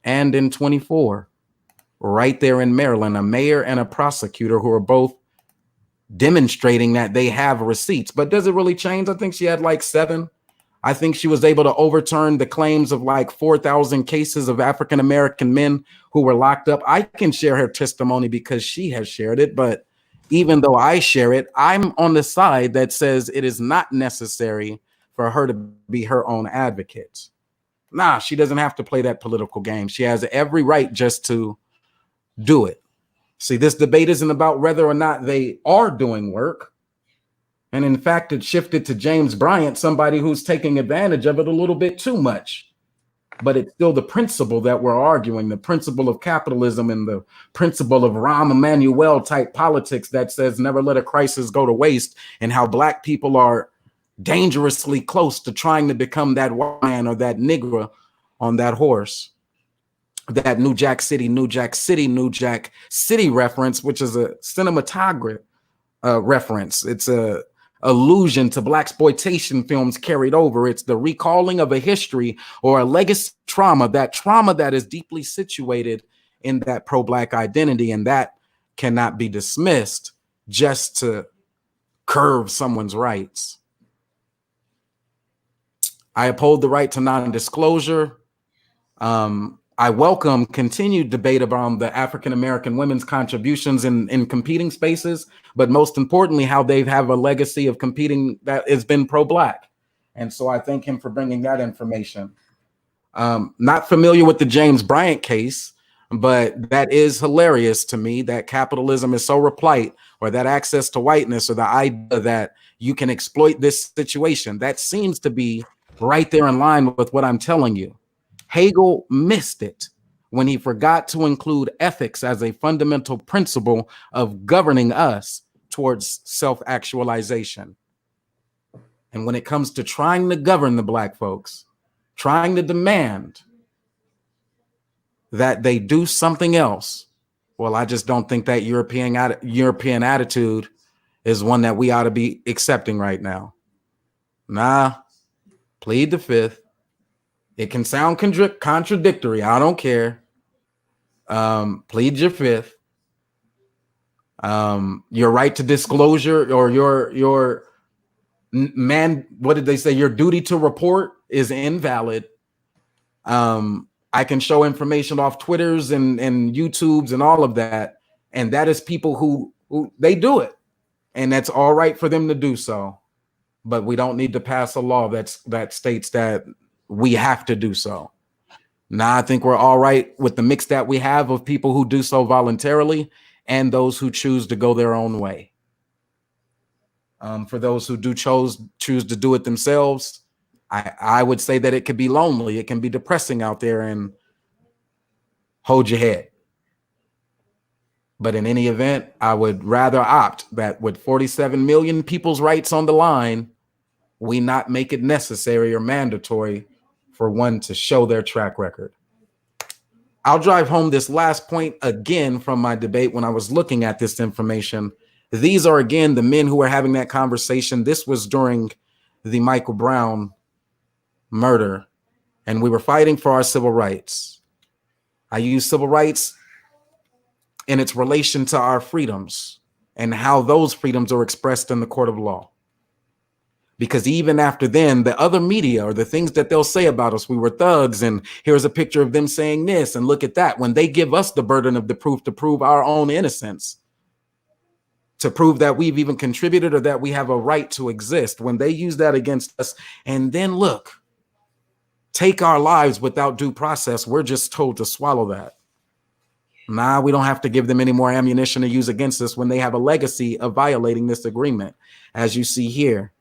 and in 24. Right there in Maryland, a mayor and a prosecutor who are both demonstrating that they have receipts. But does it really change? I think she had like 7. I think she was able to overturn the claims of like 4,000 cases of African-American men who were locked up. I can share her testimony because she has shared it. But even though I share it, I'm on the side that says it is not necessary for her to be her own advocate. Nah, she doesn't have to play that political game. She has every right just to do it. See, this debate isn't about whether or not they are doing work. And in fact, it shifted to James Bryant, somebody who's taking advantage of it a little bit too much. But it's still the principle that we're arguing, the principle of capitalism and the principle of Rahm Emanuel type politics that says never let a crisis go to waste, and how Black people are dangerously close to trying to become that white man or that Negro on that horse. That New Jack City reference, which is a cinematography reference. It's a allusion to blaxploitation films carried over. It's the recalling of a history or a legacy trauma that is deeply situated in that pro-Black identity, and that cannot be dismissed just to curb someone's rights. I uphold the right to non-disclosure. I welcome continued debate around the African-American women's contributions in competing spaces, but most importantly, how they have a legacy of competing that has been pro-Black. And so I thank him for bringing that information. Not familiar with the James Bryant case, but that is hilarious to me that capitalism is so replete, or that access to whiteness, or the idea that you can exploit this situation. That seems to be right there in line with what I'm telling you. Hegel missed it when he forgot to include ethics as a fundamental principle of governing us towards self-actualization. And when it comes to trying to govern the Black folks, trying to demand that they do something else, well, I just don't think that European attitude is one that we ought to be accepting right now. Nah, plead the fifth. It can sound contradictory. I don't care. Plead your fifth. Your right to disclosure, or your what did they say? Your duty to report is invalid. I can show information off Twitters and YouTubes and all of that, and that is people who they do it, and that's all right for them to do so. But we don't need to pass a law that states that we have to do so. Now, I think we're all right with the mix that we have of people who do so voluntarily and those who choose to go their own way. For those who do choose to do it themselves, I would say that it could be lonely. It can be depressing out there, and hold your head. But in any event, I would rather opt that with 47 million people's rights on the line, we not make it necessary or mandatory for one to show their track record. I'll drive home this last point again from my debate when I was looking at this information. These are, again, the men who were having that conversation. This was during the Michael Brown murder, and we were fighting for our civil rights. I use civil rights in its relation to our freedoms and how those freedoms are expressed in the court of law. Because even after then, the other media, or the things that they'll say about us, we were thugs, and here's a picture of them saying this, and look at that. When they give us the burden of the proof to prove our own innocence, to prove that we've even contributed or that we have a right to exist, when they use that against us, and then look, take our lives without due process, we're just told to swallow that. Nah, we don't have to give them any more ammunition to use against us when they have a legacy of violating this agreement. As you see here,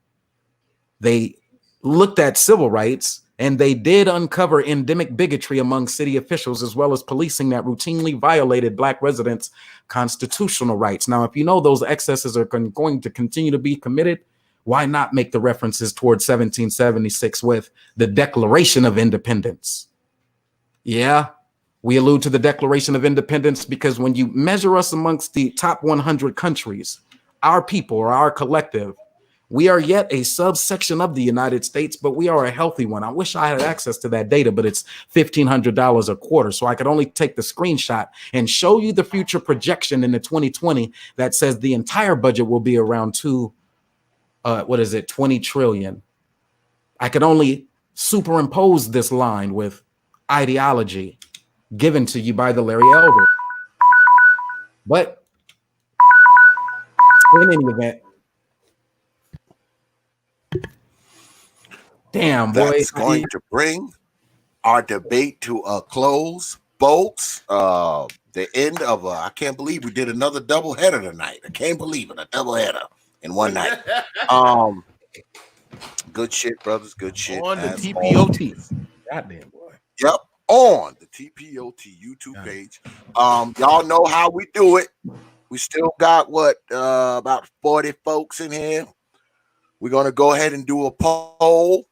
they looked at civil rights, and they did uncover endemic bigotry among city officials, as well as policing that routinely violated Black residents' constitutional rights. Now, if you know those excesses are going to continue to be committed, why not make the references towards 1776 with the Declaration of Independence? Yeah, we allude to the Declaration of Independence because when you measure us amongst the top 100 countries, our people, or our collective, we are yet a subsection of the United States, but we are a healthy one. I wish I had access to that data, but it's $1,500 a quarter. So I could only take the screenshot and show you the future projection in the 2020 that says the entire budget will be around 20 trillion. I could only superimpose this line with ideology given to you by the Larry Elder. But in any event, damn, boy. That's going to bring our debate to a close. folks. The end of I can't believe we did another double header tonight. I can't believe it, a double header in one night. Good shit, brothers. Good shit. On the as T.P.O.T. always. Goddamn boy. Yep, on the T.P.O.T. YouTube page. Y'all know how we do it. We still got about 40 folks in here. We're gonna go ahead and do a poll.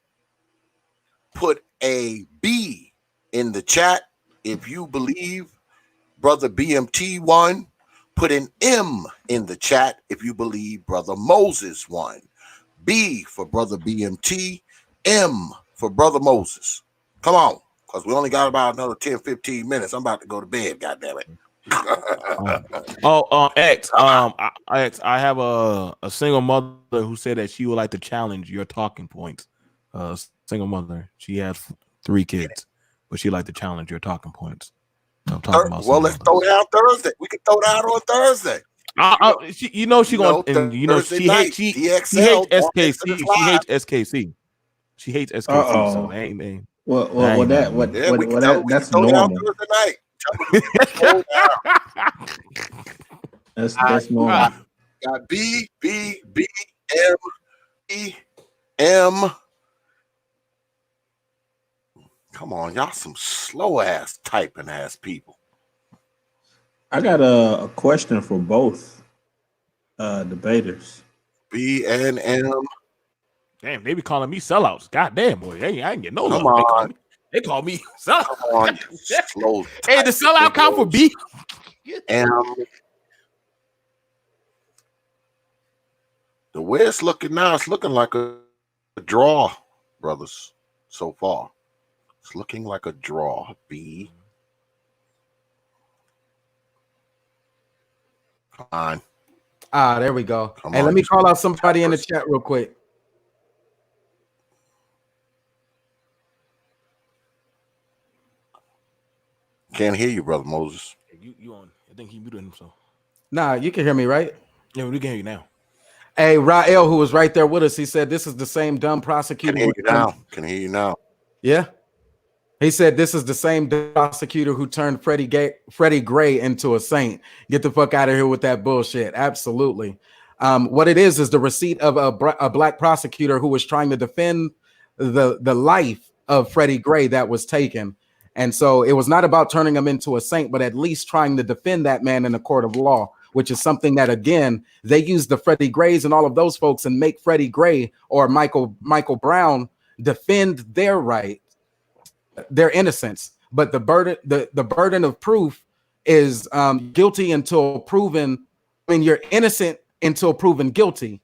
Put a B in the chat if you believe Brother B.M.T won. Put an M in the chat if you believe Brother Moses won. B for Brother B.M.T, M for Brother Moses. Come on, because we only got about another 10, 15 minutes. I'm about to go to bed, goddammit. X. I have a single mother who said that she would like to challenge your talking points. Single mother. She has 3 kids, but she'd like to challenge your talking points. I'm talking about. Well, let's throw down Thursday. We can throw down on Thursday. She gonna, and she hates S.K.C. She hates S.K.C. She hates S.K.C. So they ain't. That's normal. That's normal. Got B M E M. Come on, y'all, some slow ass typing ass people. I got a question for both debaters. B and M. Damn, they be calling me sellouts. God damn, boy. Hey, I ain't get no love. They call me sellout. Come on, slow. Hey, the sellout count for B. M. The way it's looking now, it's looking like a draw, brothers. So far, it's looking like a draw. B. Come on. There we go. Hey, let me call out somebody in the chat real quick. Can't hear you, Brother Moses. You on? I think he muted himself. Nah, you can hear me, right? Yeah, we can hear you now. Hey, Rael, who was right there with us, he said this is the same dumb prosecutor. Can hear you now. Yeah. He said this is the same prosecutor who turned Freddie Gray into a saint. Get the fuck out of here with that bullshit. Absolutely. What it is the receipt of a black prosecutor who was trying to defend the life of Freddie Gray that was taken. And so it was not about turning him into a saint, but at least trying to defend that man in a court of law, which is something that, again, they use the Freddie Grays and all of those folks and make Freddie Gray or Michael Brown defend their right, their innocence. But the burden of proof is guilty until proven. I mean, you're innocent until proven guilty.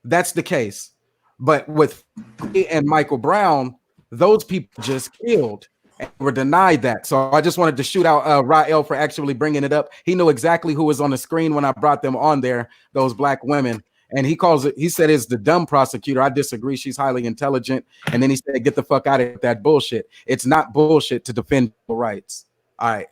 That's the case. But with Freddie and Michael Brown, those people just killed. And were denied that. So I just wanted to shoot out Rael for actually bringing it up. He knew exactly who was on the screen when I brought them on there, those black women. And he said it's the dumb prosecutor. I disagree. She's highly intelligent. And then he said, get the fuck out of that bullshit. It's not bullshit to defend your rights. All right.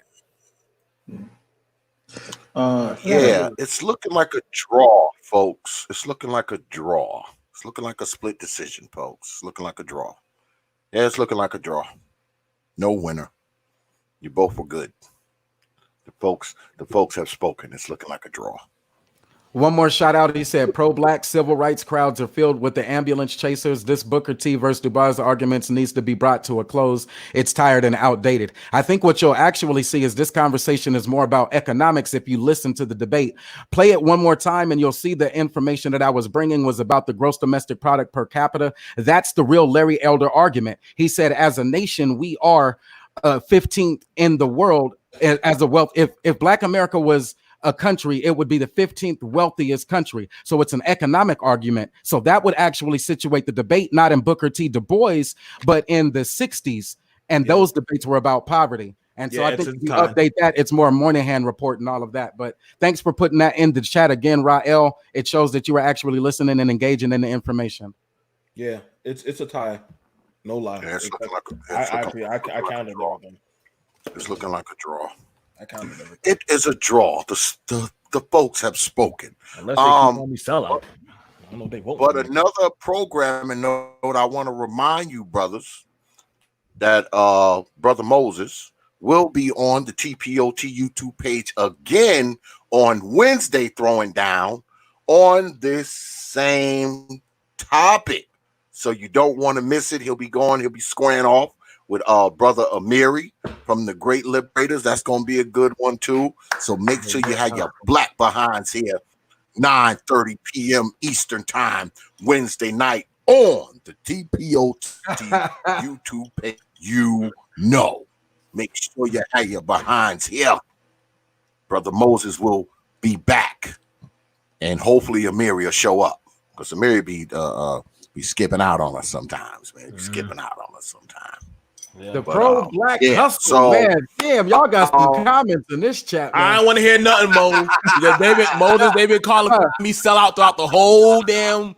Yeah, it's looking like a draw, folks. It's looking like a draw. It's looking like a split decision, folks. It's looking like a draw. Yeah, it's looking like a draw. No winner. You both were good. The folks have spoken. It's looking like a draw. One more shout out. He said pro-black civil rights crowds are filled with the ambulance chasers. This Booker T versus Du Bois arguments needs to be brought to a close. It's tired and outdated. I think what you'll actually see is this conversation is more about economics if you listen to the debate. Play it one more time and you'll see the information that I was bringing was about the gross domestic product per capita. That's the real Larry Elder argument. He said as a nation, we are 15th in the world as a wealth. If Black America was a country, it would be the 15th wealthiest country. So it's an economic argument. So that would actually situate the debate, not in Booker T. Du Bois, but in the 60s. And those debates were about poverty. And so I think if you update that, it's more Moynihan report and all of that. But thanks for putting that in the chat again, Rael. It shows that you were actually listening and engaging in the information. Yeah, it's a tie. No lie. Yeah, it's looking like I counted everything. It's looking like a draw. I counted everything. It is a draw. The folks have spoken. Unless they keep on me sellout. I don't know if they won't. But another programming note I want to remind you, brothers, that Brother Moses, will be on the T.P.O.T YouTube page again on Wednesday, throwing down on this same topic. So you don't want to miss it. He'll be squaring off with brother Amiri from the Great Liberators. That's going to be a good one too. So make sure you have your black behinds here, 9:30 p.m. Eastern Time, Wednesday night on the T.P.O.T YouTube page. Make sure you have your behinds here. Brother Moses will be back, and hopefully Amiri will show up, because Amiri be skipping out on us sometimes, man. Skipping out on us sometimes. Yeah. The pro-black hustle, so, man. Damn, y'all got some comments in this chat, man. I don't want to hear nothing, Moses. Because they've been calling me sell out throughout the whole damn.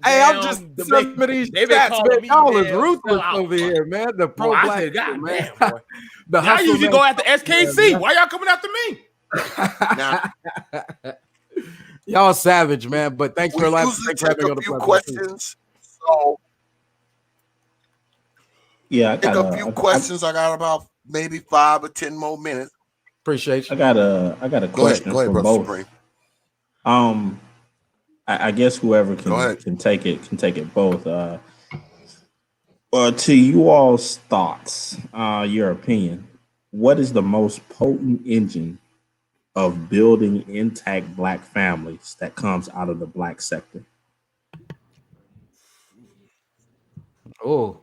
Hey, I'm just some of these chats, man. Y'all is ruthless over here, man. The pro-black, God man. damn, boy. Now you usually go after S.K.C. Why y'all coming after me? Y'all savage, man. But thanks for allowing me to take a few questions. So yeah, I got a few questions. I got about maybe 5 or 10 more minutes. Appreciate you. I got a question go ahead, for both. Supreme. I guess whoever can take it both. To you all's thoughts, your opinion, what is the most potent engine of building intact Black families that comes out of the Black sector? Oh,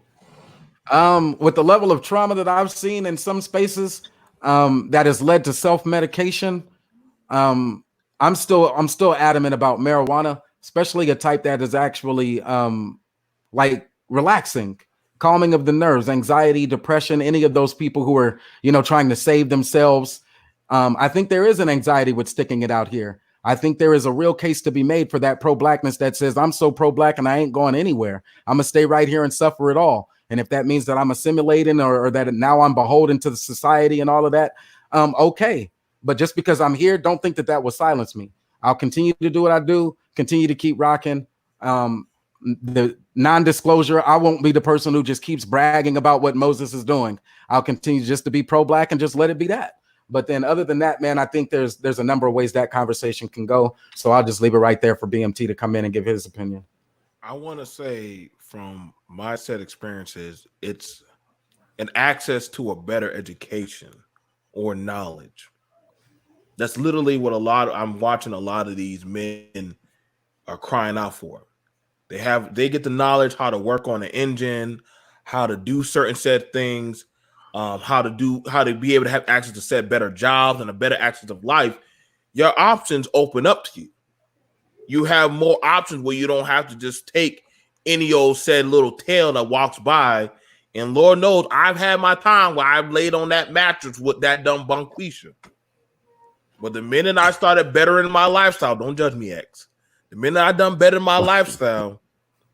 with the level of trauma that I've seen in some spaces, that has led to self-medication. I'm still adamant about marijuana, especially a type that is actually like relaxing, calming of the nerves, anxiety, depression, any of those people who are, trying to save themselves. I think there is an anxiety with sticking it out here. I think there is a real case to be made for that pro-blackness that says, I'm so pro-black and I ain't going anywhere. I'm going to stay right here and suffer it all. And if that means that I'm assimilating or that now I'm beholden to the society and all of that, okay. But just because I'm here, don't think that will silence me. I'll continue to do what I do, continue to keep rocking. The non-disclosure, I won't be the person who just keeps bragging about what Moses is doing. I'll continue just to be pro-black and just let it be that. But then other than that, man, I think there's a number of ways that conversation can go. So I'll just leave it right there for B.M.T to come in and give his opinion. I want to say from my set experiences, it's an access to a better education or knowledge. That's literally what I'm watching a lot of these men are crying out for. They get the knowledge how to work on an engine, how to do certain said things, how to be able to have access to set better jobs and a better access of life. Your options open up to you. You have more options where you don't have to just take any old said little tail that walks by. And Lord knows I've had my time where I've laid on that mattress with that dumb bunquisha. But the minute I started bettering my lifestyle, don't judge me, X. The minute I done better my lifestyle,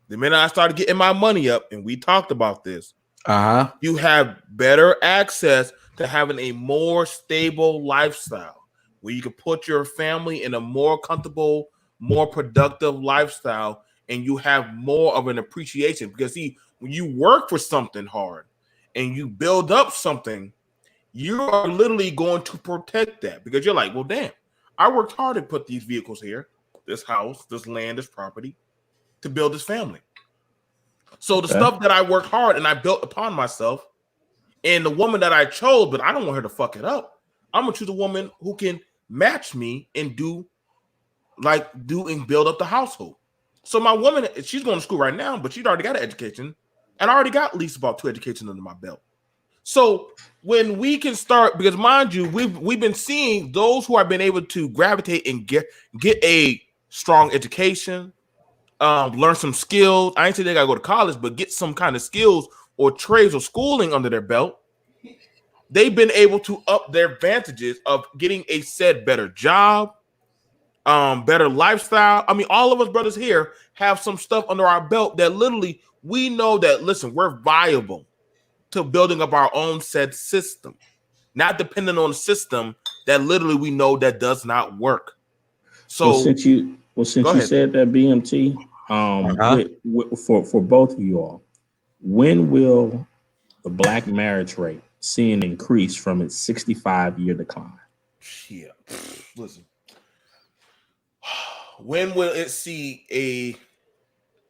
the minute I started getting my money up, and we talked about this, you have better access to having a more stable lifestyle where you can put your family in a more comfortable, more productive lifestyle, and you have more of an appreciation. Because see, when you work for something hard and you build up something, you are literally going to protect that, because you're like, well, damn, I worked hard to put these vehicles here, this house, this land, this property, to build this family. So the stuff that I worked hard and I built upon myself, and the woman that I chose, but I don't want her to fuck it up. I'm gonna choose a woman who can match me and do and build up the household. So my woman, she's going to school right now, but she's already got an education, and I already got at least about 2 educations under my belt. So when we can start, because mind you, we've been seeing those who have been able to gravitate and get a strong education, learn some skills. I ain't say they gotta go to college, but get some kind of skills or trades or schooling under their belt. They've been able to up their advantages of getting a said better job, better lifestyle. I mean, all of us brothers here have some stuff under our belt that literally we know that, listen, we're viable to building up our own said system, not depending on a system that literally we know that does not work. So since you said that, BMT, for both of you all, when will the Black marriage rate see an increase from its 65-year decline? Yeah. Listen. When will it see a?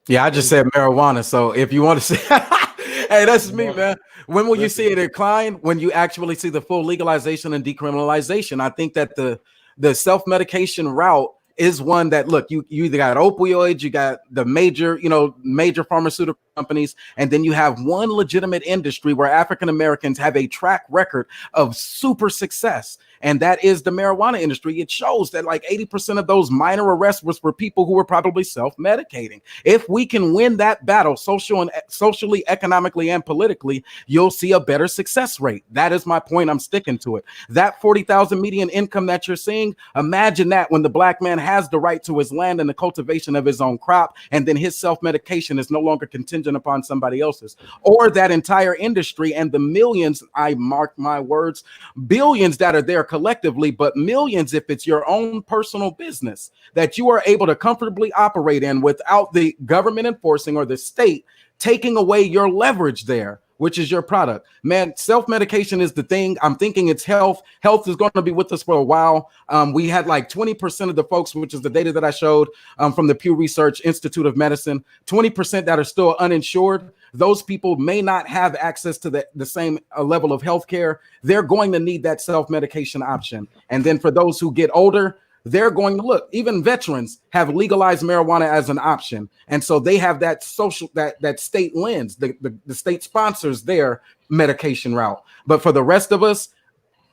Yeah, I just said marijuana. So if you want to see, hey, that's me, man. When will you see a decline? When you actually see the full legalization and decriminalization. I think that the self-medication route is one that, look, you either got opioids, you got the major pharmaceutical companies, and then you have one legitimate industry where African Americans have a track record of super success. And that is the marijuana industry. It shows that like 80% of those minor arrests was for people who were probably self-medicating. If we can win that battle socially, economically, and politically, you'll see a better success rate. That is my point. I'm sticking to it. That 40,000 median income that you're seeing, imagine that when the black man has the right to his land and the cultivation of his own crop, and then his self-medication is no longer contingent upon somebody else's, or that entire industry and the millions, I mark my words, billions that are there collectively, but millions if it's your own personal business that you are able to comfortably operate in without the government enforcing or the state taking away your leverage there, which is your product. Man, self-medication is the thing. I'm thinking it's health. Health is going to be with us for a while. We had like 20% of the folks, which is the data that I showed from the Pew Research Institute of Medicine, 20% that are still uninsured. Those people may not have access to the same level of health care. They're going to need that self-medication option. And then for those who get older, they're going to look, even veterans have legalized marijuana as an option. And so they have that social, that state lens, the state sponsors their medication route. But for the rest of us,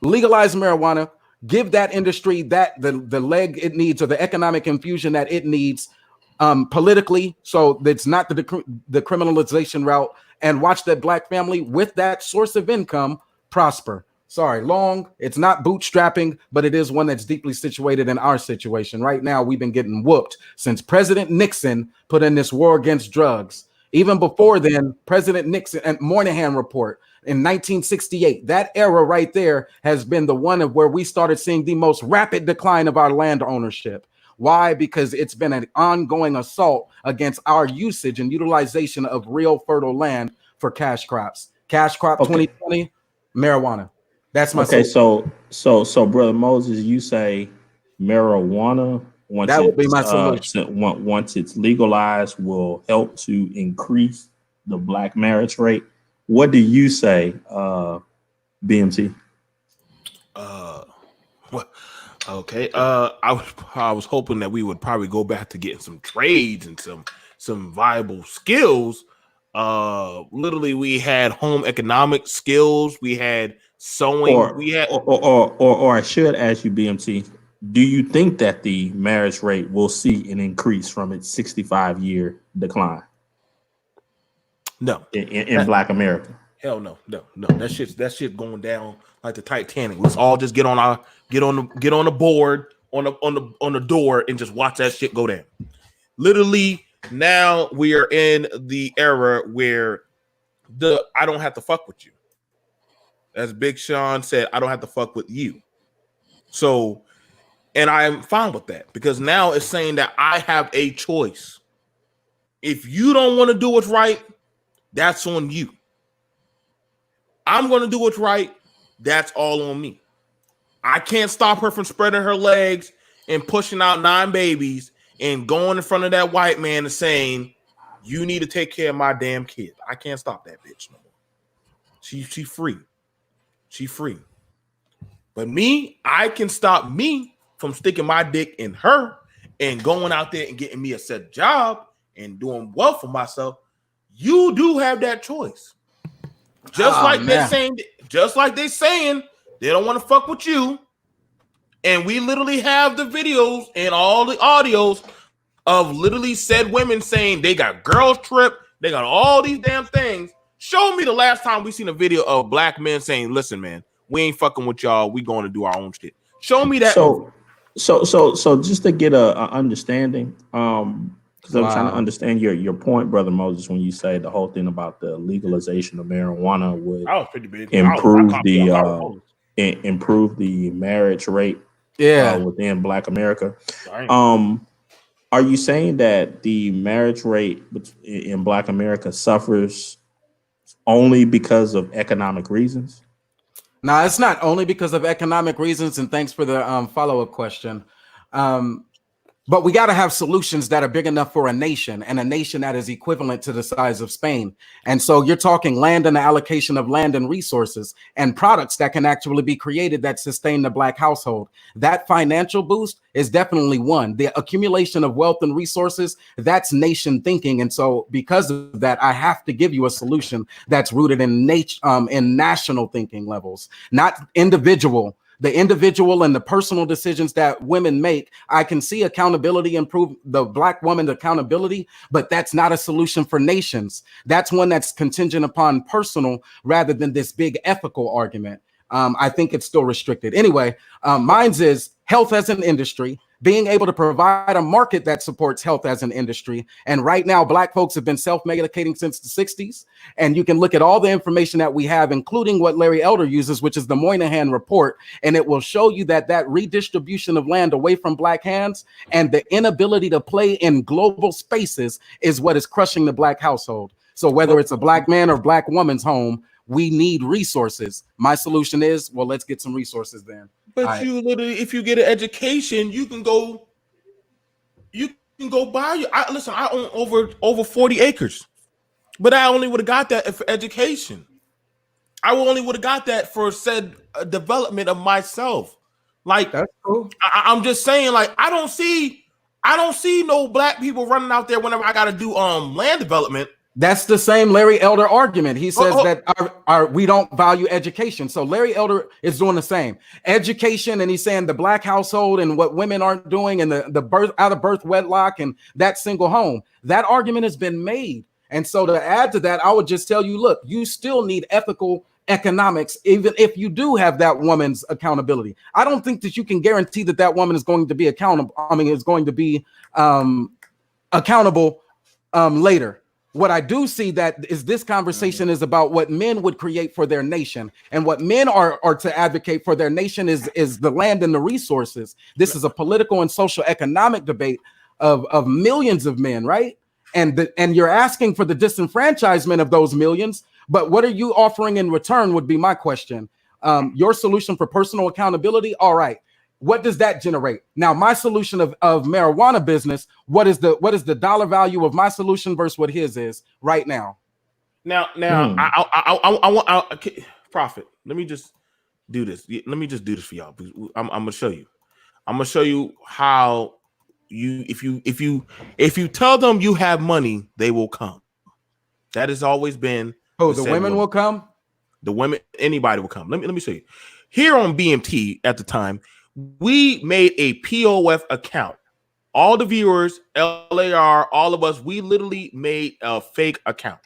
legalize marijuana, give that industry the leg it needs or the economic infusion that it needs politically. So that's not the criminalization route, and watch that black family with that source of income prosper. Sorry, long. It's not bootstrapping, but it is one that's deeply situated in our situation. Right now, we've been getting whooped since President Nixon put in this war against drugs. Even before then, President Nixon and Moynihan report in 1968, that era right there has been the one of where we started seeing the most rapid decline of our land ownership. Why? Because it's been an ongoing assault against our usage and utilization of real fertile land for cash crops. Cash crop 2020, marijuana. That's my solution. So Brother Moses, you say marijuana would be my solution. Once it's legalized will help to increase the black marriage rate. What do you say, BMT? What? Okay. I was hoping that we would probably go back to getting some trades and some viable skills. Literally, we had home economic skills. We had sewing. Or I should ask you, BMT. Do you think that the marriage rate will see an increase from its 65-year decline? No. In Black America. Hell no. That shit going down like the Titanic. Let's all just get on the board on the door and just watch that shit go down. Literally, now we are in the era where I don't have to fuck with you. As Big Sean said, I don't have to fuck with you. So, and I'm fine with that because now it's saying that I have a choice. If you don't want to do what's right, that's on you. I'm going to do what's right. That's all on me. I can't stop her from spreading her legs and pushing out 9 babies and going in front of that white man and saying, you need to take care of my damn kid. I can't stop that bitch no more. She free. She free. But me, I can stop me from sticking my dick in her and going out there and getting me a set job and doing well for myself. You do have that choice. Just like they're saying they don't want to fuck with you. And we literally have the videos and all the audios of literally said women saying they got girls trip, they got all these damn things. Show me the last time we seen a video of black men saying, listen, man, we ain't fucking with y'all. We going to do our own shit. Show me that. So just to get a understanding, because I'm trying to understand your point, Brother Moses, when you say the whole thing about the legalization of marijuana would improve the marriage rate within Black America. Are you saying that the marriage rate in Black America suffers only because of economic reasons? Now, it's not only because of economic reasons, and thanks for the follow-up question. But we got to have solutions that are big enough for a nation, and a nation that is equivalent to the size of Spain. And so you're talking land and the allocation of land and resources and products that can actually be created that sustain the Black household. That financial boost is definitely one. The accumulation of wealth and resources, that's nation thinking. And so because of that, I have to give you a solution that's rooted in national thinking levels, not individual. The individual and the personal decisions that women make. I can see accountability improve the Black woman's accountability, but that's not a solution for nations. That's one that's contingent upon personal rather than this big ethical argument. I think it's still restricted. Anyway, mine's is health as an industry, being able to provide a market that supports health as an industry. And right now, Black folks have been self-medicating since the 60s. And you can look at all the information that we have, including what Larry Elder uses, which is the Moynihan report. And it will show you that redistribution of land away from Black hands and the inability to play in global spaces is what is crushing the Black household. So whether it's a Black man or Black woman's home, we need resources. My solution is, well, let's get some resources then. But you literally, if you get an education, you can go buy. Listen, I own over 40 acres, but I only would have got that for education. I only would have got that for said development of myself. Like, that's cool. I'm just saying, like, I don't see no Black people running out there whenever I got to do land development. That's the same Larry Elder argument. He says that we don't value education. So Larry Elder is doing the same education, and he's saying the Black household and what women aren't doing, and the birth out of birth wedlock and that single home. That argument has been made. And so to add to that, I would just tell you, look, you still need ethical economics, even if you do have that woman's accountability. I don't think that you can guarantee that that woman is going to be accountable. Is going to be accountable later. What I do see that is this conversation is about what men would create for their nation, and what men are to advocate for their nation is the land and the resources. This is a political and social economic debate of millions of men, right? And you're asking for the disenfranchisement of those millions, but what are you offering in return would be my question. Your solution for personal accountability, all right. What does that generate? Now, my solution of marijuana business, what is the dollar value of my solution versus what his is right now? I Prophet. Let me just do this. Let me just do this for y'all. I'm gonna show you. I'm gonna show you how if you tell them you have money, they will come. That has always been. Oh, the women will come. The women, anybody will come. Let me show you. Here on B.M.T. at the time, we made a POF account. All the viewers, LAR, all of us, we literally made a fake account.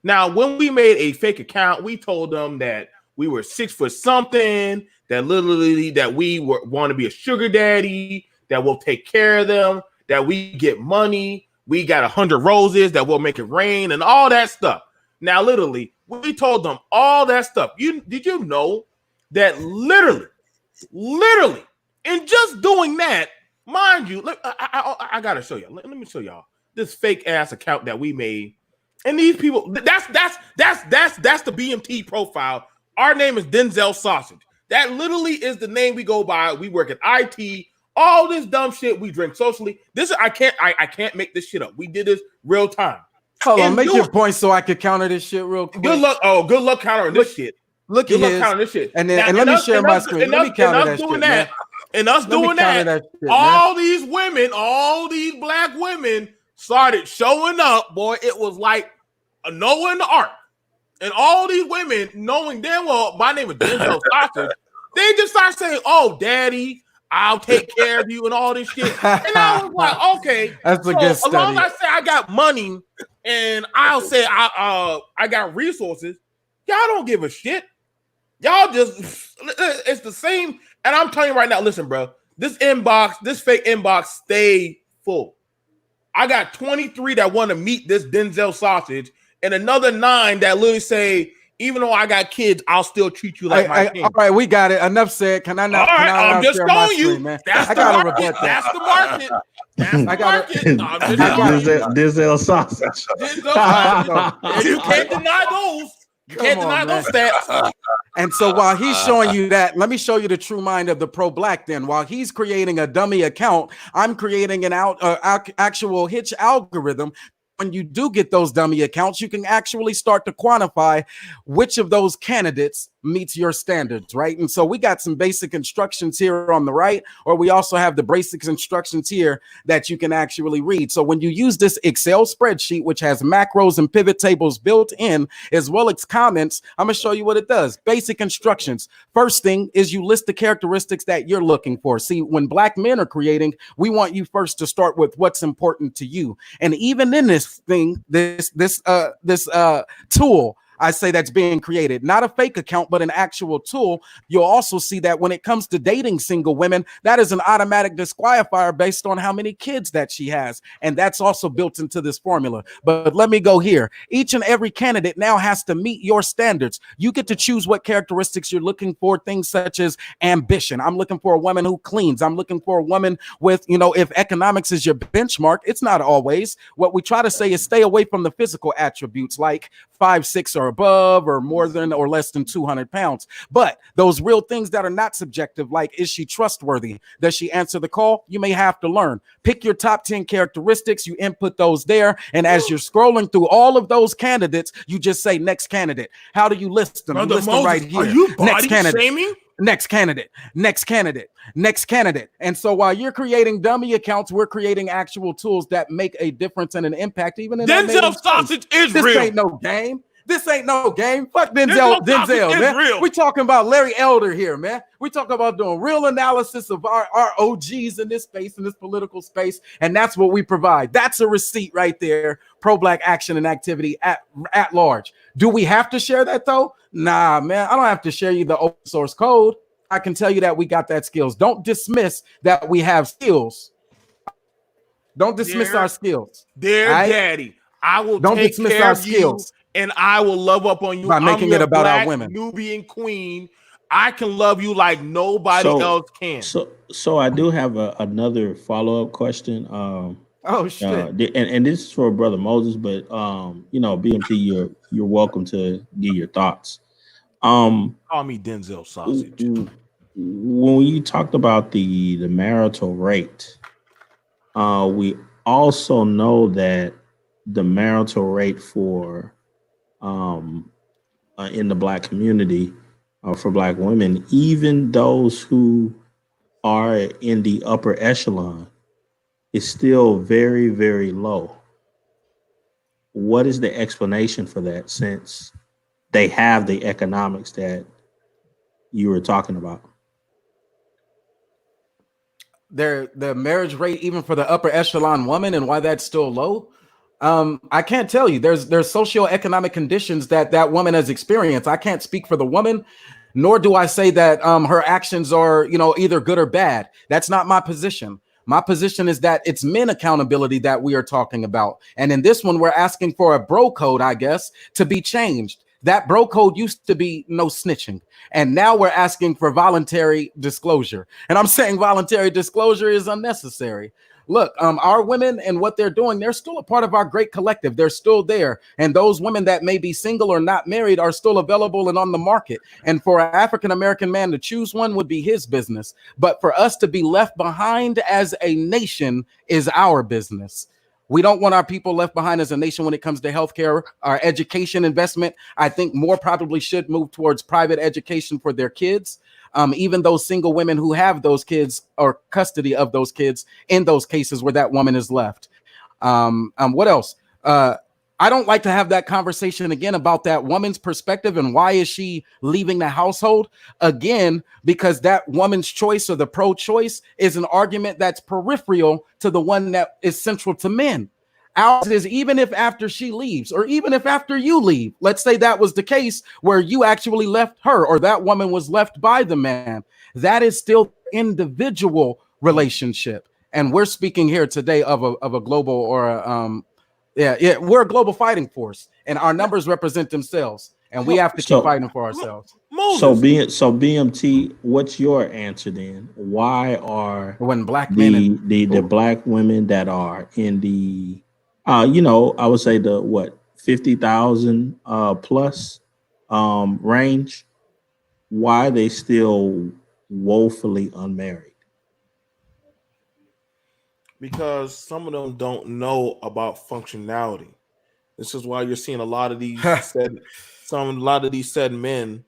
Now, when we made a fake account, we told them that we were 6 foot something, that literally that we want to be a sugar daddy, that we'll take care of them, that we get money, we got 100 roses, that we'll make it rain, and all that stuff. Now, literally, we told them all that stuff. Did you know that literally, and just doing that, mind you, look, I gotta show you. Let me show y'all this fake ass account that we made, and these people. That's the B.M.T. profile. Our name is Denzel Sausage. That literally is the name we go by. We work at IT. All this dumb shit we drink socially. I can't make this shit up. We did this real time. Hold on, make your point so I could counter this shit real quick. Good luck. Oh, good luck countering this shit. Look at this shit. And let me share my screen. Let me counter that shit, man. And us doing that, all these women, all these Black women started showing up, boy. It was like a Noah in the Ark. And all these women, knowing damn well my name is Denzel Sausage, they just start saying, "Oh, daddy, I'll take care of you," and all this shit. And I was like, okay. That's a good study. As long as I say I got money and I'll say I got resources, y'all don't give a shit. Y'all just, it's the same. And I'm telling you right now, listen, bro, this fake inbox, stay full. I got 23 that want to meet this Denzel Sausage, and another 9 that literally say, even though I got kids, I'll still treat you like my king. All right, we got it. Enough said. Can I not? All right, I'm just showing you. Man. That's I the gotta market. That's the market. That's the market. Denzel Sausage. You can't deny those. You can't deny those stats. And so while he's showing you that, let me show you the true mind of the pro-black then. While he's creating a dummy account, I'm creating an actual Hitch algorithm. When you do get those dummy accounts, you can actually start to quantify which of those candidates meets your standards, right? And so we got some basic instructions here on the right, or we also have the basics instructions here that you can actually read. So when you use this Excel spreadsheet, which has macros and pivot tables built in, as well as comments, I'm gonna show you what it does. Basic instructions. First thing is you list the characteristics that you're looking for. See, when black men are creating, we want you first to start with what's important to you. And even in this thing, this tool, I say that's being created, not a fake account, but an actual tool. You'll also see that when it comes to dating single women, that is an automatic disqualifier based on how many kids that she has. And that's also built into this formula. But let me go here. Each and every candidate now has to meet your standards. You get to choose what characteristics you're looking for, things such as ambition. I'm looking for a woman who cleans. I'm looking for a woman with, if economics is your benchmark, it's not always. What we try to say is stay away from the physical attributes like 5'6" or above, or more than or less than 200 pounds. But those real things that are not subjective, like is she trustworthy? Does she answer the call? You may have to learn. Pick your top 10 characteristics, you input those there. And as you're scrolling through all of those candidates, you just say next candidate. How do you list them? You list them right here. Are you body candidate. shaming? Next candidate, next candidate, next candidate. And so while you're creating dummy accounts, we're creating actual tools that make a difference and an impact. Even in Denzel sausage is this real. ain't no game. This ain't no game. Fuck Denzel, man. Real. We talking about Larry Elder here, man. We talk about doing real analysis of our OGs in this space, in this political space, and that's what we provide. That's a receipt right there. Pro-black action and activity at large. Do we have to share that though? Nah, man. I don't have to share you the open source code. I can tell you that we got that skills. Don't dismiss that we have skills. Don't dismiss our skills. Daddy, I will don't take dismiss care our of skills. And I will love up on you by making it about black our women. Nubian queen. I can love you like nobody else can. So I do have another follow-up question. Oh shit! And this is for Brother Moses, but BMT, you're welcome to give your thoughts. Call me Denzel sausage. When you talked about the marital rate, we also know that the marital rate for in the black community for black women, even those who are in the upper echelon, is still very, very low. What is the explanation for that, since they have the economics that you were talking about? The marriage rate, even for the upper echelon woman, and why that's still low. I can't tell you. There's socioeconomic conditions that woman has experienced. I can't speak for the woman, nor do I say that her actions are either good or bad. That's not my position. My position is that it's men accountability that we are talking about. And in this one, we're asking for a bro code, I guess, to be changed. That bro code used to be no snitching. And now we're asking for voluntary disclosure. And I'm saying voluntary disclosure is unnecessary. Look, our women and what they're doing, they're still a part of our great collective. They're still there. And those women that may be single or not married are still available and on the market. And for an African-American man to choose one would be his business. But for us to be left behind as a nation is our business. We don't want our people left behind as a nation when it comes to healthcare, our education investment. I think more probably should move towards private education for their kids. Even those single women who have those kids or custody of those kids in those cases where that woman is left. What else? I don't like to have that conversation again about that woman's perspective and why is she leaving the household again, because that woman's choice or the pro-choice is an argument that's peripheral to the one that is central to men. Ours is even if after she leaves, or even if after you leave, let's say that was the case where you actually left her or that woman was left by the man, that is still individual relationship. And we're speaking here today of a global or we're a global fighting force, and our numbers represent themselves, and we have to keep fighting for ourselves. So BMT, what's your answer then? Why are when black men the black women that are in the I would say the 50,000 plus range, why are they still woefully unmarried? Because some of them don't know about functionality. This is why you're seeing a lot of these said men.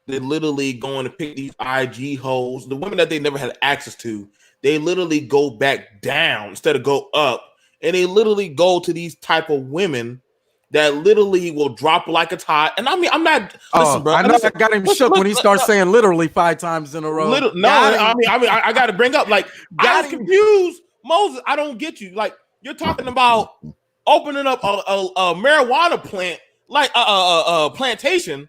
They literally going to pick these IG hoes, the women that they never had access to. They literally go back down instead of go up, and they literally go to these type of women that literally will drop like it's hot. And I mean, I'm not. Listen, bro. I know I got him shook when he starts saying literally 5 times in a row. I got to bring up like I was confused, Moses. I don't get you. Like you're talking about opening up a marijuana plant, like a plantation.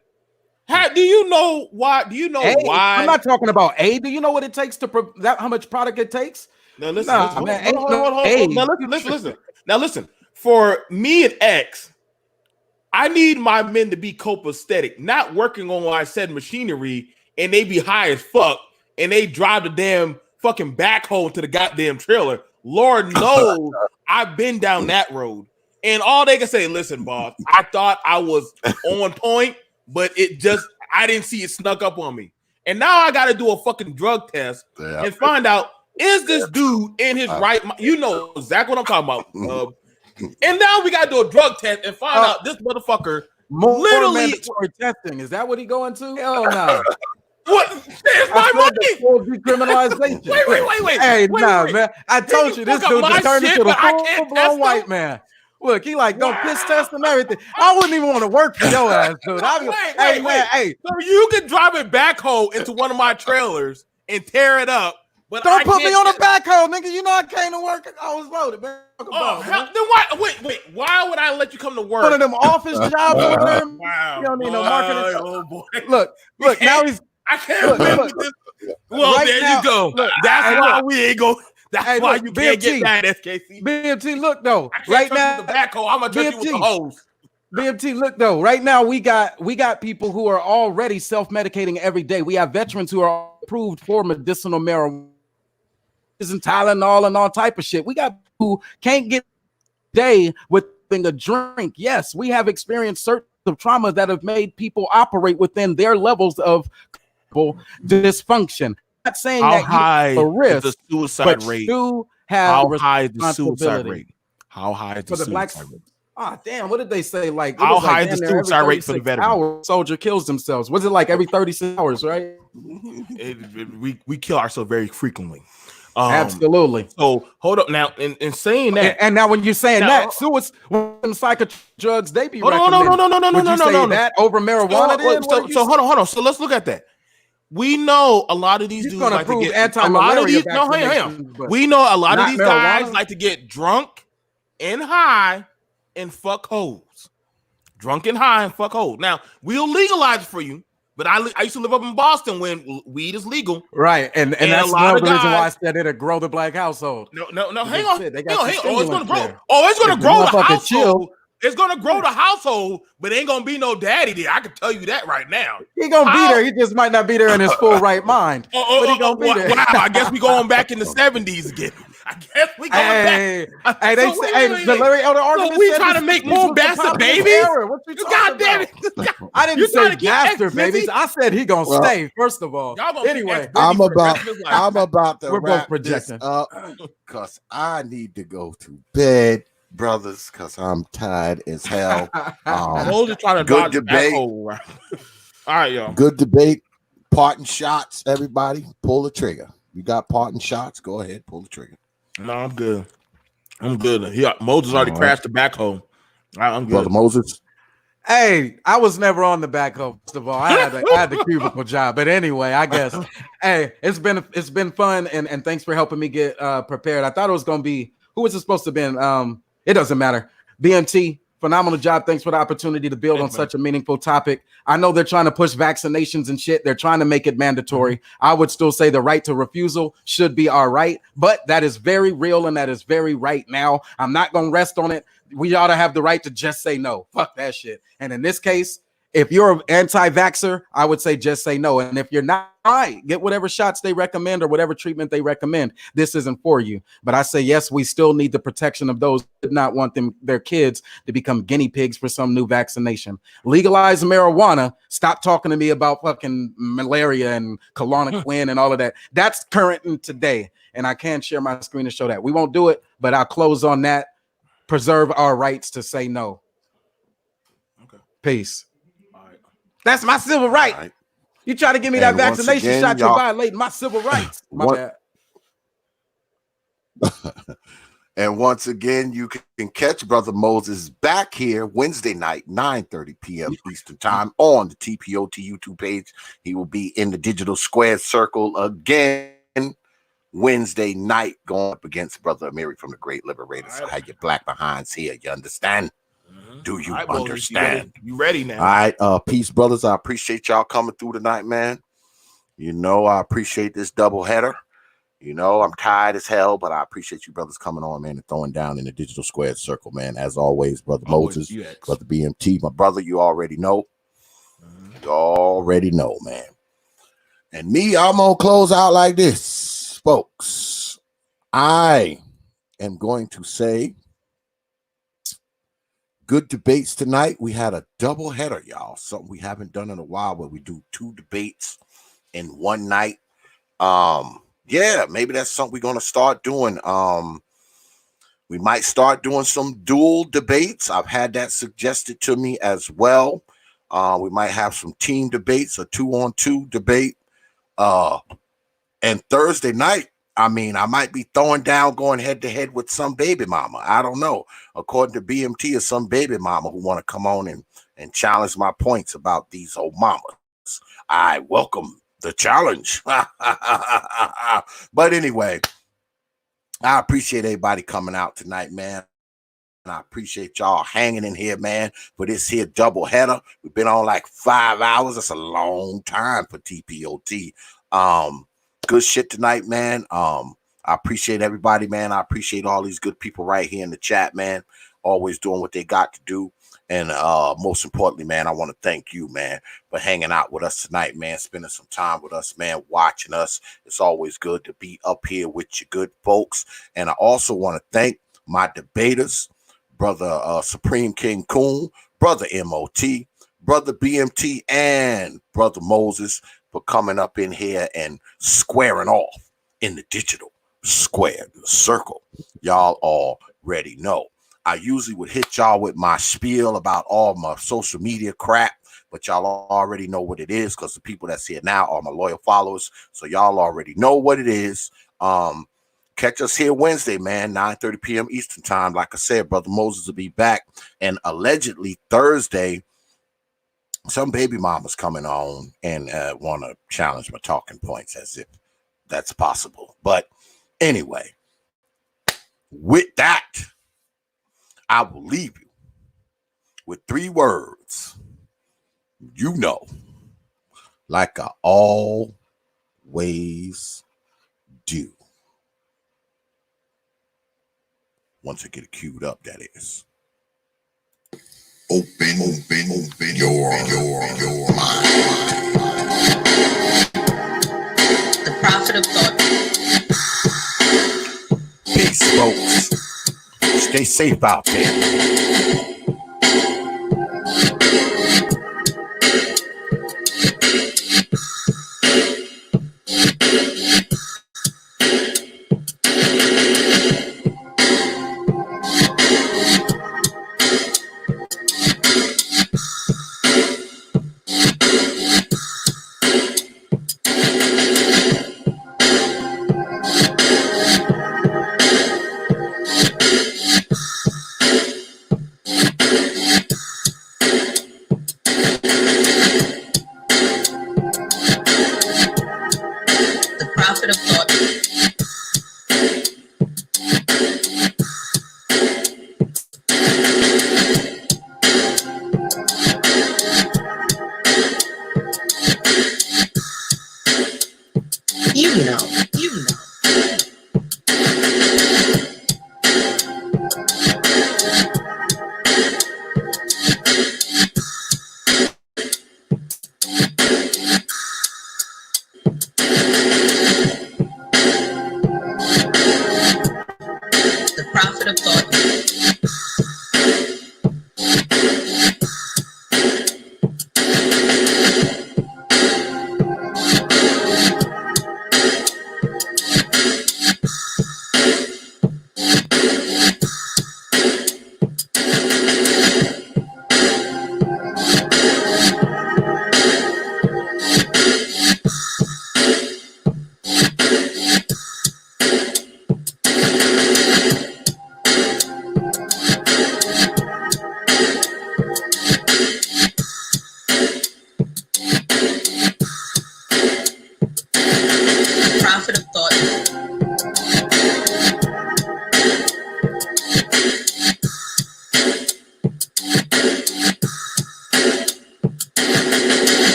How do you know why? Do you know why? I'm not talking about A. Do you know what it takes to how much product it takes? No, listen. Hold on. Listen. Now listen. For me and X, I need my men to be copacetic, not working on what I said machinery, and they be high as fuck, and they drive the damn fucking backhoe to the goddamn trailer. Lord knows I've been down that road, and all they can say, listen, boss, I thought I was on point. But I didn't see it snuck up on me. And now I got to do a fucking drug test and find out, is this dude in his right mind? You know exactly what I'm talking about. And now we got to do a drug test and find out this motherfucker literally. Mandatory testing. Is that what he going to? Hell no. What? It's my money. Decriminalization. Wait. Hey, man. I told you, this dude just turned into the full-blown white man. Look, he like don't piss test and everything. I wouldn't even want to work for your ass, dude. Hey. So you can drive a backhoe into one of my trailers and tear it up, but don't put me on a backhoe, nigga. You know I came to work. I was loaded, man. Then why? Wait. Why would I let you come to work? One of them office jobs over there. Wow. You don't need no marketing. Oh boy. Look. Now he's. I can't look. Well, right there now, you go. Look, that's why we ain't go. That's why you can't get mad, S.K.C. B.M.T, look though. Right now, the backhoe. I'm gonna trust you with the hose. B.M.T, look though. Right now, we got people who are already self-medicating every day. We have veterans who are approved for medicinal marijuana and Tylenol and all type of shit. We got people who can't get a day with a drink. Yes, we have experienced certain trauma that have made people operate within their levels of dysfunction. Not saying that high you risk is the suicide rate. You have how high is the suicide rate? How high is the suicide rate? Ah, damn! What did they say? Like, how high is the suicide rate for the veteran? Soldier kills themselves. Was it like every 36 hours? Right? We kill ourselves very frequently. Absolutely. So hold up now. In saying that, and now when you're saying that, suicide, psychotropic drugs, they be no, that over marijuana. So hold on. So let's look at that. We know a lot of these dudes like to get anti-malaria. We know a lot of these guys like to get drunk and high and fuck hoes. Drunk and high and fuck hoes. Now we'll legalize it for you, but I used to live up in Boston when weed is legal. Right, and that's another reason why I said it'll grow the black household. No. Hang on. Oh, it's gonna grow. Oh, it's gonna grow the household. It's gonna grow the household, but ain't gonna be no daddy there. I can tell you that right now. He gonna be there. He just might not be there in his full right mind. But he gonna be there. Wow, I guess we going back in the 70s again. I guess we going back. Hey, they say the Larry Elder argument. So we trying to make more bastard babies. God damn it! I didn't say bastard babies. I said he gonna stay. First of all, anyway, I'm about to wrap this up because I need to go to bed. Brothers, because I'm tired as hell. Good debate. All right, y'all. Good debate. Parting shots, everybody. Pull the trigger. You got parting shots? Go ahead, pull the trigger. No, I'm good. Moses already crashed the backhoe. I'm good. Brother Moses. Hey, I was never on the backhoe. First of all, I had the cubicle job. But anyway, I guess. Hey, it's been fun, and thanks for helping me get prepared. I thought it was gonna be who was it supposed to have been? It doesn't matter. B.M.T, phenomenal job. Thanks for the opportunity to build on such a meaningful topic. I know they're trying to push vaccinations and shit. They're trying to make it mandatory. I would still say the right to refusal should be our right, but that is very real and that is very right now. I'm not going to rest on it. We ought to have the right to just say no. Fuck that shit. And in this case, If you're an anti-vaxxer, I would say just say no. And if you're not, all right, get whatever shots they recommend or whatever treatment they recommend. This isn't for you. But I say, yes, we still need the protection of those who did not want their kids to become guinea pigs for some new vaccination. Legalize marijuana. Stop talking to me about fucking malaria and Klonopin and all of that. That's current in today. And I can't share my screen to show that. We won't do it, but I'll close on that. Preserve our rights to say no. Okay. Peace. All right. That's my civil right. Right. You try to give me And that once vaccination again, shot, you're y'all- violating my civil rights. My bad. And once again, you can catch Brother Moses back here Wednesday night, 9:30 p.m. Eastern Time on the T.P.O.T YouTube page. He will be in the Digital Square Circle again Wednesday night, going up against Brother Amiri from the Great Liberators. So have your black behinds here. You understand? Do you All right, Moses, understand? you ready now? All right, peace, brothers. I appreciate y'all coming through tonight, man. You know, I appreciate this double header. You know, I'm tired as hell, but I appreciate you brothers coming on, man, and throwing down in the Digital Square Circle, man. As always, Brother Moses, Brother B.M.T, my brother, you already know. You already know, man. And me, I'm going to close out like this, folks. I am going to say good debates tonight. We had a double header, y'all. Something we haven't done in a while, where we do 2 debates in one night. Yeah, maybe that's something we're going to start doing. We might start doing some dual debates. I've had that suggested to me as well. We might have some team debates, a 2-on-2 debate. And Thursday night, I mean, I might be throwing down, going head to head with some baby mama. I don't know. According to B.M.T, is some baby mama who want to come on and challenge my points about these old mamas. I welcome the challenge. But anyway, I appreciate everybody coming out tonight, man. And I appreciate y'all hanging in here, man, for this here double header. We've been on like 5 hours. That's a long time for T.P.O.T. Good shit tonight, man. I appreciate everybody, man. I appreciate all these good people right here in the chat, man. Always doing what they got to do. And most importantly, man, I want to thank you, man, for hanging out with us tonight, man, spending some time with us, man, watching us. It's always good to be up here with you good folks. And I also want to thank my debaters, Brother Supreme King Coon, Brother M.O.T, Brother B.M.T, and Brother Moses for coming up in here and squaring off in the Digital Square Circle. Y'all already know. I usually would hit y'all with my spiel about all my social media crap, but y'all already know what it is because the people that's here now are my loyal followers. So y'all already know what it is. Catch us here Wednesday, man, 9:30 p.m. Eastern Time. Like I said, Brother Moses will be back. And allegedly Thursday, some baby mama's coming on and want to challenge my talking points as if that's possible. But anyway, with that, I will leave you with 3 words. You know, like I always do. Once I get it queued up, that is. Open your mind. The prophet of thought. Peace, folks. Stay safe out there.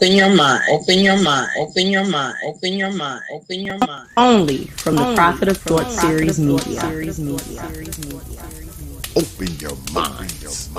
Open your mind. Open your mind. Open your mind. Open your mind. Open your mind. Only from the Prophet of Thought Series Media. Open your minds.